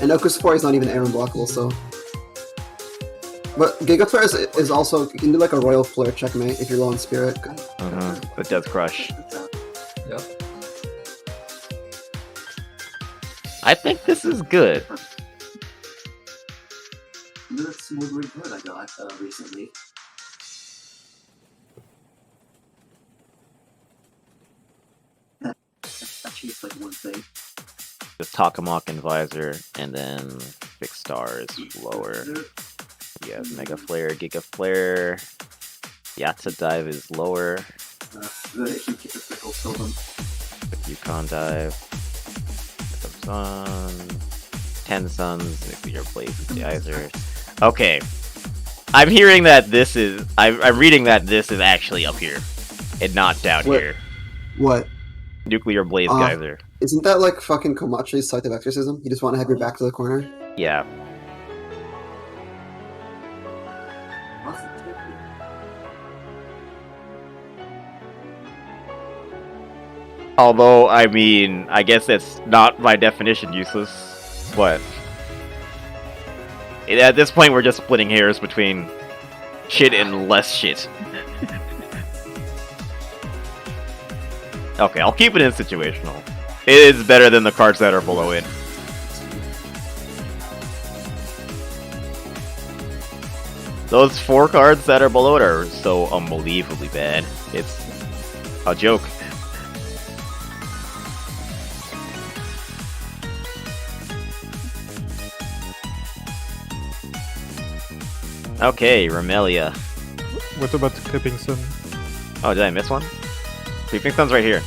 And Oku's 4 is not even air unblockable, so. But Giga Flare is also, you can do like a Royal Flare checkmate if you're low on Spirit. The Death Crush. Yep. I think this is good. That's more really good I got recently. Actually, it's like one thing. Just Takamok and Visor, and then Fixed Star is lower. You have Mega Flare, Giga Flare. Yatsa Dive is lower. Yukon Dive. Some Sun. 10 Suns, Nuclear Blaze, Geyser. Okay. I'm hearing that this is. I'm reading that this is actually up here. And not down What? here. What? Nuclear Blaze Geyser. Isn't that like fucking Komachi's Site of Exorcism? You just want to have your back to the corner? Yeah. Although, I mean, I guess that's not by definition useless. What? At this point, we're just splitting hairs between shit and less shit. Okay, I'll keep it in situational. It is better than the cards that are below it. Those 4 cards that are below it are so unbelievably bad. It's a joke. Okay, Remilia. What about Creeping Sun? Oh, did I miss one? Creeping Sun's right here.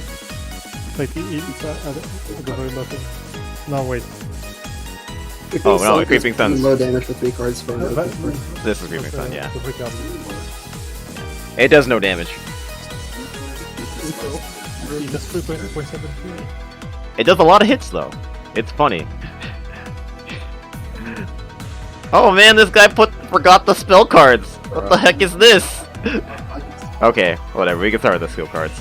Like it's at the very bottom. No, wait. Oh no, Creeping Sun's low damage for 3 cards for This is Creeping Sun, yeah. The breakdown. It does no damage. It does 3.73. It does a lot of hits though. It's funny. Oh man, this guy forgot the spell cards. What the heck is this? Okay, whatever. We can start with the skill cards.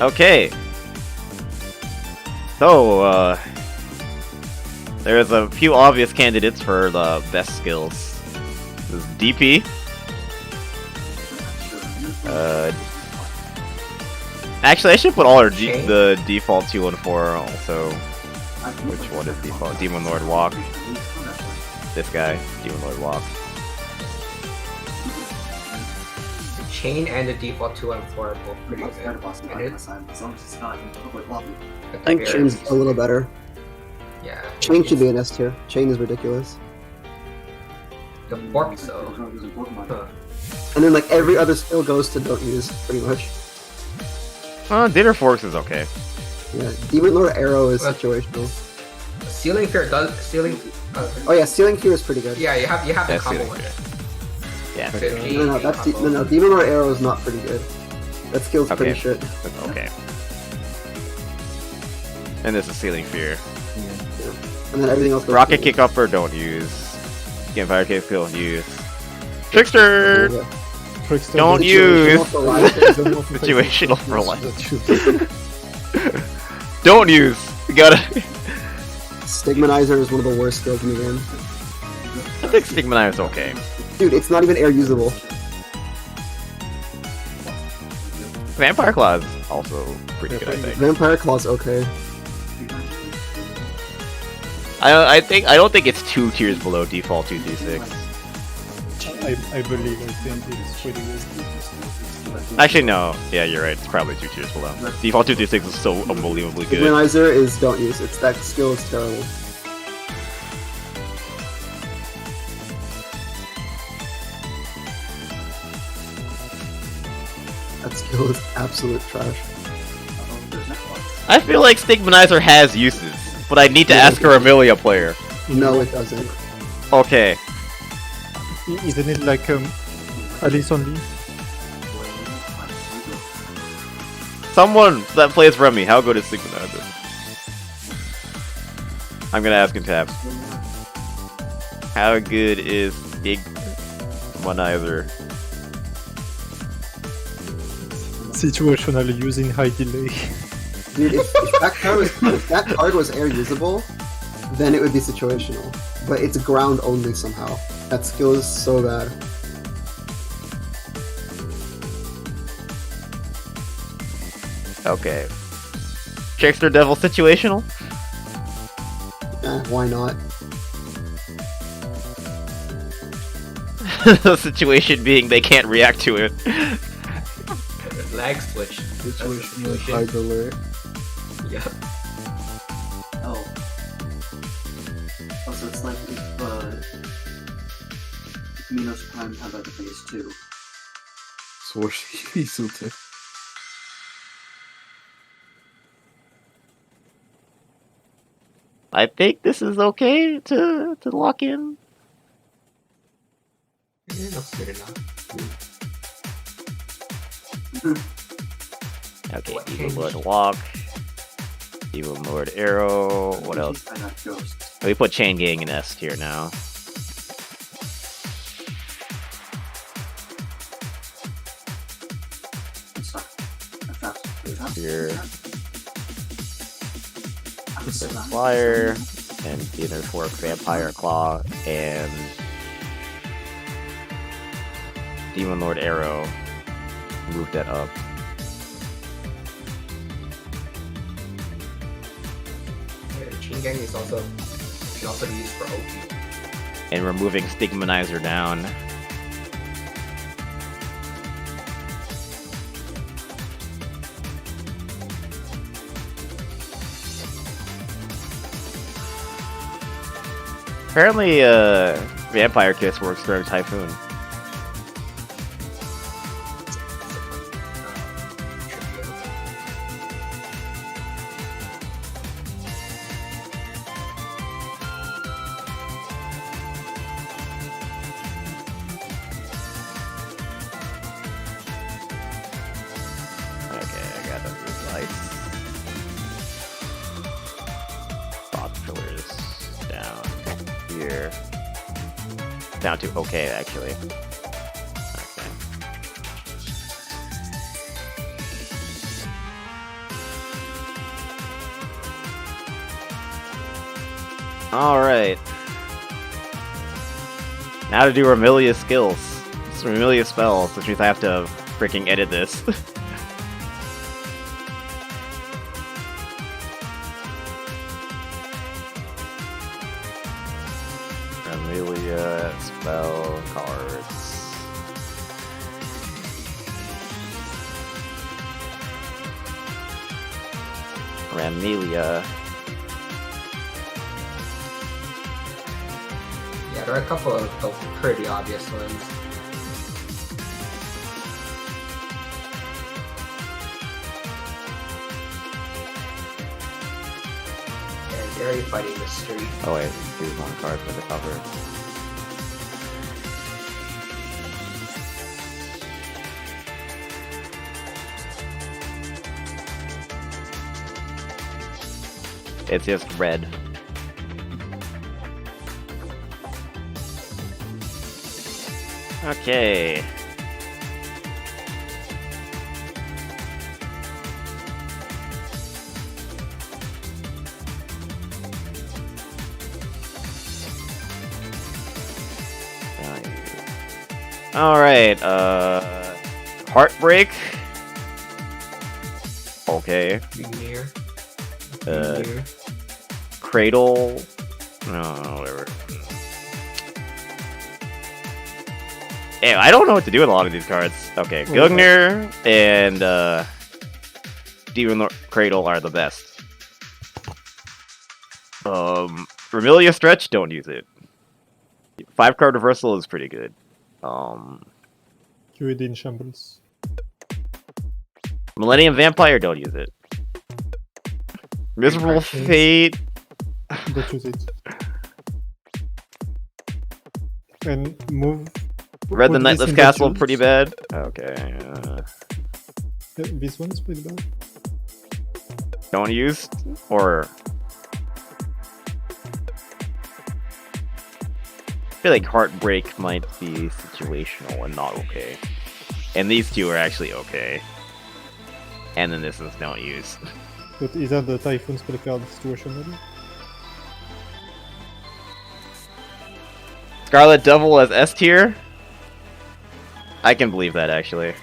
Okay. So, there's a few obvious candidates for the best skills. This is DP. Actually, I should put all our the default 2 and 4 also. Which one is default? Demon Lord Walk. This guy, Demon Lord Walk. chain and the default 2 and 4 are both pretty Let's good. start a boss And fight it- my side, as long as it's not in public lobby. but I think the chain's areas- a little better. Yeah. Chain should be an S tier. Chain is ridiculous. The fork though. Huh. And then like every other skill goes to don't use, pretty much. Dinner Forks is okay. Yeah, Demon Lord Arrow is situational. Ceiling Fear does ceiling. Oh yeah, Stealing Fear is pretty good. Yeah, you have the Yeah, combo Ceiling with it. Yeah. 50, No, that's combo. no, Demon Lord Arrow is not pretty good. That skill's Okay. pretty shit. Okay. And this is Ceiling Fear. And then everything else goes Rocket to- Kick Upper, don't use. Vampire Kick, don't use. Trickster! Yeah. Trickster Don't is use! situational for life. It's the most Situational for effective life. Don't use! You gotta. Stigmatizer is one of the worst skills in the game. I think Stigmatizer is okay. Dude, it's not even air usable. Vampire Claw is also pretty good, I think. Vampire Claw's okay. I don't think it's 2 tiers below default 2d6. I believe, I think it's pretty good. Actually, no. Yeah, you're right. It's probably 2 tiers below. Default 2d6 is so unbelievably good. Stigmatizer is don't use. It's that skill is terrible. That skill is absolute trash. I feel like Stigmatizer has uses, but I need to ask a Remilia player. No, it doesn't. Okay. Isn't it like Alice only? Someone that plays Remy, how good is Stigmatizer? I'm gonna ask in tabs. How good is Stigmatizer? Situational using high delay. Dude, if that card was air usable, then it would be situational. But it's ground only somehow. That skill is so bad. Okay. Trickster Devil situational? Why not? The situation being they can't react to it. Lag switch. Situational high delay. Yeah. Oh. Oh, so it's like if Minos Prime had like a phase 2. Sword Hisoutensoku. I think this is okay to lock in. Yeah, that's good enough. Okay, Evil Lord Walk. Evil Lord Arrow. What else? I got Ghosts. We put Chain Gang in S tier now. Here. Flyer. And Dinner Fork Vampire Claw. And Demon Lord Arrow. Move that up. Yeah, the chain gang is also can also be used for OP. And we're moving Stigmatizer down. Apparently, Vampire Kiss works for Typhoon. Okay, I got those lights. Box pillars down here. Down to okay, actually. Okay. Alright. Now to do Remilia skills. It's Remilia spells, which means I have to freaking edit this. Remilia spell cards. Remilia. Yeah, there are a couple of pretty obvious ones. And Gary fighting the street. Oh wait, do one card for the cover. It's just red. Okay. Alright, Heartbreak. Okay. Near. Cradle. No, whatever. Damn, I don't know what to do with a lot of these cards. Okay, Gugner and Demon Lord Cradle are the best. Remilia Stretch, don't use it. 5-card reversal is pretty good. QED in shambles. Millennium Vampire, don't use it. Miserable Fate. Don't use it. And move. Red the put this Knightless in Castle, the pretty bad. Okay. This one is pretty bad. Don't use? Or... I feel like Heartbreak might be situational and not okay. And these two are actually okay. And then this is don't use. But is that the Typhoon spell card situation maybe? Scarlet Devil as S tier? I can believe that actually.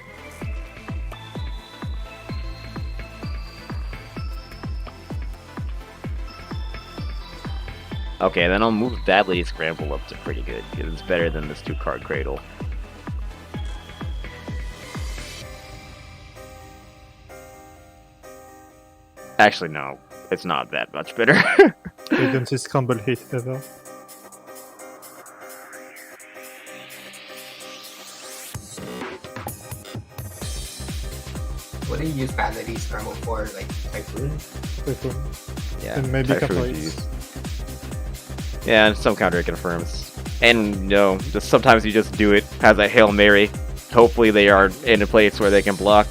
Okay, then I'll move Bad Lady Scramble up to pretty good, because it's better than this 2-card Cradle. Actually, no. It's not that much better. Agency Scramble hit ever. What do you use Bad Lady Scramble for? Like Typhoon? Typhoon. Yeah, And maybe Typhoon Caprice. Yeah, and some counter confirms. And, you know, just sometimes you just do it as a Hail Mary. Hopefully they are in a place where they can block.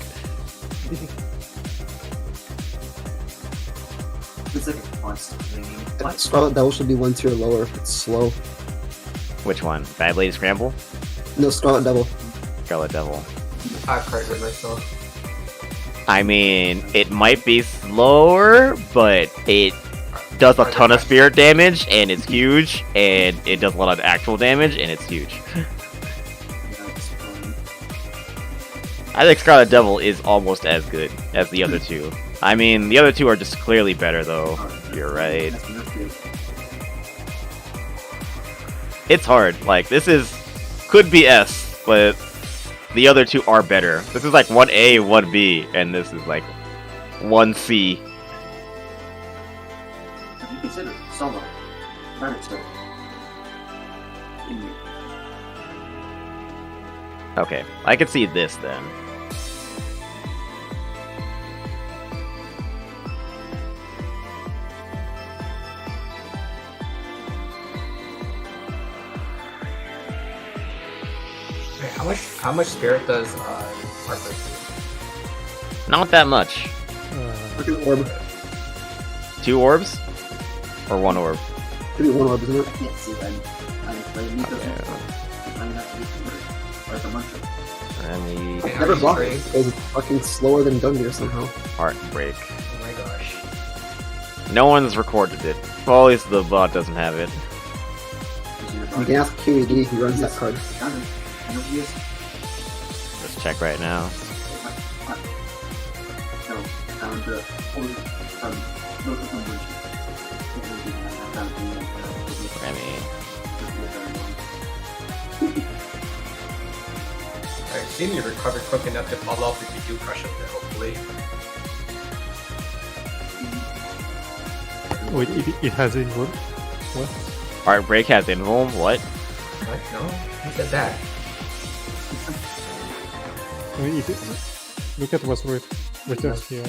It's like a constant thing. Scarlet Devil should be 1 tier lower if it's slow. Which one? Bad Lady Scramble? No, Scarlet Devil. Scarlet Devil. 5-card reversal. I mean, it might be slower, but it does a ton of spirit damage, and it's huge, and it does a lot of actual damage, and it's huge. I think Scarlet Devil is almost as good as the other two. I mean, the other two are just clearly better, though. You're right. It's hard. Like, this could be S, but the other two are better. This is like 1A, 1B, and this is like 1C. Have you considered solo? Predator. Okay, I can see this then. How much spirit does Heartbreak do? Not that much. Look at the orb. 2 orbs? Or 1 orb? Could be 1 orb, isn't it? I can't see that. I played Nico. I'm gonna have to be converted. Or the mantra. Never blocked it. It's fucking slower than Gungnir somehow. Heartbreak. Oh my gosh. No one's recorded it. Well, at least the bot doesn't have it. You can ask QED, he runs that card. Let's check right now. I assume you recovered quick enough to fall off if you do crush up there, hopefully. Wait, it has involved. What? Heartbreak has invuln? What? What? No? Who said that? I mean, look at what's written here.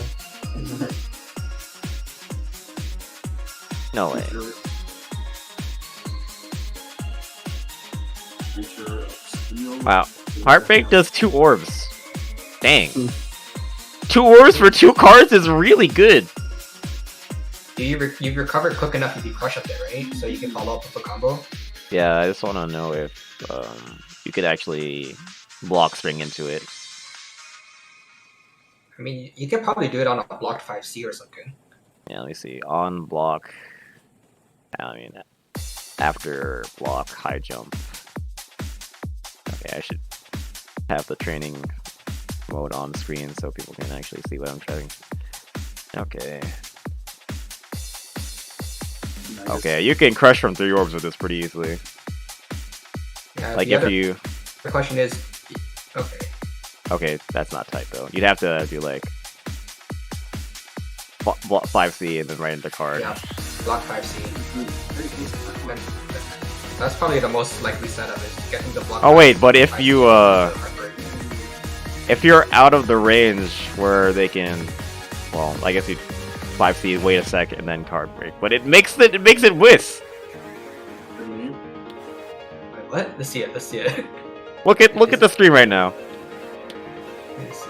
No way. Wow. Heartbreak does 2 orbs. Dang. 2 orbs for 2 cards is really good. You've recovered quick enough if you crush up there, right? So you can follow up with a combo. Yeah, I just want to know if you could actually block string into it. I mean, you could probably do it on a blocked 5C or something. Yeah, let me see. On block. I mean, after block, high jump. Okay, I should have the training mode on screen so people can actually see what I'm trying. Okay. Okay, you can crush from 3 orbs with this pretty easily. Yeah, Like if you... The question is... Okay. Okay, that's not tight though. You'd have to do like... 5C and then right into card. Yeah, block 5C. That's probably the most likely setup, is getting the block. Oh wait, but if you if you're out of the range where they can, well, I guess you 5C, wait a second, and then card break. But it makes it whiz. Wait, what? Let's see it. Let's see it. Look at the stream right now. Let's see.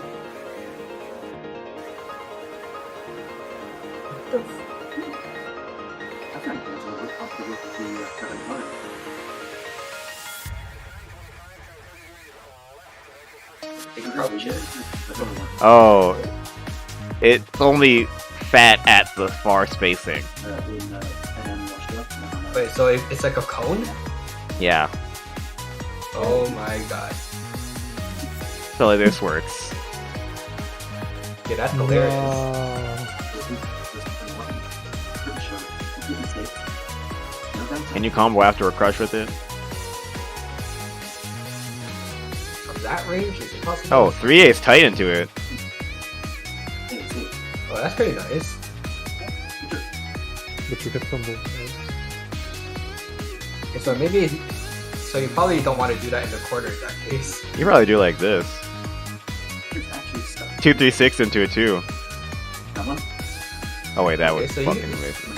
Oh, it's only fat at the far spacing. Wait, so it's like a cone? Yeah. Oh my god. So like this works. Yeah, that's hilarious. Can you combo after a crush with it? From that range, is it possible? Oh, 3A's tight into it. Oh, that's pretty nice. But you can combo. Okay, so maybe... So you probably don't want to do that in the corner in that case. You probably do like this. 2-3-6 into a 2. Oh wait, that Okay, was so fucking you- amazing.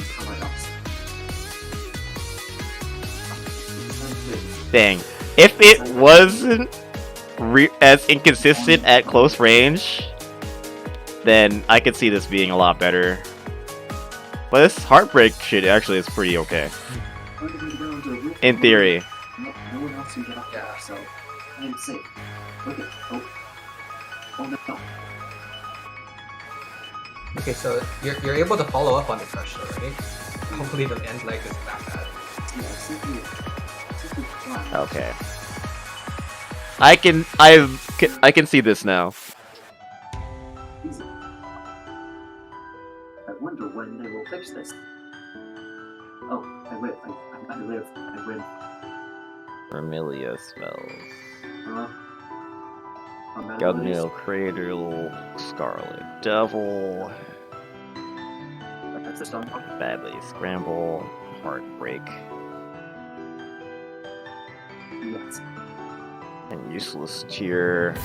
Dang. If it wasn't as inconsistent at close range, then I could see this being a lot better. But this Heartbreak shit actually is pretty okay. In theory. Yeah, so I am safe. Okay. Oh no. Okay, so you're able to follow up on the crush though, right? Hopefully the end leg isn't that bad. Okay. I can see this now. I wonder when they will fix this. Oh, I live. I live. I win. Remilia spells. Gunmeal Gunmeal Cradle, Scarlet Devil, That's the stun one. Badly Scramble, Heartbreak, Yes. and Useless Tear.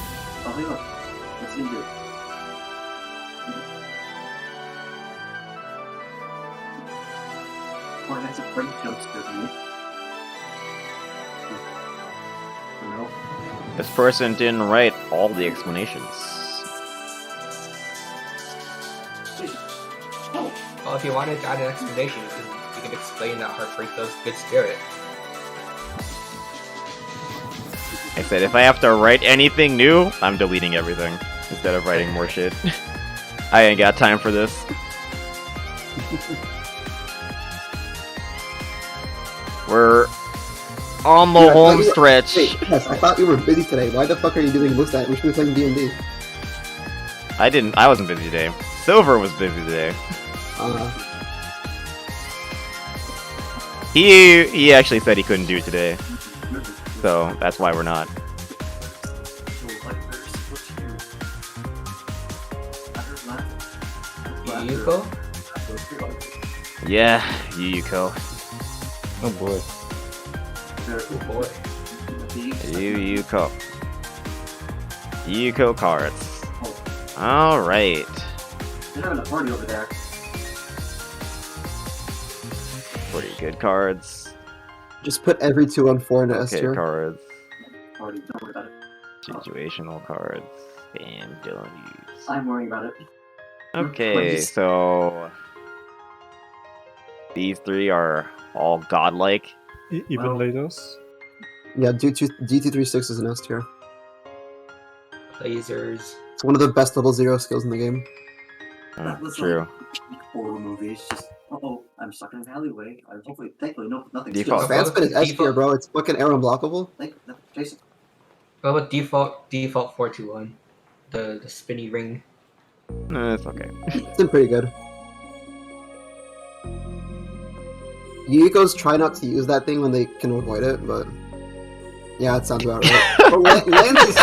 Oh, hey, look. What's he do? Oh, that's a great jump scare for me. No. This person didn't write all the explanations. Well, if you wanted to add an explanation, you can explain that Heartbreak does good spirit. I said if I have to write anything new, I'm deleting everything instead of writing more shit. I ain't got time for this. We're on the home stretch. Wait, yes, I thought you were busy today. Why the fuck are you doing this? We should be playing D&D. I wasn't busy today. Silver was busy today. He actually said he couldn't do it today. So that's why we're not. Yuyuko? Yeah, Yuyuko. Oh boy. Oh boy. Yuyuko. Yuyuko cards. Alright. They're having a party over there. Pretty good cards. Just put every 2 on 4 in S Okay, tier. cards. Party, don't worry about it. Situational cards. And don't use. I'm worrying about it. Okay, Please. so these 3 are all godlike. Even lasers. Yeah, DT36 is an S tier. Lasers. It's one of the best level 0 skills in the game. That was True. like horror movies. Just I'm stuck in an alleyway. Thankfully, nothing. Default. Advancement is S tier, bro. It's fucking air unblockable. Jason. What about default 421? The spinny ring. No, it's okay. It's been pretty good. Yuyuko's try not to use that thing when they can avoid it, but yeah, it sounds about right. But Lance is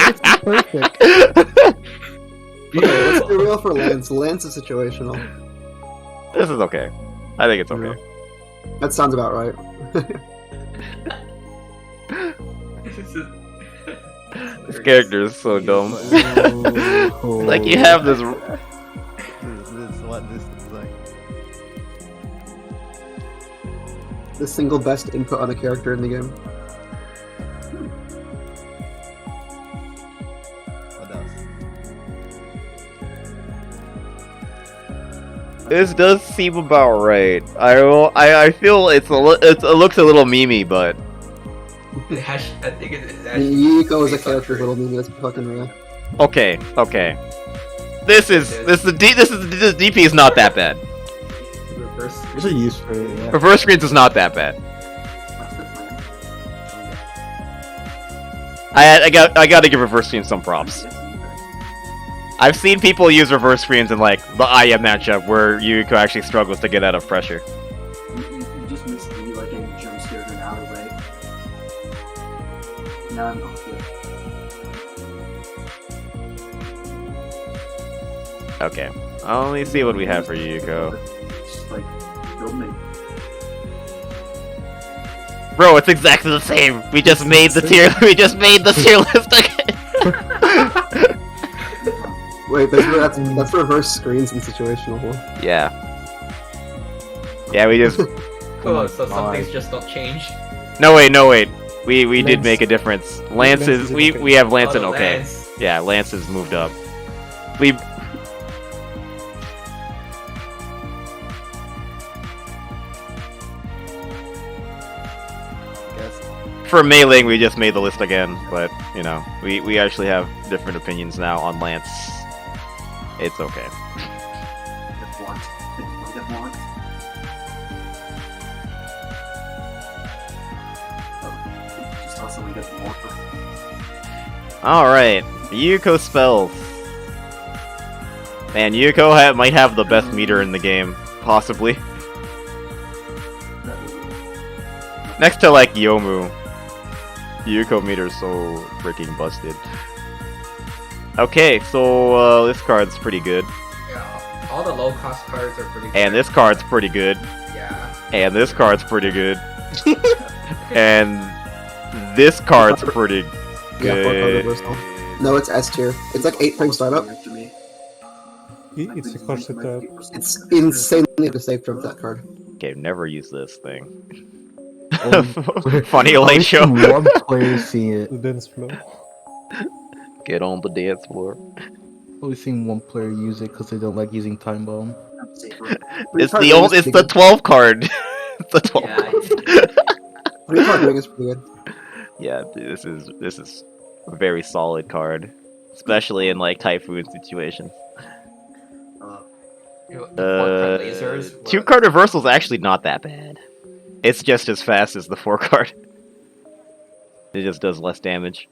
it's perfect. Okay, let's be real for Lance. Lance is situational. This is okay. I think it's okay. That sounds about right. This character is so dumb. Like you have this. This is what this is like. The single best input on a character in the game. What else? This does seem about right. I feel it looks a little memey, but I think it's Yuyuko is a character little movie. That's fucking real. okay. This the DP is not that bad. Reverse. There's a use for it, yeah. Reverse screens is not that bad. I gotta give reverse screens some props. I've seen people use reverse screens in like the IM matchup where Yuyuko actually struggles to get out of pressure. You just missed me like getting jump scared in an alleyway. Now I'm okay. Okay, let me see what we have for Yuyuko. Just like don't make. Bro, it's exactly the same. We just made the tier. We just made the tier list again. Wait, that's reverse screens and situational. Yeah. Yeah, we just. Oh, so some things just don't change. No wait. We did make a difference. Lance is we have Lance and okay. Lance. Yeah, Lance has moved up. We. For Meiling, we just made the list again, but you know, we actually have different opinions now on Lance. It's okay. Just also we get more. Alright, Yuyuko spells. Man, Yuyuko might have the best meter in the game, possibly. Next to like Youmu. Yuyuko meter is so freaking busted. Okay, so this card's pretty good. Yeah, all the low cost cards are pretty good. And this card's pretty good. Yeah. And this card's pretty good. And this card's pretty Yeah, 4 card good. reversal. No, it's S tier. It's like 8 frame startup. It's a car setup. It's insanely to save from that card. Okay, never use this thing. Funny Funny late show. One player see it. The dance floor. Get on the dance floor. Only seen one player use it because they don't like using time bomb. It's the 12 card. It's the 12 card. 3 card ring is pretty good. Yeah, dude, this is a very solid card, especially in like typhoon situations. Lasers. 2 card reversal is actually not that bad. It's just as fast as the 4 card. It just does less damage.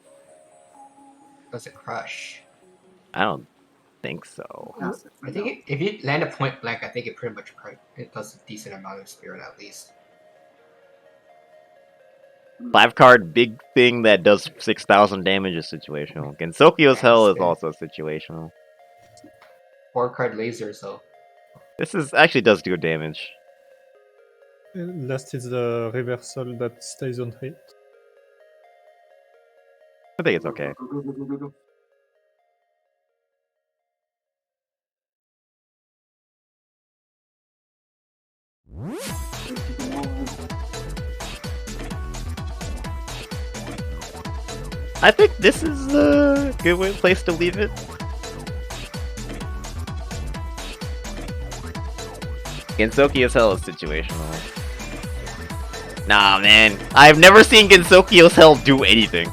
Does it crush? I don't think so. I think if you land a point blank, I think it pretty much it does a decent amount of spirit at least. 5 card big thing that does 6,000 damage is situational. Gensokyo's Hell is also situational. 4 card lasers though. This is actually does do damage. Last is the reversal that stays on hit. I think it's okay. I think this is a good place to leave it. Gensoki as hell is situational. Nah, man. I've never seen Gensoki as hell do anything.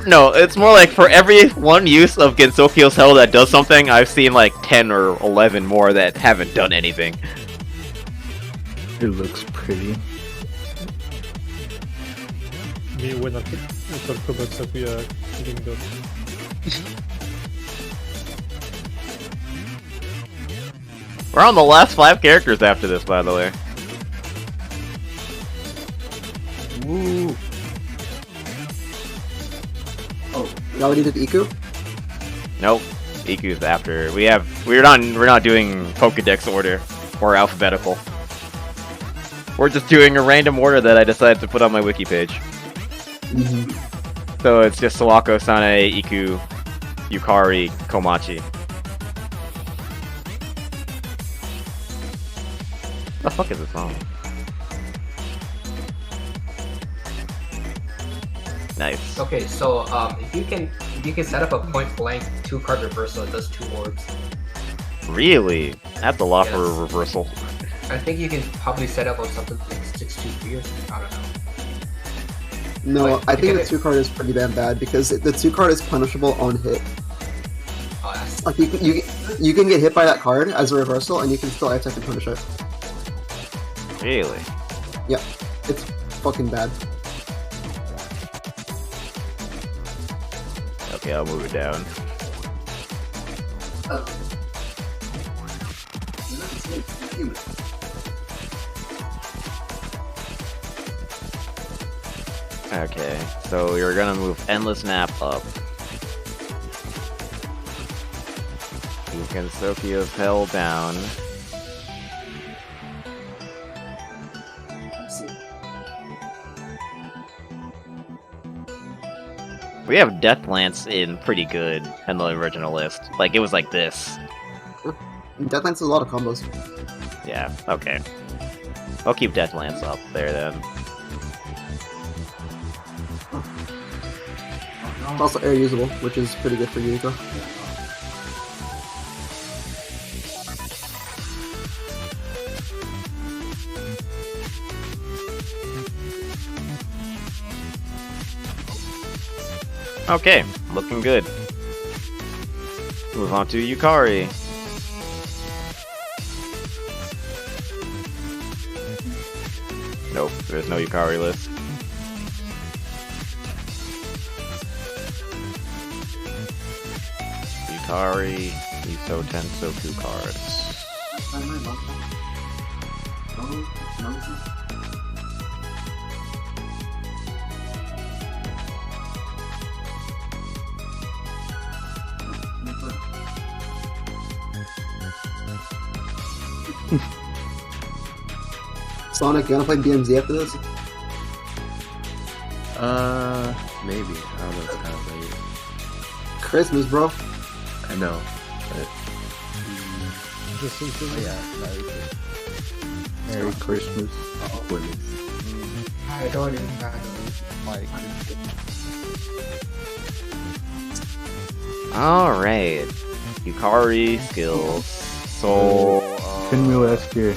No, it's more like for every one use of Gensokyo's Hell that does something, I've seen like 10 or 11 more that haven't done anything. It looks pretty. Me when I talk about Sakuya killing them. We're on the last 5 characters after this, by the way. Woo. Oh, you already did Iku? Nope. Iku's after. We're not doing Pokedex order or alphabetical. We're just doing a random order that I decided to put on my wiki page. Mm-hmm. So it's just Suwako, Sanae, Iku, Yukari, Komachi. What the fuck is this song? Nice. Okay, so if you can set up a point blank 2-card reversal, it does 2 orbs. Really? That's a lot Yes. for a reversal. I think you can probably set up on something like 6-2-3 or something. I don't know. No, Like, I think the because 2-card is pretty damn bad because the 2-card is punishable on hit. Oh, that's... Like you can get hit by that card as a reversal and you can still attack and punish it. Really? Yeah, it's fucking bad. Okay, I'll move it down. Okay, so you're gonna move Endless Nap up. You can Sokio's Hell down. We have Death Lance in pretty good in the original list. Like, it was like this. Death Lance has a lot of combos. Yeah, okay. I'll keep Death Lance up there then. It's also air usable, which is pretty good for Yuyuko. Okay, looking good. Move on to Yukari. Nope, there's no Yukari list. Yukari, Hisoutensoku cards. Sonic, you wanna play DMZ after this? Maybe. I don't know. It's kind of late. Christmas, bro. I know, but Just so Oh, yeah, Merry Christmas. I don't even like Alright. Yukari skills. So. Pinwheel S tier.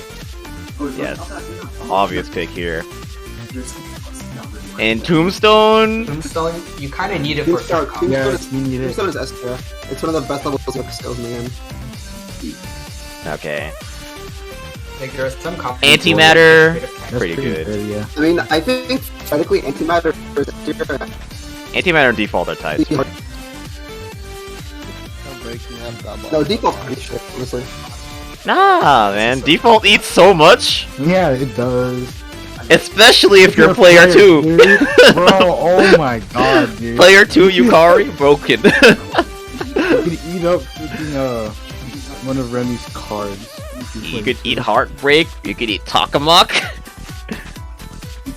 Yes. Obvious pick here. And Tombstone? Tombstone, you kind of need it for some combos. Tombstone is S tier. It's one of the best levels of skills in the game. Okay. Like there are some combos. Antimatter, That's pretty good. Yeah. I mean, I think theoretically antimatter is S tier. Antimatter and default are tied. No, default's pretty shit, honestly. Nah, man. Default eats so much. Yeah, it does. Especially if you're player 2. Dude. Bro, oh my god, dude. Player 2 Yukari broken. You can eat up freaking one of Remy's cards. You could eat Heartbreak. You could eat Takamok.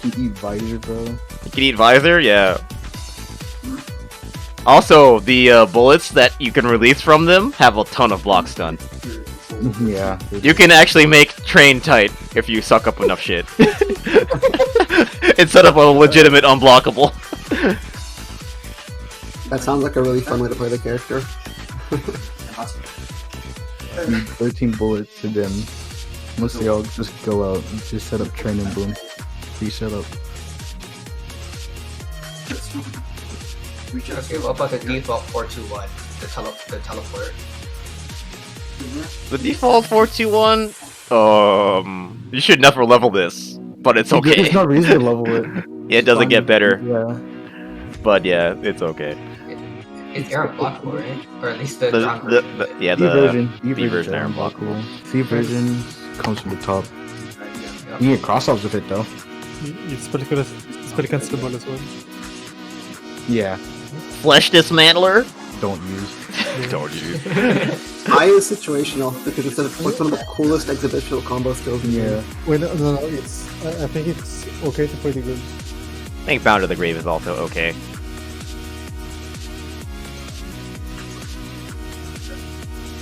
You can eat Visor, bro. You can eat Visor, yeah. Also, the bullets that you can release from them have a ton of block stun. Yeah. You can actually make Train tight if you suck up enough shit. Instead of a legitimate unblockable. That sounds like a really fun way to play the character. 13 bullets and then once they all just go out, just set up Train and boom. Free setup. Okay, what about the default 421? The teleport. The default 421, you should never level this, but it's okay. There's no reason to level it. Yeah, it doesn't get better. Yeah. But yeah, it's okay. It's air unblockable, right? Or at least the The version. B version are unblockable. C version comes from the top. You get cross-ups with it though. It's spell cancelable as well. Yeah. Flesh Dismantler? Don't use. Don't use. I use situational because it's like one of the coolest exhibitional combo skills in the game. Well, no, it's. I think it's okay to play the game. I think Bound to the Grave is also okay.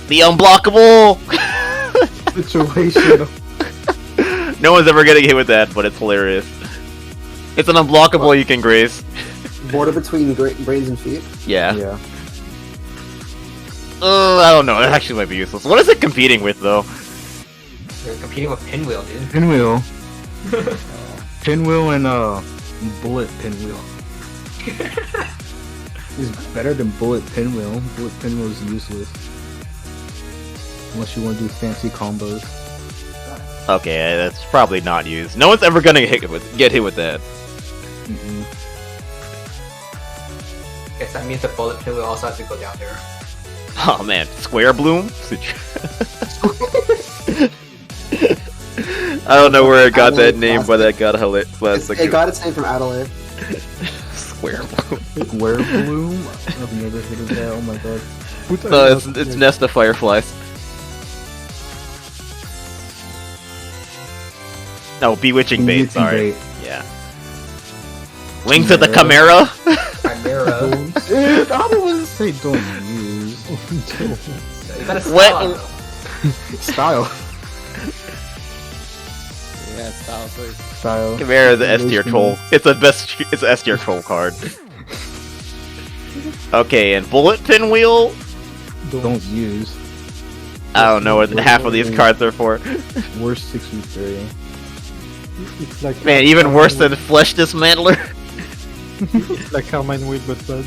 The unblockable! Situational. No one's ever getting hit with that, but it's hilarious. It's an unblockable you can graze. Border between brains and feet. Yeah. Yeah. I don't know. It actually might be useless. What is it competing with, though? They're competing with Pinwheel, dude. Pinwheel. Pinwheel and Bullet Pinwheel. It's better than Bullet Pinwheel. Bullet Pinwheel is useless. Unless you want to do fancy combos. Okay, that's probably not used. No one's ever gonna get hit with that. Guess that means the bullet Pinwheel also has to go down there. Oh man, Square Bloom? I don't know where it got that name, but that got hilarious. It got its name from Adelaide. Square Bloom. Square Bloom? I've never heard of that. Oh my god. It's Nest of Fireflies. No, Bewitching Bait, sorry. Yeah. Wings of the Chimera? Chimera. Dude, I don't say don't use. You gotta What? Style. Yeah, style choice. Style. Chimera is the S tier troll. It's it's S tier troll card. Okay, and Bullet Pinwheel? Don't use. I don't know what half of these cards are for. Worst 6v3. It's like Man, even worse than Flesh Dismantler. It's like Carmine Wheel but bad.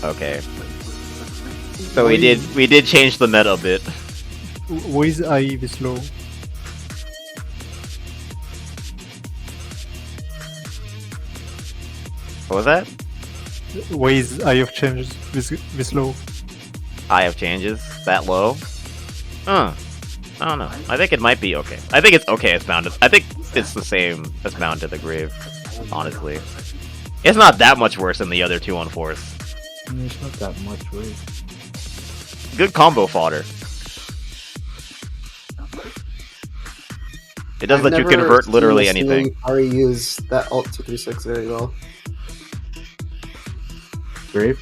Okay. So we did change the meta a bit. Why is AI this low? What was that? Why is Eye of Change this low? Eye of Changes that low? I don't know. I think it might be okay. I think it's okay as Bound. I think it's the same as Bound to the Grave. Honestly, it's not that much worse than the other two on Force. It's not that much worse. Good combo fodder. It does let you convert literally anything. Yukari use that alt 236 very well. Grave?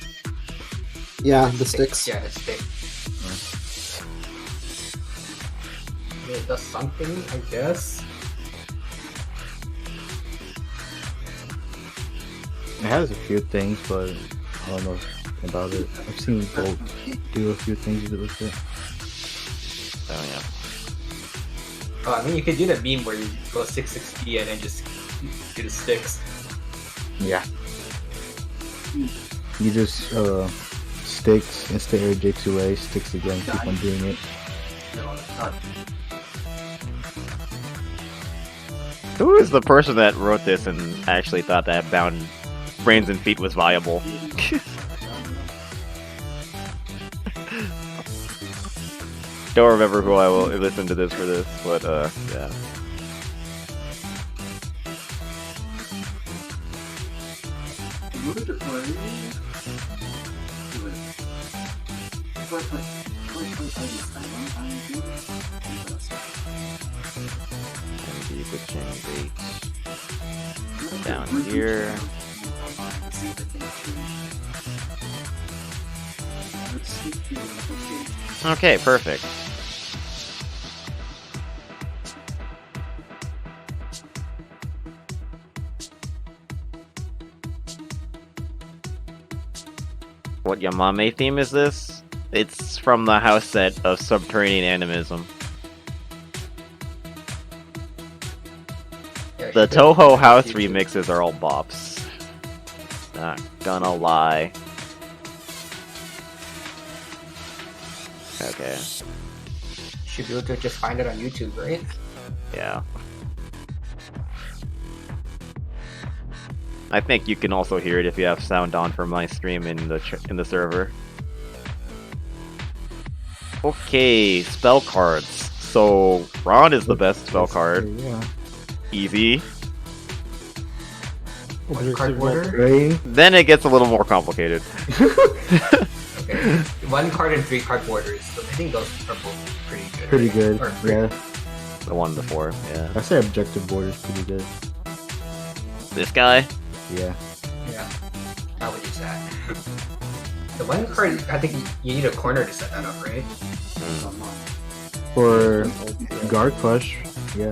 Yeah, the sticks. Yeah, the stick. It does something, I guess. It has a few things, but I don't know about it. I've seen Bolt do a few things with it. Oh yeah. I mean, you could do the meme where you go 660 and then just do the sticks. Yeah. You just sticks instead of J2A, sticks again, keep on doing it. Who is the person that wrote this and actually thought that Bound Brains and Feet was viable? Don't remember who I will listen to this for this, but yeah. Maybe switching weight down here. Okay, perfect. What Yamame theme is this? It's from the house set of Subterranean Animism. The Touhou house remixes are all bops. Not gonna lie. Okay. Should be able to just find it on YouTube, right? Yeah. I think you can also hear it if you have sound on from my stream in the server. Okay, spell cards. So Ron is the best spell card. Yeah. Easy. Card order? Then it gets a little more complicated. Okay. 1 card and 3 card borders. So I think those are both pretty good. Pretty good. Or Yeah. The one before, yeah. I say objective board is pretty good. This guy? Yeah. Yeah. I would use that. The 1 card, I think you need a corner to set that up, right? For guard push, yeah.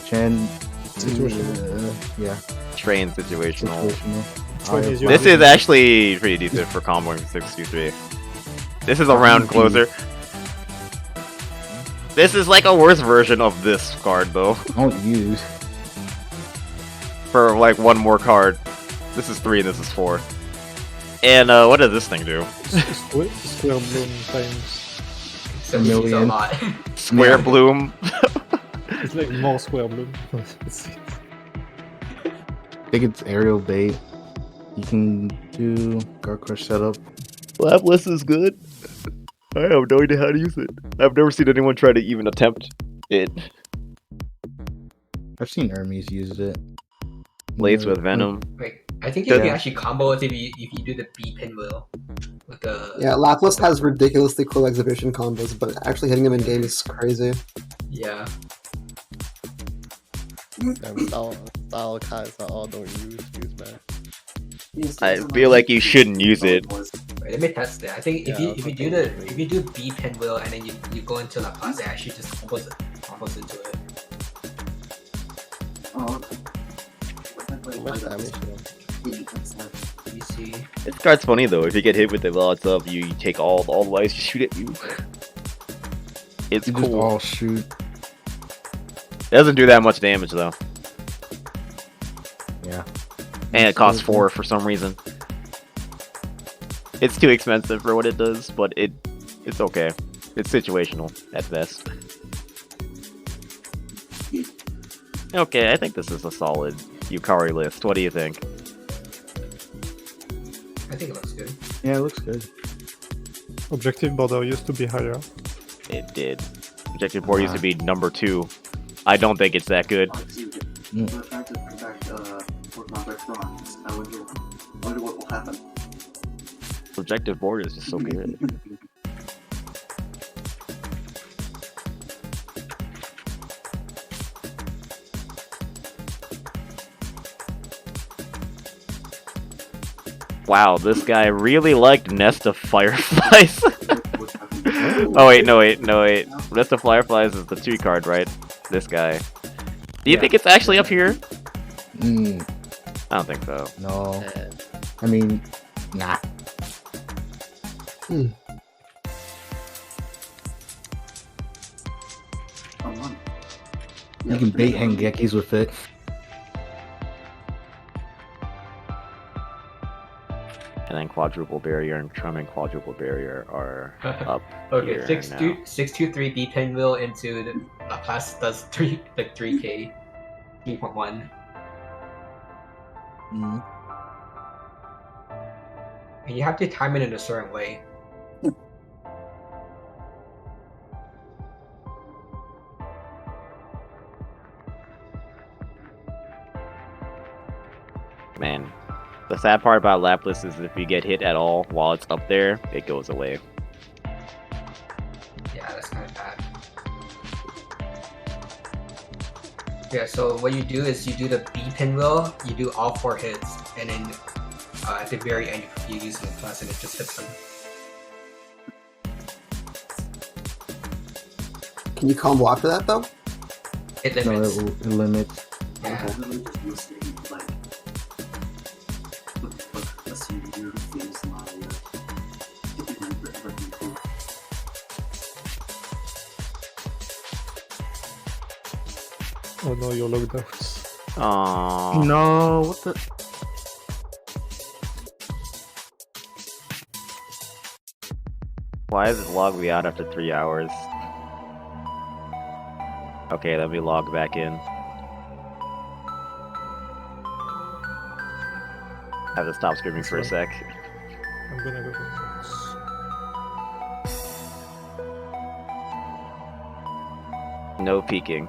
Chan Situational. Yeah. Train situational. Situational. This is actually pretty decent for comboing 623. This is a round closer. This is like a worse version of this card though. Don't use. For like one more card. This is 3, this is 4. And what does this thing do? Square bloom times. So we use a lot. Square bloom. It's like more square bloom. I think it's aerial bait. You can do guard crush setup. Lapless is good. I have no idea how to use it. I've never seen anyone try to even attempt it. I've seen Hermes use it. Lace with venom. Wait, I think you can actually combo it if you do the B pinwheel. With the... Yeah, Laplas has ridiculously cool exhibition combos, but actually hitting them in game is crazy. Yeah. Style cards are all don't use, man. I feel like you shouldn't use it. Wait, let me test it. I think if you do B pinwheel and then you go into La Plaza, it actually just combos into it. Oh, You see. This card's funny though. If you get hit with it while it's up, you take all the lights just shoot at you. It's You cool. just all shoot. It doesn't do that much damage though. Yeah. And it costs 4 for some reason. It's too expensive for what it does, but it's okay. It's situational at best. Okay, I think this is a solid Yukari list. What do you think? I think it looks good. Yeah, it looks good. Objective border used to be higher. It did. Objective board used to be number 2. I don't think it's that good. We're trying to bring back Pokemon Red Bronze. I wonder what will happen. Objective board is just so good. Wow, this guy really liked Nest of Fireflies. Oh wait, no wait. Nest of Fireflies is the 2 card, right? This guy. Do you think it's actually up here? I don't think so. No. I mean, nah. You can bait Hengekis with it. And then Quadruple Barrier and Charming Quadruple Barrier are up Okay, here 623 B pinwheel into the La Plaza does 3k 3.1. And you have to time it in a certain way. Man, the sad part about Lapis is if you get hit at all while it's up there, it goes away. Yeah, that's kind of bad. Yeah, so what you do is you do the B pinwheel, you do all 4 hits, and then at the very end you use the plus and it just hits them. Can you combo after that though? It No, limits. it limits. Yeah. Oh no, you're logged out. Aww. No, what the? Why does it log me out after 3 hours? Okay, let me log back in. I have to stop screaming for a sec. I'm gonna go. No peeking.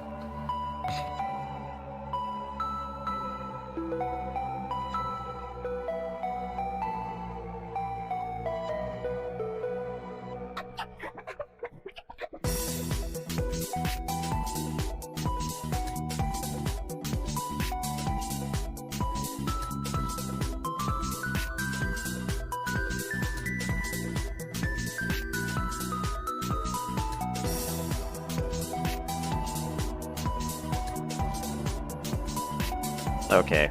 Okay.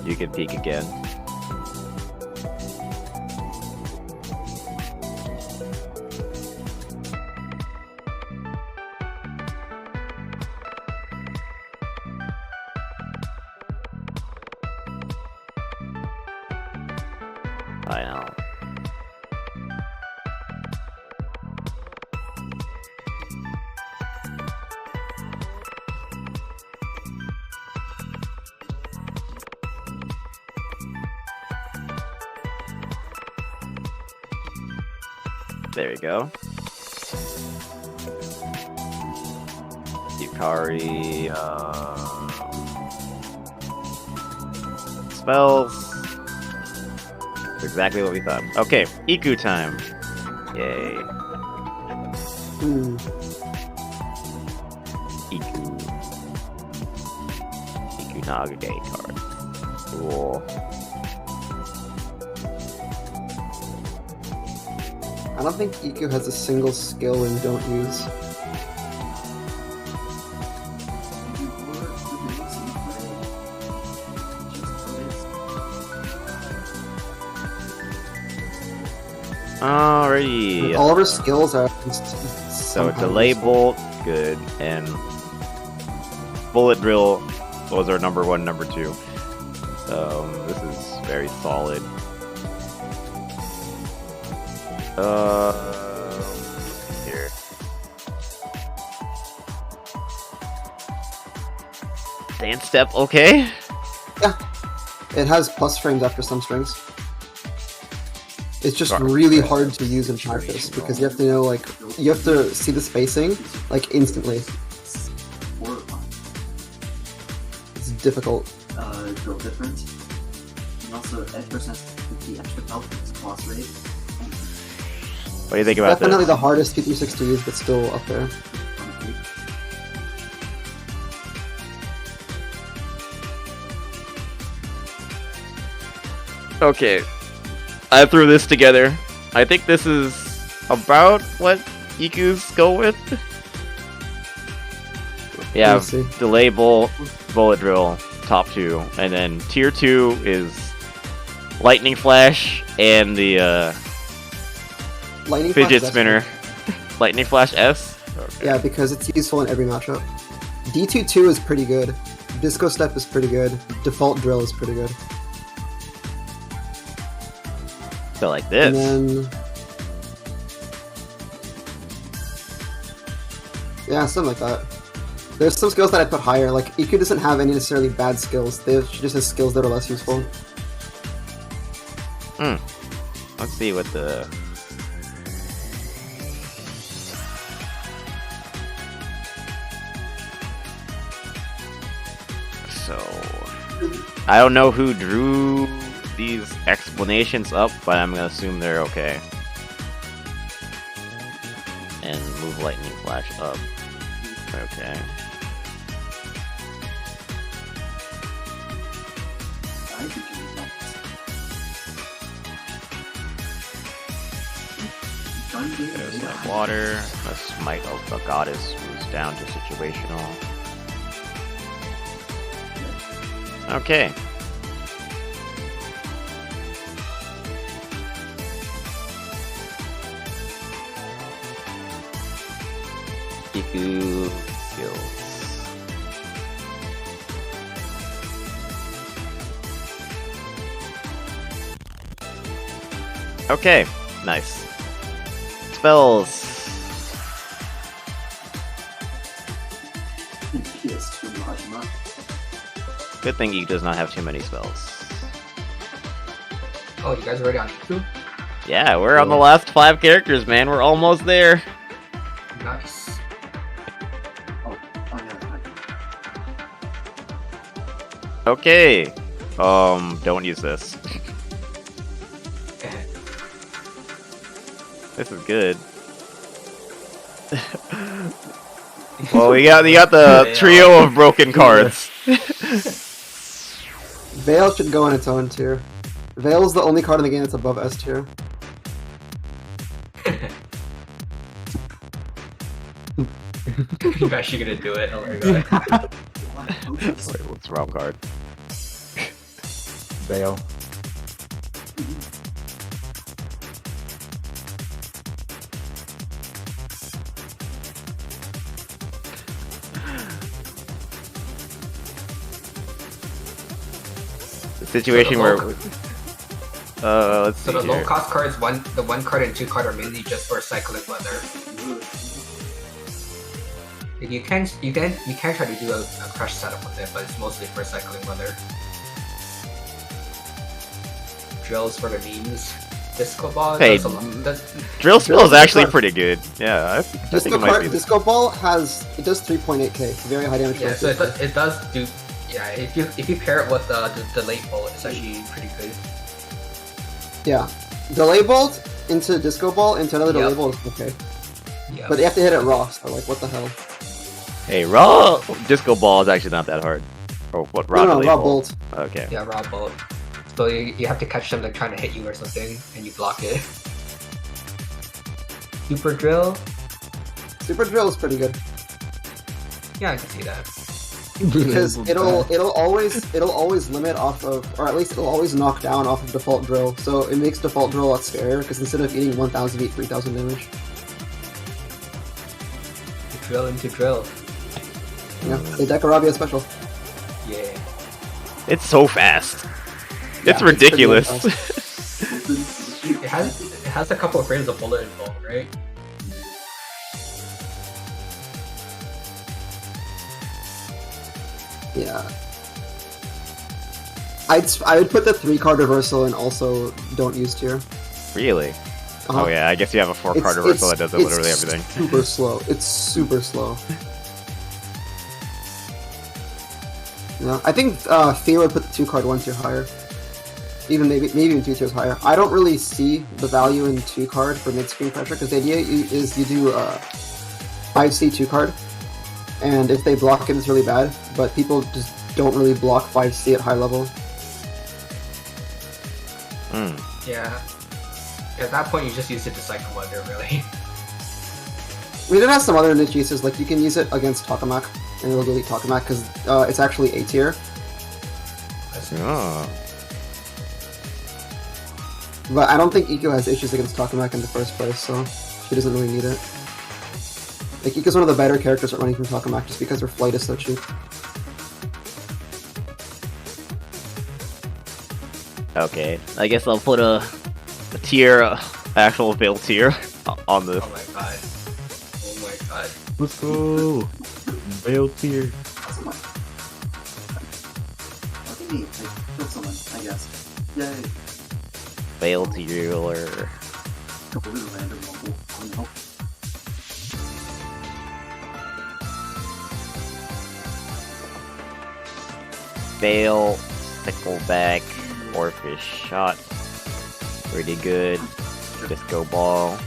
You can peek again. I know. There we go. Yukari, spells. Exactly what we thought. Okay, Iku time. Yay. Iku Nagage card. Cool. I don't think Iku has a single skill we don't use. Alrighty. All of her skills are just So delay bolt, good, and bullet drill was our number 1, number 2. This is very solid. Here. Dance step, okay? Yeah. It has plus frames after some strings. It's just really hard to use in practice because you have to know, like, you have to see the spacing, like, instantly. It's difficult. Drill different. And also, Edgar has 50 extra health, it's boss rate. What do you think about Definitely this? the hardest P36 to use, but still up there. Okay, I threw this together. I think this is about what Iku's go with. Yeah, delay bolt, bullet drill, top 2, and then tier 2 is lightning flash and the Lightning fidget Flash is spinner. Lightning flash S. Okay. Yeah, because it's useful in every matchup. D22 is pretty good. Disco step is pretty good. Default drill is pretty good. So like this. And then... yeah, something like that. There's some skills that I put higher, like Iku doesn't have any necessarily bad skills, she just has skills that are less useful. Let's see what the... So... I don't know who drew these explanations up, but I'm gonna assume they're okay. And move lightning flash up. Okay. There's like water. A smite of the goddess who's down to situational. Okay. Kiku skills. Okay, nice. Spells. Good thing he does not have too many spells. Oh, you guys are already on Iku? Yeah, we're on the last 5 characters, man. We're almost there. Nice. Okay. Don't use this. This is good. Well, you got the trio of broken cards. Veil should go in its own tier. Veil is the only card in the game that's above S tier. You're actually gonna do it. Oh my god. Wait, what's the wrong card? Veil. Situation where let's see So the low here. cost cards, the 1 card and 2 card are mainly just for cycling weather. You can try to do a crush setup with it, but it's mostly for cycling weather. Drills for the memes. Disco ball. Hey, does a lot, drill spell is actually pretty good. Yeah, I think it might be. Disco ball does 3.8k, very high damage. Yeah, so it does do. Yeah, if you pair it with the late bolt, it's actually pretty good. Yeah, delay bolt into disco ball into another delay bolt is okay. Yep. But you have to hit it raw. So like, what the hell? Hey, raw disco ball is actually not that hard. Or what? Raw, No, delay raw bolt. bolt. Okay. Yeah, raw bolt. So you have to catch them like trying to hit you or something, and you block it. Super drill. Super drill is pretty good. Yeah, I can see that. Because it'll always limit off of, or at least it'll always knock down off of default drill. So it makes default drill a lot scarier. Because instead of eating 1,000, eat 3,000 damage. Drill into drill. Yeah, the Dekarabia special. Yeah. It's so fast. Yeah, It's ridiculous. It has a couple of frames of bullet involved, right? Yeah. I would put the 3-card reversal and also don't use tier. Really? Oh yeah, I guess you have a 4-card reversal that does literally everything. Super slow. It's super slow. Yeah, I think Fear would put the 2-card 1 tier higher. Even maybe even 2 tiers higher. I don't really see the value in 2-card for mid-screen pressure because the idea is you do 5C 2-card, and if they block it, it's really bad. But people just don't really block 5C at high level. Yeah. At that point, you just use it to cycle weather, really. I mean, it has some other niche uses, like you can use it against Tokamak, and it'll delete Tokamak because it's actually A tier. Oh. But I don't think Iko has issues against Tokamak in the first place, so she doesn't really need it. Like, Iko's one of the better characters at running from Tokamak just because her flight is so cheap. Okay, I guess I'll put a tier, actual Veil tier, on this. Oh my god. Oh my god. Let's go! Veil tier. Killed someone, I guess. Yay. Veil tier or... Couple little random local. Veil Sickleback, Orphish Shot, pretty good. Disco Ball,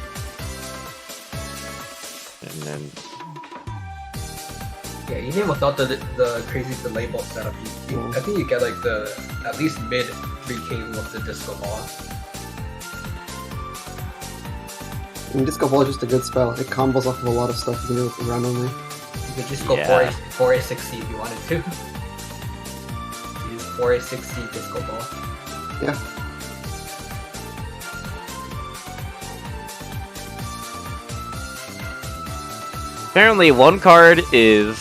and then Yeah, even without the crazy delay ball setup, I think you get like the at least mid 3K with the disco ball. I mean, Disco Ball is just a good spell. It combos off of a lot of stuff you can do with round only. You could just go 4A60 if you wanted to. Use 4A60 disco ball. Yeah. apparently one card is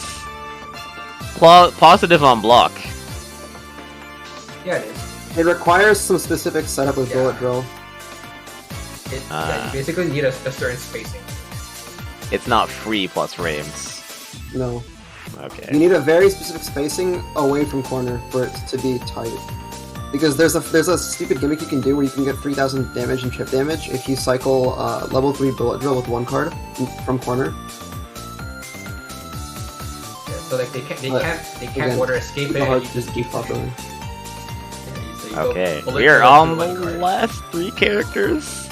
positive on block. Yeah, it is. It requires some specific setup with bullet drill. Yeah, you basically need a certain spacing. It's not free plus frames. No. Okay. You need a very specific spacing away from corner for it to be tight. Because there's a stupid gimmick you can do where you can get 3000 damage and chip damage if you cycle level 3 bullet drill with one card from corner. Yeah, so like they can't order escape it. Hard You to just keep properly. Okay, we are on the last 3 characters.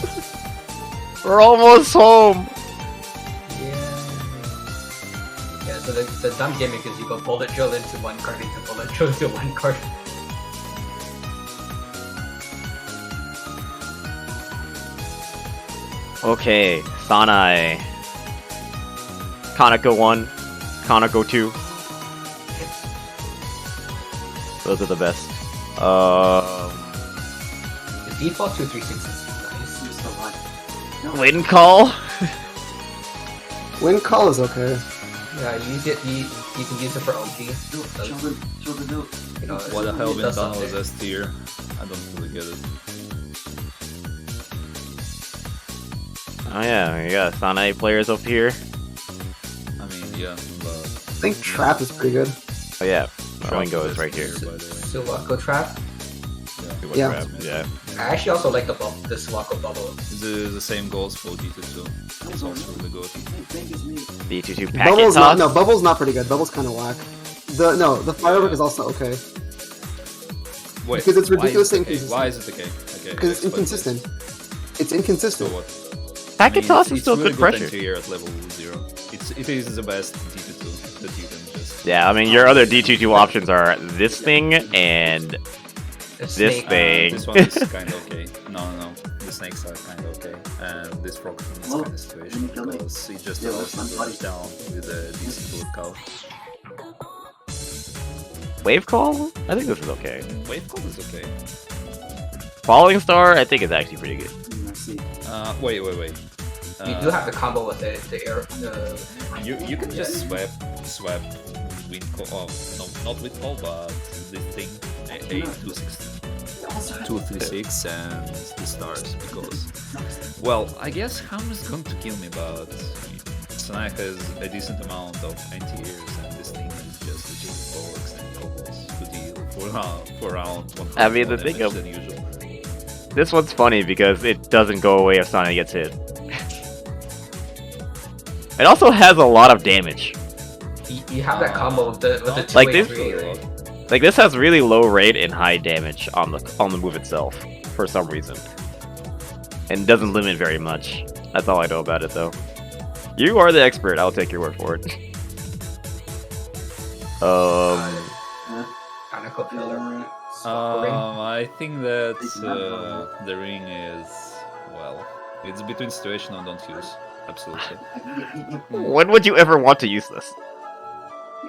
We're almost home. Yeah, so the dumb gimmick is you go bullet drill into one card, into bullet drill into one card. Okay, Sanae. Kanako 1, Kanako 2. Those are the best. The default 236 is nice. Wind Call? Wind Call is okay. Yeah, you use it. You can use it for OP. You know, What the hell it been does done with something. S tier? I don't really get it. Oh yeah, we got Sanae players up here. I mean, yeah, but... I think Trap is pretty good. Oh yeah, Oingo is right here. Suwako trap. Yeah. Yeah. I actually also like the Suwako bubble. The same goals for D2. It's also really good. D22 packet Bubble's toss. not Bubble's not pretty good. Bubble's kind of whack. The firework is also okay. Wait, Because it's ridiculously okay? inconsistent. Why is it okay? Because it's inconsistent. It's inconsistent. So what? Packet toss is it's still really good pressure. Tier at level 0. It is the best D2 that you can just... Yeah, I mean your other D22 options are this thing and this thing. This one is kind of okay. No. The snakes are kind of okay. And this frog in this kind of situation because it just allows you to rush down with a decent bullet cow. Wave Call? I think this is okay. Wave call is okay. Falling Star, I think is actually pretty good. Wait. You do have the combo with the air. You can just swap wind call. Oh, no, not wind call, but this thing 236 and the stars because. Well, I guess Ham is going to kill me, but Sanae has a decent amount of anti-airs, and this thing is just a just for extended combos to deal for around 100 I mean, more the thing damage of- than usual. This one's funny because it doesn't go away if Sanae gets hit. It also has a lot of damage. You have that combo with the 2 Like and this- 3, right? Like this has really low rate and high damage on the move itself for some reason, and doesn't limit very much. That's all I know about it though. You are the expert. I'll take your word for it. Kanako pillar. I think that the ring is, well, it's between situation and don't use. Absolutely. When would you ever want to use this?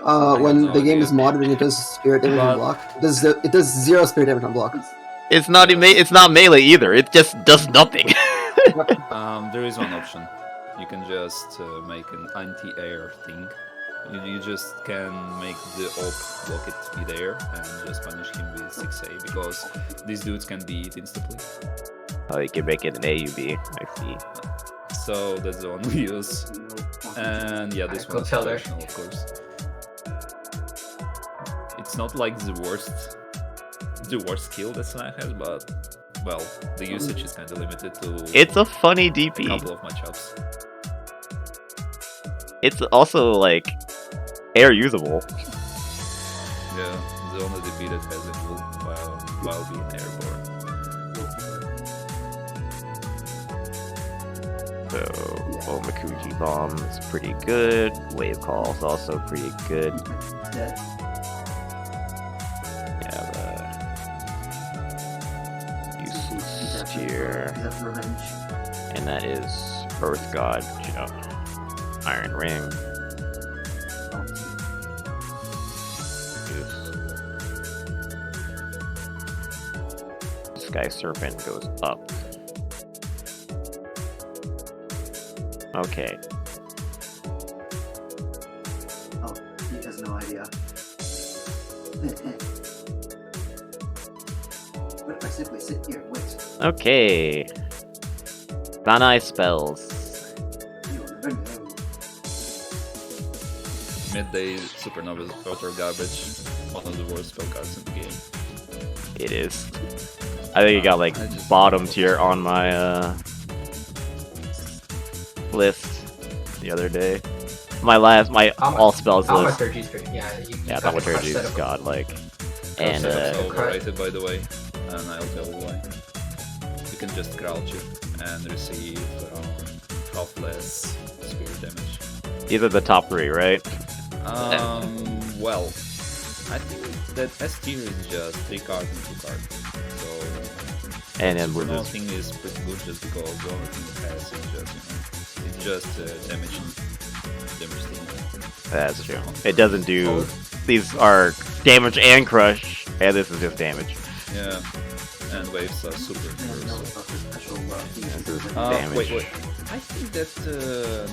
When the game is modded and it does spirit damage on block. It does 0 spirit damage on block. It's not melee either. It just does nothing. There is one option. You can just make an anti-air thing. You just can make the op block it be there and just punish him with 6A because these dudes can be hit instantly. Oh, you can make it an AUB. I see. So that's the one we use. And yeah, this one is situational, of course. It's not like the worst skill that Sanae has, but well, the usage is kind of limited to. It's a funny DP. A couple of matchups. It's also like air usable. Yeah, the only DP that has it while being airborne. So, Omakuji Bomb is pretty good. Wave Call is also pretty good. Dead. Yeah, the useless tier. He's after revenge. And that is Earth God, Iron Ring. Sky Serpent goes up. Okay. Oh, he has no idea. What if I simply sit here and wait? Okay. Sanae spells. Midday Supernova is utter garbage. One of the worst spell cards in the game. It is. I think it got like bottom tier on my list the other day. My all spells list. Yeah, Thaumaturgy is godlike. And overrated, by the way, and I'll tell you why. You can just crouch it and receive half less spirit damage. These are the top 3, right? Well, I think that S tier is just 3 cards and 2 cards. So, and then we're just thing is pretty good just because the only thing it has is just damage and damage thing. That's true. It doesn't do. These are damage and crush, and this is just damage. Yeah, and waves are super. Damage. Wait. I think that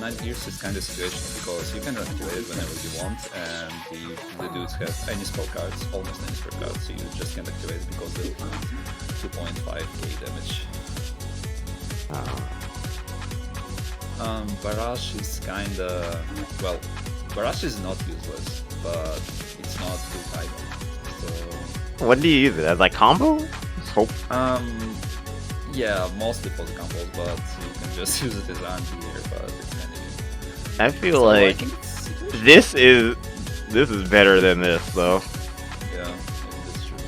9 years is kind of situational because you can activate it whenever you want, and the dudes have any spell cards, almost any spell cards, so you just can't activate it because they'll do 2.5k damage. Barrage is kinda... well, Barrage is not useless, but it's not too high. So... What do you use it as, like combo? Hope. Yeah, mostly for the combos, but you can just use it as RNG here, but it's kind of... I feel like this is better than this, though. Yeah, that's true.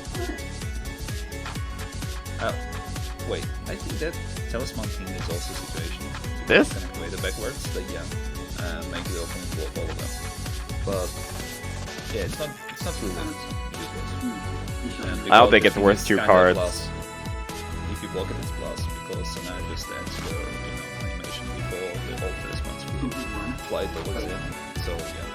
Wait, I think that Talisman thing is also situational. This? You can activate it backwards, but yeah, and make the opponent block all of them. But yeah, it's not really useless. I don't think it's worth 2 cards. If you block it, it's plus because Sanae just stands for animation before the whole Talisman's fly towards it. So yeah.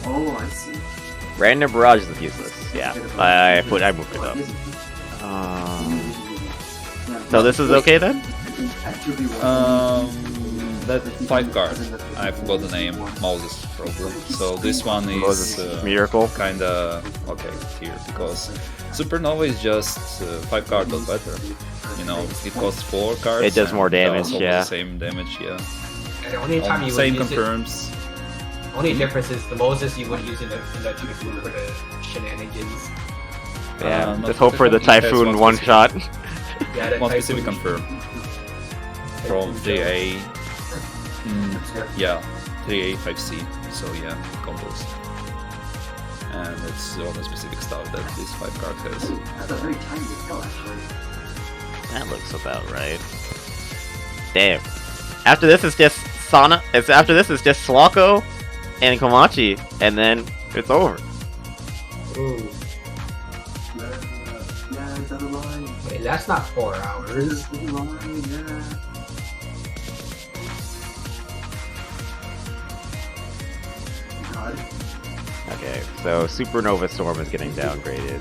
Oh, I see. Random Barrage is useless. Yeah, I moved it up. So this is okay then? That 5 card. I forgot the name. Moses, probably. So this one is Moses Miracle. Kinda okay here because Supernova is just 5 cards but better. You know, it costs 4 cards. It does more damage. Yeah. The same damage. Yeah. And the only time you would same use confirms. Only difference is the Moses you would use in the Typhoon for the shenanigans. Yeah, just hope for the Typhoon one shot. Yeah, the one Typhoon specific confirm. From 3A. Yeah, 3A, 5C. So yeah, combos. And it's the only specific stuff that this 5 card has. That's a very tiny spell, actually. That looks about right. Damn. After this is just after this is just Suwako and Komachi, and then it's over. Ooh. Yeah, it's on the line. Wait, that's not 4 hours. It's on the line, yeah. God. Okay, so Supernova Storm is getting downgraded.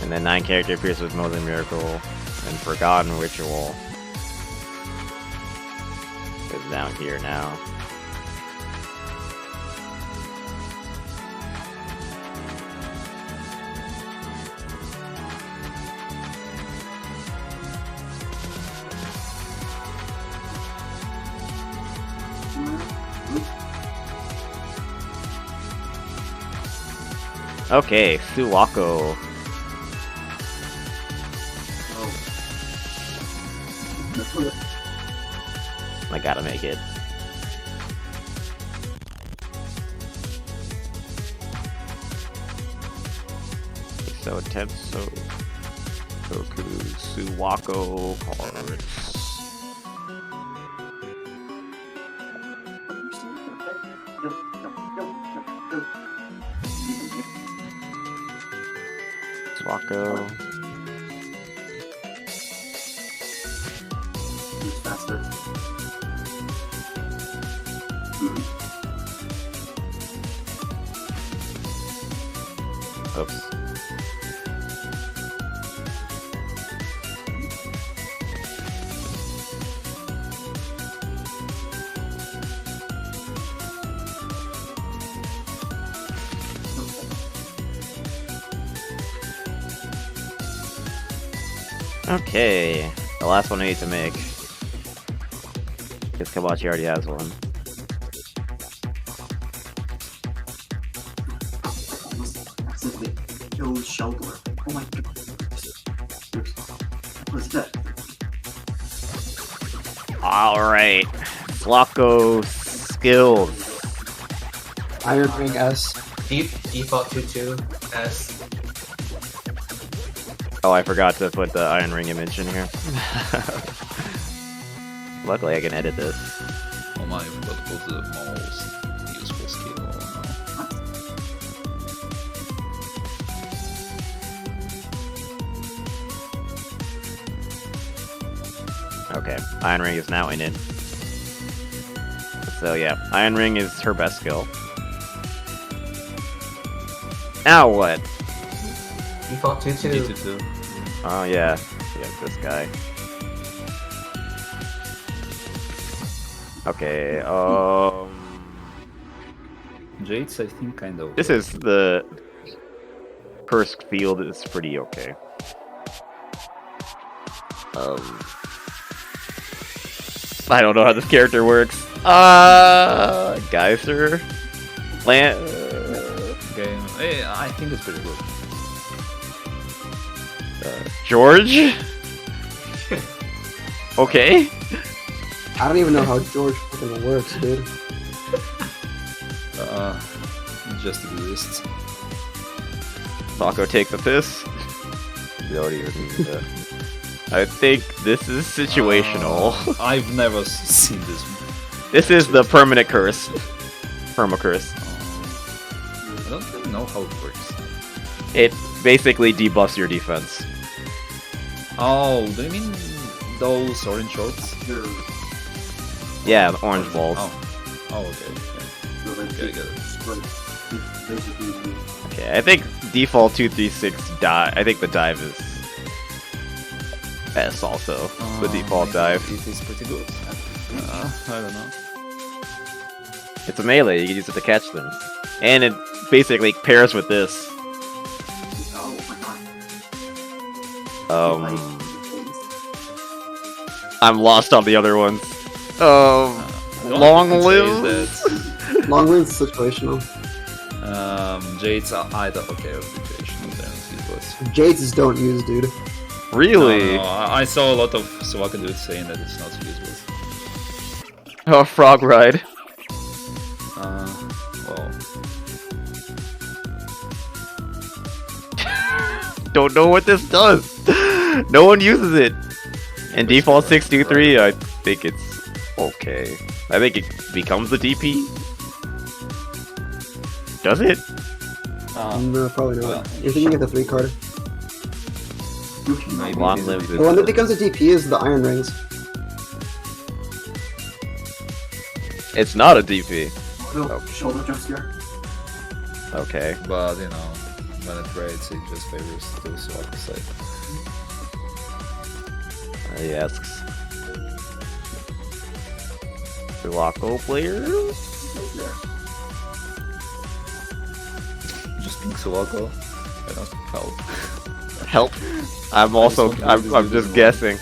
And then 9 character Pierce with Moses Miracle, and Forgotten Ritual is down here now. Okay, Suwako. I gotta make it. Hisoutensoku, Suwako cards. Suwako. Oops. Okay, the last one I need to make. Guess Komachi already has one. Accidentally killed Sheldor. Oh my god. What is that? Alright. Suwako skills. Iron Ring S. Default 2-2 S. Oh, I forgot to put the Iron Ring image in here. Luckily, I can edit this. Oh my, I forgot to put the most useful skill now. Okay, Iron Ring is now in it. So yeah, Iron Ring is her best skill. Now what? Default 2-2. Oh yeah, this guy. Okay, Jade's, I think, kind of. This is the first field is pretty okay. I don't know how this character works. Geyser, Land. Okay, I think it's pretty good. George. Okay. I don't even know how George fucking works, dude. Just the list. Sako takes a piss. You don't even need to. I think this is situational. I've never seen this. This is the permanent curse. Perma curse. I don't really know how it works. It basically debuffs your defense. Oh, do you mean those orange shorts? Yeah, the orange balls. Oh, okay. Okay, I get it. Okay, I think default 236 dive. I think the dive is S also. The default dive. It is pretty good. I don't know. It's a melee. You can use it to catch them, and it basically pairs with this. I'm lost on the other ones. Long lives. Long lives situational. Jade's either okay or situational. Then useless. Jades don't use, dude. Really? No, I saw a lot of Suwako dudes saying that it's not useless. Oh, frog ride. Well. Don't know what this does. No one uses it. And default 623, I think it's okay. I think it becomes the DP. Does it? No, probably not. You're thinking of the 3 card. Long live The one that becomes a DP is the Iron Rings. It's not a DP. Shoulder jump scare. Okay. But you know, when it raids, it just favors the Suwako side. He asks. Suwako players? Just pink Suwako. I don't help. Help. I'm also. I'm just guessing.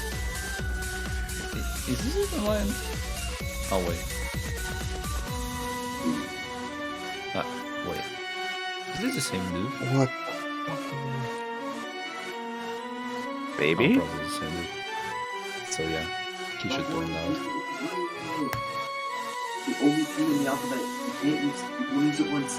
Is this even land? Oh wait. Wait. Is this the same dude? What? Maybe. Oh, probably the same dude. So yeah. He should turn out. The only thing in the alphabet you can't use, you can use it once.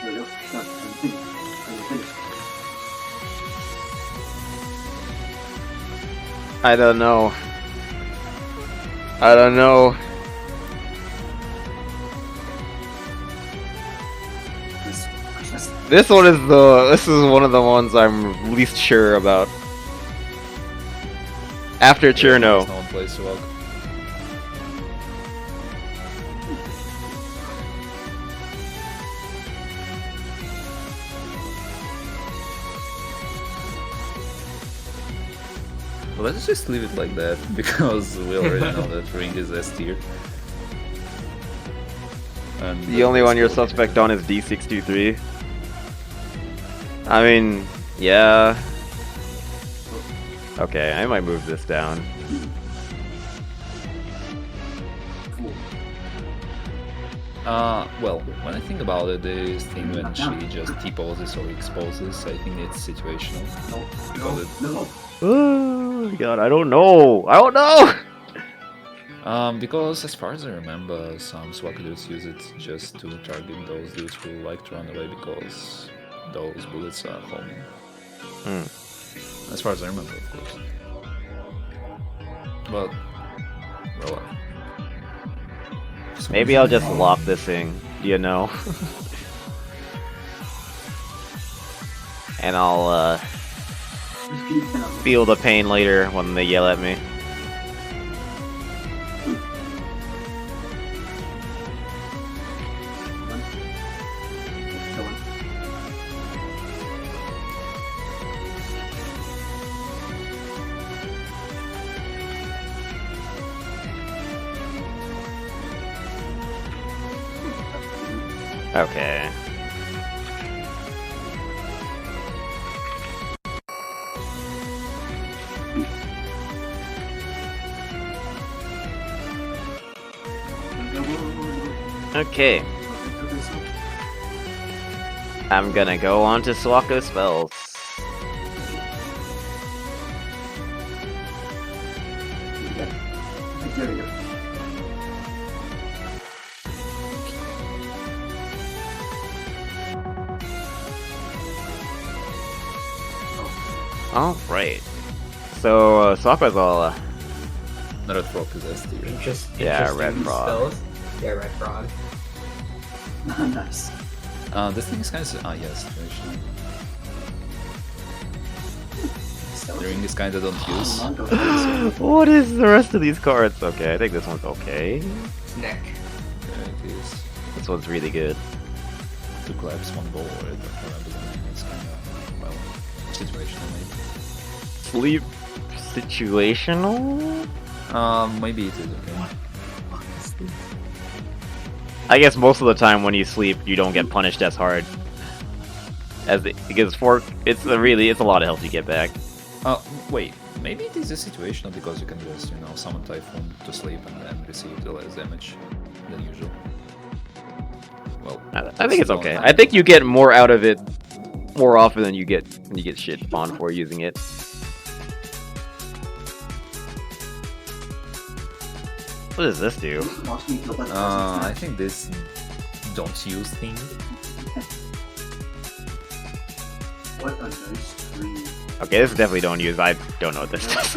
There we go. Done. I'm finished. I don't know. I don't know. This is one of the ones I'm least sure about. After Cirno. No one plays Suwako. Well, let's just leave it like that, because we already know that Ring is S tier. And The only one you're suspect on is D623. I mean, yeah. Okay, I might move this down. Well, when I think about it, this thing when she just T-poses or exposes, I think it's situational. Because it, Oh god, I don't know. I don't know. Because as far as I remember, some Suwako dudes use it just to target those dudes who like to run away because those bullets are homing. As far as I remember, of course. But, well, Maybe I'll just lock this thing, you know? And I'll feel the pain later when they yell at me. Okay. Okay. I'm gonna go on to Suwako spells. There we go. Alright. So, Suwako's all, Red Frog is S tier. Yeah, Red Frog. Spells? Yeah, Red Frog. Nice. This thing is kind of yeah, situational. The ring is kind of don't use. What is the rest of these cards? Okay, I think this one's okay. Neck. Yeah, it is. This one's really good. 2 claps, 1 ball, I don't remember the name. It's kind of, well, situational maybe. Sleep situational? Maybe it is okay. I guess most of the time when you sleep, you don't get punished as hard. Because it's a lot of health you get back. Wait, maybe it is a situational because you can just, summon Typhoon to sleep and then receive the less damage than usual. Well, I think it's okay. I think you get more out of it more often than you get shit on for using it. What does this do? I think this don't use thing. What a nice tree. Okay, this definitely don't use. I don't know what this does.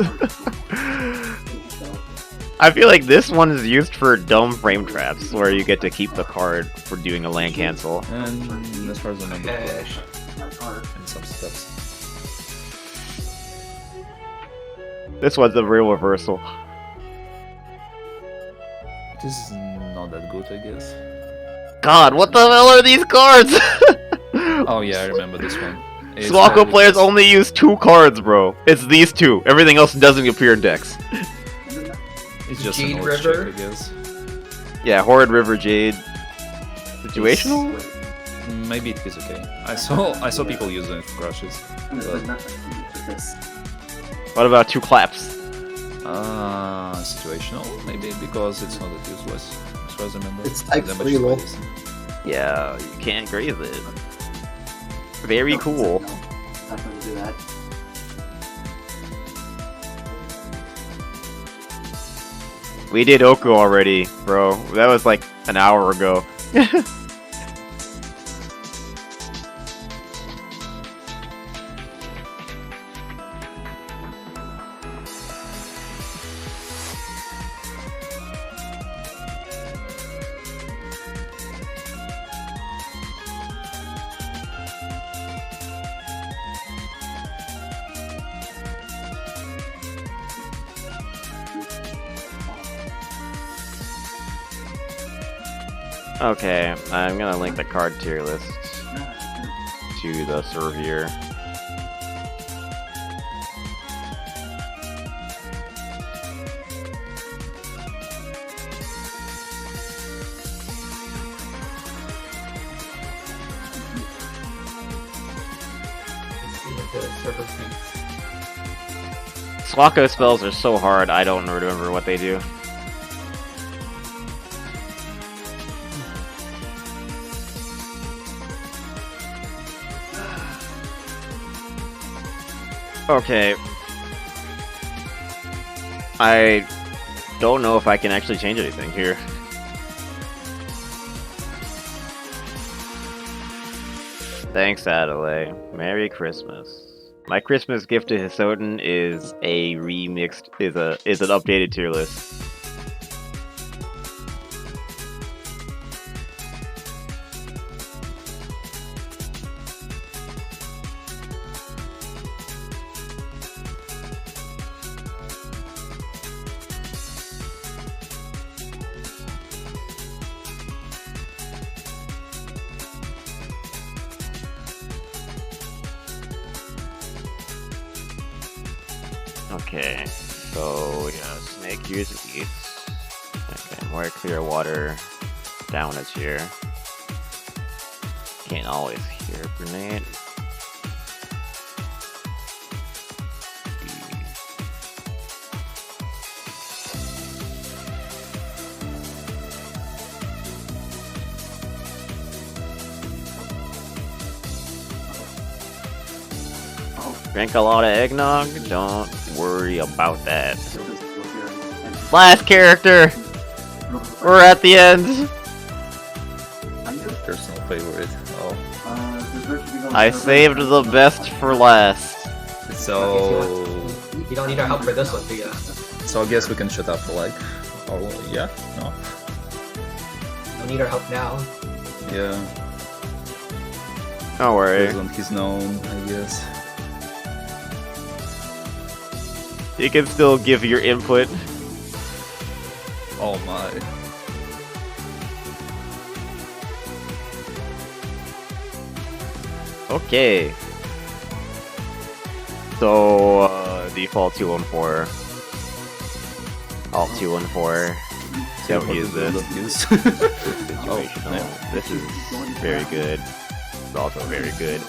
I feel like this one is used for dumb frame traps, where you get to keep the card for doing a land cancel. And as far as I remember, flash and some steps. This one's a real reversal. This is not that good, I guess. God, what the hell are these cards? Oh yeah, I remember this one. Suwako players only use 2 cards, bro. It's these 2. Everything else doesn't appear in decks. It's just Jade an old River? check, I guess. Yeah, Horrid River Jade. Situational? Maybe it is okay. I saw people using it for crushes. But... What about 2 claps? Situational, maybe because it's not that useless, as far as I remember. It's type Damage 3 roll. is- Yeah, you can't graze it. Very cool. Not going to do that. We did Oku already, bro. That was like an hour ago. Okay, I'm gonna link the card tier list to the serve here. Suwako spells are so hard, I don't remember what they do. Okay. I don't know if I can actually change anything here. Thanks, Adelaide. Merry Christmas. My Christmas gift to Hisouten is a remixed, is an updated tier list. Okay, so yeah, snake here's east. Okay, more clear water down is here. Can't always hear grenade. Drink a lot of eggnog? Don't worry about that. Last character! We're at the end! Personal favorite. Oh. I saved the best for last. So... You don't need our help for this one, do you? So I guess we can shut up for like... Oh, yeah? No? Don't need our help now. Yeah. Don't worry. Based on his known, I guess. You can still give your input. Oh my. Okay. So, default 214. Alt 214. Don't use this. Situational. This is very good. It's also very good.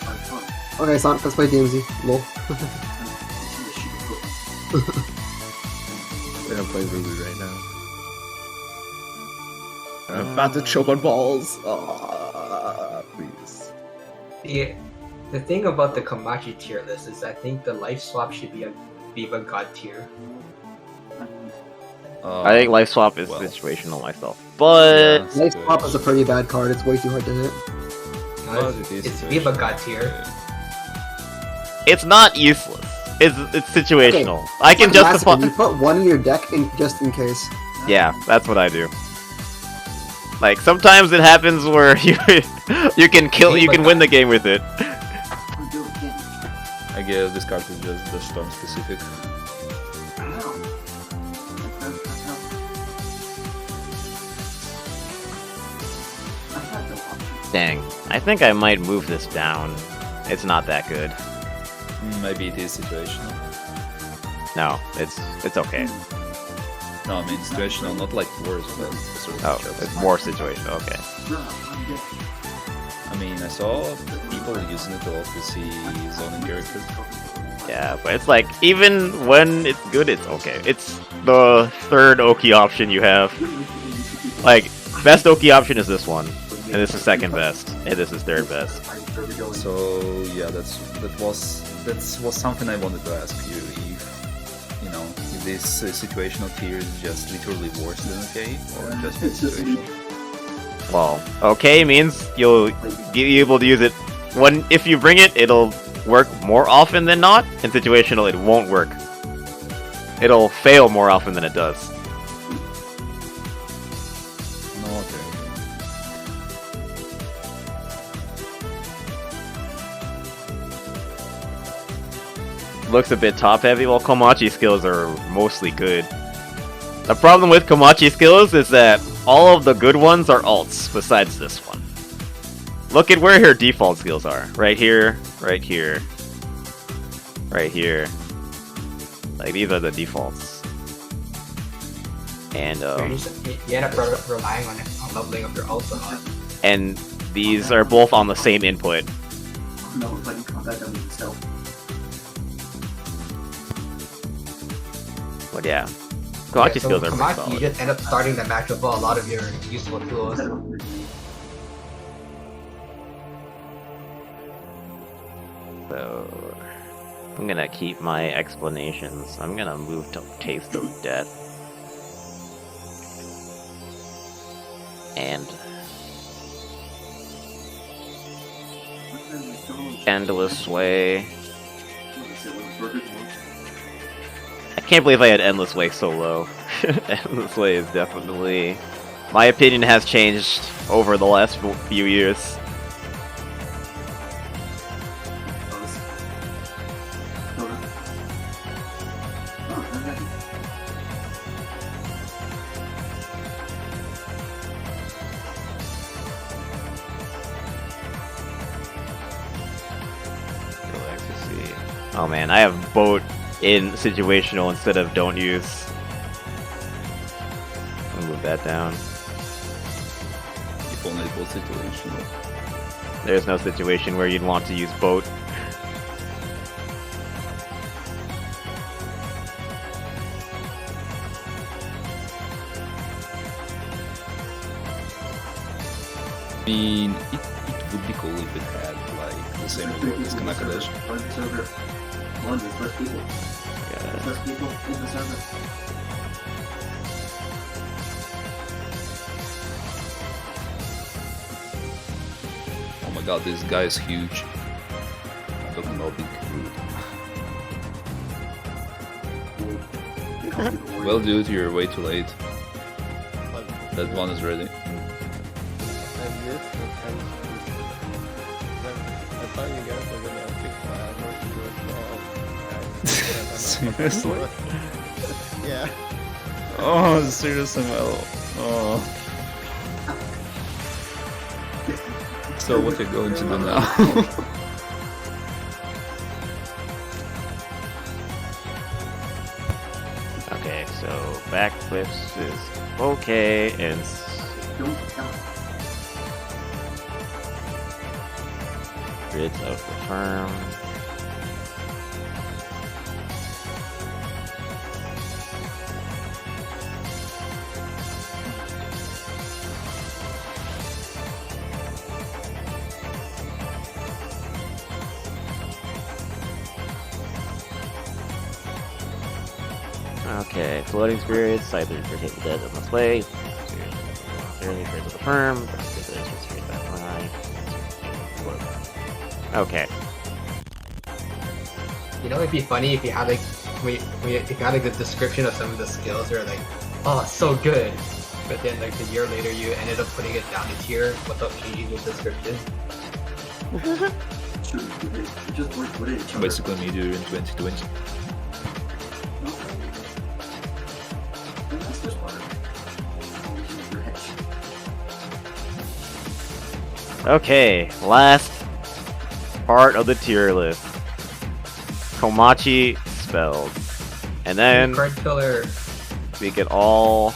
Okay, Sonic, let's play DMZ. Lol. We're gonna play Ruby right now. I'm about to choke on balls. Oh, please. The thing about the Komachi tier list is I think the life swap should be a Viva God tier. I think life swap is situational myself, but yeah, life swap is a pretty bad card. It's way too hard to hit. It's Viva God tier. It's not useless. It's situational. Okay. I can justify. You put one in your deck in just in case. Yeah, that's what I do. Like sometimes it happens where you can win the game with it. I guess this card is just the storm specific. Dang, I think I might move this down. It's not that good. Maybe it is situational. No, it's okay. No, I mean situational, not like worse, but sort of it's more situational. Okay. I mean, I saw people using it a lot to see zoning characters. Yeah, but it's like even when it's good, it's okay. It's the third Oki option you have. Like best Oki option is this one. And this is second best. And this is third best. So yeah, that was something I wanted to ask you. If you know, if this situational tier is just literally worse than okay, or just situational. Well, okay means you'll be able to use it when if you bring it, it'll work more often than not. In situational, it won't work. It'll fail more often than it does. Looks a bit top heavy. Well, Komachi skills are mostly good. The problem with Komachi skills is that all of the good ones are alts besides this one. Look at where her default skills are. Right here, right here, right here. Like, these are the defaults. And you end up relying on leveling up your alts a lot. And these are both on the same input. No, fighting combat that means stealth. But yeah, Komachi skills are pretty Komachi, solid. you just end up starting the match with a lot of your useful tools. So I'm gonna keep my explanations. I'm gonna move to Taste of Death. And Endless Way. I can't believe I had Endless Way so low. Endless Way is definitely... My opinion has changed over the last few years. Oh man, I have boat in situational instead of don't use. I'll move that down. If only it was situational. There's no situation where you'd want to use boat. I mean, it would be cool if it had like the same reward as Kanaka does. One, there's less people. Yeah. There's less people in the server. Oh my god, this guy is huge. I'm talking about big brute. Well, dude, you're way too late. That one is ready. I thought you guys were gonna fix my armor to do Seriously? Yeah. Oh, seriously, Melo. Oh. So what are you going to do now? Okay, so backflips is okay, and grids of the firm. Okay, floating spirits, either rotate the dead on the play. Early spirits of the firm. Okay. You know, it'd be funny if you had like, if you had like the description of some of the skills, or like, oh, it's so good, but then like a year later you ended up putting it down a tier without changing the description. Basically, me during 2020. Okay, last part of the tier list. Komachi spells. And then Card killer. we can all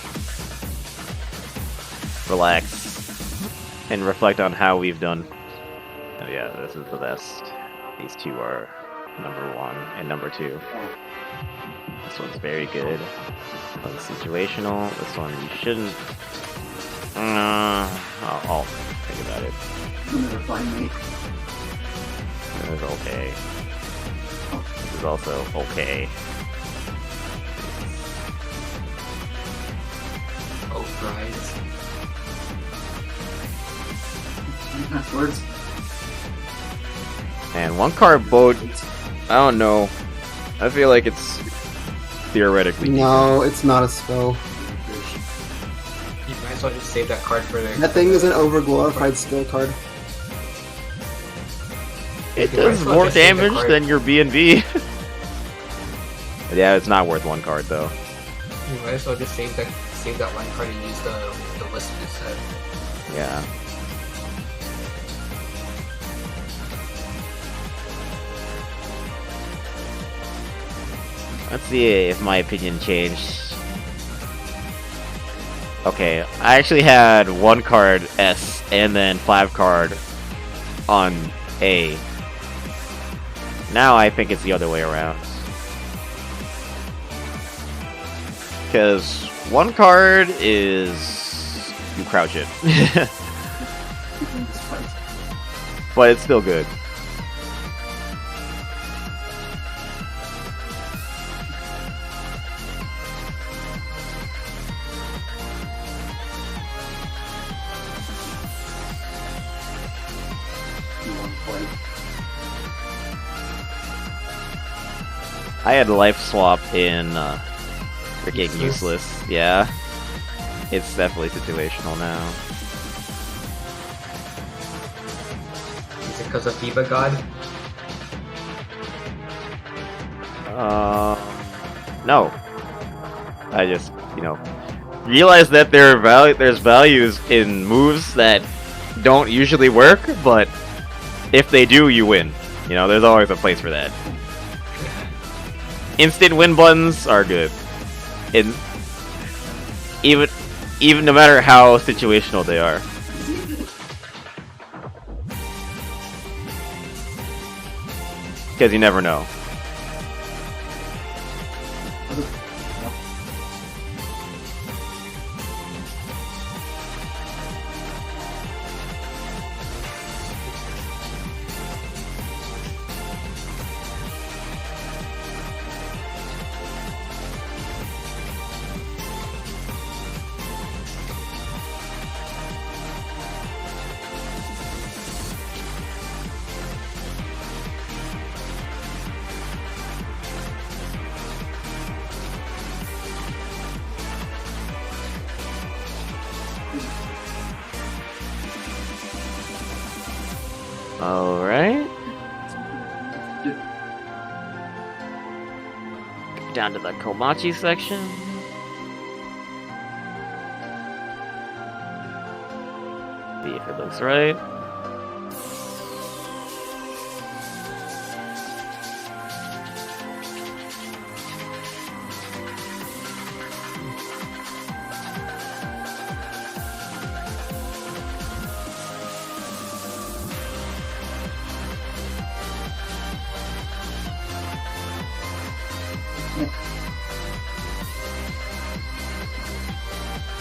relax and reflect on how we've done. Oh yeah, this is the best. These two are number 1 and number 2. This one's very good. This one's situational. This one you shouldn't. Think about it. You'll never find me. This is okay. This is also okay. Oh, fries. Passwords. And one card boat, I don't know. I feel like it's theoretically. No, it's not a spell. You might as well just save that card for the. That thing is an overglorified skill card. It You might does as well more just save the damage card. than your B&B. But yeah, it's not worth one card though. You might as well just save that one card and use the list instead. Yeah. Let's see if my opinion changed. Okay, I actually had one card S and then 5 card on A. Now I think it's the other way around. Because one card is you crouch it. But it's still good. I had life swap in freaking useless. Yeah. It's definitely situational now. Is it because of FIBA God? No. I just, realize that there's values in moves that don't usually work, but if they do, you win. There's always a place for that. Instant win buttons are good. Even no matter how situational they are. Because you never know. Alright. Down to the Komachi section. See if it looks right.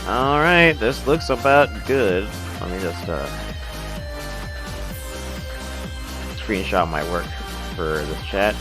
Alright, this looks about good. Let me just screenshot my work for this chat.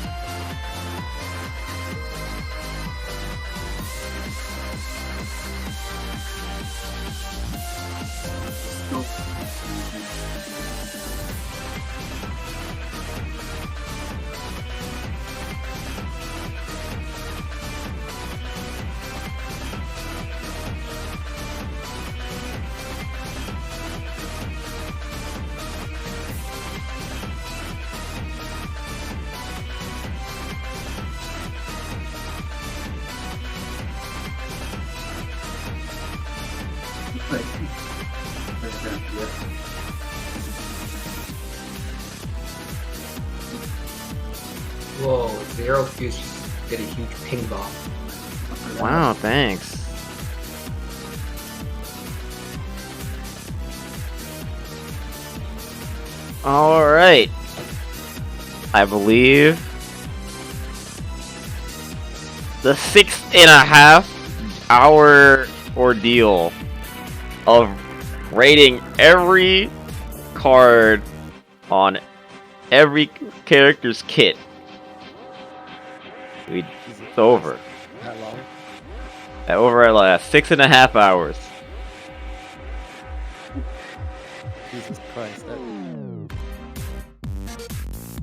Whoa, Zero Fuse just did a huge ping bomb. Wow, thanks. Alright. I believe the 6.5-hour ordeal of rating every card on every character's kit. It's over. How long? Over at last 6.5 hours. Jesus Christ.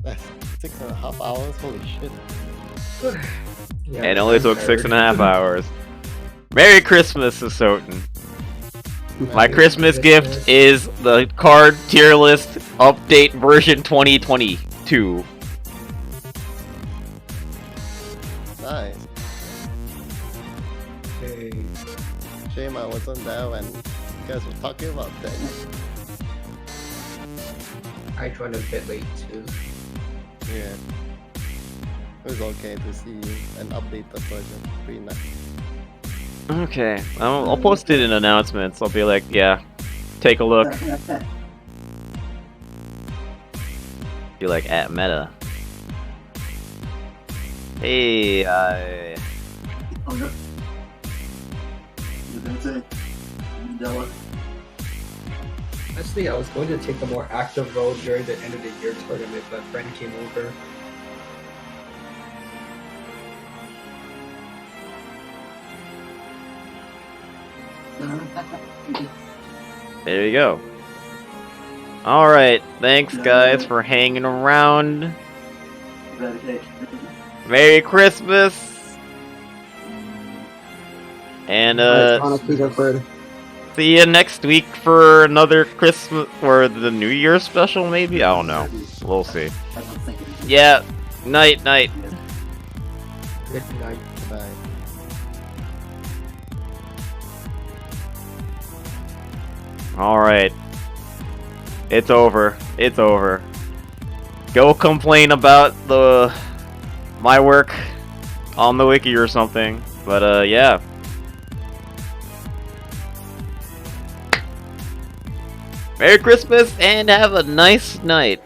That's 6.5 hours? Holy shit. And it only took 6.5 hours. Merry Christmas, Hisoutensoku. My Christmas gift is the card tier list update version 2022. Nice. Shame I wasn't there when you guys were talking about that. I joined a bit late too. Yeah. It was okay to see an updated version. Pretty nice. Okay, I'll post it in announcements. I'll be like, yeah, take a look. Be like at meta. Hey, Oh, no. You didn't say Mandela. Actually, I was going to take a more active role during the end of the year tournament, but a friend came over. There you go. Alright, thanks guys for hanging around. Merry Christmas! And see you next week for another Christmas or the New Year special maybe? I don't know. We'll see. Yeah, night. Good night. Bye. Alright. It's over. Go complain about my work on the wiki or something. But yeah. Merry Christmas and have a nice night.